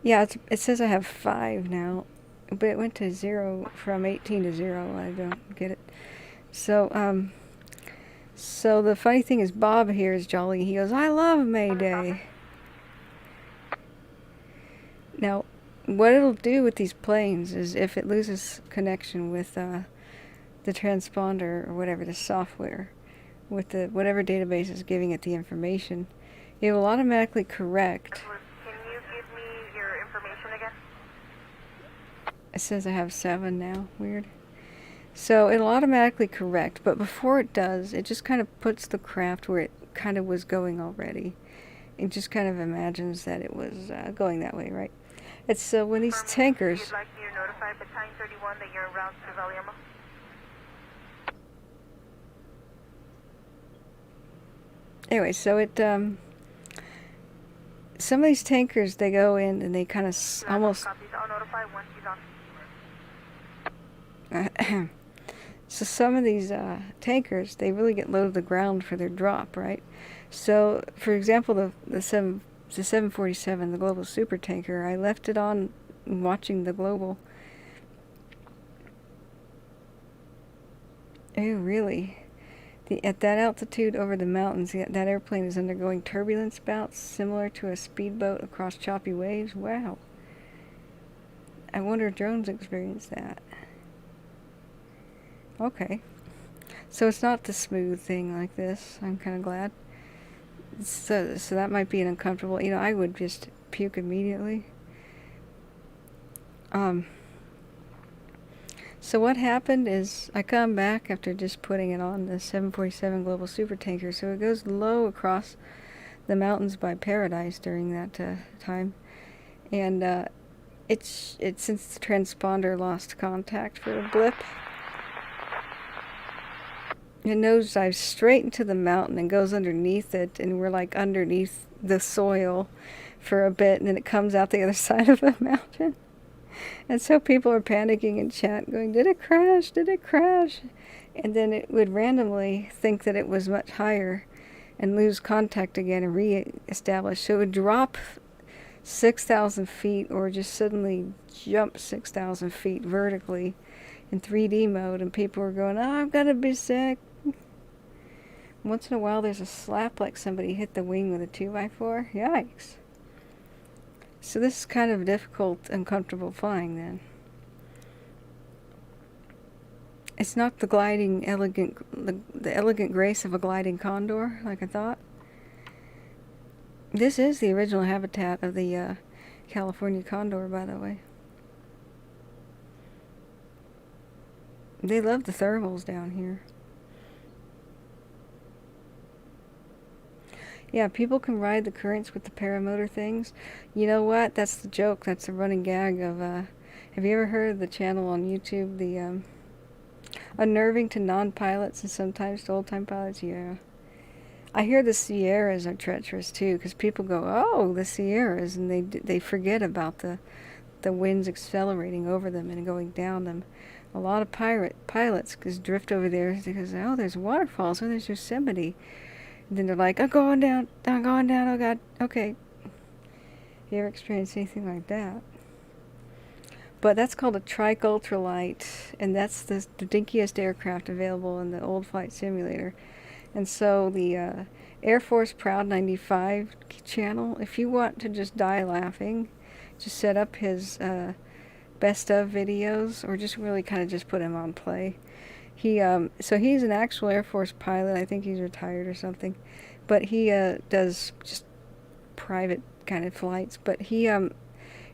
Yeah, it says I have 5 now. But it went to 0 from 18 to 0. I don't get it. So, so the funny thing is Bob here is jolly. He goes, I love Mayday. Now, what it'll do with these planes is if it loses connection with the transponder or whatever, the software, with the whatever database is giving it the information, it will automatically correct. Can you give me your information again? It says I have 7 now. Weird. So it'll automatically correct, but before it does, it just kind of puts the craft where it kind of was going already. It just kind of imagines that it was going that way, right? It's when these tankers... You'd like me to notify Battalion 31 that you're en route to Valeyrmo? Anyway, so it... some of these tankers, they go in and they kind of almost... I'll notify once he's on. So some of these tankers, they really get low to the ground for their drop, right? So, for example, the 747, the global super tanker, I left it on watching the global. Oh, really? At that altitude over the mountains, that airplane is undergoing turbulence bouts similar to a speedboat across choppy waves. Wow. I wonder if drones experience that. Okay. So it's not the smooth thing like this. I'm kind of glad. So that might be an uncomfortable, you know, I would just puke immediately. So what happened is I come back after just putting it on the 747 Global Supertanker. So it goes low across the mountains by Paradise during that time. And it's since the transponder lost contact for a blip, it nosedives straight into the mountain and goes underneath it, and we're like underneath the soil for a bit, and then it comes out the other side of the mountain. And so people are panicking in chat going, did it crash? Did it crash? And then it would randomly think that it was much higher and lose contact again and re-establish. So it would drop 6,000 feet or just suddenly jump 6,000 feet vertically in 3D mode, and people were going, oh, I'm gonna be sick. Once in a while there's a slap like somebody hit the wing with a 2x4. Yikes. So this is kind of difficult, uncomfortable flying then. It's not the gliding the elegant grace of a gliding condor like I thought. This is the original habitat of the California condor, by the way. They love the thermals down here. Yeah, people can ride the currents with the paramotor things. You know what? That's the joke. That's the running gag of, have you ever heard of the channel on YouTube, the, unnerving to non-pilots and sometimes to old-time pilots? Yeah. I hear the Sierras are treacherous, too, because people go, oh, the Sierras, and they forget about the winds accelerating over them and going down them. A lot of pilots just drift over there because, oh, there's waterfalls, oh, there's Yosemite. And then they're like, I'm going down, oh God, okay. You ever experienced anything like that? But that's called a trike ultralight, and that's the dinkiest aircraft available in the old flight simulator. And so the Air Force Proud 95 channel, if you want to just die laughing, just set up his best of videos, or just really kind of just put him on play. So he's an actual Air Force pilot. I think he's retired or something, but he does just private kind of flights. But he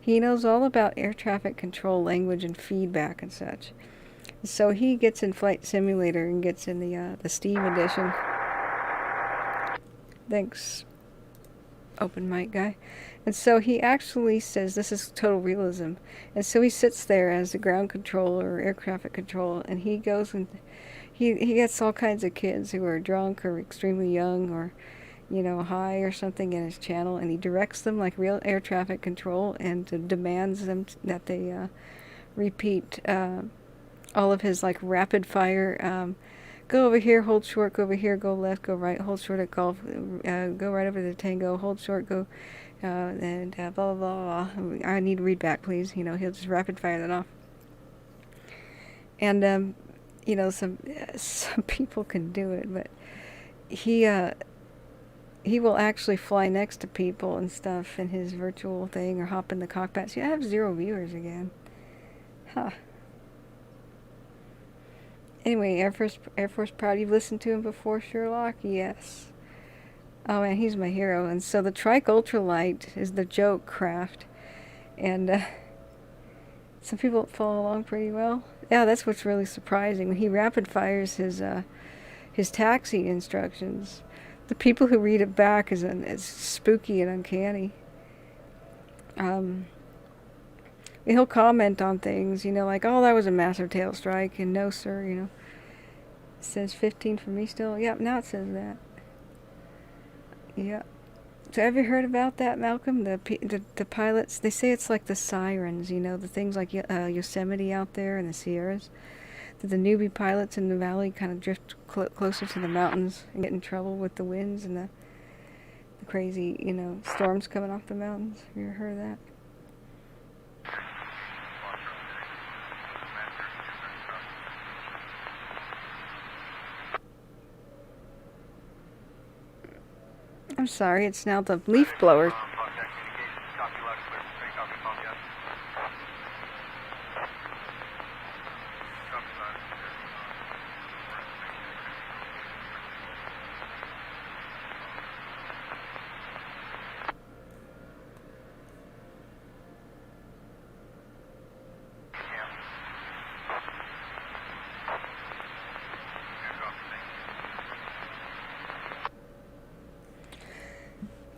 knows all about air traffic control language and feedback and such. So he gets in Flight Simulator and gets in the Steam edition. Thanks, open mic guy. And so he actually says this is total realism. And so he sits there as the ground controller or air traffic control, and he goes and he gets all kinds of kids who are drunk or extremely young or, you know, high or something in his channel, and he directs them like real air traffic control and demands them that they repeat all of his like rapid fire go over here, hold short, go over here, go left, go right, hold short at golf, go right over the tango, hold short, go and blah, blah, blah, blah. I need to read back, please. You know, he'll just rapid fire that off. And, you know, some people can do it, but he will actually fly next to people and stuff in his virtual thing or hop in the cockpit. See, I have 0 viewers again. Huh. Anyway, Air Force Proud, you've listened to him before, Sherlock? Yes. Oh man, he's my hero. And so the trike ultralight is the joke craft, and some people follow along pretty well. Yeah, that's what's really surprising. When he rapid fires his taxi instructions, the people who read it back is spooky and uncanny. He'll comment on things, you know, like, oh, that was a massive tail strike, and no, sir, you know. It says 15 for me still. Yep, now it says that. Yeah. So have you heard about that, Malcolm? The pilots, they say it's like the sirens, you know, the things like Yosemite out there and the Sierras. That the newbie pilots in the valley kind of drift closer to the mountains and get in trouble with the winds and the crazy, you know, storms coming off the mountains. Have you ever heard of that? I'm sorry, it's now the leaf blower.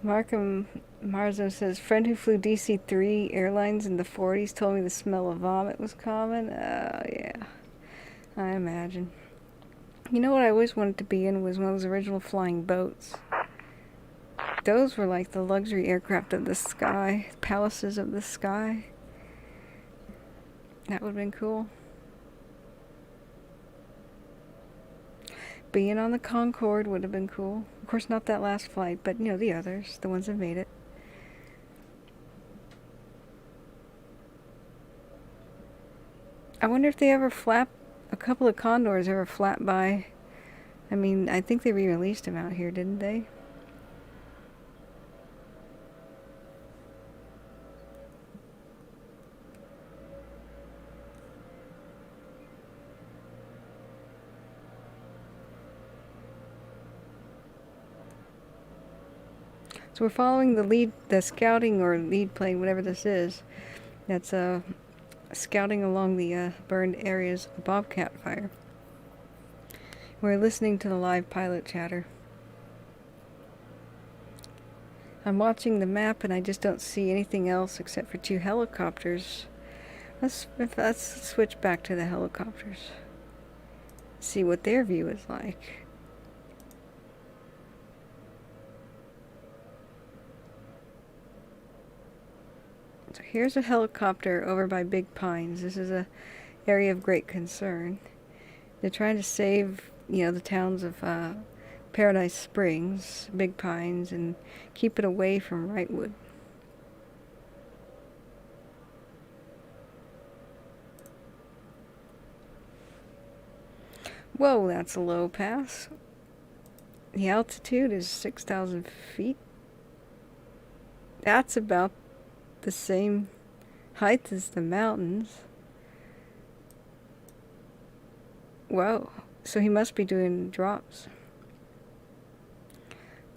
Markham Marzo says, friend who flew DC-3 airlines in the 40s told me the smell of vomit was common. Oh, yeah. I imagine. You know what I always wanted to be in was one of those original flying boats. Those were like the luxury aircraft of the sky. Palaces of the sky. That would have been cool. Being on the Concorde would have been cool. Of course, not that last flight, but, you know, the others. The ones that made it. I wonder if they ever flap... A couple of Condors ever flapped by... I mean, I think they re-released them out here, didn't they? So we're following the scouting or lead plane, whatever this is, that's scouting along the burned areas of the Bobcat fire. We're listening to the live pilot chatter. I'm watching the map and I just don't see anything else except for 2 helicopters. Let's switch back to the helicopters. See what their view is like. So here's a helicopter over by Big Pines. This is a area of great concern. They're trying to save, you know, the towns of Paradise Springs, Big Pines, and keep it away from Wrightwood. Whoa, that's a low pass. The altitude is 6,000 feet. That's about the same height as the mountains. Whoa, so he must be doing drops.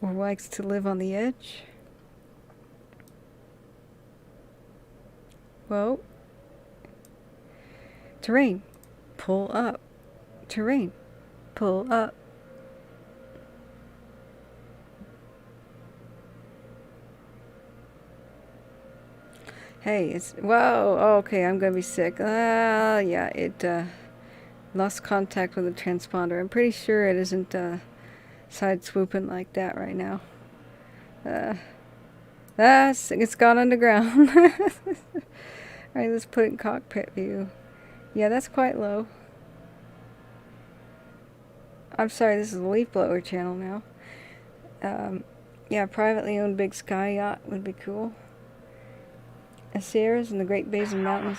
Or likes to live on the edge. Whoa. Terrain, pull up. Terrain, pull up. Hey, it's... Whoa, okay, I'm gonna be sick. Yeah, it lost contact with the transponder. I'm pretty sure it isn't side swooping like that right now. It's gone underground. Alright, let's put it in cockpit view. Yeah, that's quite low. I'm sorry, this is the leaf blower channel now. Yeah, privately owned big sky yacht would be cool. The Sierras and the Great Basin Mountains.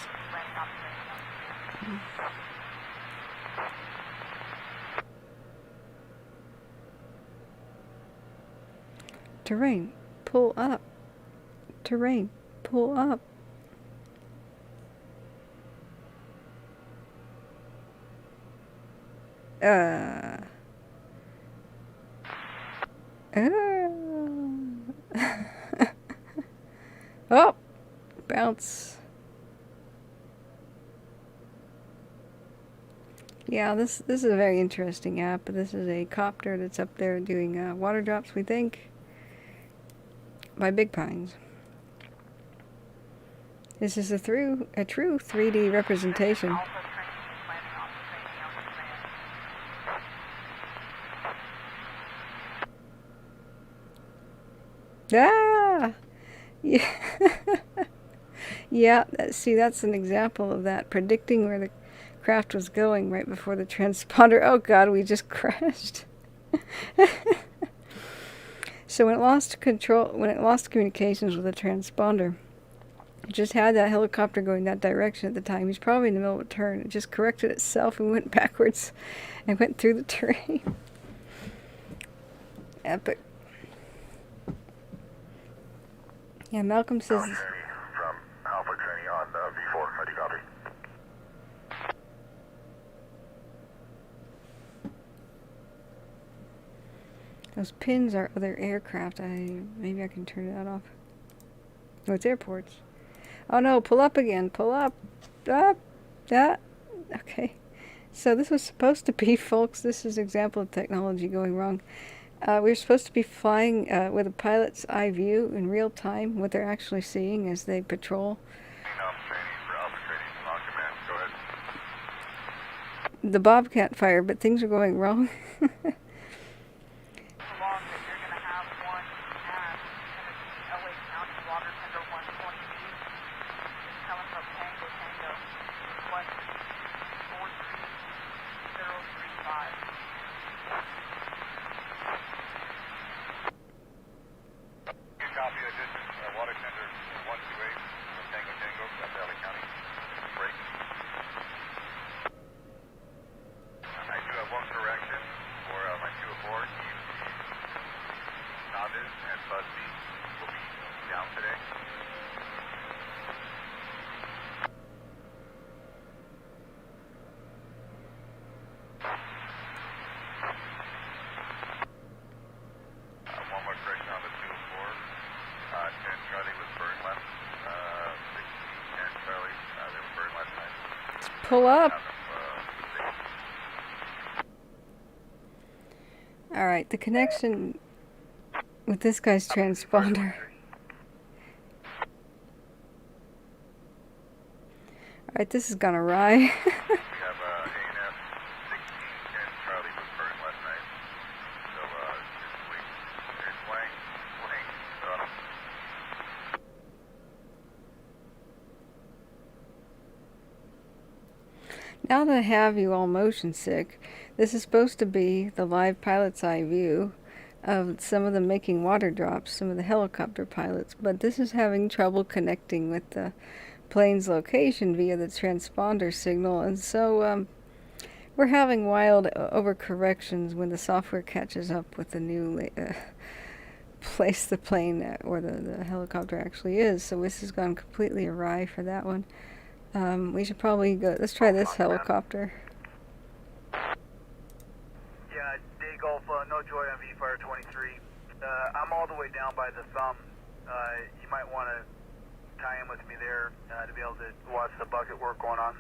Terrain, pull up. Terrain, pull up. Oh! Bounce. Yeah, this is a very interesting app. This is a copter that's up there doing water drops, we think, by Big Pines. This is a true 3D representation. Ah! Yeah. Yeah, see, that's an example of that, predicting where the craft was going right before the transponder. Oh god, we just crashed. So when it lost communications with the transponder, it just had that helicopter going that direction at the time. He's probably in the middle of a turn. It just corrected itself and went backwards and went through the terrain. Epic. Yeah, Malcolm says... From Alpha Training on V4, I do copy. Those pins are other aircraft. Maybe I can turn that off. Oh, it's airports. Oh no, pull up again. Pull up. Up. That. Okay. So this was supposed to be, folks, this is an example of technology going wrong. We're supposed to be flying with a pilot's eye view in real time, what they're actually seeing as they patrol. The Bobcat fire, but things are going wrong. Pull up. Alright, the connection with this guy's transponder. Alright, this has gone awry. Now that I have you all motion sick, this is supposed to be the live pilot's eye view of some of them making water drops, some of the helicopter pilots, but this is having trouble connecting with the plane's location via the transponder signal, and so we're having wild overcorrections when the software catches up with the new place the plane or the helicopter actually is, so this has gone completely awry for that one. We should probably go. Let's try this helicopter. Yeah, Day Golf, no joy on V-Fire 23. I'm all the way down by the thumb. You might want to tie in with me there to be able to watch the bucket work going on.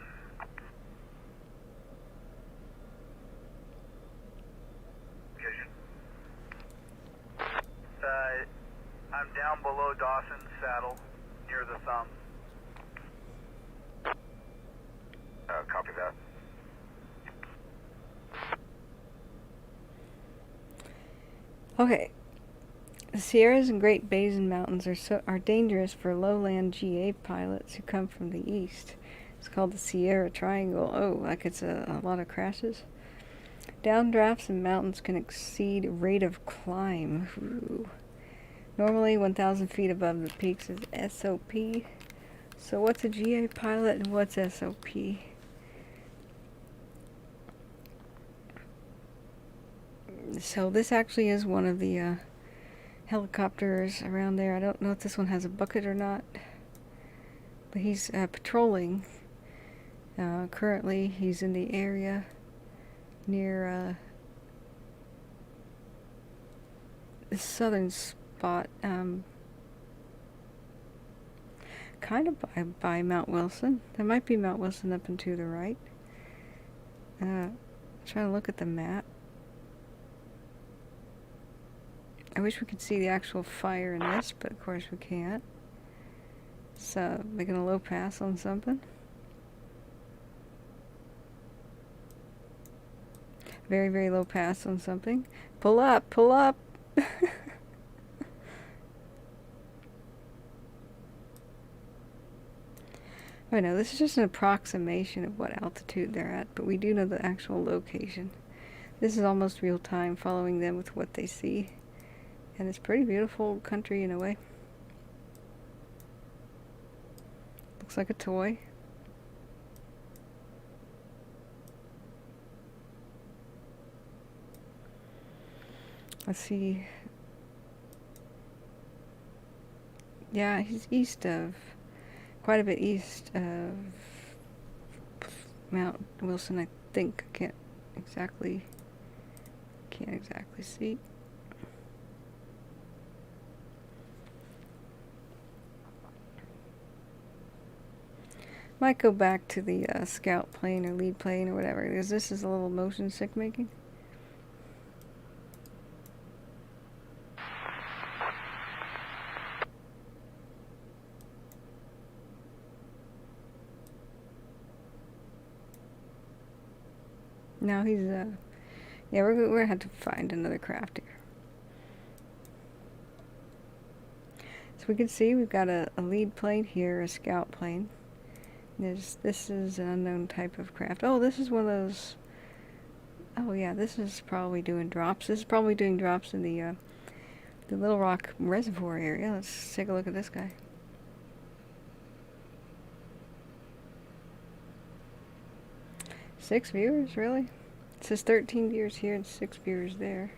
I'm down below Dawson's Saddle, near the thumb. Copy that. Okay. The Sierras and Great Basin Mountains are dangerous for lowland GA pilots who come from the east. It's called the Sierra Triangle. Oh, like it's a lot of crashes. Downdrafts in mountains can exceed rate of climb. Ooh. Normally 1,000 feet above the peaks is SOP. So what's a GA pilot and what's SOP? So this actually is one of the helicopters around there. I don't know if this one has a bucket or not, but he's patrolling. Currently he's in the area near the southern spot, kind of by Mount Wilson. There might be Mount Wilson up and to the right. Trying to look at the map. I wish we could see the actual fire in this, but of course we can't. So, making a low pass on something. Very, very low pass on something. Pull up, pull up! I know, this is just an approximation of what altitude they're at, but we do know the actual location. This is almost real time, following them with what they see. And it's pretty beautiful country in a way. Looks like a toy. Let's see. Yeah, he's east of, quite a bit east of Mount Wilson, I think. Can't exactly see. Might go back to the scout plane or lead plane or whatever, because this is a little motion sick making. Now he's, yeah, we're gonna have to find another craft here. So we can see we've got a lead plane here, a scout plane. This is an unknown type of craft. Oh, this is one of those. Oh yeah, this is probably doing drops. This is probably doing drops in the Little Rock Reservoir area. Let's take a look at this guy. Six viewers, really? It says 13 viewers here and 6 viewers there.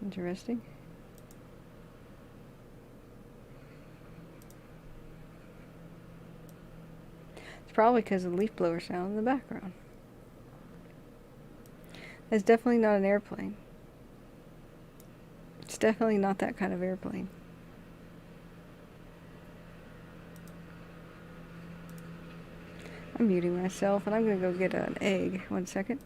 Interesting. It's probably because of the leaf blower sound in the background. That's definitely not an airplane. It's definitely not that kind of airplane. I'm muting myself, and I'm gonna go get an egg. 1 second.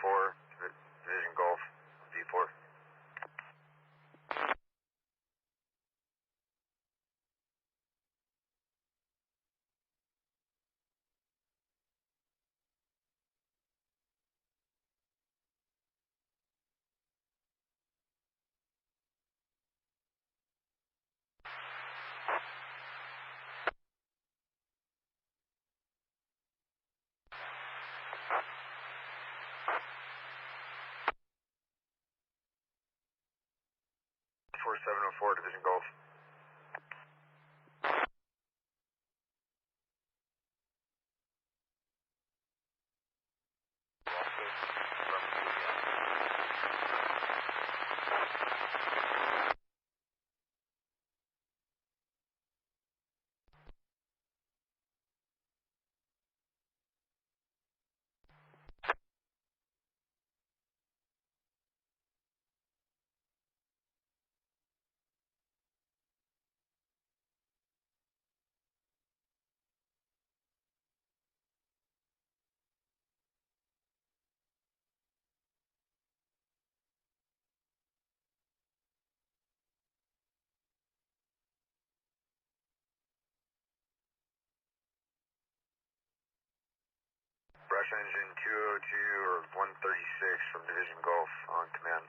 Four, Vision Golf, V4. 34704, Division Golf. Brush engine 202 or 136 from Division Golf on command.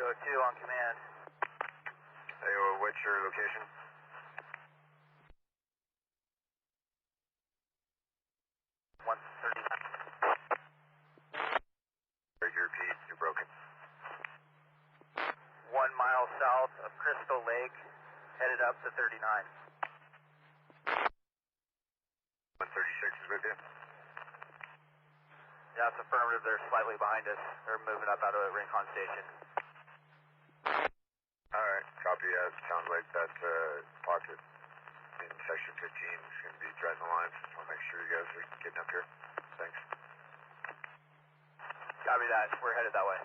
So 2 on command. Hey, what's your location? Repeat, you're broken. 1 mile south of Crystal Lake, headed up to 39. 136 is with you? Yeah, it's affirmative. They're slightly behind us. They're moving up out of the Rincon Station. Alright, copy. Sounds like that pocket in section 15 is going to be threatening the lines. Just want to make sure you guys are getting up here. Thanks. Copy that. We're headed that way.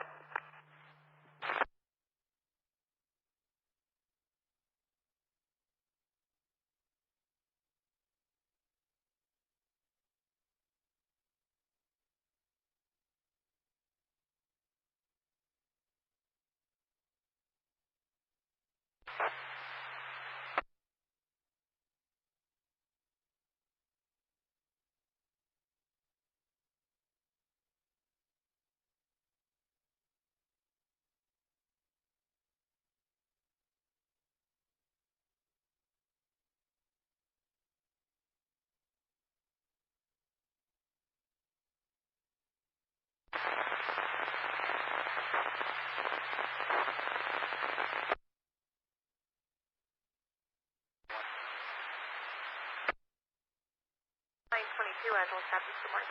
Angeles, Southeast, good morning.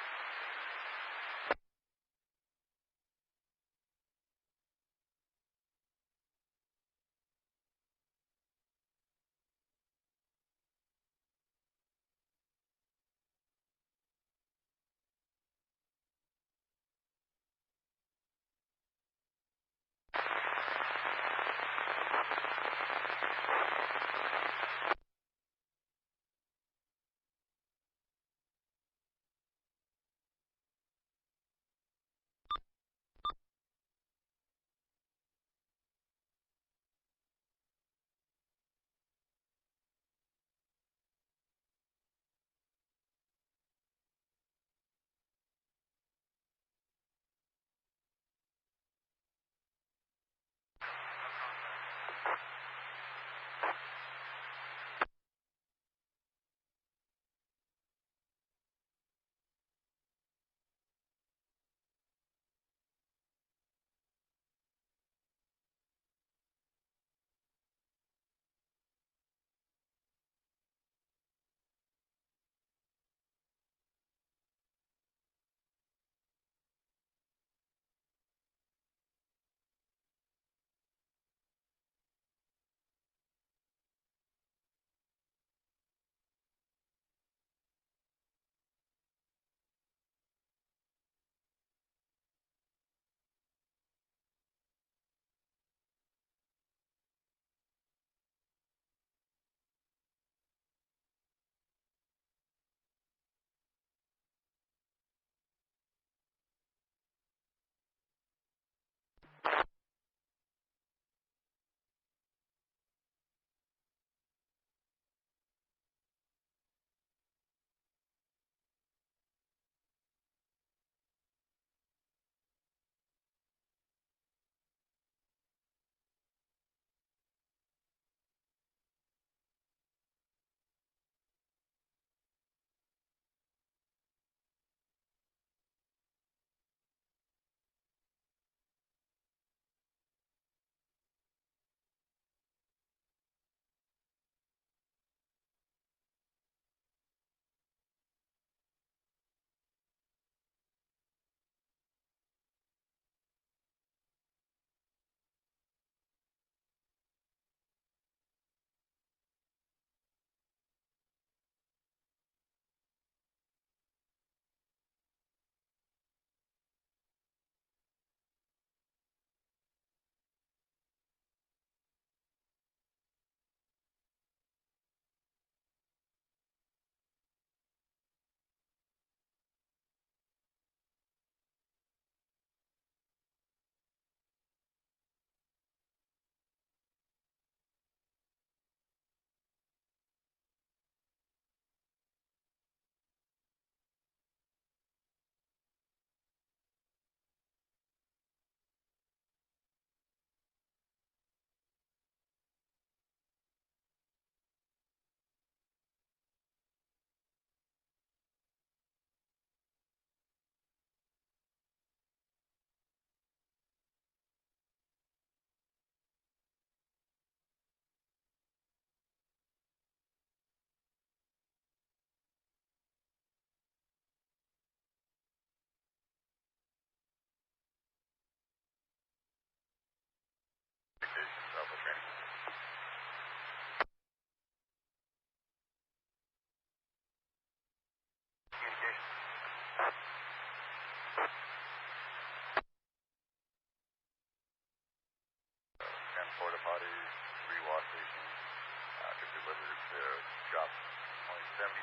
I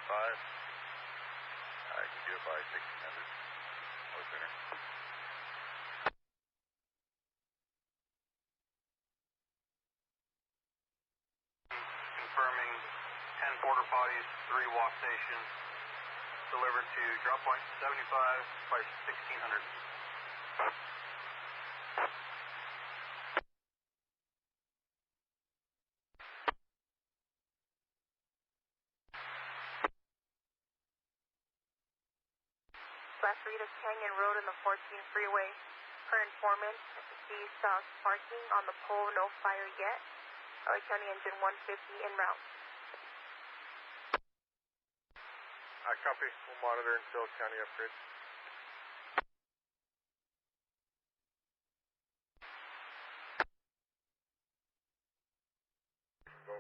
can do it by 1600. No sooner. Confirming 10 porter potties, 3 wash stations, delivered to drop point 75 by 1600. Last read of Canyon Road and the 14 freeway. Per informant, the south parking on the pole, no fire yet. LA County engine 150 en route. Copy. We'll monitor until county upgrade. Go.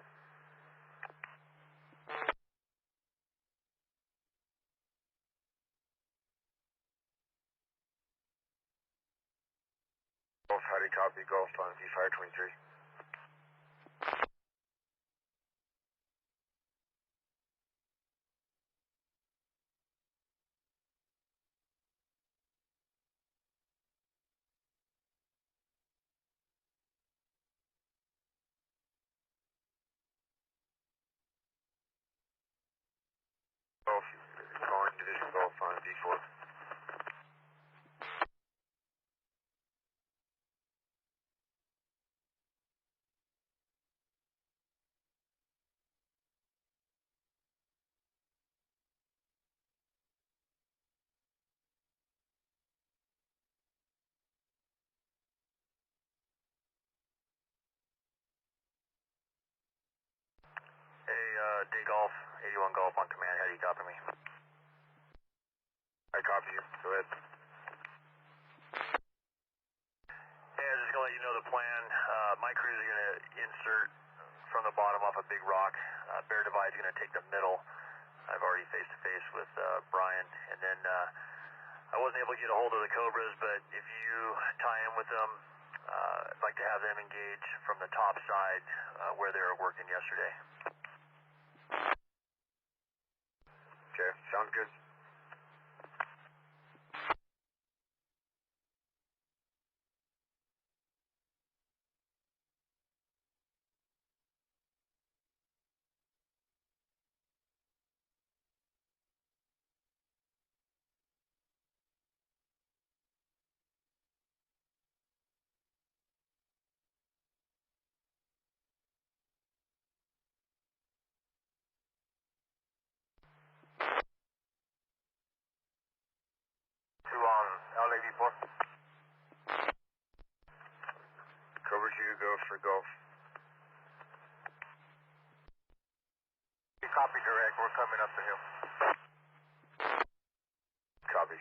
Golf, how do you copy? Golf on V-Fire 23. Golf, calling Division Golf on V4. Hey, Day Golf, 81 Golf on command. How do you copy me? I copy you. Go ahead. Hey, I was just going to let you know the plan. My crew is going to insert from the bottom off a big rock. Bear Divide is going to take the middle. I've already face-to-face with Brian. And then I wasn't able to get a hold of the Cobras, but if you tie in with them, I'd like to have them engage from the top side where they were working yesterday. Okay, sounds good. Two on LAV4. Cobra 2, go for Golf. Copy direct, we're coming up the hill. Copy.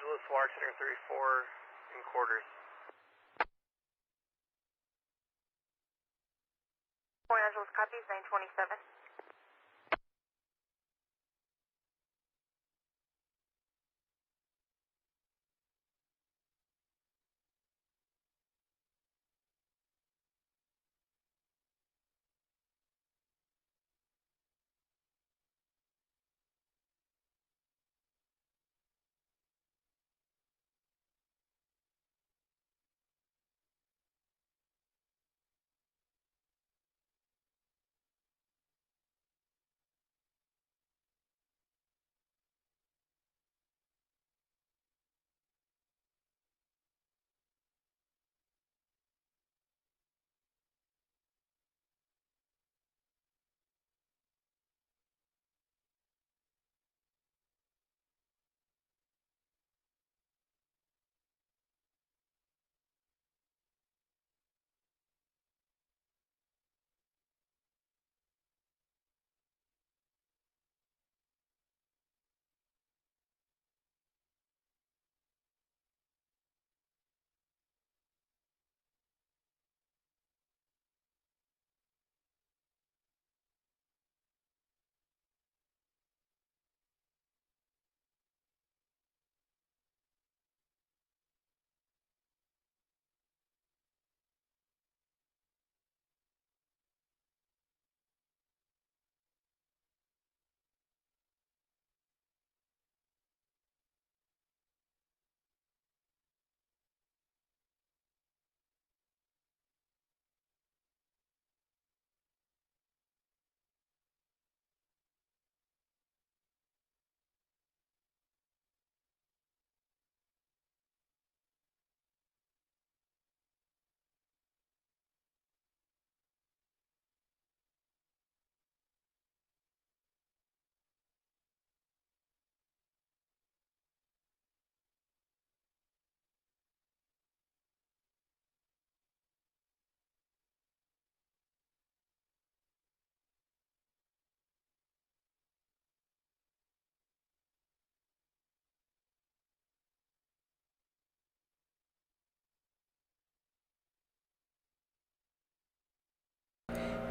Angeles, Lark Center 34 in quarters. Port Angeles copies 927.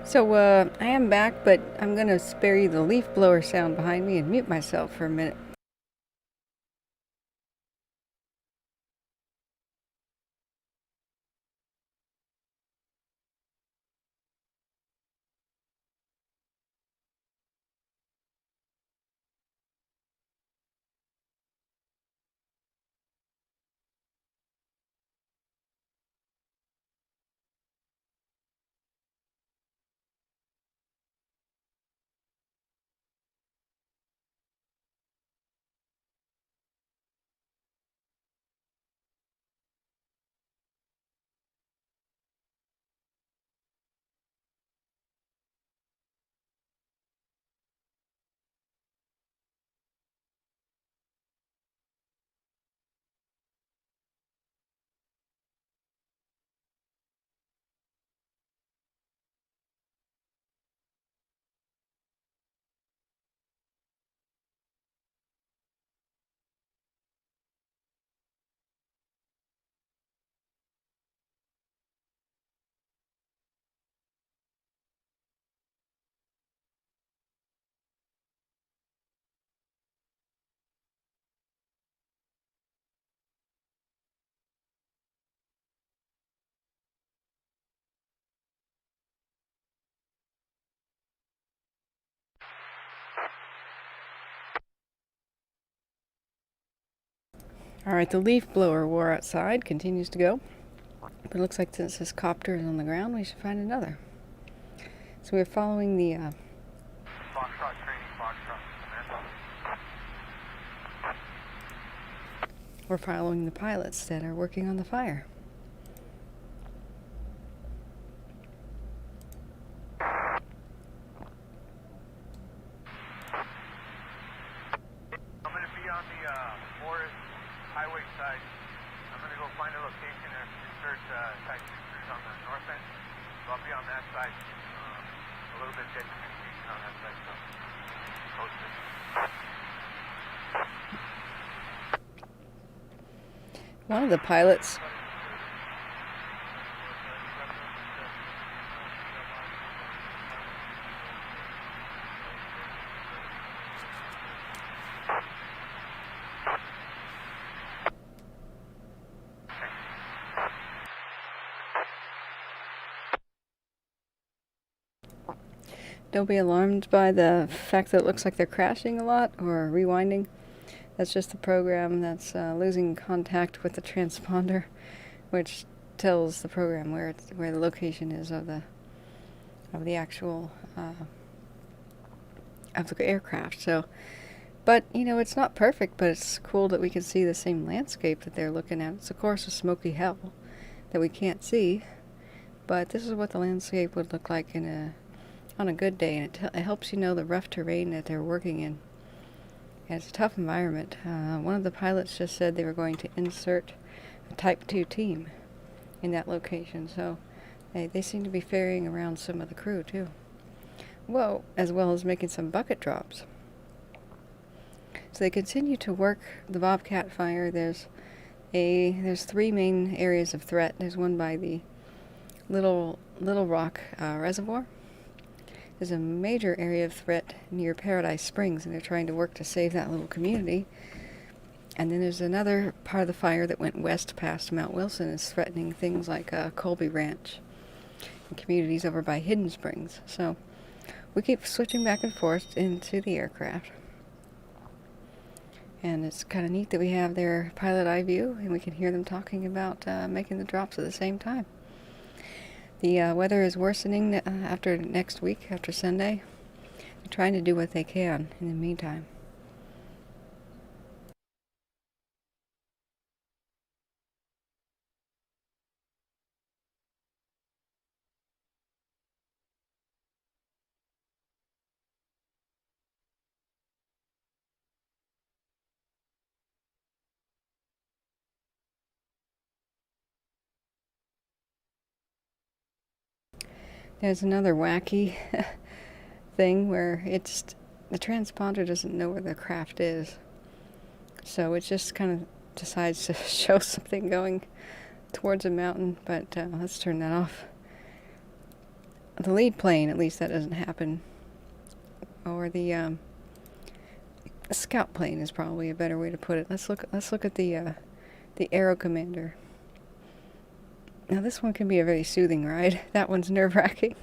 So, I am back, but I'm going to spare you the leaf blower sound behind me and mute myself for a minute. Alright, the leaf blower wore outside, continues to go. But it looks like since this copter is on the ground, we should find another. So we're following the Foxtrot training, Foxtrot, command. we're following the pilots that are working on the fire. I'm going to be on the Forest Highway side. I'm going to go find a location and insert type pictures on the north end. So I'll be on that side. A little bit dead communication on that side, so posted. One of the pilots don't be alarmed by the fact that it looks like they're crashing a lot or rewinding. That's just the program that's losing contact with the transponder, which tells the program where the location is of the actual of the aircraft. So, but you know, it's not perfect, but it's cool that we can see the same landscape that they're looking at. It's of course a smoky hell that we can't see, but this is what the landscape would look like on a good day, and it helps you know the rough terrain that they're working in. And it's a tough environment. One of the pilots just said they were going to insert a Type 2 team in that location, so they seem to be ferrying around some of the crew too. Well, as well as making some bucket drops. So they continue to work the Bobcat fire. There's 3 main areas of threat. There's one by the Little Rock Reservoir. There's a major area of threat near Paradise Springs, and they're trying to work to save that little community. And then there's another part of the fire that went west past Mount Wilson, is threatening things like Colby Ranch and communities over by Hidden Springs. So we keep switching back and forth into the aircraft. And it's kind of neat that we have their pilot eye view, and we can hear them talking about making the drops at the same time. The weather is worsening after next week, after Sunday. They're trying to do what they can in the meantime. There's another wacky thing where the transponder doesn't know where the craft is. So it just kind of decides to show something going towards a mountain, but let's turn that off. The lead plane, at least that doesn't happen. Or the scout plane is probably a better way to put it. Let's look at the Aero Commander. Now this one can be a very soothing ride. That one's nerve-wracking.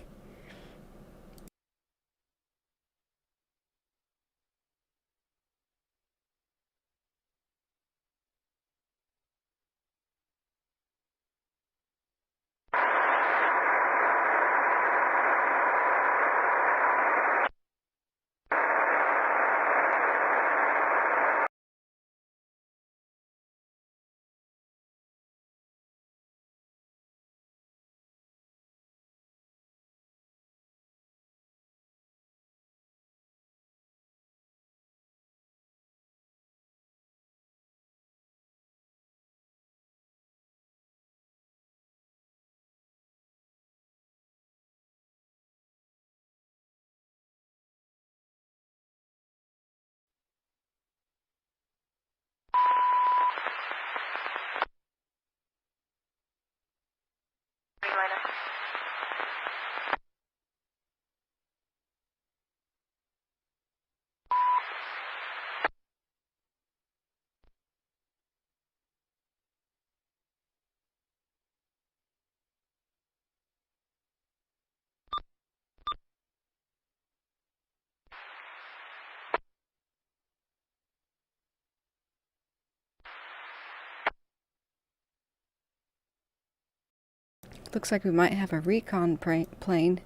Looks like we might have a recon plane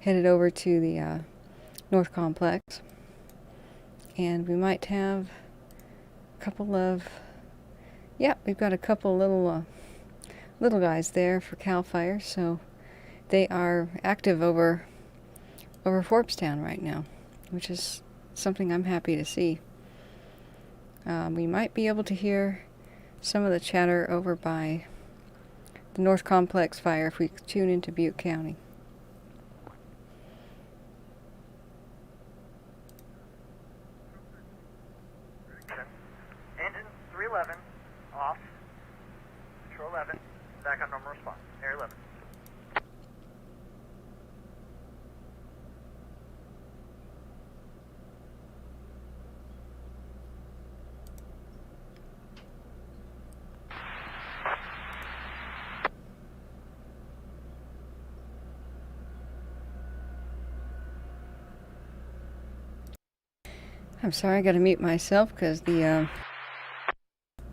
headed over to the North Complex. And we might have a couple of... Yeah, we've got a couple little guys there for CAL FIRE, so they are active over Forbstown right now, which is something I'm happy to see. We might be able to hear some of the chatter over by the North Complex fire if we tune into Butte County. Engine 311 off. I'm sorry, I gotta mute myself because the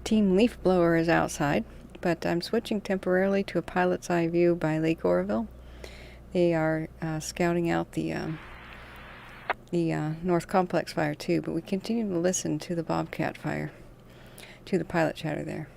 team leaf blower is outside, but I'm switching temporarily to a pilot's eye view by Lake Oroville. They are scouting out the North Complex fire too, but we continue to listen to the Bobcat fire, to the pilot chatter there.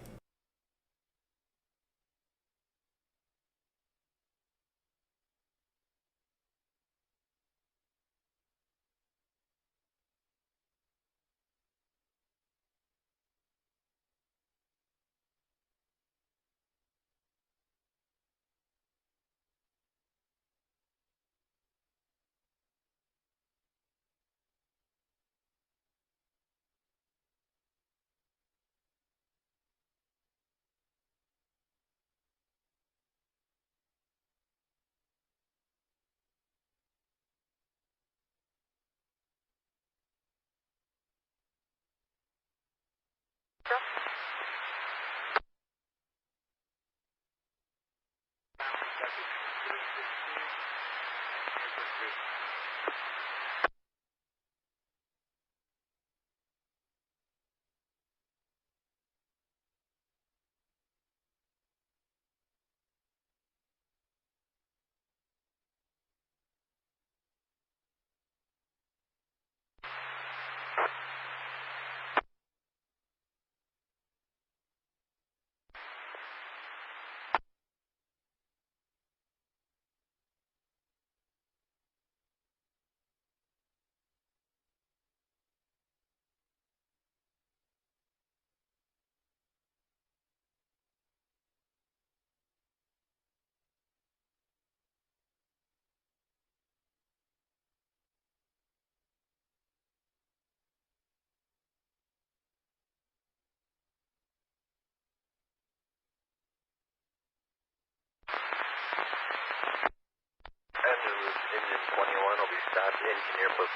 Engine 21 will be stopped, engineer +4,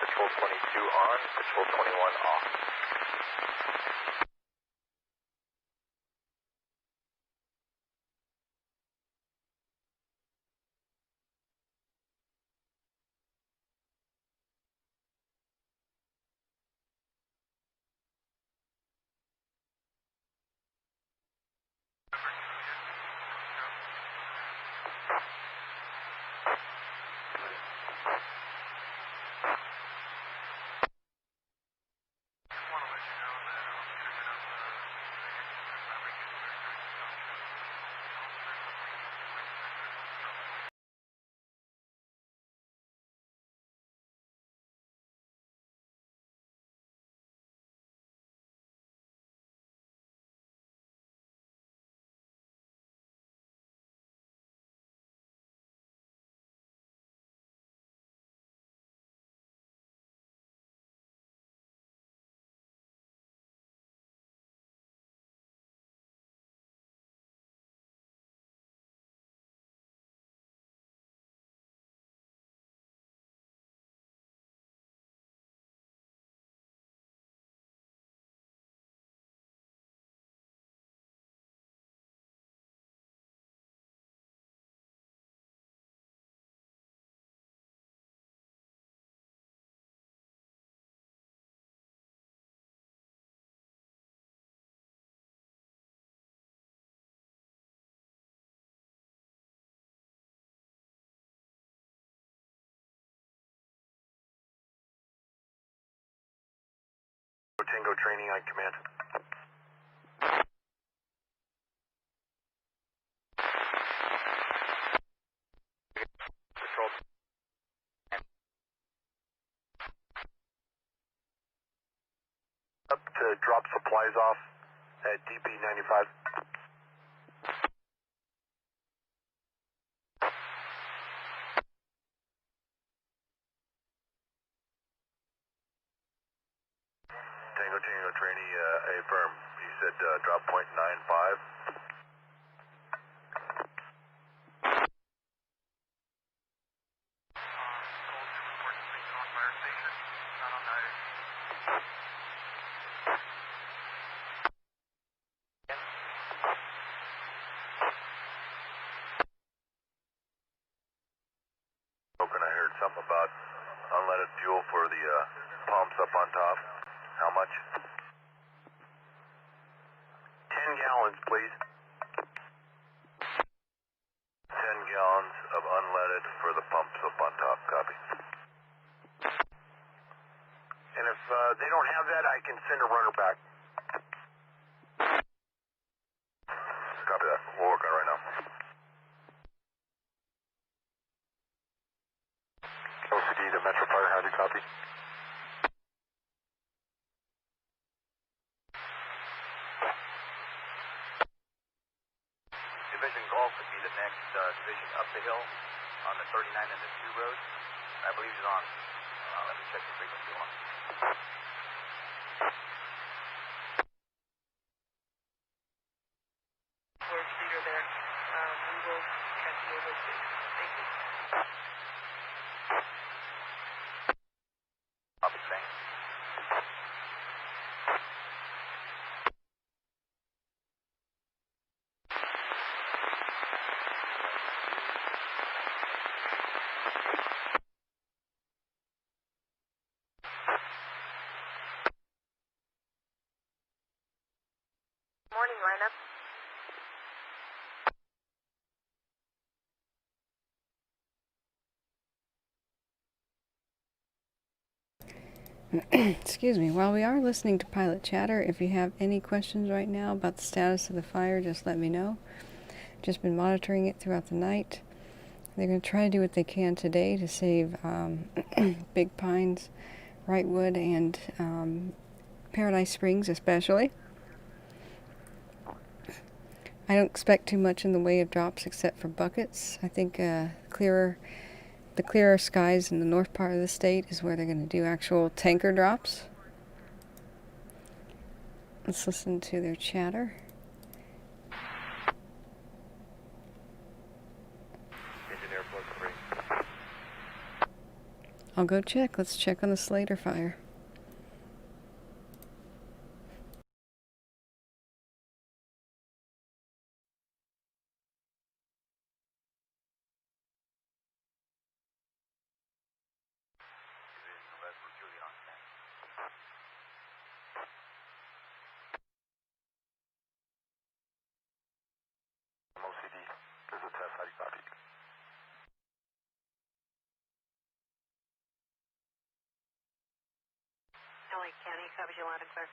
patrol 22 on, patrol 21 off. Tango training on command. Patrol. Up to drop supplies off at DP 95. Tango trainee, affirm. You said drop point 95. Something about unleaded fuel for the pumps. up on top. How much? 10 gallons, please. 10 gallons of unleaded for the pumps up on top. Copy. And if they don't have that, I can send a runner back. Copy that. We'll work on it right now. OCD to Metro Fire, how do you copy? Division Golf would be the next division up the hill on the 39 and the 2 road. I believe he's on. Let me check the frequency one. We're leader there. We will catch you over soon. Thank you. Copy, thanks. Morning lineup. Excuse me. While we are listening to pilot chatter, if you have any questions right now about the status of the fire, just let me know. Just been monitoring it throughout the night. They're going to try to do what they can today to save Big Pines, Wrightwood, and Paradise Springs especially. I don't expect too much in the way of drops except for buckets. I think the clearer skies in the north part of the state is where they're going to do actual tanker drops. Let's listen to their chatter. Engineer plus 3. I'll go check. Let's check on the Slater fire. OCD, there's a test, how do you copy? LA County, copies you loud and clear.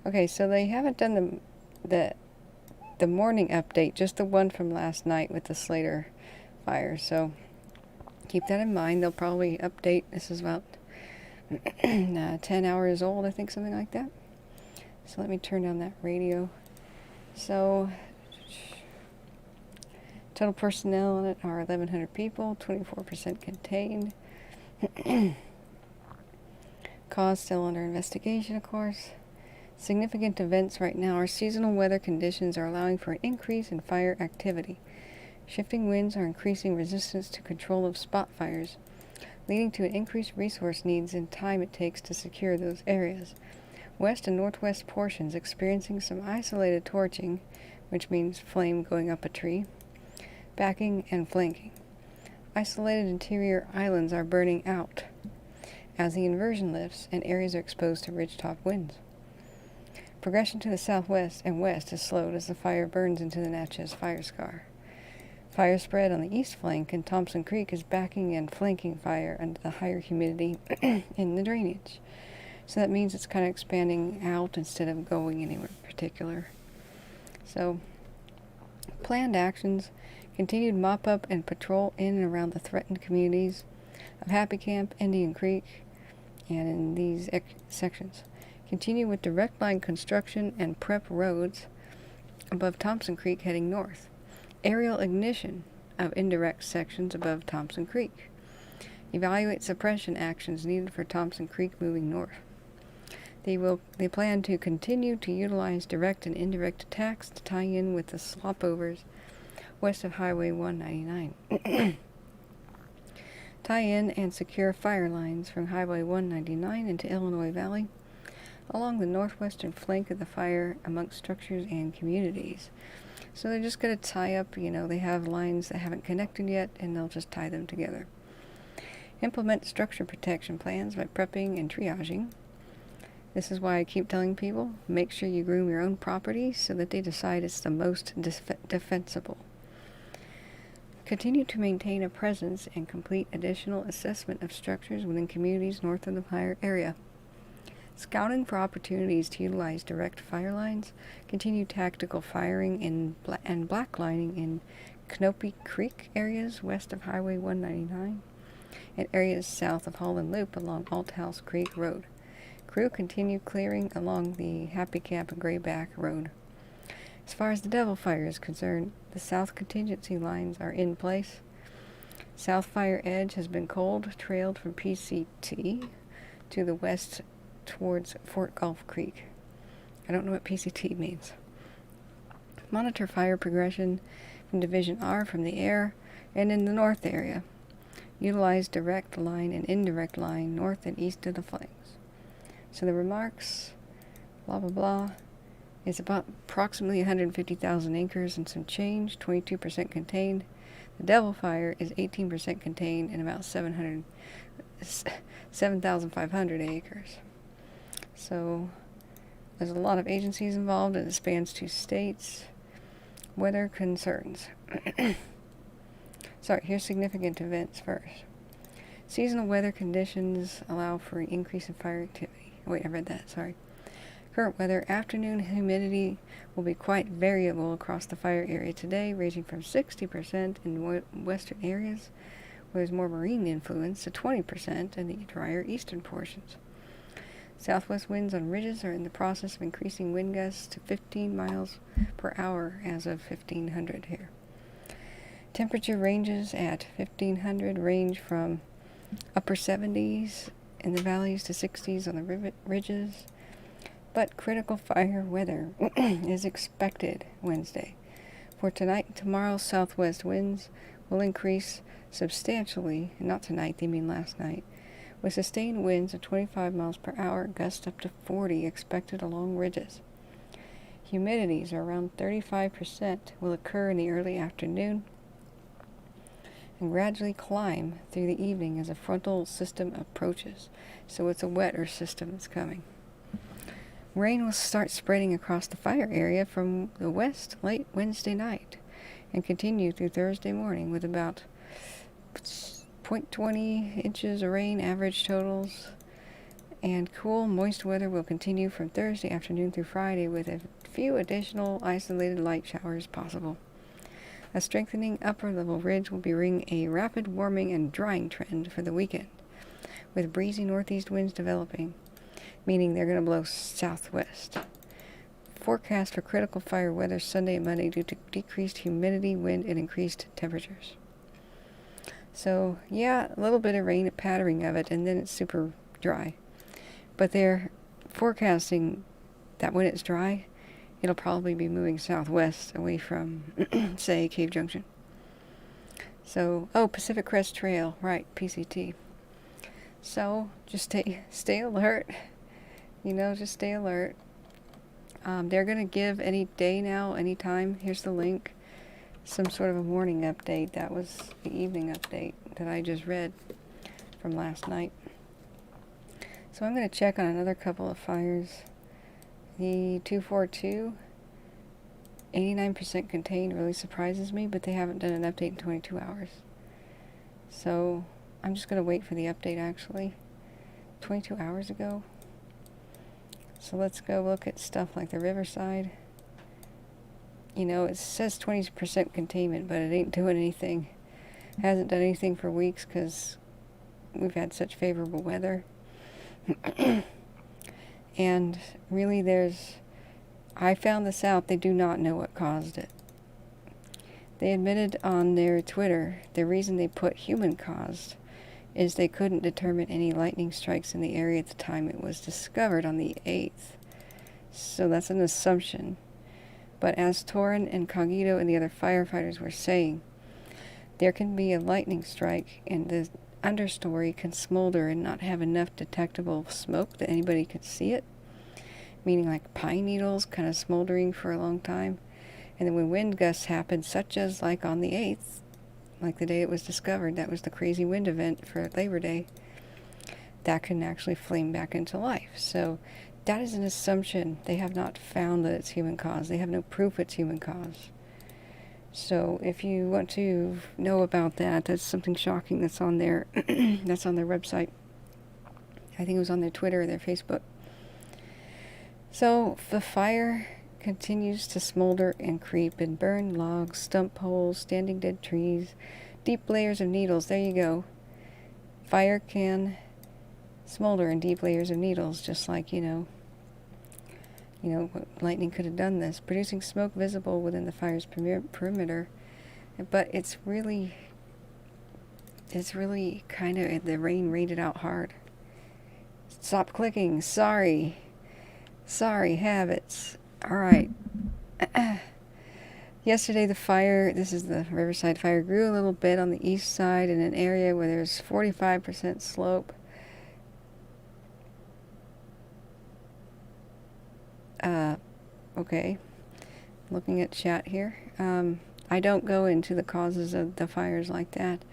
Okay, so they haven't done the morning update, just the one from last night with the Slater fire. So keep that in mind. They'll probably update. This is about 10 hours old, I think, something like that. So let me turn down that radio. So total personnel on it are 1,100 people, 24% contained. Cause still under investigation, of course. Significant events right now are seasonal weather conditions are allowing for an increase in fire activity. Shifting winds are increasing resistance to control of spot fires, leading to an increased resource needs and time it takes to secure those areas. West and northwest portions experiencing some isolated torching, which means flame going up a tree, backing and flanking. Isolated interior islands are burning out as the inversion lifts and areas are exposed to ridgetop winds. Progression to the southwest and west is slowed as the fire burns into the Natchez fire scar. Fire spread on the east flank and Thompson Creek is backing and flanking fire under the higher humidity in the drainage. So that means it's kind of expanding out instead of going anywhere particular. So, planned actions, continued mop-up and patrol in and around the threatened communities of Happy Camp, Indian Creek, and in these sections. Continue with direct line construction and prep roads above Thompson Creek heading north. Aerial ignition of indirect sections above Thompson Creek. Evaluate suppression actions needed for Thompson Creek moving north. They plan to continue to utilize direct and indirect attacks to tie in with the slopovers west of Highway 199. Tie in and secure fire lines from Highway 199 into Illinois Valley along the northwestern flank of the fire amongst structures and communities. So they're just going to tie up, they have lines that haven't connected yet, and they'll just tie them together. Implement structure protection plans by prepping and triaging. This is why I keep telling people, make sure you groom your own property so that they decide it's the most defensible. Continue to maintain a presence and complete additional assessment of structures within communities north of the fire area. Scouting for opportunities to utilize direct fire lines. Continue tactical firing and blacklining in Canopy Creek areas west of Highway 199 and areas south of Holland Loop along Althouse Creek Road. Crew continue clearing along the Happy Camp and Grayback Road. As far as the Devil Fire is concerned, the south contingency lines are in place. South fire edge has been cold, trailed from PCT to the west towards Fort Gulf Creek. I don't know what PCT means. Monitor fire progression from Division R from the air and in the north area. Utilize direct line and indirect line north and east of the flames. So the remarks, blah blah blah, is about approximately 150,000 acres and some change, 22% contained. The Devil Fire is 18% contained and about 7,500 acres. So there's a lot of agencies involved and it spans 2 states. Weather concerns. Sorry, here's significant events first. Seasonal weather conditions allow for an increase in fire activity. Wait, I read that, sorry. Current weather, afternoon humidity will be quite variable across the fire area today, ranging from 60% in western areas, where there's more marine influence, to 20% in the drier eastern portions. Southwest winds on ridges are in the process of increasing wind gusts to 15 miles per hour as of 1500 here. Temperature ranges at 1500 range from upper 70s in the valleys to 60s on the ridges. But critical fire weather is expected Wednesday. For tonight and tomorrow, southwest winds will increase substantially, not tonight, they mean last night, with sustained winds of 25 miles per hour, gusts up to 40 expected along ridges. Humidities are around 35% will occur in the early afternoon and gradually climb through the evening as a frontal system approaches. So it's a wetter system that's coming. Rain will start spreading across the fire area from the west late Wednesday night and continue through Thursday morning with about 0.20 inches of rain average totals. And cool, moist weather will continue from Thursday afternoon through Friday with a few additional isolated light showers possible. A strengthening upper level ridge will bring a rapid warming and drying trend for the weekend, with breezy northeast winds developing, meaning they're going to blow southwest. Forecast for critical fire weather Sunday and Monday due to decreased humidity, wind, and increased temperatures. So, yeah, a little bit of rain, a pattering of it, and then it's super dry. But they're forecasting that when it's dry, it'll probably be moving southwest away from, say, Cave Junction. So, Pacific Crest Trail, right, PCT. So, just stay alert. Just stay alert. They're going to give any day now, any time. Here's the link. Some sort of a morning update. That was the evening update that I just read from last night. So I'm going to check on another couple of fires. The 242, 89% contained, really surprises me, but they haven't done an update in 22 hours. So I'm just going to wait for the update, actually. 22 hours ago. So let's go look at stuff like the Riverside. It says 20% containment, but it ain't doing anything. It hasn't done anything for weeks because we've had such favorable weather. And really I found this out, they do not know what caused it. They admitted on their Twitter the reason they put human caused is they couldn't determine any lightning strikes in the area at the time it was discovered on the 8th. So that's an assumption. But as Torin and Cogito and the other firefighters were saying, there can be a lightning strike and the understory can smolder and not have enough detectable smoke that anybody could see it. Meaning like pine needles kind of smoldering for a long time. And then when wind gusts happen, such as like on the 8th, like the day it was discovered, that was the crazy wind event for Labor Day, that can actually flame back into life. So that is an assumption. They have not found that it's human caused. They have no proof it's human caused. So if you want to know about that, that's something shocking that's on their that's on their website. I think it was on their Twitter or their Facebook. So the fire continues to smolder and creep and burn logs, stump poles, standing dead trees, deep layers of needles. There you go. Fire can smolder in deep layers of needles, just like, lightning could have done this, producing smoke visible within the fire's perimeter. But it's really kind of, the rain rained out hard. Stop clicking. Sorry, habits. All right. Yesterday the fire, this is the Riverside fire, grew a little bit on the east side in an area where there's 45% slope. Okay. Looking at chat here. I don't go into the causes of the fires like that.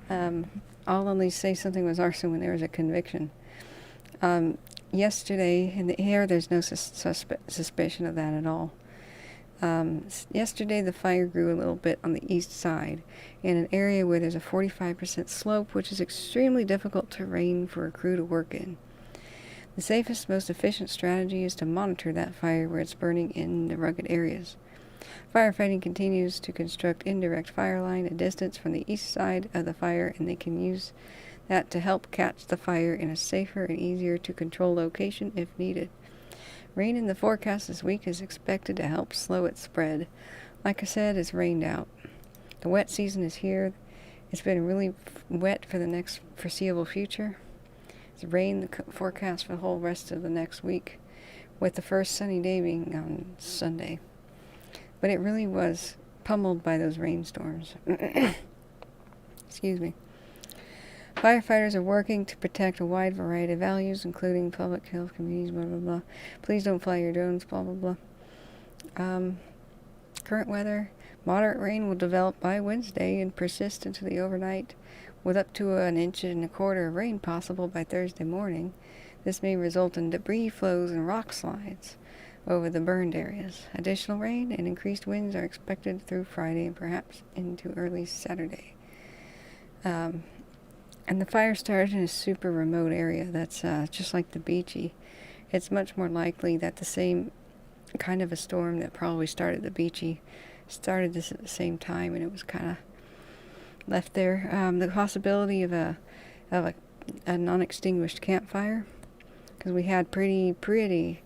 I'll only say something was arson when there was a conviction. Yesterday, in the air, there's no suspicion of that at all. Yesterday, the fire grew a little bit on the east side in an area where there's a 45% slope, which is extremely difficult terrain for a crew to work in. The safest, most efficient strategy is to monitor that fire where it's burning in the rugged areas. Firefighting continues to construct indirect fire line a distance from the east side of the fire, and they can use that to help catch the fire in a safer and easier to control location if needed. Rain in the forecast this week is expected to help slow its spread. Like I said, it's rained out. The wet season is here. It's been really wet for the next foreseeable future. It's rain the forecast for the whole rest of the next week, with the first sunny day being on Sunday. But it really was pummeled by those rainstorms. Excuse me. Firefighters are working to protect a wide variety of values, including public health, communities, blah, blah, blah. Please don't fly your drones, blah, blah, blah. Current weather. Moderate rain will develop by Wednesday and persist into the overnight, with up to 1.25 inches of rain possible by Thursday morning. This may result in debris flows and rock slides over the burned areas. Additional rain and increased winds are expected through Friday and perhaps into early Saturday. And the fire started in a super remote area that's just like the Beachy. It's much more likely that the same kind of a storm that probably started the Beachy started this at the same time, and it was kind of left there. The possibility of a non-extinguished campfire, because we had pretty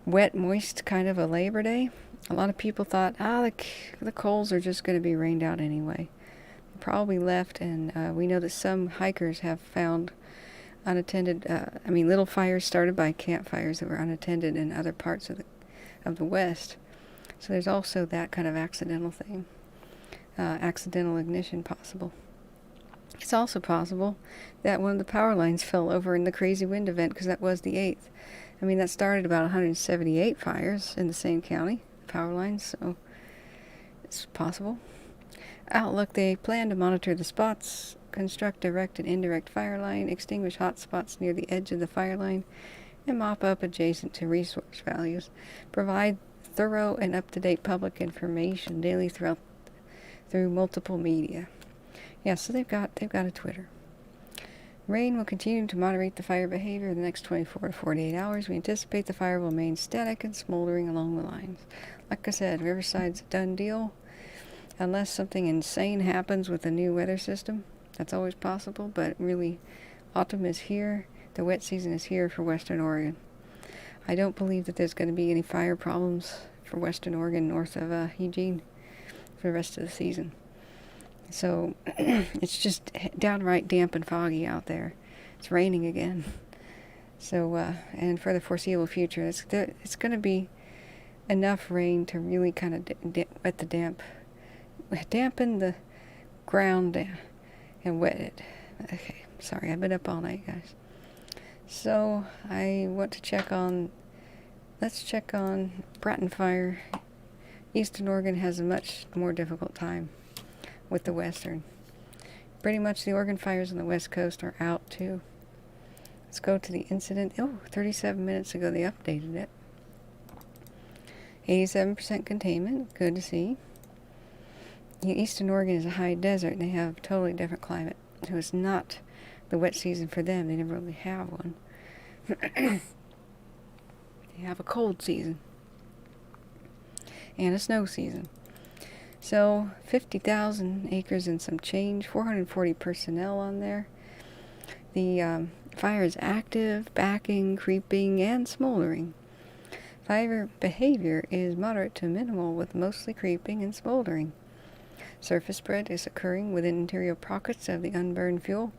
wet, moist kind of a Labor Day. A lot of people thought, the coals are just going to be rained out anyway. Probably left, and we know that some hikers have found unattended, little fires started by campfires that were unattended in other parts of the West. So there's also that kind of accidental thing. Accidental ignition possible. It's also possible that one of the power lines fell over in the crazy wind event, because that was the 8th. That started about 178 fires in the same county, power lines, so it's possible. Outlook, they plan to monitor the spots, construct direct and indirect fire line, extinguish hot spots near the edge of the fire line, and mop up adjacent to resource values. Provide thorough and up-to-date public information daily through multiple media. Yeah, so they've got a Twitter. Rain will continue to moderate the fire behavior in the next 24 to 48 hours. We anticipate the fire will remain static and smoldering along the lines. Like I said, Riverside's a done deal. Unless something insane happens with the new weather system. That's always possible, but really, autumn is here. The wet season is here for Western Oregon. I don't believe that there's going to be any fire problems for Western Oregon north of Eugene for the rest of the season. So it's just downright damp and foggy out there. It's raining again. So, and for the foreseeable future, it's going to be enough rain to really kind of wet the dampen the ground and wet it. Okay, sorry, I've been up all night, guys. So I want to let's check on Bratton Fire. Eastern Oregon has a much more difficult time with the western. Pretty much the Oregon fires on the west coast are out too. Let's go to the incident. Oh, 37 minutes ago they updated it. 87% containment. Good to see. Eastern Oregon is a high desert and they have a totally different climate. So it's not the wet season for them. They never really have one. They have a cold season. And a snow season. So 50,000 acres and some change. 440 personnel on there. The fire is active, backing, creeping, and smoldering. Fire behavior is moderate to minimal with mostly creeping and smoldering. Surface spread is occurring within interior pockets of the unburned fuel.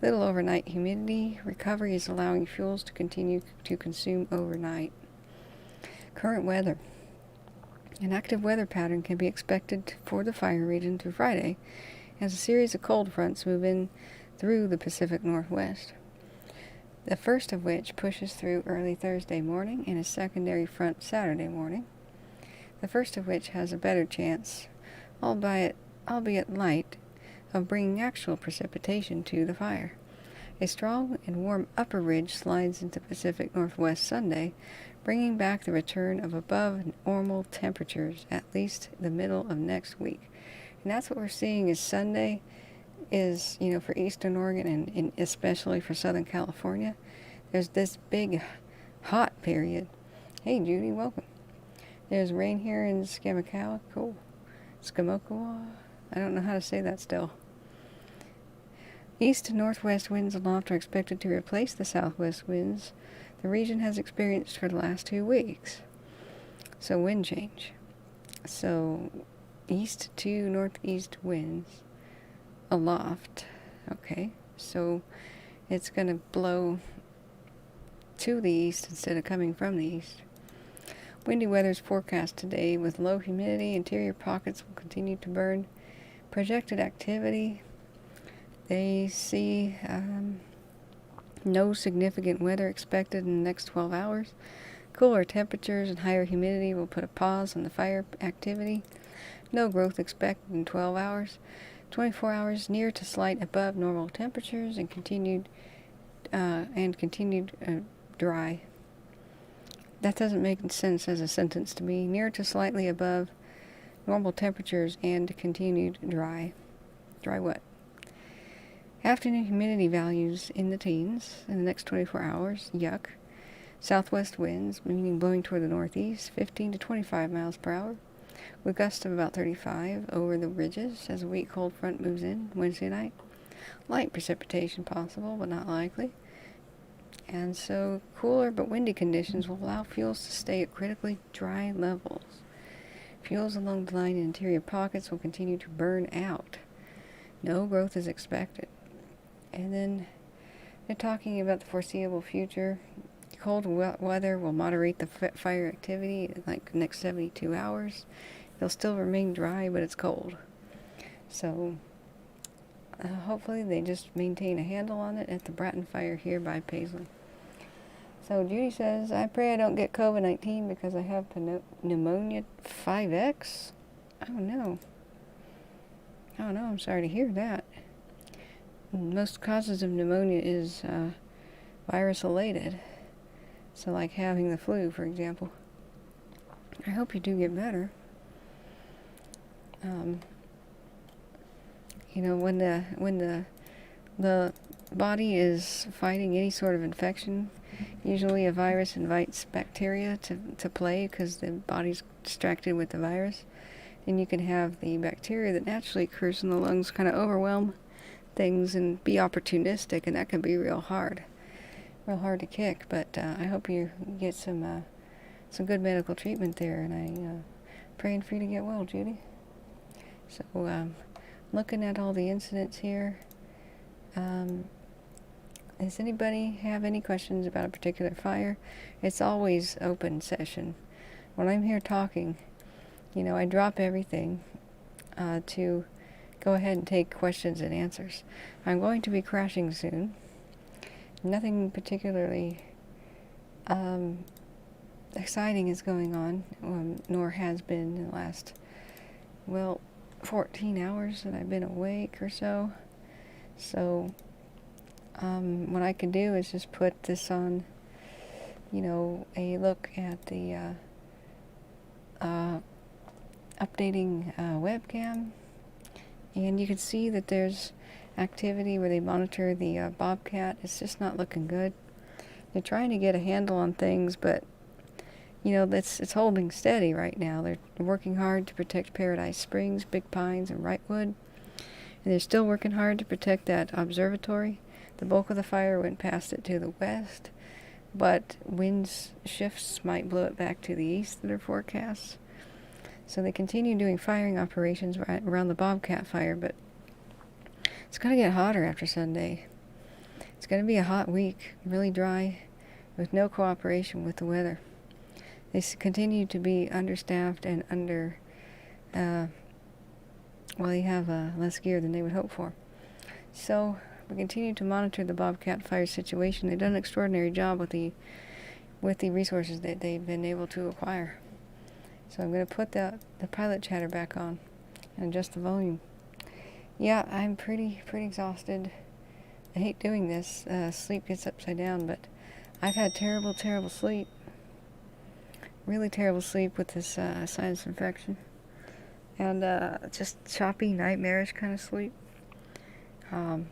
Little overnight humidity recovery is allowing fuels to continue to consume overnight. Current weather. An active weather pattern can be expected for the fire region through Friday as a series of cold fronts move in through the Pacific Northwest. The first of which pushes through early Thursday morning and a secondary front Saturday morning. The first of which has a better chance, albeit light, of bringing actual precipitation to the fire. A strong and warm upper ridge slides into Pacific Northwest Sunday, bringing back the return of above normal temperatures at least the middle of next week. And that's what we're seeing is Sunday is, for Eastern Oregon and especially for Southern California, there's this big hot period. Hey Judy, welcome. There's rain here in Skamakawa. Cool. Skamokawa? I don't know how to say that still. East and northwest winds aloft are expected to replace the southwest winds the region has experienced for the last 2 weeks. So wind change. So east to northeast winds aloft. Okay, so it's going to blow to the east instead of coming from the east. Windy weather is forecast today with low humidity. Interior pockets will continue to burn. Projected activity, they see no significant weather expected in the next 12 hours. Cooler temperatures and higher humidity will put a pause on the fire activity. No growth expected in 12 hours. 24 hours near to slight above normal temperatures and continued dry. That doesn't make sense as a sentence to me. Near to slightly above normal temperatures and continued dry. Dry what? Afternoon humidity values in the teens in the next 24 hours. Yuck. Southwest winds, meaning blowing toward the northeast, 15 to 25 miles per hour, with gusts of about 35 over the ridges as a weak cold front moves in Wednesday night. Light precipitation possible, but not likely. And so cooler but windy conditions will allow fuels to stay at critically dry levels. Fuels along the line in interior pockets will continue to burn out. No growth is expected. And then they're talking about the foreseeable future. Cold weather will moderate the fire activity in like the next 72 hours. It'll still remain dry, but it's cold. So hopefully they just maintain a handle on it at the Bratton Fire here by Paisley. So Judy says, I pray I don't get COVID-19 because I have pneumonia 5X. Oh no. I'm sorry to hear that. Most causes of pneumonia is virus-related. So like having the flu, for example. I hope you do get better. When the body is fighting any sort of infection, usually a virus invites bacteria to play because the body's distracted with the virus. And you can have the bacteria that naturally occurs in the lungs kind of overwhelm things and be opportunistic, and that can be real hard to kick. But I hope you get some good medical treatment there, and I'm praying for you to get well, Judy. So looking at all the incidents here, does anybody have any questions about a particular fire? It's always open session. When I'm here talking, I drop everything to go ahead and take questions and answers. I'm going to be crashing soon. Nothing particularly exciting is going on, nor has been in the last, 14 hours that I've been awake or so. So what I can do is just put this on, you know, a look at the updating webcam, and you can see that there's activity where they monitor the Bobcat. It's just not looking good. They're trying to get a handle on things, but you know, it's holding steady right now. They're working hard to protect Paradise Springs, Big Pines, and Wrightwood. And they're still working hard to protect that observatory. The bulk of the fire went past it to the west, but winds shifts might blow it back to the east that are forecast. So they continue doing firing operations right around the Bobcat fire, but it's going to get hotter after Sunday. It's going to be a hot week, really dry, with no cooperation with the weather. They continue to be understaffed and they have less gear than they would hope for. So we continue to monitor the Bobcat fire situation. They've done an extraordinary job with the resources that they've been able to acquire. So I'm going to put the pilot chatter back on and adjust the volume. Yeah, I'm pretty exhausted. I hate doing this. Sleep gets upside down, but I've had terrible sleep. Really terrible sleep with this sinus infection. And just choppy, nightmarish kind of sleep. You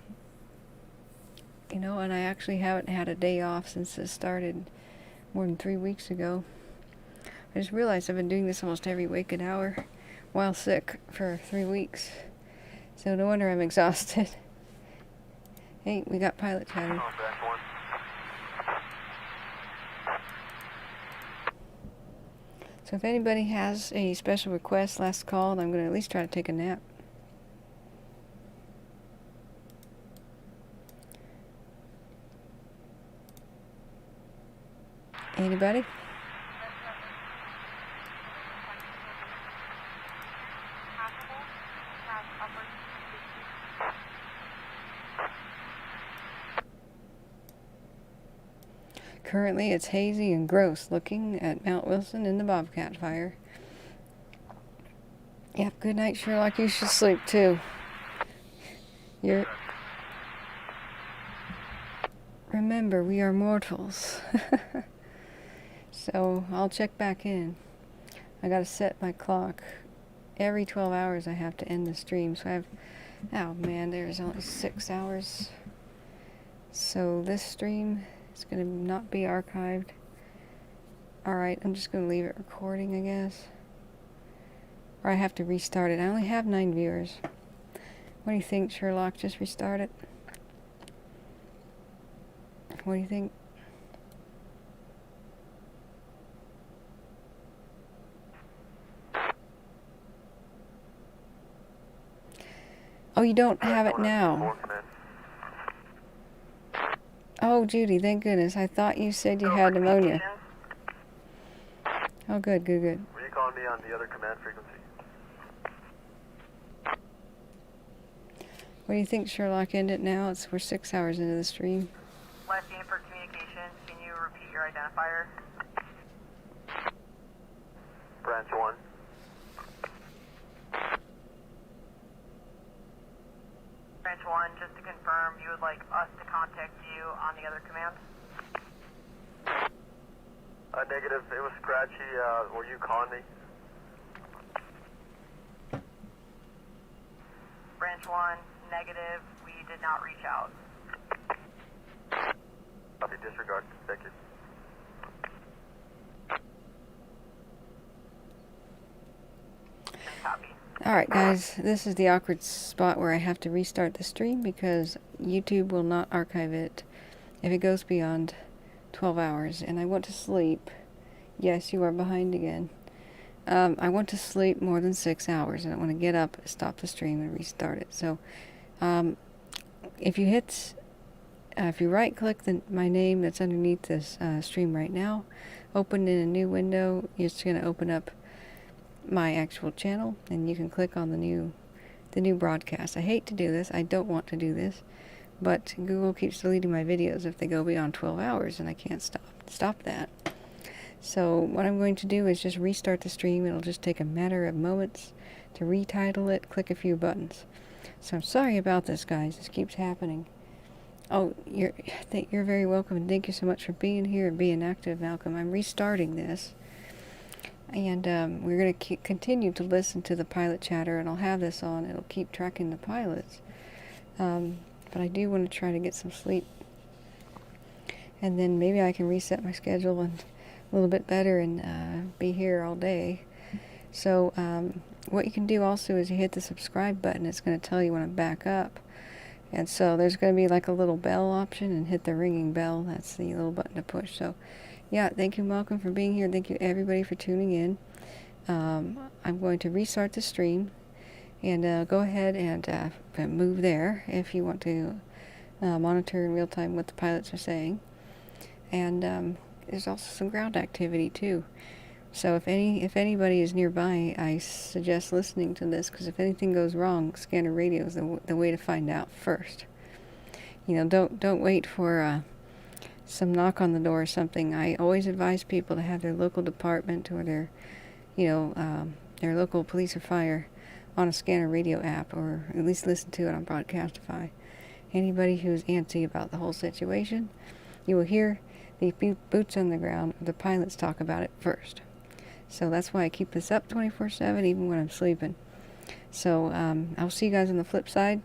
know, and I actually haven't had a day off since this started more than 3 weeks ago. I just realized I've been doing this almost every waking hour while sick for 3 weeks. So no wonder I'm exhausted. Hey, we got pilot chatter. So if anybody has a special request, last call, I'm going to at least try to take a nap. Anybody? Currently, it's hazy and gross looking at Mount Wilson in the Bobcat fire. Yep, good night, Sherlock. You should sleep too. Remember, we are mortals. So, I'll check back in. I gotta set my clock. Every 12 hours I have to end the stream. So I have... Oh man, there's only 6 hours. So this stream... it's going to not be archived. Alright, I'm just going to leave it recording, I guess. Or I have to restart it. I only have 9 viewers. What do you think, Sherlock? Just restart it? What do you think? Oh, you don't have it now. Oh, Judy, thank goodness. I thought you said you had pneumonia. Oh, good. Were you calling me on the other command frequency? What do you think, Sherlock? End it now? We're 6 hours into the stream. Last name for communications. Can you repeat your identifier? Branch 1. Branch 1, just to confirm, you would like us to contact you on the other command? Negative. It was scratchy. Were you calling me? Branch 1, negative. We did not reach out. Copy, disregard. Thank you. Copy. Alright guys, this is the awkward spot where I have to restart the stream because YouTube will not archive it if it goes beyond 12 hours. And I want to sleep. Yes, you are behind again. I want to sleep more than 6 hours. I don't want to get up, stop the stream, and restart it. So, if you right-click my name that's underneath this stream right now, open in a new window, it's going to open up my actual channel, and you can click on the new broadcast. I hate to do this. I don't want to do this, but Google keeps deleting my videos if they go beyond 12 hours, and I can't stop that. So what I'm going to do is just restart the stream. It'll just take a matter of moments to retitle it, click a few buttons. So I'm sorry about this, guys. This keeps happening. Oh, you're very welcome, and thank you so much for being here and being active, Malcolm. I'm restarting this, and we're going to continue to listen to the pilot chatter, and I'll have this on. It'll keep tracking the pilots. But I do want to try to get some sleep, and then maybe I can reset my schedule and a little bit better and be here all day. So what you can do also is you hit the subscribe button. It's going to tell you when I'm back up. And so there's going to be like a little bell option, and hit the ringing bell. That's the little button to push. So yeah, thank you, Malcolm, for being here. Thank you, everybody, for tuning in. I'm going to restart the stream, and go ahead and move there if you want to monitor in real time what the pilots are saying. And there's also some ground activity too. So if anybody is nearby, I suggest listening to this, because if anything goes wrong, scanner radio is the way to find out first. You know, don't wait for some knock on the door or something. I always advise people to have their local department or their local police or fire on a scanner radio app, or at least listen to it on Broadcastify. Anybody who's antsy about the whole situation, you will hear the boots on the ground, the pilots talk about it first. So that's why I keep this up 24/7, even when I'm sleeping. So I'll see you guys on the flip side.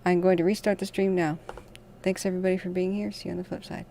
I'm going to restart the stream now. Thanks everybody for being here. See you on the flip side.